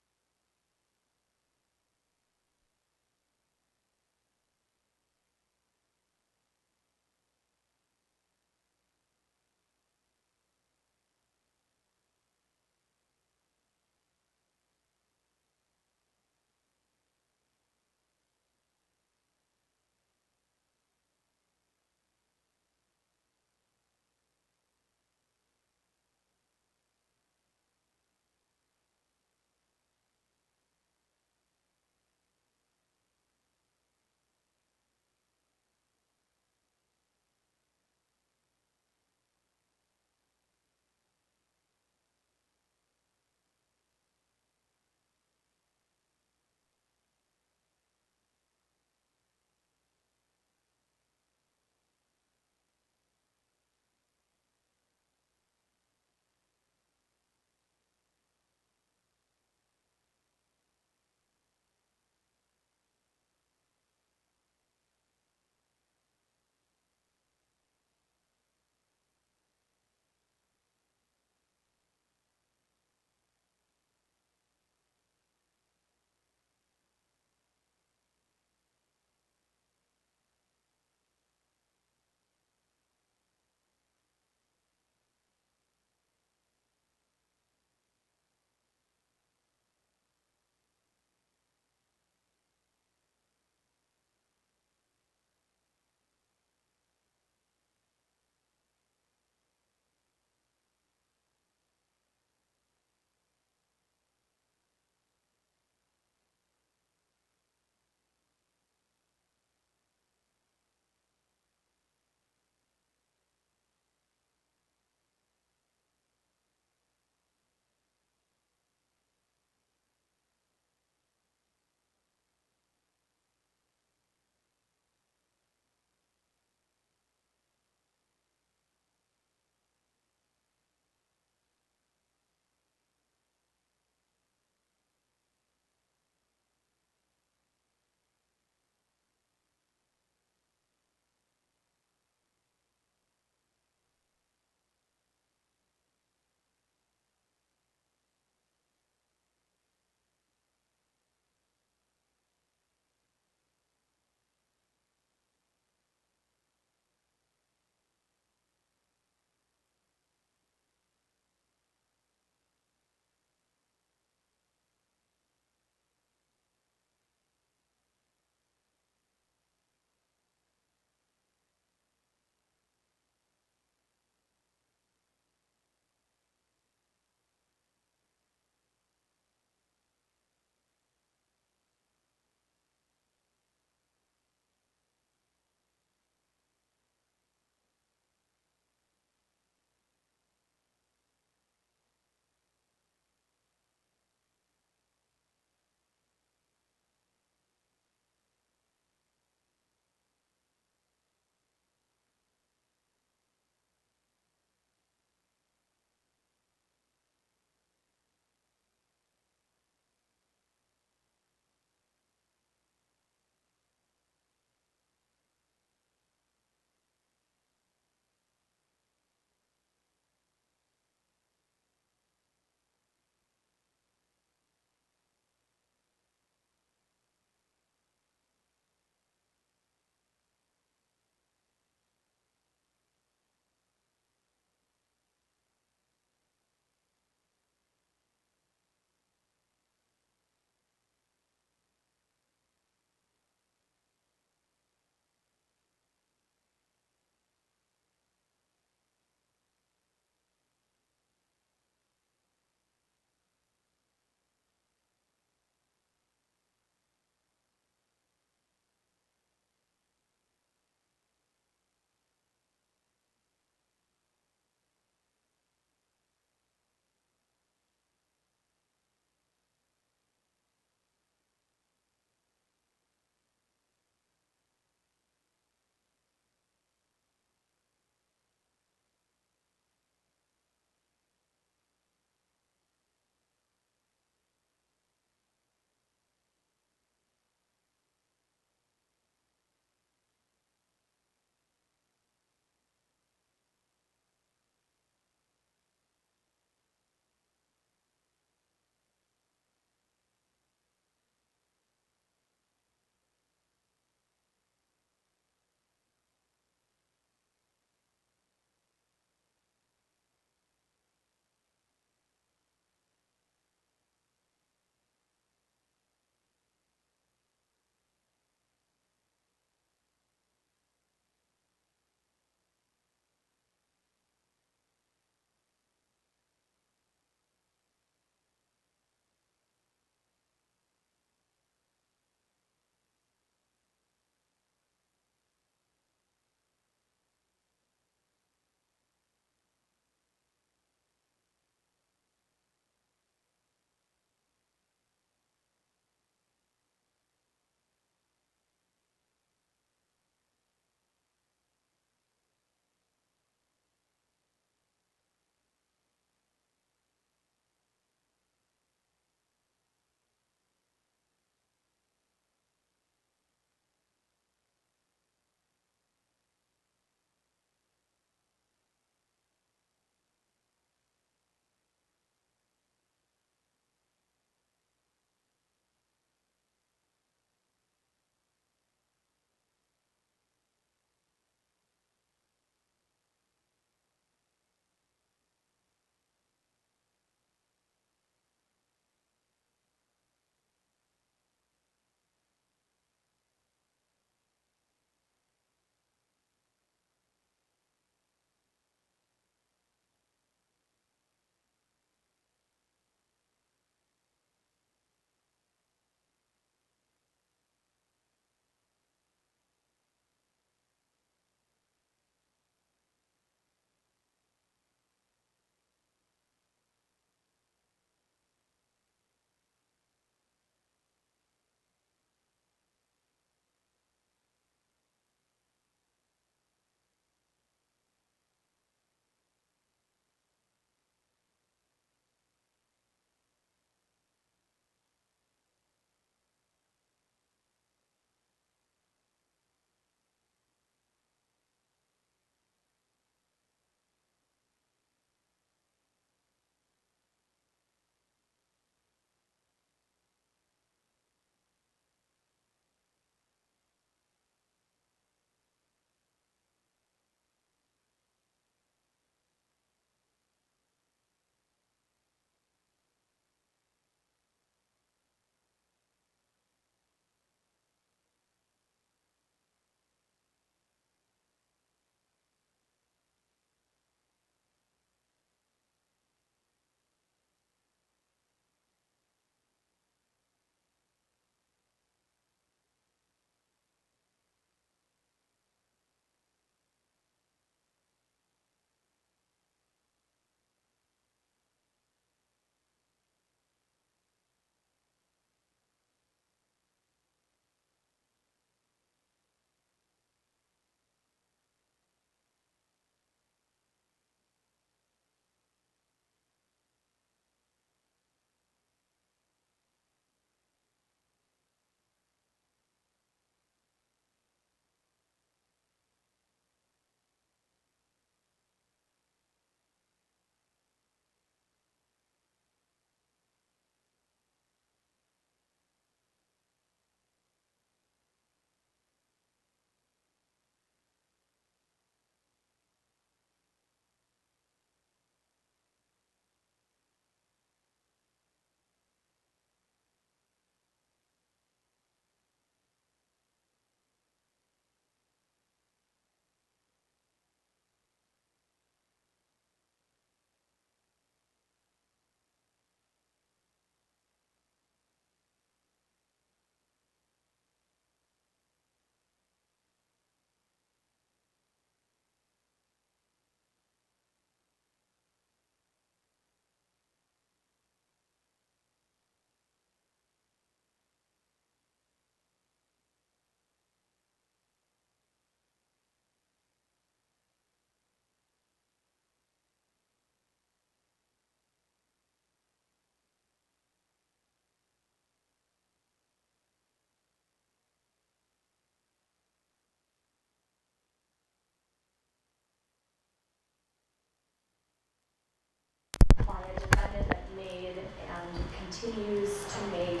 continues to make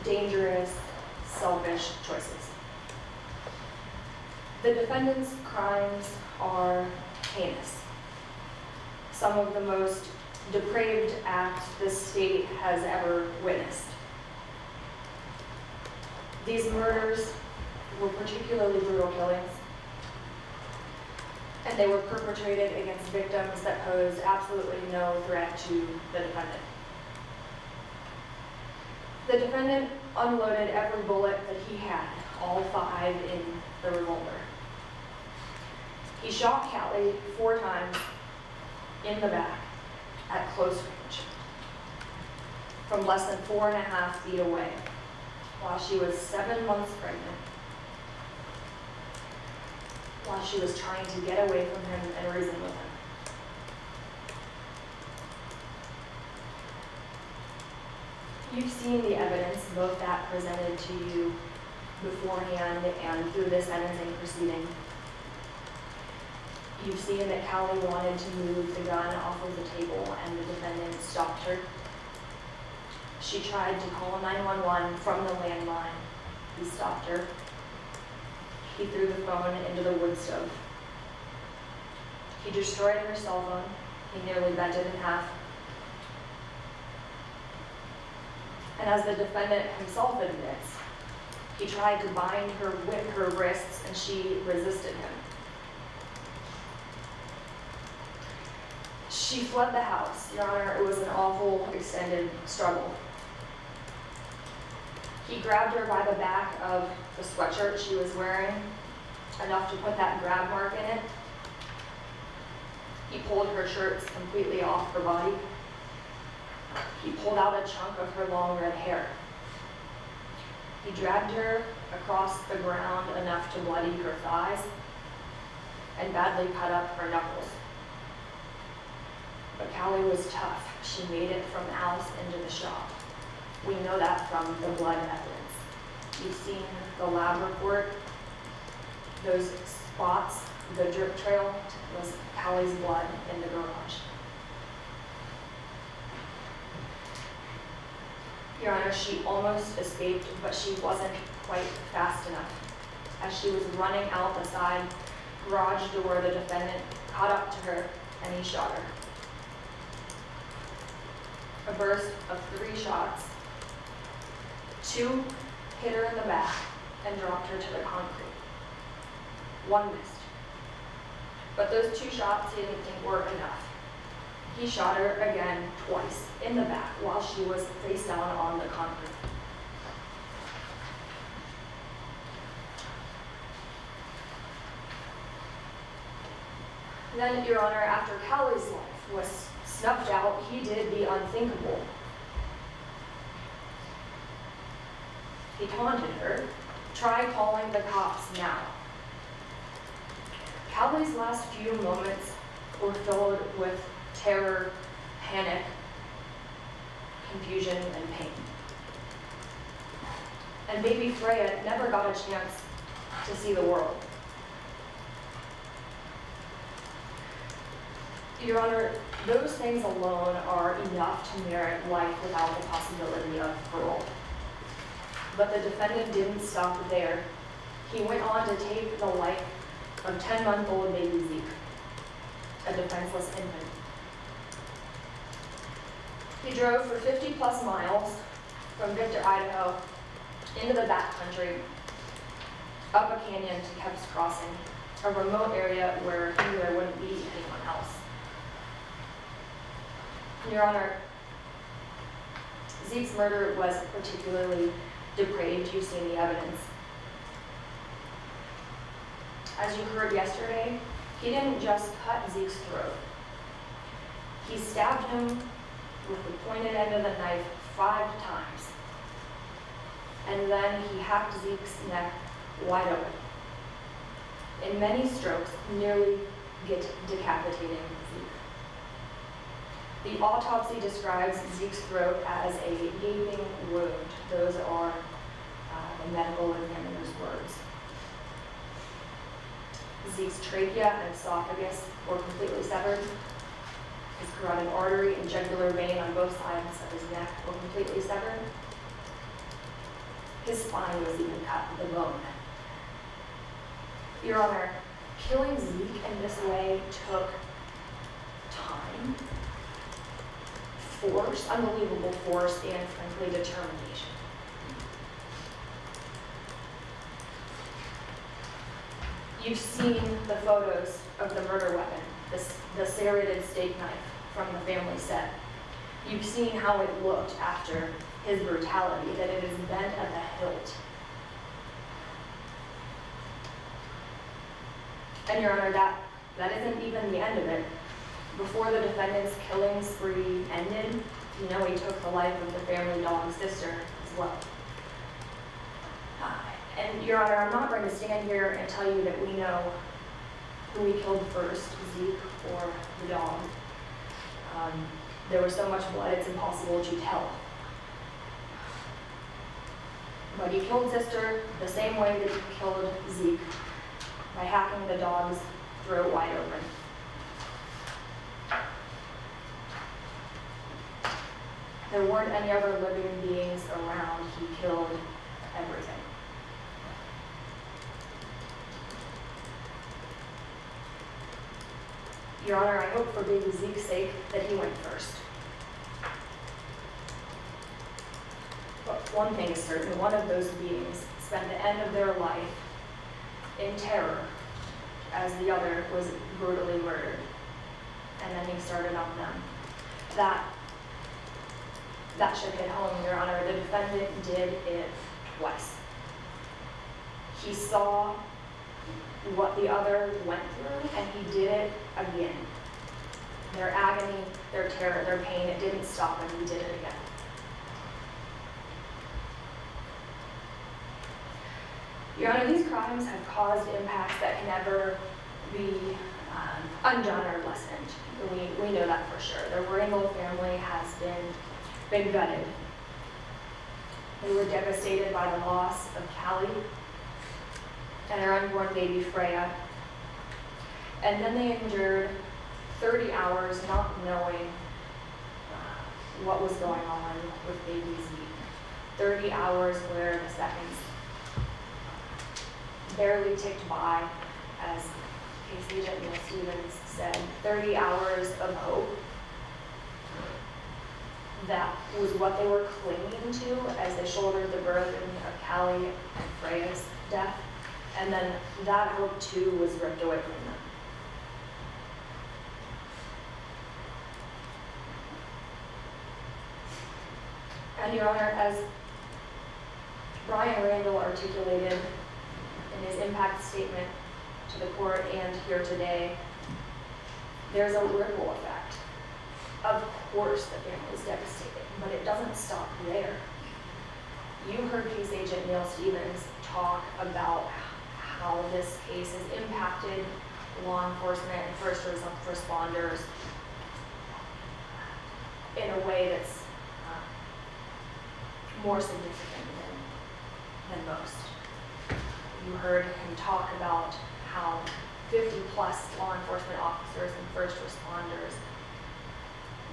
dangerous, selfish choices. The defendant's crimes are heinous. Some of the most depraved acts this state has ever witnessed. These murders were particularly brutal killings, and they were perpetrated against victims that posed absolutely no threat to the defendant. The defendant unloaded every bullet that he had, all 5 in the revolver. He shot Kali 4 times in the back at close range from less than 4.5 feet away while she was 7 months pregnant, while she was trying to get away from him and reason with him. You've seen the evidence, both that presented to you beforehand and through the sentencing proceeding. You've seen that Kali wanted to move the gun off of the table and the defendant stopped her. She tried to call 911 from the landline. He stopped her. He threw the phone into the wood stove. He destroyed her cell phone. He nearly bent it in half. And as the defendant himself admits, he tried to bind her with her wrists and she resisted him. She fled the house. Your Honor, it was an awful, extended struggle. He grabbed her by the back of the sweatshirt she was wearing, enough to put that grab mark in it. He pulled her shirts completely off her body. He pulled out a chunk of her long red hair. He dragged her across the ground enough to bloody her thighs and badly cut up her knuckles. But Kali was tough. She made it from the house into the shop. We know that from the blood evidence. You've seen the lab report. Those spots, the drip trail, was Kali's blood in the garage. Your Honor, she almost escaped, but she wasn't quite fast enough. As she was running out the side garage door, the defendant caught up to her and he shot her. A burst of 3 shots. 2 hit her in the back and dropped her to the concrete. 1 missed. But those 2 shots he didn't think were enough. He shot her again twice in the back while she was face down on the concrete. Then, Your Honor, after Kali's life was snuffed out, he did the unthinkable. He taunted her. Try calling the cops now. Kali's last few moments were filled with terror, panic, confusion, and pain. And baby Freya never got a chance to see the world. Your Honor, those things alone are enough to merit life without the possibility of parole. But the defendant didn't stop there. He went on to take the life of 10-month-old baby Zeke, a defenseless infant. He drove for 50+ miles from Victor, Idaho, into the backcountry, up a canyon to Kep's Crossing, a remote area where he knew there wouldn't be anyone else. Your Honor, Zeke's murder was particularly depraved. You've seen the evidence. As you heard yesterday, he didn't just cut Zeke's throat. He stabbed him with the pointed end of the knife 5 times. And then he hacked Zeke's neck wide open. In many strokes, nearly decapitating Zeke. The autopsy describes Zeke's throat as a gaping wound. Those are the medical examiner's words. Zeke's trachea and esophagus were completely severed, His carotid artery and jugular vein on both sides of his neck were completely severed. His spine was even cut to the bone. Your Honor, killing Zeke in this way took time, force, unbelievable force, and frankly determination. You've seen the photos of the murder weapon, the serrated steak knife from the family set. You've seen how it looked after his brutality, that it is bent at the hilt. And Your Honor, that isn't even the end of it. Before the defendant's killing spree ended, you know, he took the life of the family dog's sister as well. And Your Honor, I'm not going to stand here and tell you that we know who he killed first, Zeke or the dog. There was so much blood, it's impossible to tell. But he killed sister the same way that he killed Zeke, by hacking the dog's throat wide open. There weren't any other living beings around. He killed everything. Your Honor, I hope for baby Zeke's sake that he went first. But one thing is certain, one of those beings spent the end of their life in terror as the other was brutally murdered. And then he started on them. That should hit home, Your Honor. The defendant did it twice. He saw what the other went through, and he did it again. Their agony, their terror, their pain, it didn't stop, and he did it again. Your Honor, these crimes have caused impacts that can never be undone or lessened. We know that for sure. The Randall family has been gutted. They were devastated by the loss of Kali and their unborn baby Freya. And then they endured 30 hours not knowing what was going on with baby Zeke. 30 hours where the seconds barely ticked by, as Case Agent Neil Stevens said, 30 hours of hope. That was what they were clinging to as they shouldered the burden of Kali and Freya's death. And then that hope too was ripped away from them. And Your Honor, as Brian Randall articulated in his impact statement to the court and here today, there's a ripple effect. Of course the family is devastated, but it doesn't stop there. You heard Case Agent Neil Stevens talk about how this case has impacted law enforcement and first responders in a way that's more significant than most. You heard him talk about how 50+ law enforcement officers and first responders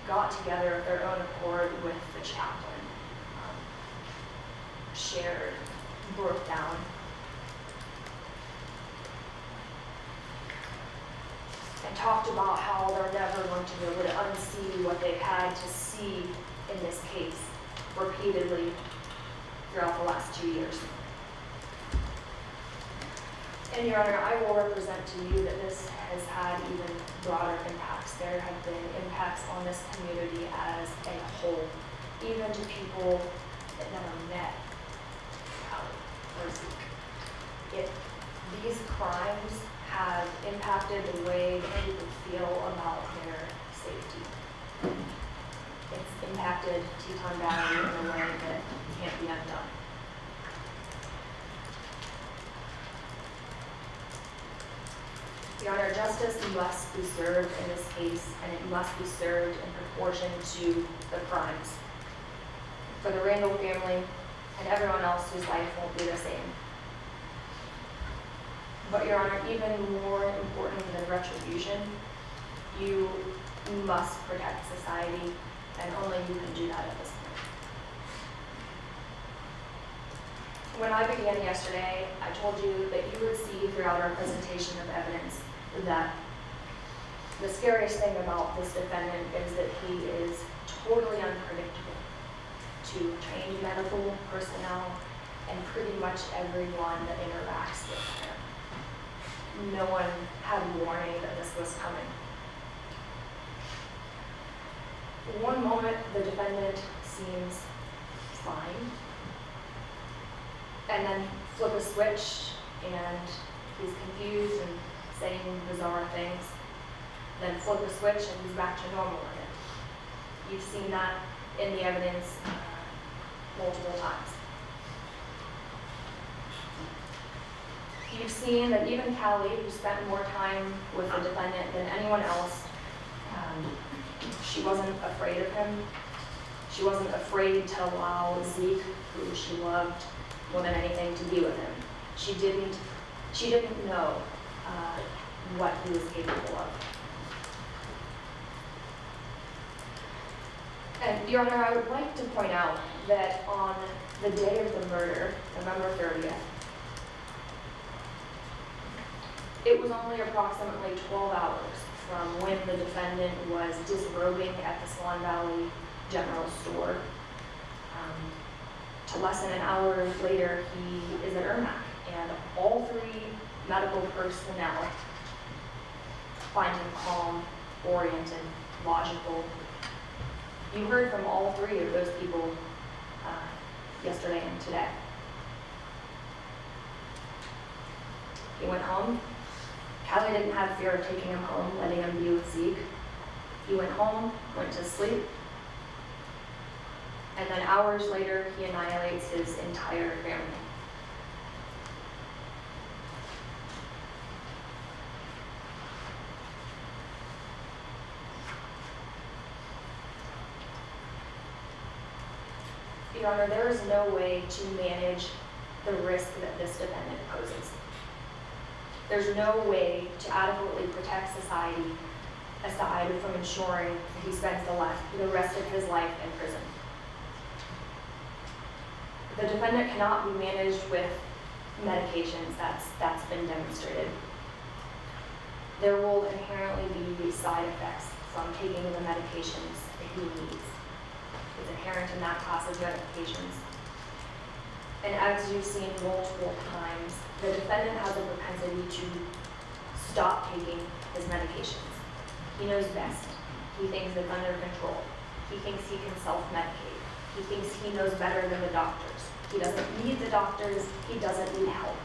got together of their own accord with the chaplain, shared, broke down. And talked about how they're never going to be able to unsee what they've had to see in this case repeatedly throughout the last 2 years. And Your Honor, I will represent to you that this has had even broader impacts. There have been impacts on this community as a whole, even to people that never met Kali or Zeke. If these crimes have impacted the way that people feel about their safety, it's impacted Teton Valley in a way that can't be undone. Your Honor, justice must be served in this case, and it must be served in proportion to the crimes. For the Randall family and everyone else whose life won't be the same. But Your Honor, even more important than retribution, you must protect society, and only you can do that at this point. When I began yesterday, I told you that you would see throughout our presentation of evidence that the scariest thing about this defendant is that he is totally unpredictable to trained medical personnel and pretty much everyone that interacts with him. No one had warning that this was coming. One moment, the defendant seems fine, and then flip a switch and he's confused and saying bizarre things. Then flip a switch and he's back to normal again. You've seen that in the evidence multiple times. You've seen that even Kali, who spent more time with the defendant than anyone else, she wasn't afraid of him. She wasn't afraid to allow Zeke, who she loved more than anything, to be with him. She didn't know what he was capable of. And Your Honor, I would like to point out that on the day of the murder, November 30th, it was only approximately 12 hours from when the defendant was disrobing at the Swan Valley General Store to less than an hour later, he is at Ermac, and all three medical personnel find him calm, oriented, logical. You heard from all three of those people yesterday and today. He went home. Kali didn't have fear of taking him home, letting him be with Zeke. He went home, went to sleep, and then hours later, he annihilates his entire family. Your Honor, there is no way to manage the risk that this defendant poses. There's no way to adequately protect society aside from ensuring that he spends the rest of his life in prison. The defendant cannot be managed with medications. That's been demonstrated. There will inherently be side effects from taking the medications that he needs. It's inherent in that class of medications. And as you've seen multiple times, the defendant has a propensity to stop taking his medications. He knows best. He thinks it's under control. He thinks he can self-medicate. He thinks he knows better than the doctors. He doesn't need the doctors. He doesn't need help.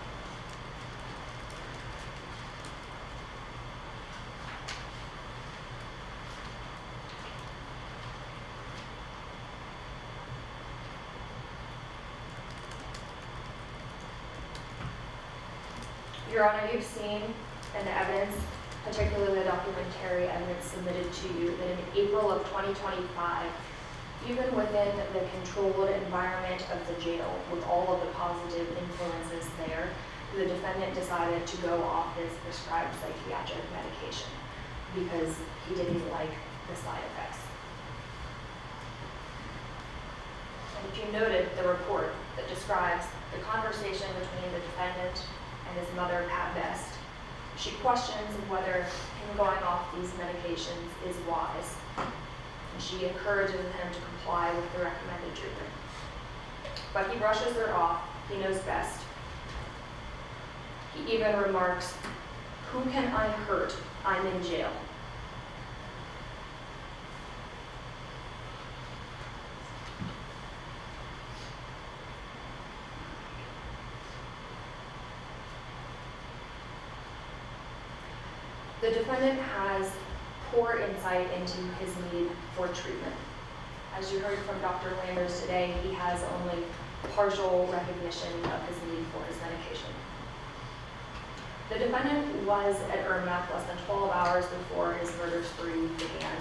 Your Honor, you've seen in the evidence, particularly the documentary evidence submitted to you, that in April of 2025, even within the controlled environment of the jail, with all of the positive influences there, the defendant decided to go off his prescribed psychiatric medication because he didn't like the side effects. And if you noted the report that describes the conversation between the defendant and his mother, Pat Best, she questions whether him going off these medications is wise, and she encourages him to comply with the recommended treatment. But he brushes her off. He knows best. He even remarks, "Who can I hurt? I'm in jail." The defendant has poor insight into his need for treatment. As you heard from Dr. Landers today, he has only partial recognition of his need for his medication. The defendant was at Ermac less than 12 hours before his murder spree began.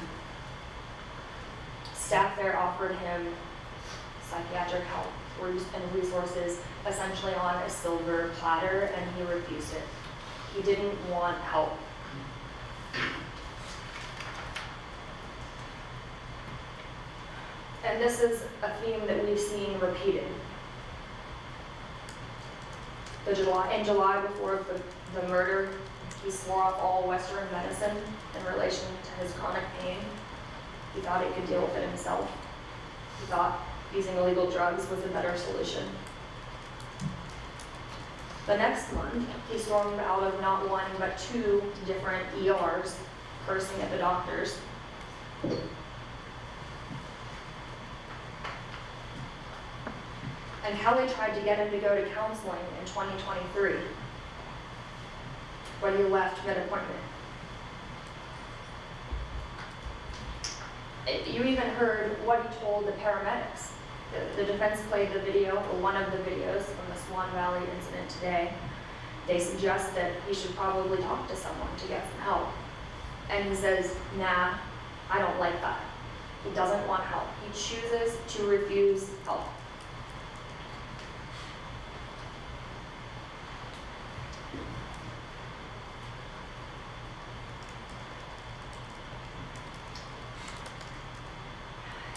Staff there offered him psychiatric help and resources essentially on a silver platter, and he refused it. He didn't want help. And this is a theme that we've seen repeated. In July before the murder, he swore off all Western medicine in relation to his chronic pain. He thought he could deal with it himself. He thought using illegal drugs was a better solution. The next month, he stormed out of not one, but 2 different ERs, cursing at the doctors. And Kelly tried to get him to go to counseling in 2023, but he left mid-appointment. You even heard what he told the paramedics. The defense played the video, or one of the videos from the Swan Valley incident today. They suggest that he should probably talk to someone to get some help. And he says, nah, I don't like that. He doesn't want help. He chooses to refuse help.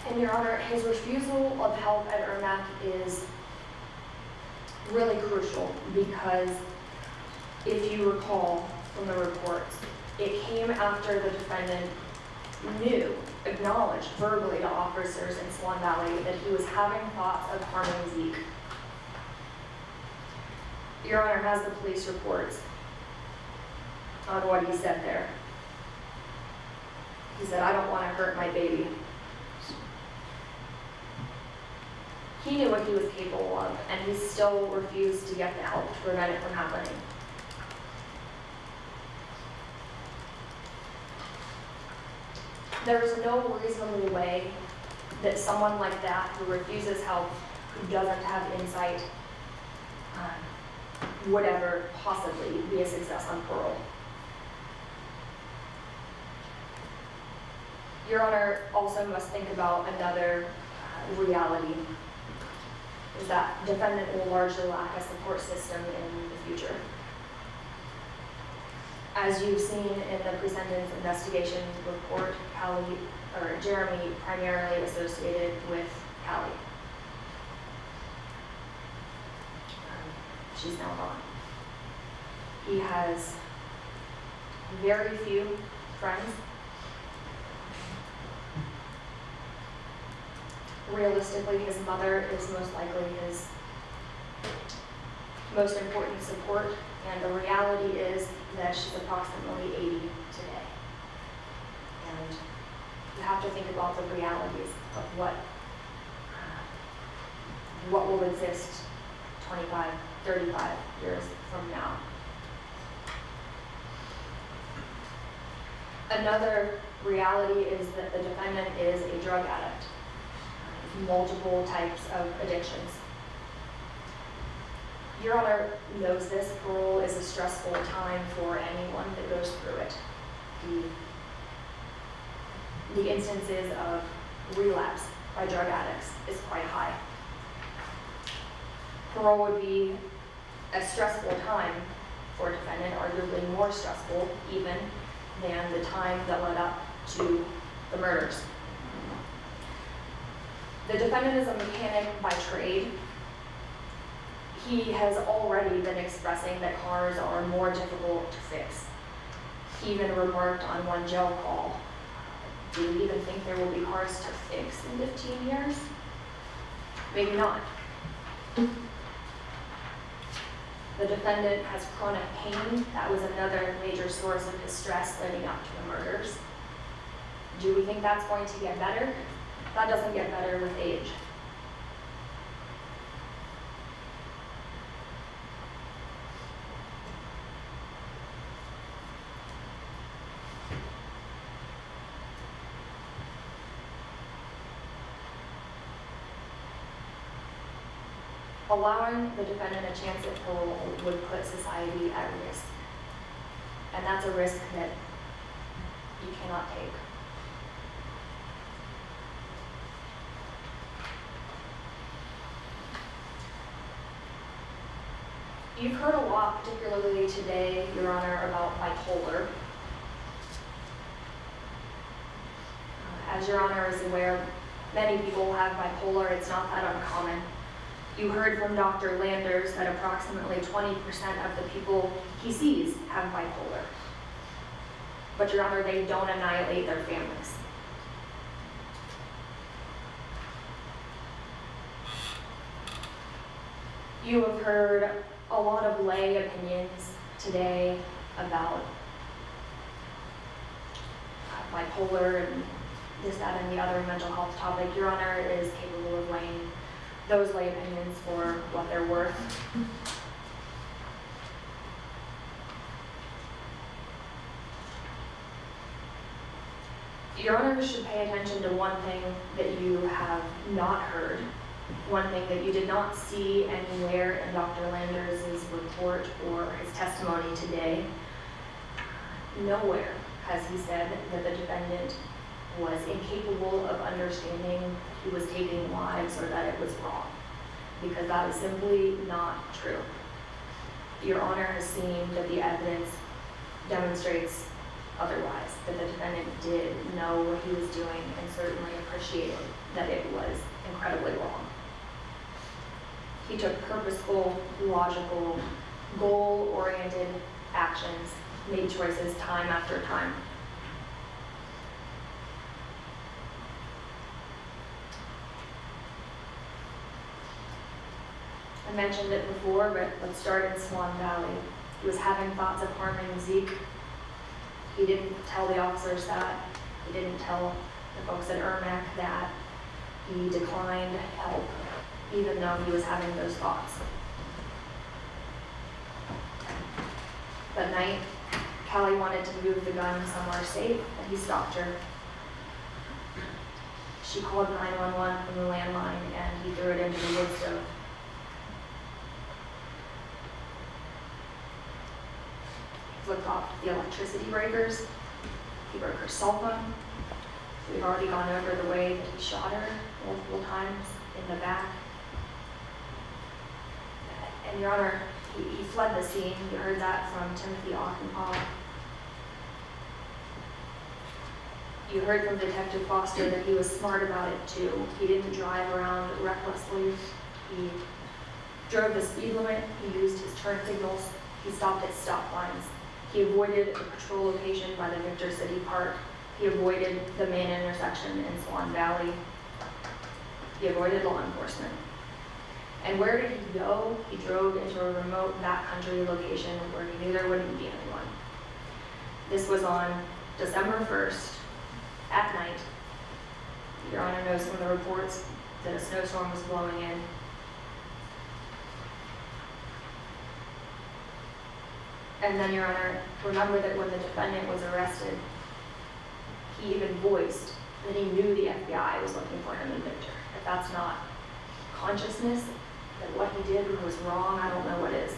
And Your Honor, his refusal of help at Ermac is really crucial because if you recall from the reports, it came after the defendant acknowledged verbally to officers in Swan Valley that he was having thoughts of harming Zeke. Your Honor has the police reports on what he said there. He said, I don't want to hurt my baby. He knew what he was capable of, and he still refused to get the help to prevent it from happening. There is no reasonable way that someone like that who refuses help, who doesn't have insight, would ever possibly be a success on parole. Your Honor also must think about another reality, is that defendant will largely lack a support system in the future. As you've seen in the pre-sentence investigation report, Jeremy primarily associated with Kali. She's now gone. He has very few friends. Realistically, his mother is most likely his most important support, and the reality is that she's approximately 80 today. And you have to think about the realities of what will exist 25, 35 years from now. Another reality is that the defendant is a drug addict. Multiple types of addictions. Your Honor knows this. Parole is a stressful time for anyone that goes through it. The instances of relapse by drug addicts is quite high. Parole would be a stressful time for a defendant, arguably more stressful even than the time that led up to the murders. The defendant is a mechanic by trade. He has already been expressing that cars are more difficult to fix. He even remarked on one jail call, do you even think there will be cars to fix in 15 years? Maybe not. The defendant has chronic pain. That was another major source of his stress leading up to the murders. Do we think that's going to get better? That doesn't get better with age. Allowing the defendant a chance at parole would put society at risk. And that's a risk that you cannot take. You've heard a lot, particularly today, Your Honor, about bipolar. As Your Honor is aware, Many people have bipolar, it's not that uncommon. You heard from Dr. Landers that approximately 20% of the people he sees have bipolar. But Your Honor, they don't annihilate their families. You have heard a lot of lay opinions today about bipolar and this, that, and the other mental health topic. Your Honor is capable of weighing those lay opinions for what they're worth. Your Honor should pay attention to one thing that you have not heard, one thing that you did not see anywhere in Dr. Landers' report or his testimony today. Nowhere has he said that the defendant was incapable of understanding he was taking lives or that it was wrong, because that is simply not true. Your Honor has seen that the evidence demonstrates otherwise, that the defendant did know what he was doing and certainly appreciated that it was incredibly wrong. He took purposeful, logical, goal-oriented actions, made choices time after time. I mentioned it before, but let's start in Swan Valley. He was having thoughts of harming Zeke. He didn't tell the officers that. He didn't tell the folks at Ermac that. He declined help, even though he was having those thoughts. That night, Kali wanted to move the gun somewhere safe, and he stopped her. She called 911 from the landline, and he threw it into the wood stove. Flipped off the electricity breakers. He broke her cell phone. We've already gone over the way that he shot her multiple times in the back. And Your Honor, he fled the scene. You heard that from Timothy Ockenpaw. You heard from Detective Foster that he was smart about it too. He didn't drive around recklessly. He drove the speed limit. He used his turn signals. He stopped at stop lines. He avoided the patrol location by the Victor City Park. He avoided the main intersection in Swan Valley. He avoided law enforcement. And where did he go? He drove into a remote backcountry location where he knew there wouldn't be anyone. This was on December 1st at night. Your Honor knows from the reports that a snowstorm was blowing in. And then, Your Honor, remember that when the defendant was arrested, he even voiced that he knew the FBI was looking for him in Victor. If that's not consciousness, that what he did was wrong, I don't know what is.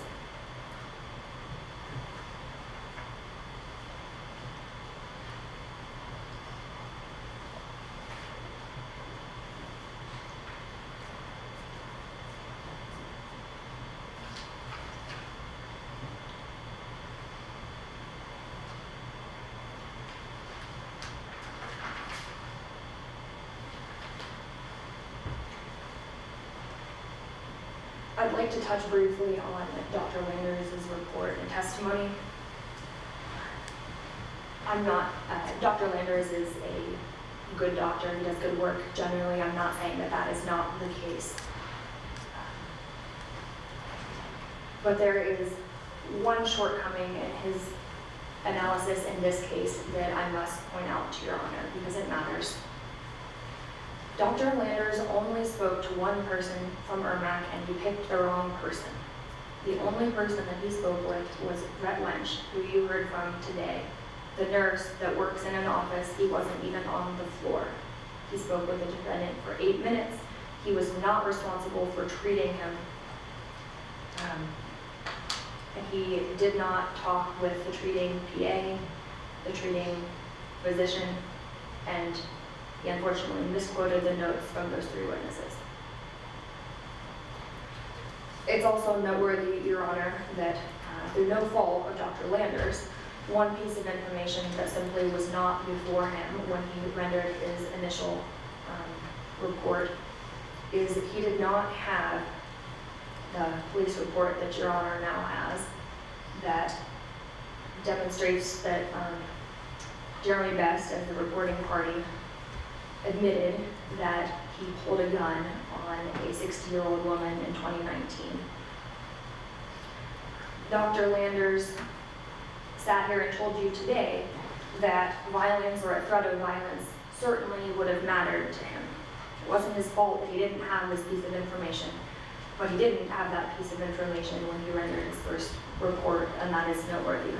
I'd like to touch briefly on Dr. Landers' report and testimony. Dr. Landers is a good doctor, he does good work. Generally, I'm not saying that that is not the case. But there is one shortcoming in his analysis in this case that I must point out to Your Honor because it matters. Dr. Landers only spoke to one person from Ermac and he picked the wrong person. The only person that he spoke with was Rhett Wench, who you heard from today. The nurse that works in an office, he wasn't even on the floor. He spoke with the defendant for 8 minutes. He was not responsible for treating him. And he did not talk with the treating PA, the treating physician, and he unfortunately misquoted the notes from those 3 witnesses. It's also noteworthy, Your Honor, that through no fault of Dr. Landers, one piece of information that simply was not before him when he rendered his initial report is that he did not have the police report that Your Honor now has that demonstrates that Jeremy Best, as the reporting party, admitted that he pulled a gun on a 60-year-old woman in 2019. Dr. Landers sat here and told you today that violence or a threat of violence certainly would have mattered to him. It wasn't his fault that he didn't have this piece of information, but he didn't have that piece of information when he rendered his first report, and that is noteworthy.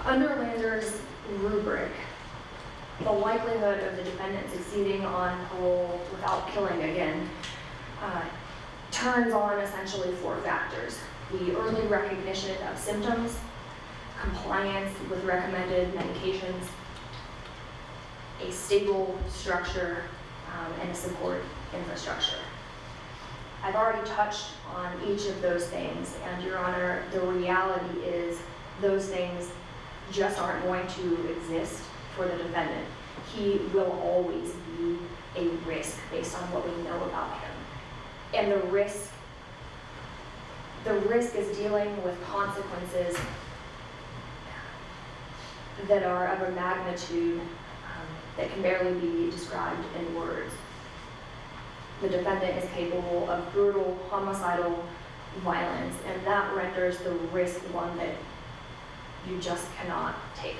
Under Landers' rubric, the likelihood of the defendant succeeding on parole without killing again turns on essentially 4 factors: the early recognition of symptoms, compliance with recommended medications, a stable structure, and a support infrastructure. I've already touched on each of those things, and Your Honor, the reality is those things just aren't going to exist for the defendant. He will always be a risk based on what we know about him. And the risk is dealing with consequences that are of a magnitude that can barely be described in words. The defendant is capable of brutal, homicidal violence, and that renders the risk one that you just cannot take.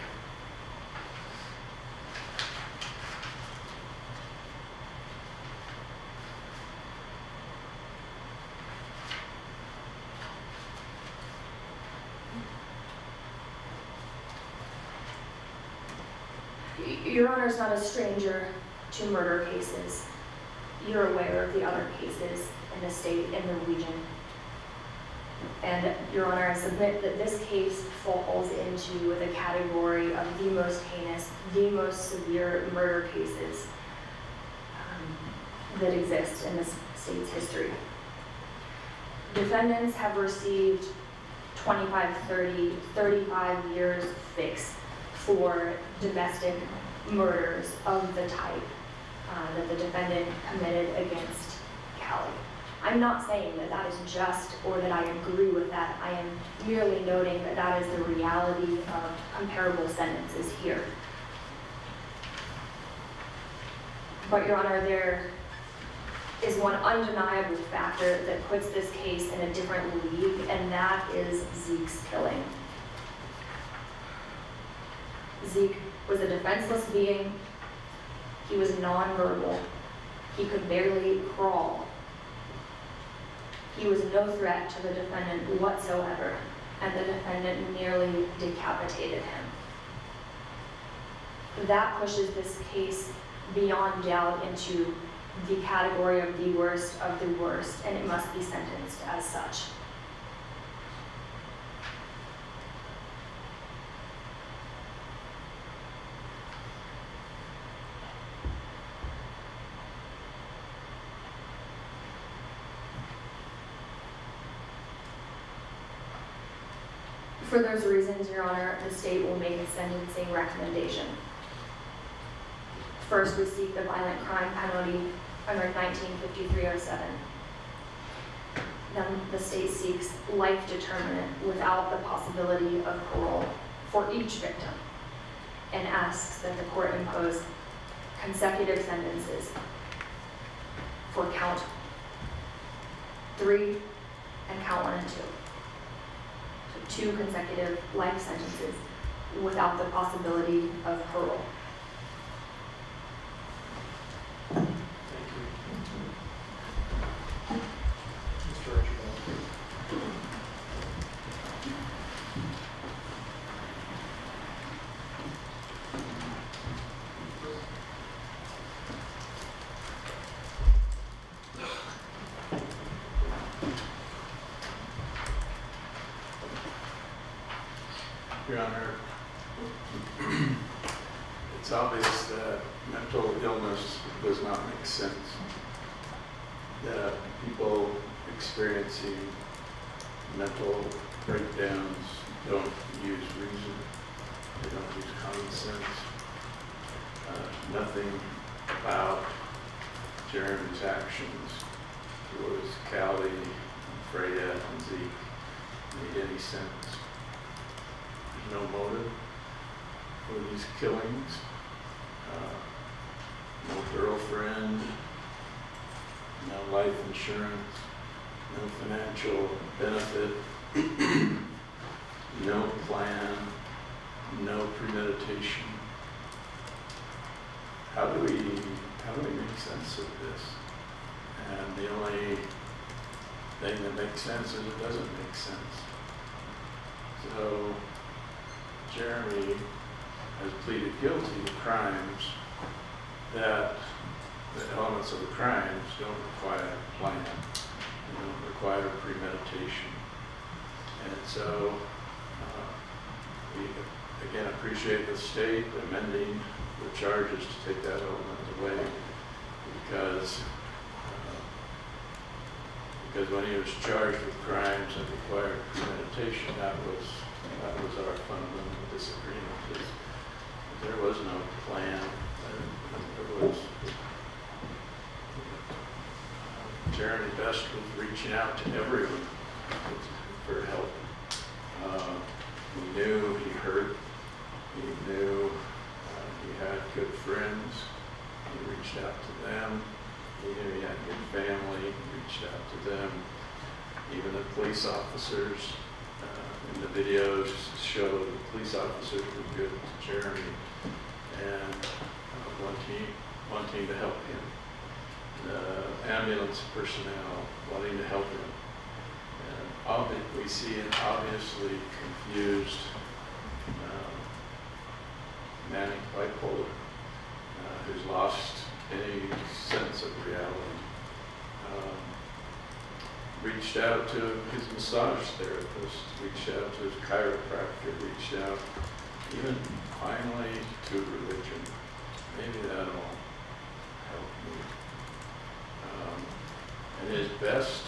Your Honor is not a stranger to murder cases. You're aware of the other cases in the state and the region. And Your Honor, I submit that this case falls into the category of the most heinous, the most severe murder cases that exist in this state's history. Defendants have received 25, 30, 35 years fixed for domestic murders of the type that the defendant committed against Kali. I'm not saying that that is just or that I agree with that. I am merely noting that that is the reality of comparable sentences here. But Your Honor, there is one undeniable factor that puts this case in a different league, and that is Zeke's killing. Zeke was a defenseless being. He was nonverbal. He could barely crawl. He was no threat to the defendant whatsoever, and the defendant nearly decapitated him. That pushes this case beyond doubt into the category of the worst, and it must be sentenced as such. For those reasons, Your Honor, the state will make a sentencing recommendation. First, we seek the violent crime penalty under 1953-07. Then the state seeks life determinant without the possibility of parole for each victim, and asks that the court impose consecutive sentences for count 3 and count 1 and 2. 2 consecutive life sentences without the possibility of parole. Thank you. Mr. Archibald. Your Honor, it's obvious that mental illness does not make sense. That people experiencing mental breakdowns don't use reason. They don't use common sense. Nothing about Jeremy's actions towards Kali, Freya, and Zeke made any sense. There's no motive for these killings. No girlfriend, no life insurance, no financial benefit, no plan, no premeditation. How do we make sense of this? And the only thing that makes sense is it doesn't make sense. So Jeremy has pleaded guilty to crimes that the elements of the crimes don't require plan, they don't require premeditation. And so we again appreciate the state amending the charges to take that element away because when he was charged with crimes that required premeditation, that was our fundamental disagreement. There was no plan. There was Jeremy Best was reaching out to everyone for help. He knew he hurt. He knew he had good friends. He reached out to them. He knew he had good family. He reached out to them. Even the police officers in the videos show the police officers were good to Jeremy and wanting to help him. The ambulance personnel wanting to help him. And we see an obviously confused manic bipolar who's lost any sense of reality. Reached out to his massage therapist, reached out to his chiropractor, reached out even finally to religion. Maybe that'll help me. And his best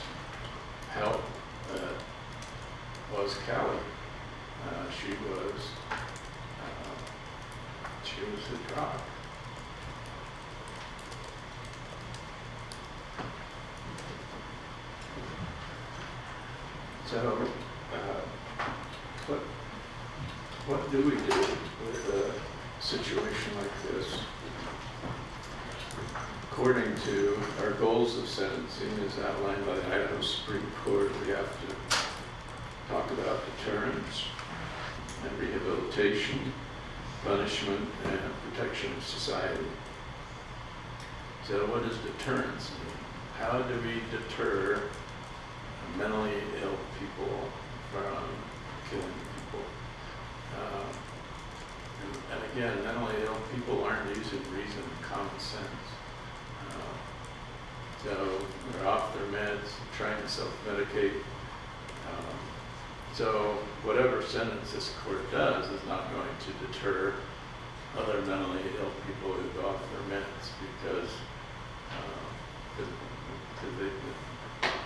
help was Kali. She was his rock. So, what do we do with a situation like this? According to our goals of sentencing as outlined by the Idaho Supreme Court, we have to talk about deterrence and rehabilitation, punishment, and protection of society. So what does deterrence mean? How do we deter mentally ill people from killing people? And again, mentally ill people aren't using reason and common sense. So they're off their meds, trying to self-medicate. So whatever sentence this court does is not going to deter other mentally ill people who go off their meds because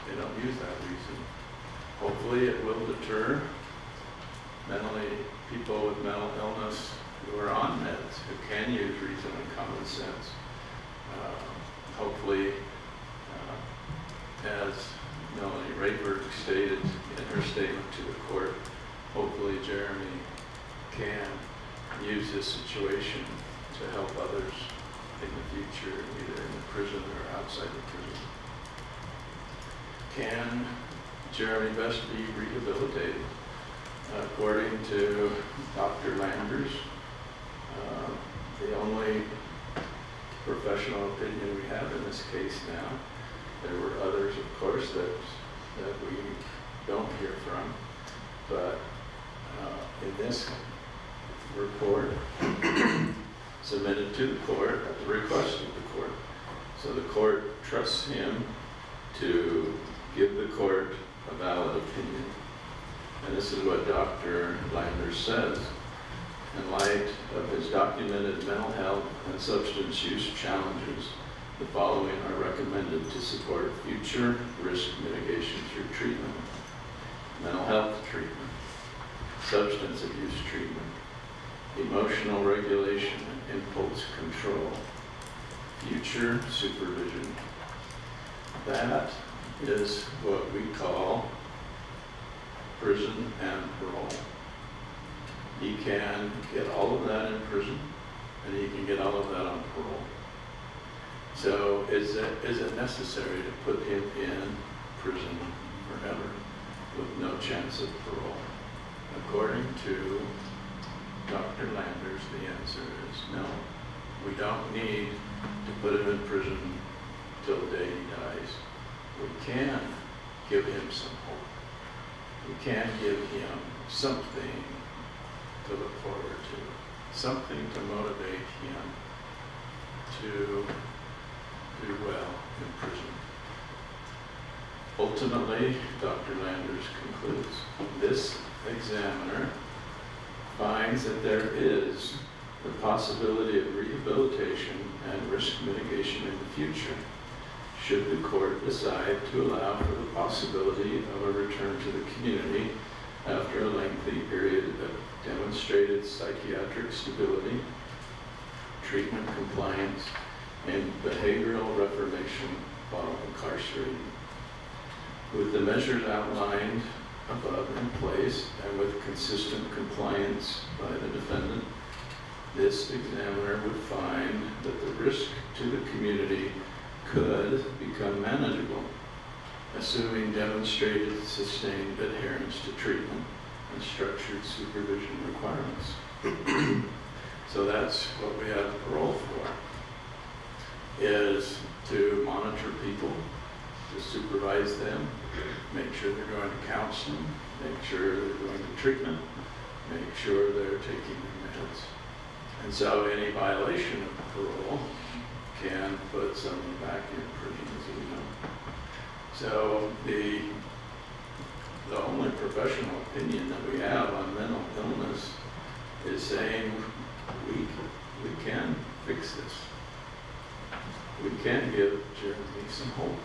they don't use that reason. Hopefully it will deter people with mental illness who are on meds, who can use reason and common sense. Hopefully, as Melanie Rayberg stated in her statement to the court, hopefully Jeremy can use this situation to help others in the future, either in the prison or outside the prison. Can Jeremy Best be rehabilitated? According to Dr. Landers, the only professional opinion we have in this case now, there were others, of course, that we don't hear from, but in this report submitted to the court at the request of the court. So the court trusts him to give the court a valid opinion. And this is what Dr. Landers says. In light of his documented mental health and substance use challenges, the following are recommended to support future risk mitigation through treatment: mental health treatment, substance abuse treatment, emotional regulation and impulse control, future supervision. That is what we call prison and parole. He can get all of that in prison, and he can get all of that on parole. So is it necessary to put him in prison forever with no chance of parole? According to Dr. Landers, the answer is no. We don't need to put him in prison till the day he dies. We can give him some hope. We can give him something to look forward to, something to motivate him to do well in prison. Ultimately, Dr. Landers concludes, this examiner finds that there is the possibility of rehabilitation and risk mitigation in the future, should the court decide to allow for the possibility of a return to the community after a lengthy period of demonstrated psychiatric stability, treatment compliance, and behavioral reformation while incarcerated. With the measures outlined above in place and with consistent compliance by the defendant, this examiner would find that the risk to the community could become manageable, assuming demonstrated sustained adherence to treatment and structured supervision requirements. So that's what we have parole for, is to monitor people, to supervise them, make sure they're going to counseling, make sure they're going to treatment, make sure they're taking their meds. And so any violation of parole can put someone back in prison, as we know. So the only professional opinion that we have on mental illness is saying we can fix this. We can give Jeremy some hope.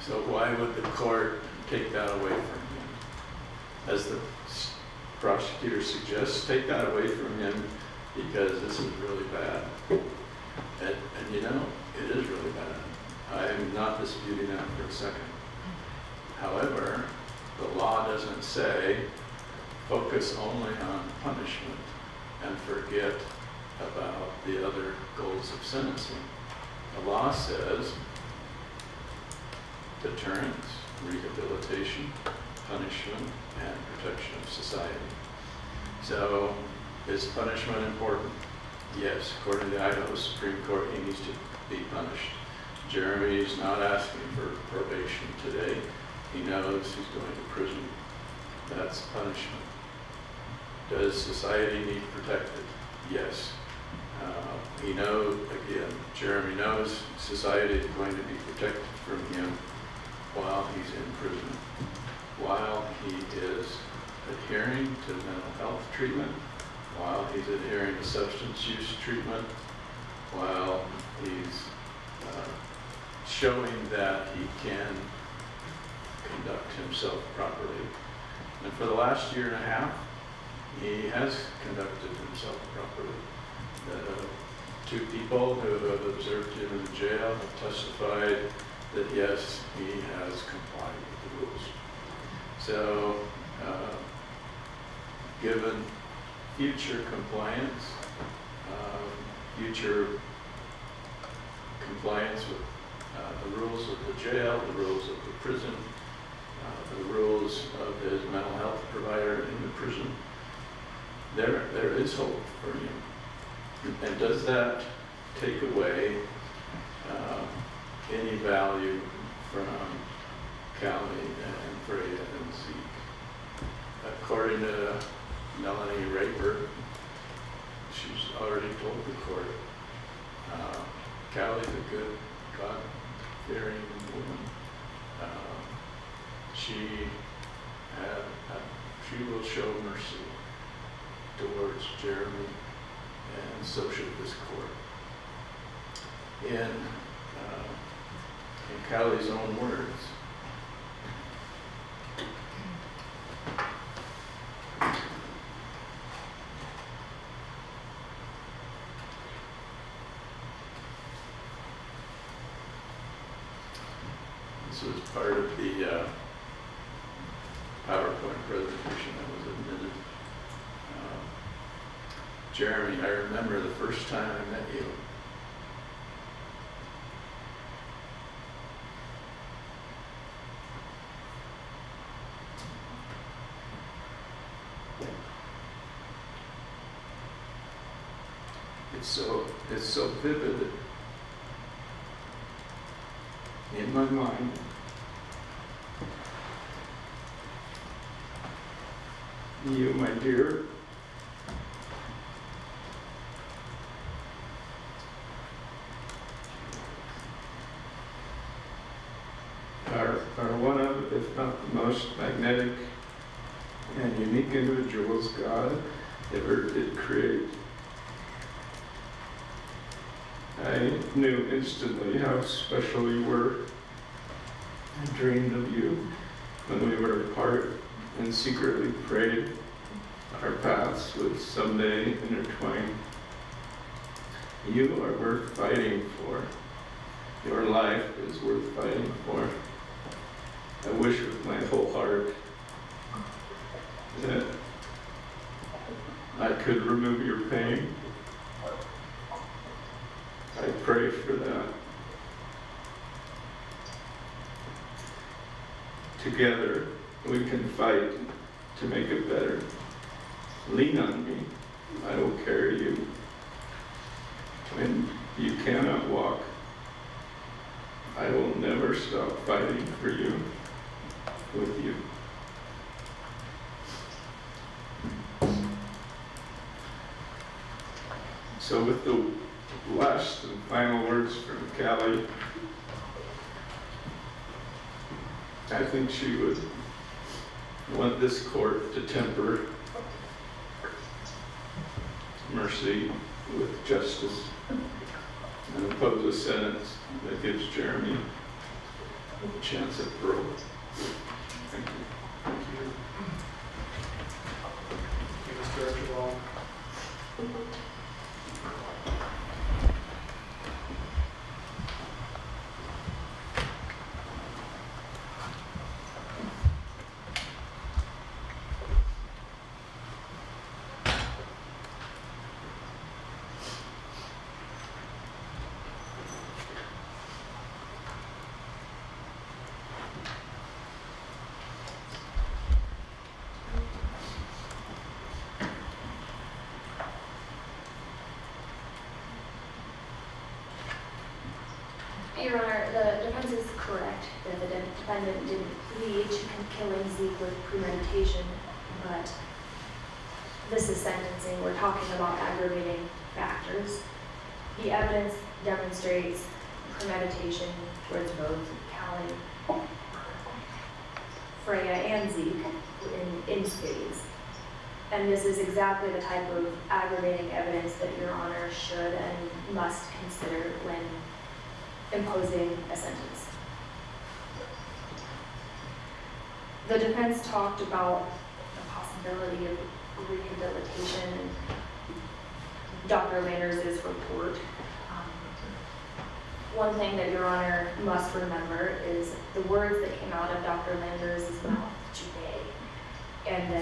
So why would the court take that away from him? As the prosecutor suggests, take that away from him because this is really bad. And you know, it is really bad. I am not disputing that for a second. However, the law doesn't say focus only on punishment and forget about the other goals of sentencing. The law says deterrence, rehabilitation, punishment, and protection of society. So, is punishment important? Yes, according to Idaho Supreme Court, he needs to be punished. Jeremy is not asking for probation today. He knows he's going to prison. That's punishment. Does society need protected? Yes. He knows, again, Jeremy knows society is going to be protected from him while he's in prison, while he is adhering to mental health treatment, while he's adhering to substance use treatment, while he's showing that he can conduct himself properly. And for the last year and a half, he has conducted himself properly. The two people who have observed him in the jail have testified that yes, he has complied with the rules. So, given future compliance, future compliance with the rules of the jail, the rules of the prison, the rules of his mental health provider in the prison, there is hope for him. And does that take away any value from Kali and Freya and Zeke? According to Melanie Raper, she's already told the court, Kali's a good, God-fearing woman. She will show mercy towards Jeremy, and so should this court. In Kali's own words, was part of the PowerPoint presentation that was admitted. Jeremy, I remember the first time I met you. It's so vivid in my mind. You, my dear, are one of, if not the most magnetic and unique individuals God ever did create. I knew instantly how special you were. I dreamed of you when we were apart and secretly prayed our paths would someday intertwine. You are worth fighting for. Your life is worth fighting for. I wish with my whole heart that I could remove your pain. I pray for that. Together, we can fight to make it better. Lean on me. I will carry you. When you cannot walk, I will never stop fighting for you, with you. So with the last and final words from Kali, I think she would want this court to temper mercy with justice and oppose a sentence that gives Jeremy a chance at parole. Thank you. Thank you. Thank you, Mr. Archibald. Your Honor, the defense is correct that the defendant didn't plead to killing Zeke with premeditation, but this is sentencing. We're talking about aggravating factors. The evidence demonstrates premeditation towards both Kali, Freya, and Zeke in spades. And this is exactly the type of aggravating evidence that Your Honor should and must consider when imposing a sentence. The defense talked about the possibility of rehabilitation in Dr. Landers' report. One thing that Your Honor must remember is the words that came out of Dr. Landers' mouth today, and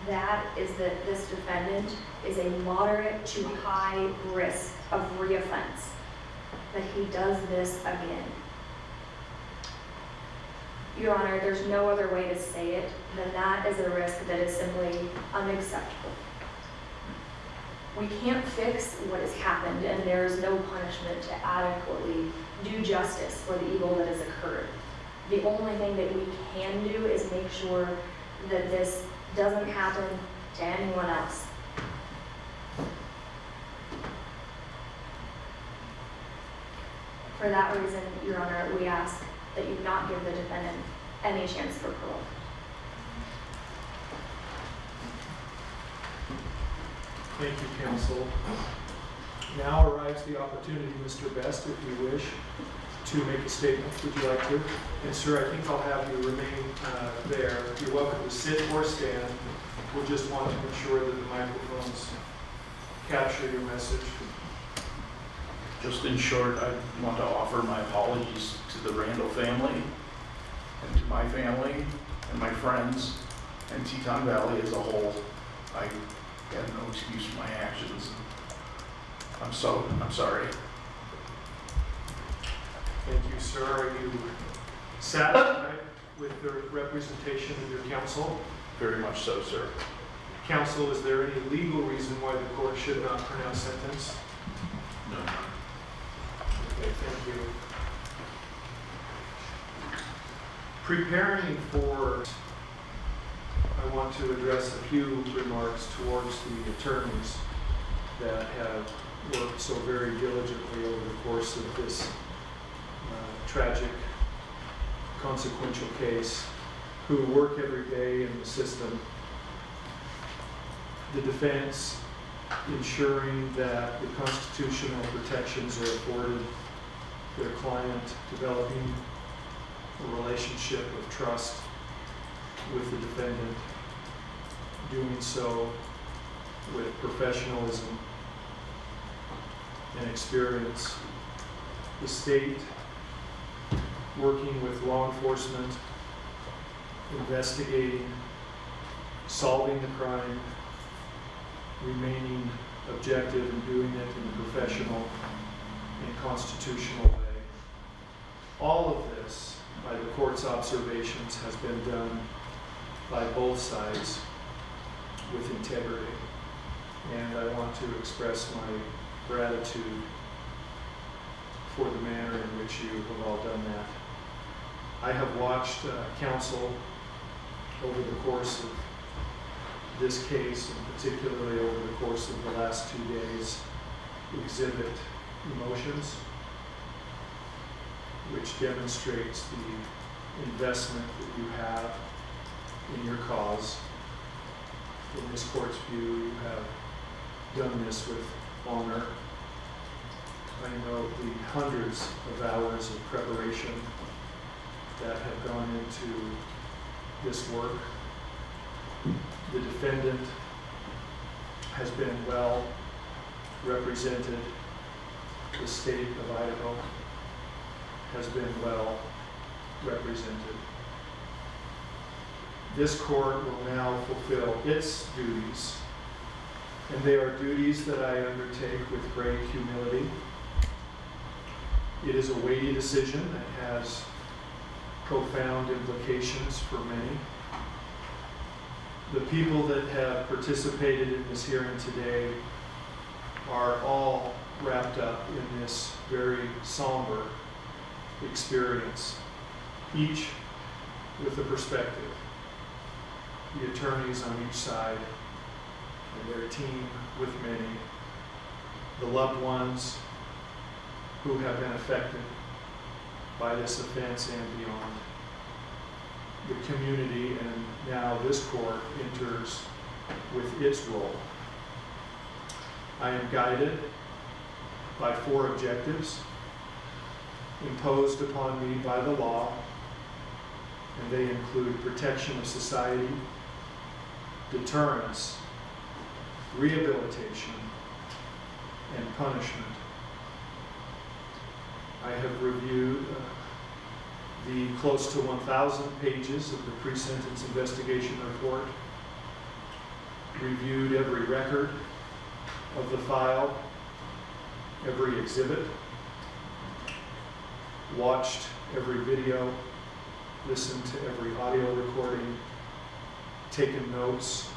that is that this defendant is a moderate to high risk of reoffense, that he does this again. Your Honor, there's no other way to say it than that is a risk that is simply unacceptable. We can't fix what has happened, and there is no punishment to adequately do justice for the evil that has occurred. The only thing that we can do is make sure that this doesn't happen to anyone else. For that reason, Your Honor, we ask that you not give the defendant any chance for parole. Thank you, counsel. Now arrives the opportunity, Mr. Best, if you wish, to make a statement. Would you like to? And sir, I think I'll have you remain there. You're welcome to sit or stand. We'll just want to ensure that the microphones capture your message. Just in short, I want to offer my apologies to the Randall family And to my family and my friends and Teton Valley as a whole, I have no excuse for my actions. I'm sorry. Thank you, sir. Are you satisfied with the representation of your counsel? Very much so, sir. Counsel, is there any legal reason why the court should not pronounce sentence? No. Okay, thank you. Preparing for, I want to address a few remarks towards the attorneys that have worked so very diligently over the course of this tragic, consequential case, who work every day in the system. The defense ensuring that the constitutional protections are afforded their client, developing a relationship of trust with the defendant, doing so with professionalism and experience. The state working with law enforcement, investigating, solving the crime, remaining objective and doing it in a professional and constitutional way. All of this, by the court's observations, has been done by both sides with integrity. And I want to express my gratitude for the manner in which you have all done that. I have watched counsel over the course of this case, and particularly over the course of the last 2 days, exhibit emotions, which demonstrates the investment that you have in your cause. In this court's view, you have done this with honor. I know the hundreds of hours of preparation that have gone into this work. The defendant has been well represented. The state of Idaho has been well represented. This court will now fulfill its duties, and they are duties that I undertake with great humility. It is a weighty decision that has profound implications for many. The people that have participated in this hearing today are all wrapped up in this very somber experience, each with a perspective. The attorneys on each side and their team with many, the loved ones who have been affected by this offense and beyond. The community, and now this court enters with its role. I am guided by 4 objectives imposed upon me by the law, and they include protection of society, deterrence, rehabilitation, and punishment. I have reviewed the close to 1,000 pages of the pre-sentence investigation report, reviewed every record of the file, every exhibit, watched every video, listened to every audio recording, taken notes,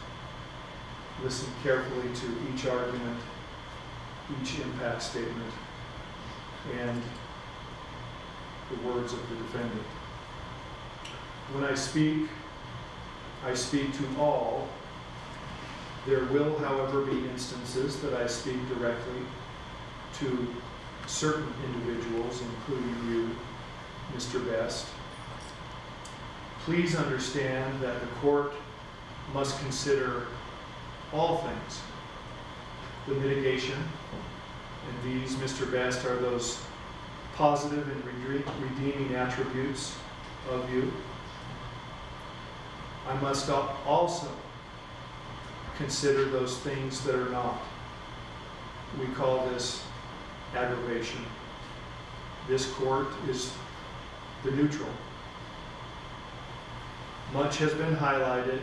listened carefully to each argument, each impact statement, and the words of the defendant. When I speak to all. There will, however, be instances that I speak directly to certain individuals, including you, Mr. Best. Please understand that the court must consider all things. The mitigation, and these, Mr. Best, are those positive and redeeming attributes of you. I must also consider those things that are not. We call this aggravation. This court is the neutral. Much has been highlighted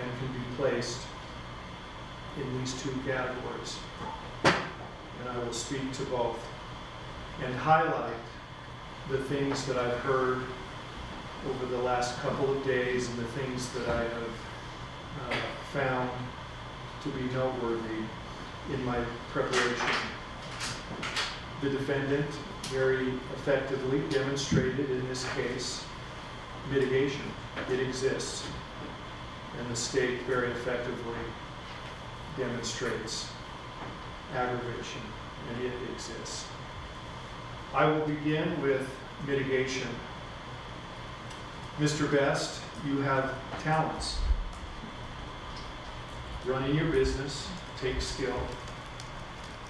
and can be placed in these two categories. And I will speak to both and highlight the things that I've heard over the last couple of days and the things that I have found to be noteworthy in my preparation. The defendant very effectively demonstrated in this case mitigation. It exists. And the state very effectively demonstrates aggravation, and it exists. I will begin with mitigation. Mr. Best, you have talents. Running your business takes skill.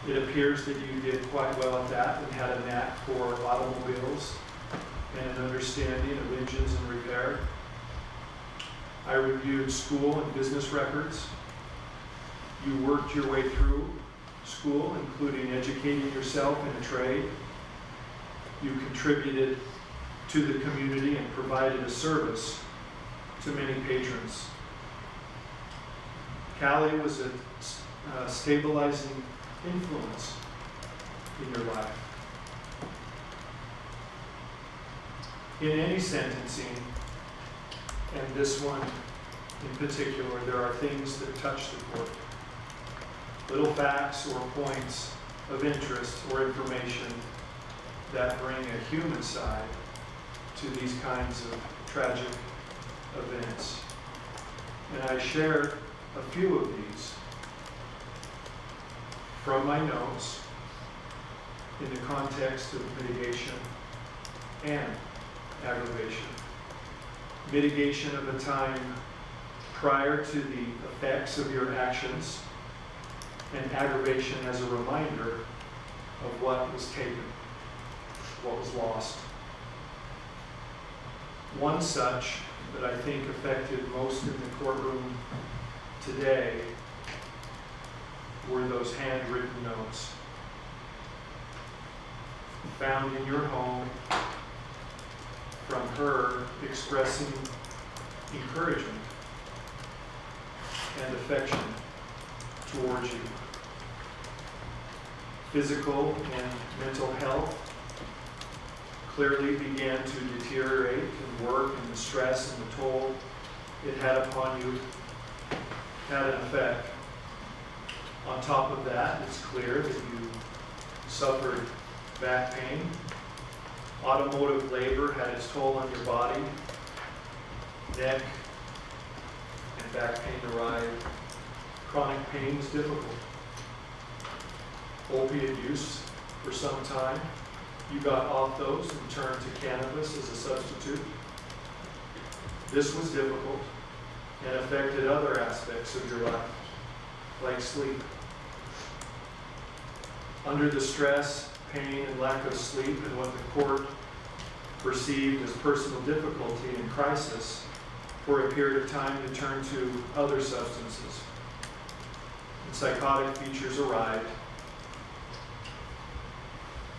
It appears that you did quite well at that and had a knack for automobiles and an understanding of engines and repair. I reviewed school and business records. You worked your way through school, including educating yourself in a trade. You contributed to the community and provided a service to many patrons. Kali was a stabilizing influence in your life. In any sentencing, and this one in particular, there are things that touch the court. Little facts or points of interest or information that bring a human side to these kinds of tragic events. And I shared a few of these from my notes in the context of mitigation and aggravation. Mitigation of a time prior to the effects of your actions, and aggravation as a reminder of what was taken, what was lost. One such that I think affected most in the courtroom today were those handwritten notes found in your home from her expressing encouragement and affection towards you. Physical and mental health clearly began to deteriorate, and work and the stress and the toll it had upon you had an effect. On top of that, it's clear that you suffered back pain. Automotive labor had its toll on your body. Neck and back pain arrived. Chronic pain was difficult. Opiate use for some time. You got off those and turned to cannabis as a substitute. This was difficult and affected other aspects of your life, like sleep. Under the stress, pain, and lack of sleep, and what the court perceived as personal difficulty and crisis, for a period of time you turned to other substances. And psychotic features arrived.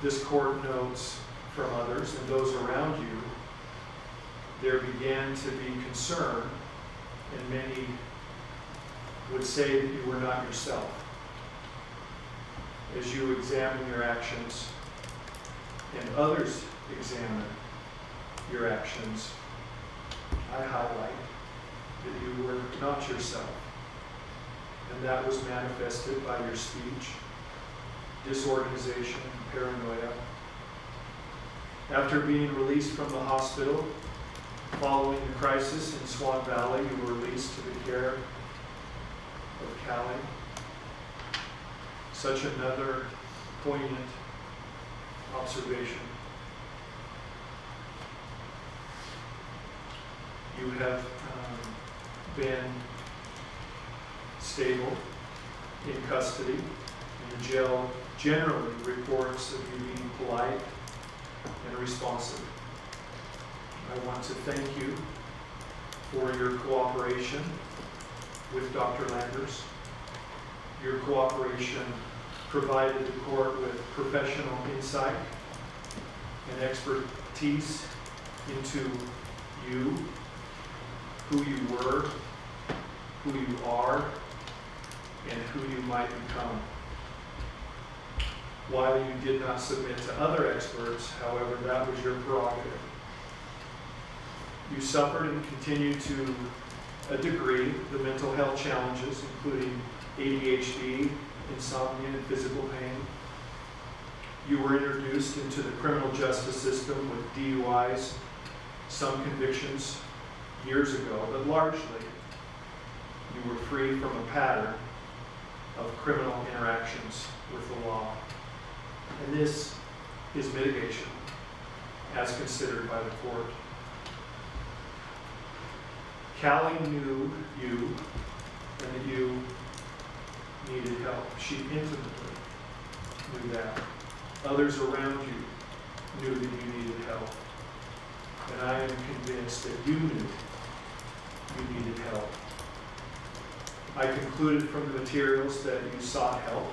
This court notes from others and those around you, there began to be concern, and many would say that you were not yourself. As you examine your actions and others examine your actions, I highlight that you were not yourself. And that was manifested by your speech, disorganization, and paranoia. After being released from the hospital, following the crisis in Swan Valley, you were released to the care of Kali. Such another poignant observation. You have been stable in custody, and the jail generally reports of you being polite and responsive. I want to thank you for your cooperation with Dr. Landers. Your cooperation provided the court with professional insight and expertise into you, who you were, who you are, and who you might become. While you did not submit to other experts, however, that was your prerogative. You suffered and continue to a degree the mental health challenges, including ADHD, insomnia, and physical pain. You were introduced into the criminal justice system with DUIs, some convictions years ago, but largely you were free from a pattern of criminal interactions with the law. And this is mitigation, as considered by the court. Kali knew you and that you needed help. She intimately knew that. Others around you knew that you needed help. And I am convinced that you knew you needed help. I concluded from the materials that you sought help.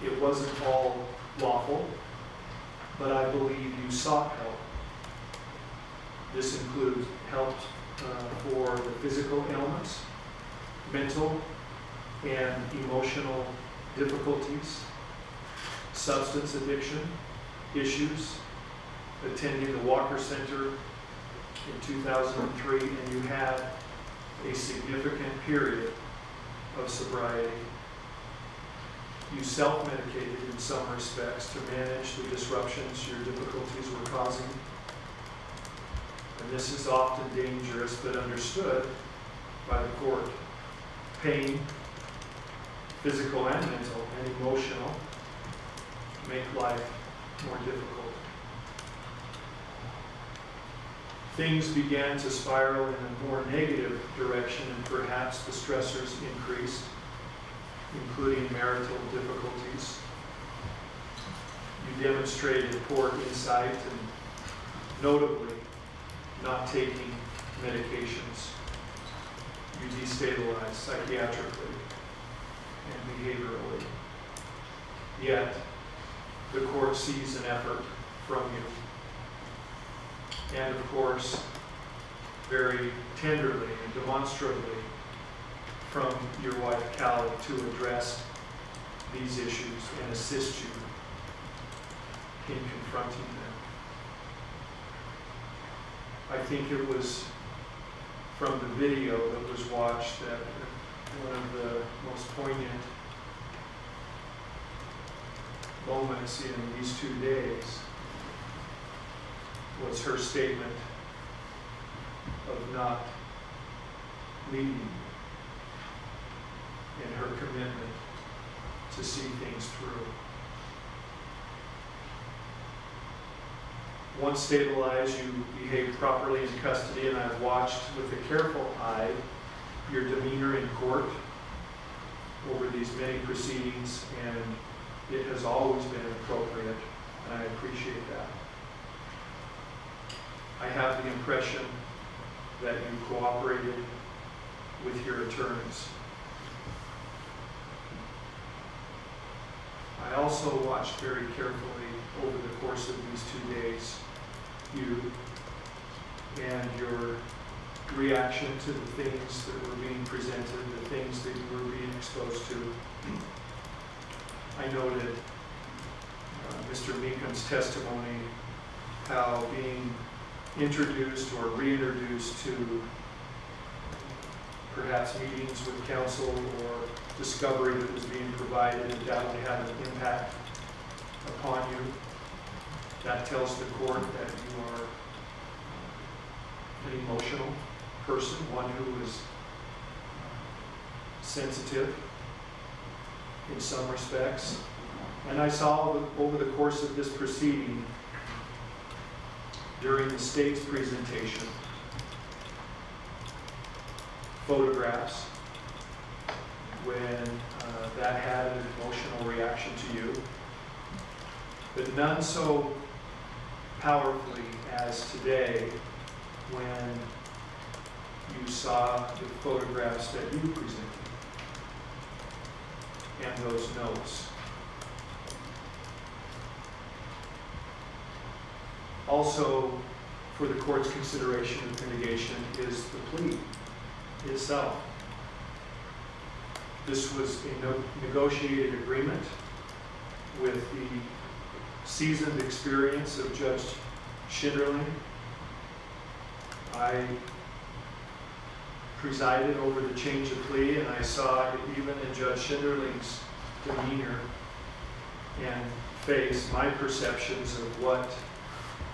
It wasn't all lawful, but I believe you sought help. This includes help for the physical ailments, mental and emotional difficulties, substance addiction issues, attending the Walker Center in 2003, and you had a significant period of sobriety. You self-medicated in some respects to manage the disruptions your difficulties were causing. And this is often dangerous but understood by the court. Pain, physical and mental and emotional, make life more difficult. Things began to spiral in a more negative direction, and perhaps the stressors increased, including marital difficulties. You demonstrated poor insight and notably not taking medications. You destabilized psychiatrically and behaviorally. Yet, the court sees an effort from you. And of course, very tenderly and demonstrably from your wife, Kali, to address these issues and assist you in confronting them. I think it was from the video that was watched that one of the most poignant moments in these 2 days was her statement of not leaving you and her commitment to see things through. Once stabilized, you behaved properly in custody, and I've watched with a careful eye your demeanor in court over these many proceedings, and it has always been appropriate, and I appreciate that. I have the impression that you cooperated with your attorneys. I also watched very carefully over the course of these 2 days you and your reaction to the things that were being presented, the things that you were being exposed to. I noted Mr. Meekum's testimony, how being introduced or reintroduced to perhaps meetings with counsel or discovery that was being provided, that would have an impact upon you. That tells the court that you are an emotional person, one who is sensitive in some respects. And I saw over the course of this proceeding, during the state's presentation, photographs when that had an emotional reaction to you, but none so powerfully as today when you saw the photographs that you presented and those notes. Also, for the court's consideration of mitigation is the plea itself. This was a negotiated agreement with the seasoned experience of Judge Schinderling. I presided over the change of plea, and I saw even in Judge Schinderling's demeanor and face my perceptions of what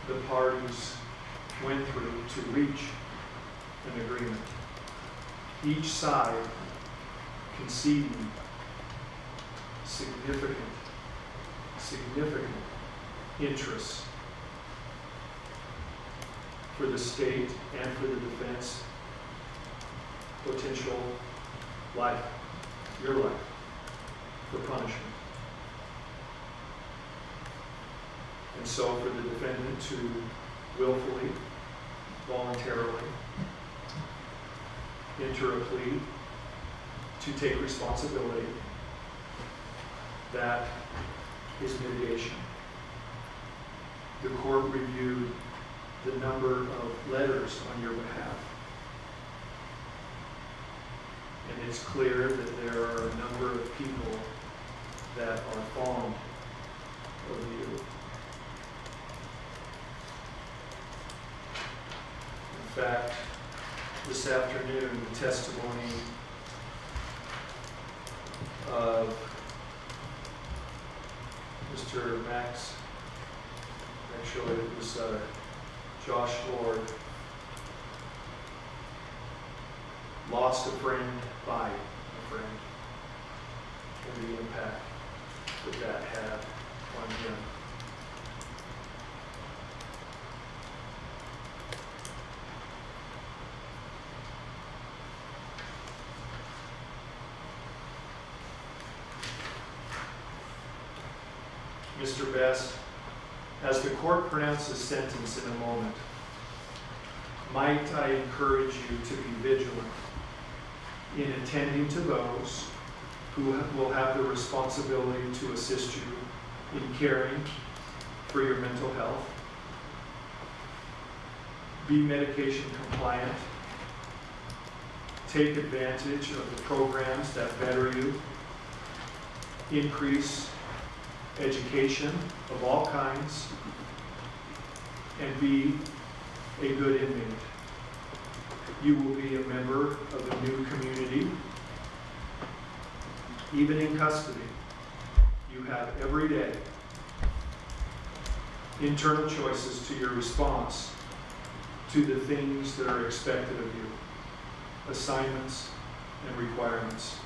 the parties went through to reach an agreement. Each side conceding significant interests for the state and for the defense, potential life, your life, for punishment. And so for the defendant to willfully, voluntarily enter a plea to take responsibility, that is mitigation. The court reviewed the number of letters on your behalf, and it's clear that there are a number of people that are fond of you. In fact, this afternoon, the testimony of Mr. Max, actually it was Josh Lord, lost a friend by a friend, and the impact that had on him. Mr. Best, as the court pronounces sentence in a moment, might I encourage you to be vigilant in attending to those who will have the responsibility to assist you in caring for your mental health. Be medication compliant. Take advantage of the programs that better you. Increase education of all kinds, and be a good inmate. You will be a member of a new community. Even in custody, you have every day internal choices to your response to the things that are expected of you, assignments and requirements.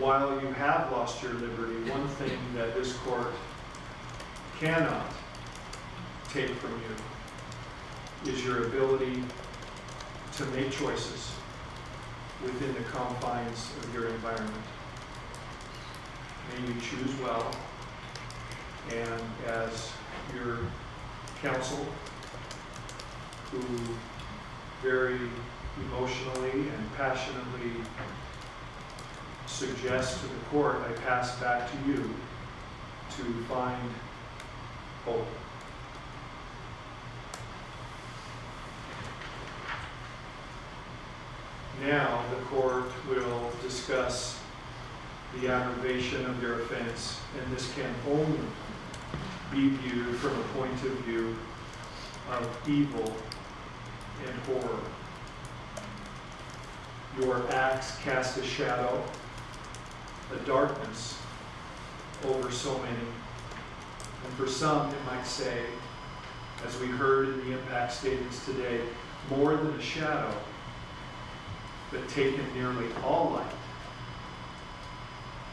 While you have lost your liberty, one thing that this court cannot take from you is your ability to make choices within the confines of your environment. May you choose well, and as your counsel, who very emotionally and passionately suggest to the court, I pass back to you to find hope. Now the court will discuss the aggravation of your offense, and this can only be viewed from a point of view of evil and horror. Your acts cast a shadow, a darkness over so many. And for some, it might say, as we heard in the impact statements today, more than a shadow, but taken nearly all light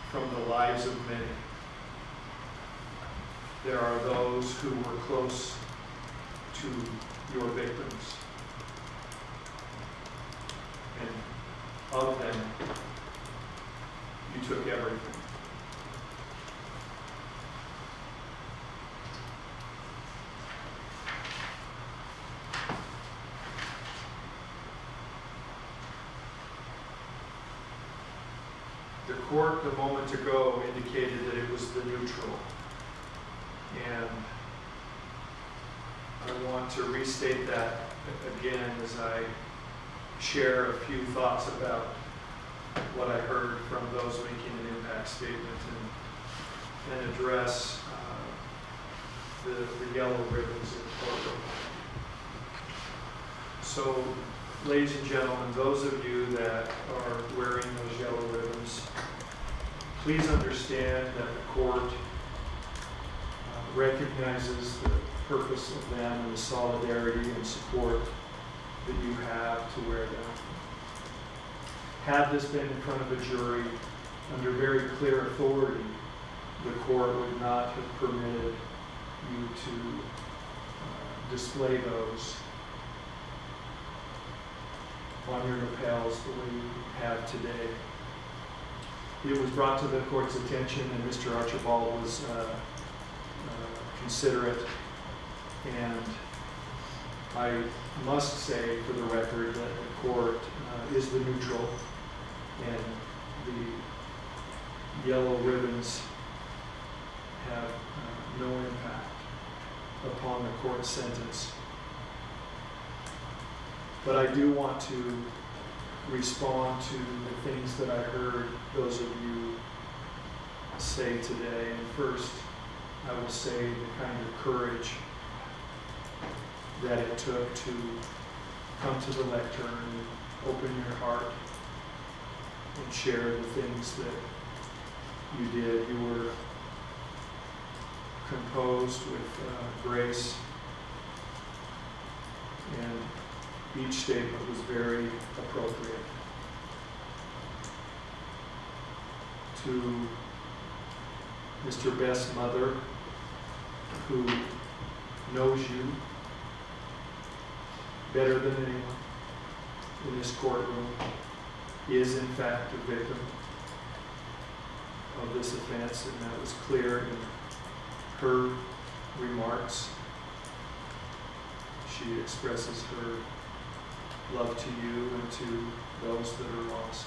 from the lives of many. There are those who were close to your victims, and of them, you took everything. The court a moment ago indicated that it was the neutral. And I want to restate that again as I share a few thoughts about what I heard from those making an impact statement and address the yellow ribbons in the courtroom. So, ladies and gentlemen, those of you that are wearing those yellow ribbons, please understand that the court recognizes the purpose of them and the solidarity and support that you have to wear them. Had this been in front of a jury under very clear authority, the court would not have permitted you to display those on your lapels the way you have today. It was brought to the court's attention, and Mr. Archibald was considerate, and I must say for the record that the court is the neutral, and the yellow ribbons have no impact upon the court's sentence. But I do want to respond to the things that I heard those of you say today. And first, I will say the kind of courage that it took to come to the lectern and open your heart and share the things that you did. You were composed with grace, and each statement was very appropriate. To Mr. Best's mother, who knows you better than anyone in this courtroom, is in fact a victim of this offense, and that was clear in her remarks. She expresses her love to you and to those that are lost.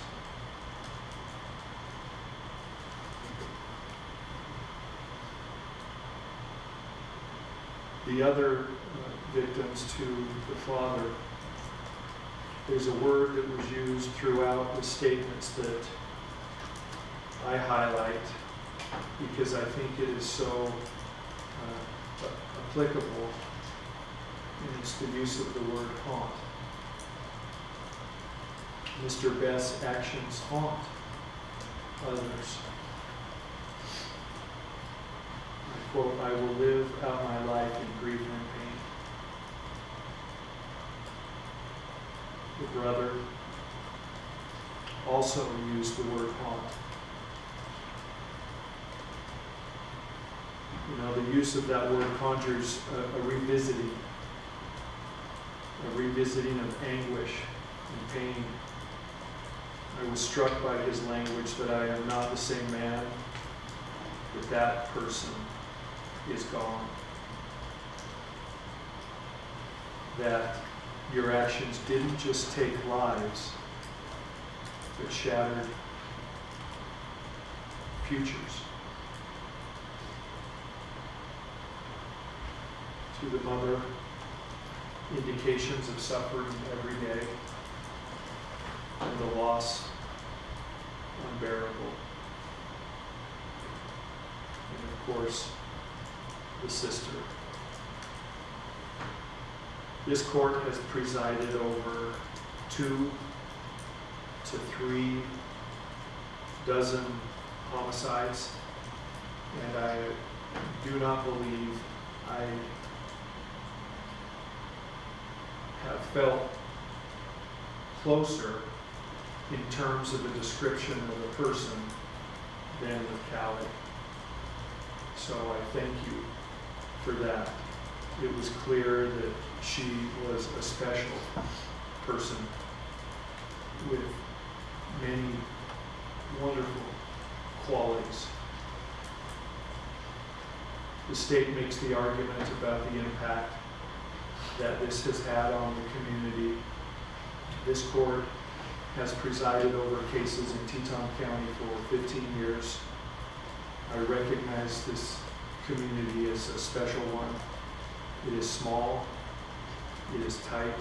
The other victims, to the father, there's a word that was used throughout the statements that I highlight because I think it is so applicable, and it's the use of the word haunt. Mr. Best's actions haunt others. I quote, "I will live out my life in grief and pain." The brother also used the word haunt. You know, the use of that word conjures a revisiting of anguish and pain. I was struck by his language that I am not the same man, that that person is gone. That your actions didn't just take lives, but shattered futures. To the mother, indications of suffering every day, and the loss unbearable. And of course, the sister. This court has presided over 2 to 3 dozen homicides, and I do not believe I have felt closer in terms of a description of a person than with Kali. So I thank you for that. It was clear that she was a special person with many wonderful qualities. The state makes the argument about the impact that this has had on the community. This court has presided over cases in Teton County for 15 years. I recognize this community as a special one. It is small. It is tight.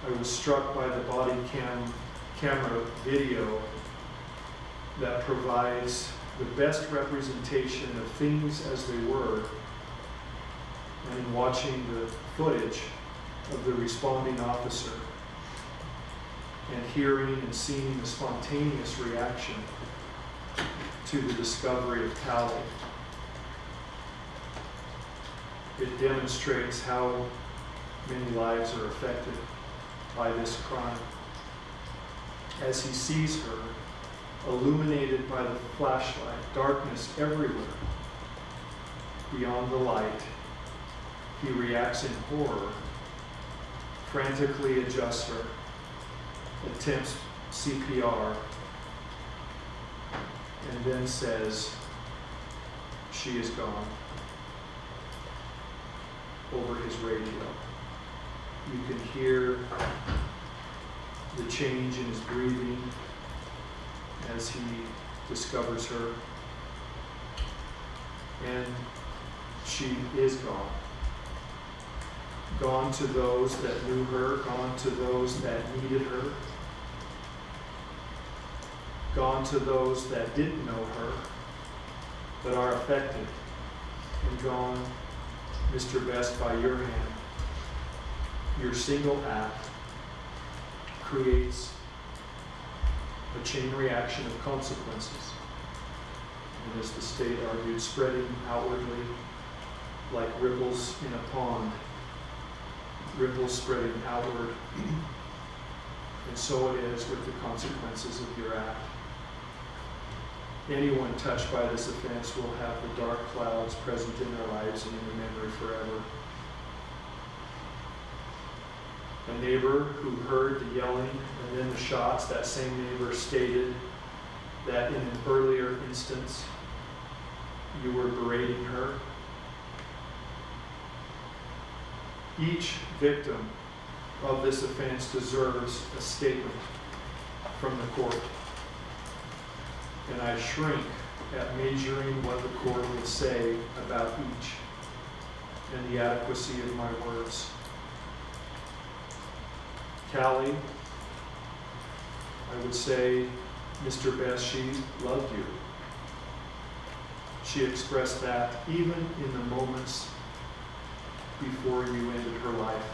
I was struck by the body camera video that provides the best representation of things as they were, and in watching the footage of the responding officer and hearing and seeing the spontaneous reaction to the discovery of Kali. It demonstrates how many lives are affected by this crime. As he sees her, illuminated by the flashlight, darkness everywhere, beyond the light, he reacts in horror, frantically adjusts her, attempts CPR, and then says, "She is gone," over his radio. You can hear the change in his breathing as he discovers her. And she is gone. Gone to those that knew her, gone to those that needed her, gone to those that didn't know her, but are affected, and gone, Mr. Best, by your hand. Your single act creates a chain reaction of consequences. And as the state argued, spreading outwardly like ripples in a pond, ripples spreading outward. And so it is with the consequences of your act. Anyone touched by this offense will have the dark clouds present in their lives and in their memory forever. A neighbor who heard the yelling and then the shots, that same neighbor stated that in an earlier instance, you were berating her. Each victim of this offense deserves a statement from the court. And I shrink at measuring what the court will say about each and the adequacy of my words. Kali, I would say, Mr. Best, she loved you. She expressed that even in the moments before you ended her life.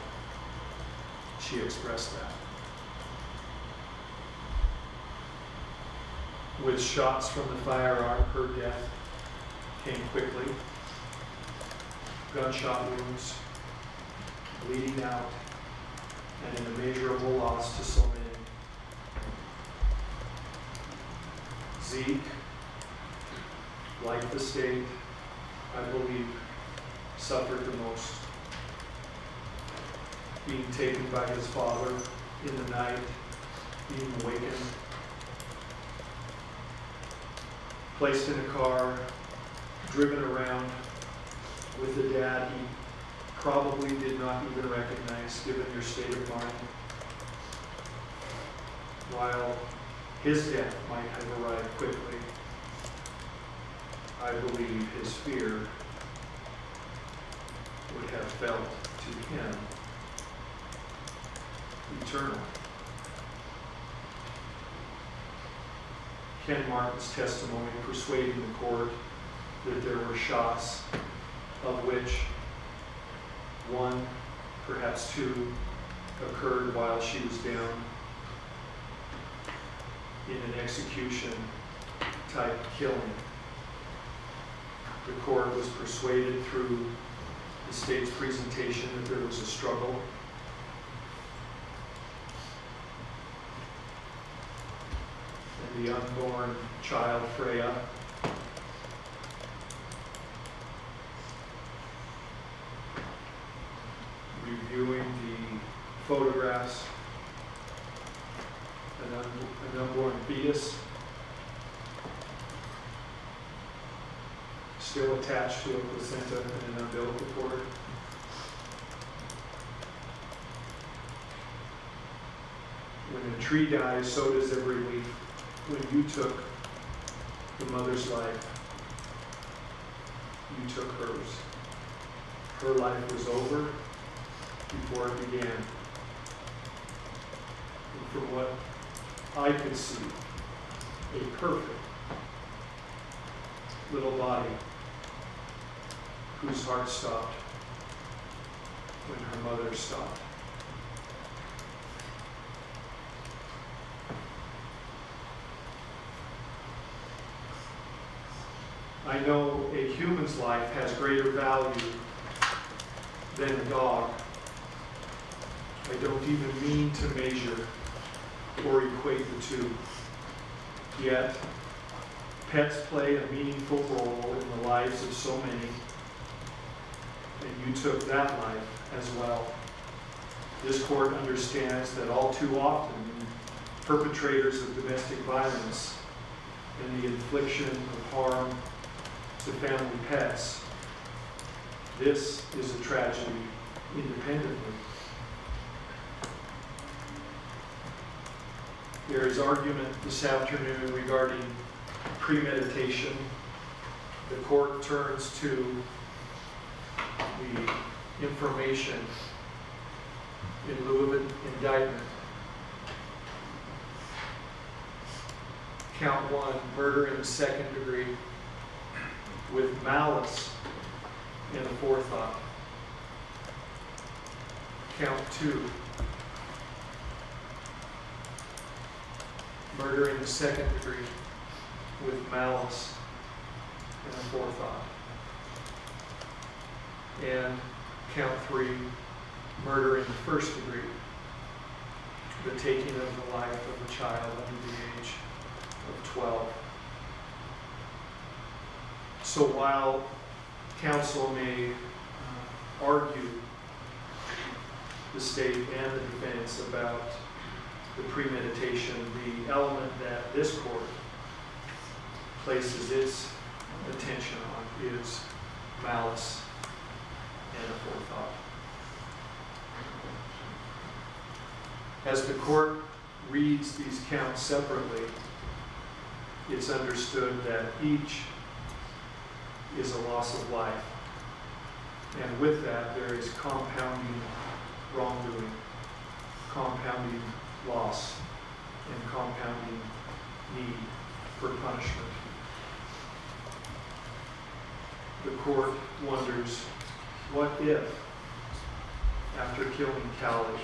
She expressed that. With shots from the firearm, her death came quickly. Gunshot wounds, bleeding out, and an immeasurable loss to so many. Zeke, like the state, I believe, suffered the most. Being taken by his father in the night, being awakened, placed in a car, driven around with a dad he probably did not even recognize, given your state of mind, while his death might have arrived quickly. I believe his fear would have felt to him eternal. Ken Martin's testimony persuading the court that there were shots, of which one, perhaps two, occurred while she was down in an execution type killing. The court was persuaded through the state's presentation that there was a struggle. And the unborn child, Freya, reviewing the photographs, an unborn fetus still attached to a placenta and an umbilical cord. When a tree dies, so does every leaf. When you took the mother's life, you took hers. Her life was over before it began. And from what I could see, a perfect little body whose heart stopped when her mother stopped. I know a human's life has greater value than a dog. I don't even mean to measure or equate the two. Yet, pets play a meaningful role in the lives of so many, and you took that life as well. This court understands that all too often, perpetrators of domestic violence and the infliction of harm to family pets, this is a tragedy independently. There is argument this afternoon regarding premeditation. The court turns to the information in lieu of an indictment. Count 1, murder in the second degree with malice and forethought. Count 2, murder in the second degree with malice and forethought. And count 3, murder in the first degree, the taking of the life of a child under the age of 12. So while counsel may argue the state and the defense about the premeditation, the element that this court places its attention on is malice and forethought. As the court reads these counts separately, it's understood that each is a loss of life. And with that, there is compounding wrongdoing, compounding loss, and compounding need for punishment. The court wonders, what if, after killing Kali,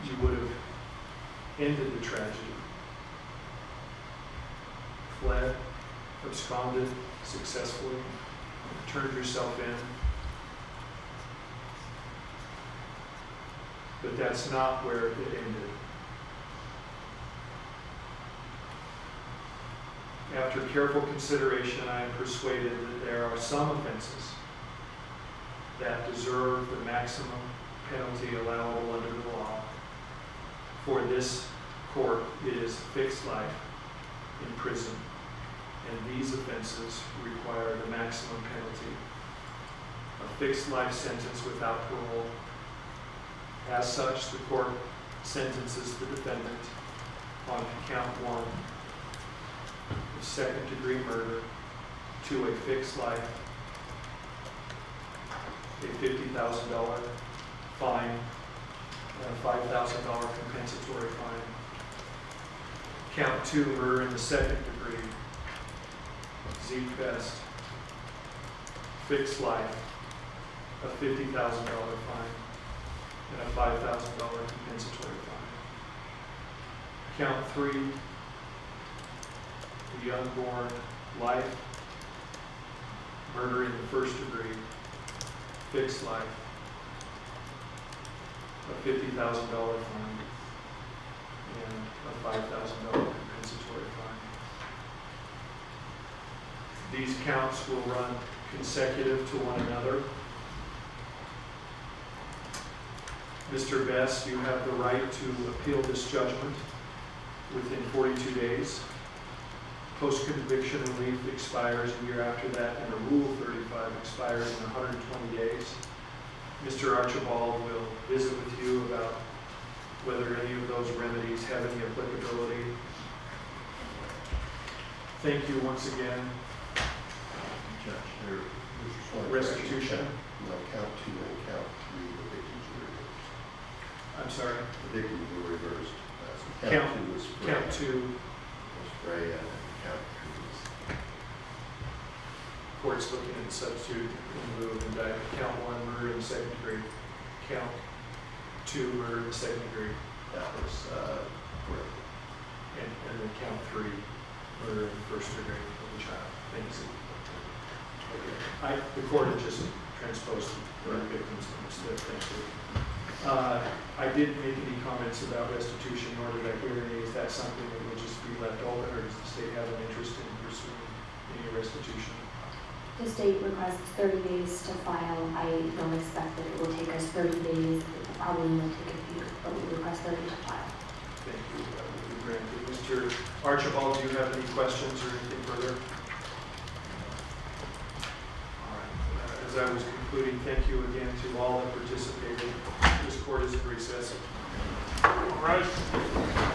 you would have ended the tragedy, fled, absconded successfully, turned yourself in? But that's not where it ended. After careful consideration, I am persuaded that there are some offenses that deserve the maximum penalty allowable under the law. For this court, it is fixed life in prison, and these offenses require the maximum penalty, a fixed life sentence without parole. As such, the court sentences the defendant on count 1 of second-degree murder to a fixed life, a $50,000 fine, and a $5,000 compensatory fine. Count 2, murder in the second degree, Zeke Best, fixed life, a $50,000 fine, and a $5,000 compensatory fine. Count 3, the unborn life, murder in the first degree, fixed life, a $50,000 fine, and a $5,000 compensatory fine. These counts will run consecutive to one another. Mr. Best, you have the right to appeal this judgment within 42 days. Post-conviction relief expires a year after that, and a Rule 35 expires in 120 days. Mr. Archibald will visit with you about whether any of those remedies have any applicability. Thank you once again. Judge, Restitution. No, count 2 and count 3, the victims were reversed. I'm sorry? The victims were reversed. So Count- count 2 was Freya. Count 2, Was Freya, and count 3 was... court's looking at substitute in lieu of indictment. Count 1, murder in the second degree. Count 2, murder in the second degree. That was correct. And then count 3, murder in the first degree of the child. Thank you. Okay. The court had just transposed the victims instead. Thank you. I didn't make any comments about restitution, nor did I hear any. Is that something that will just be left open, or does the state have an interest in pursuing any restitution? The state requests 30 days to file. I don't expect that it will take us 30 days. It probably will take a few, but we request 30 to file. Thank you. That will be granted. Mr. Archibald, do you have any questions or anything further? All right. As I was concluding, thank you again to all that participated. This court is in recess. All right.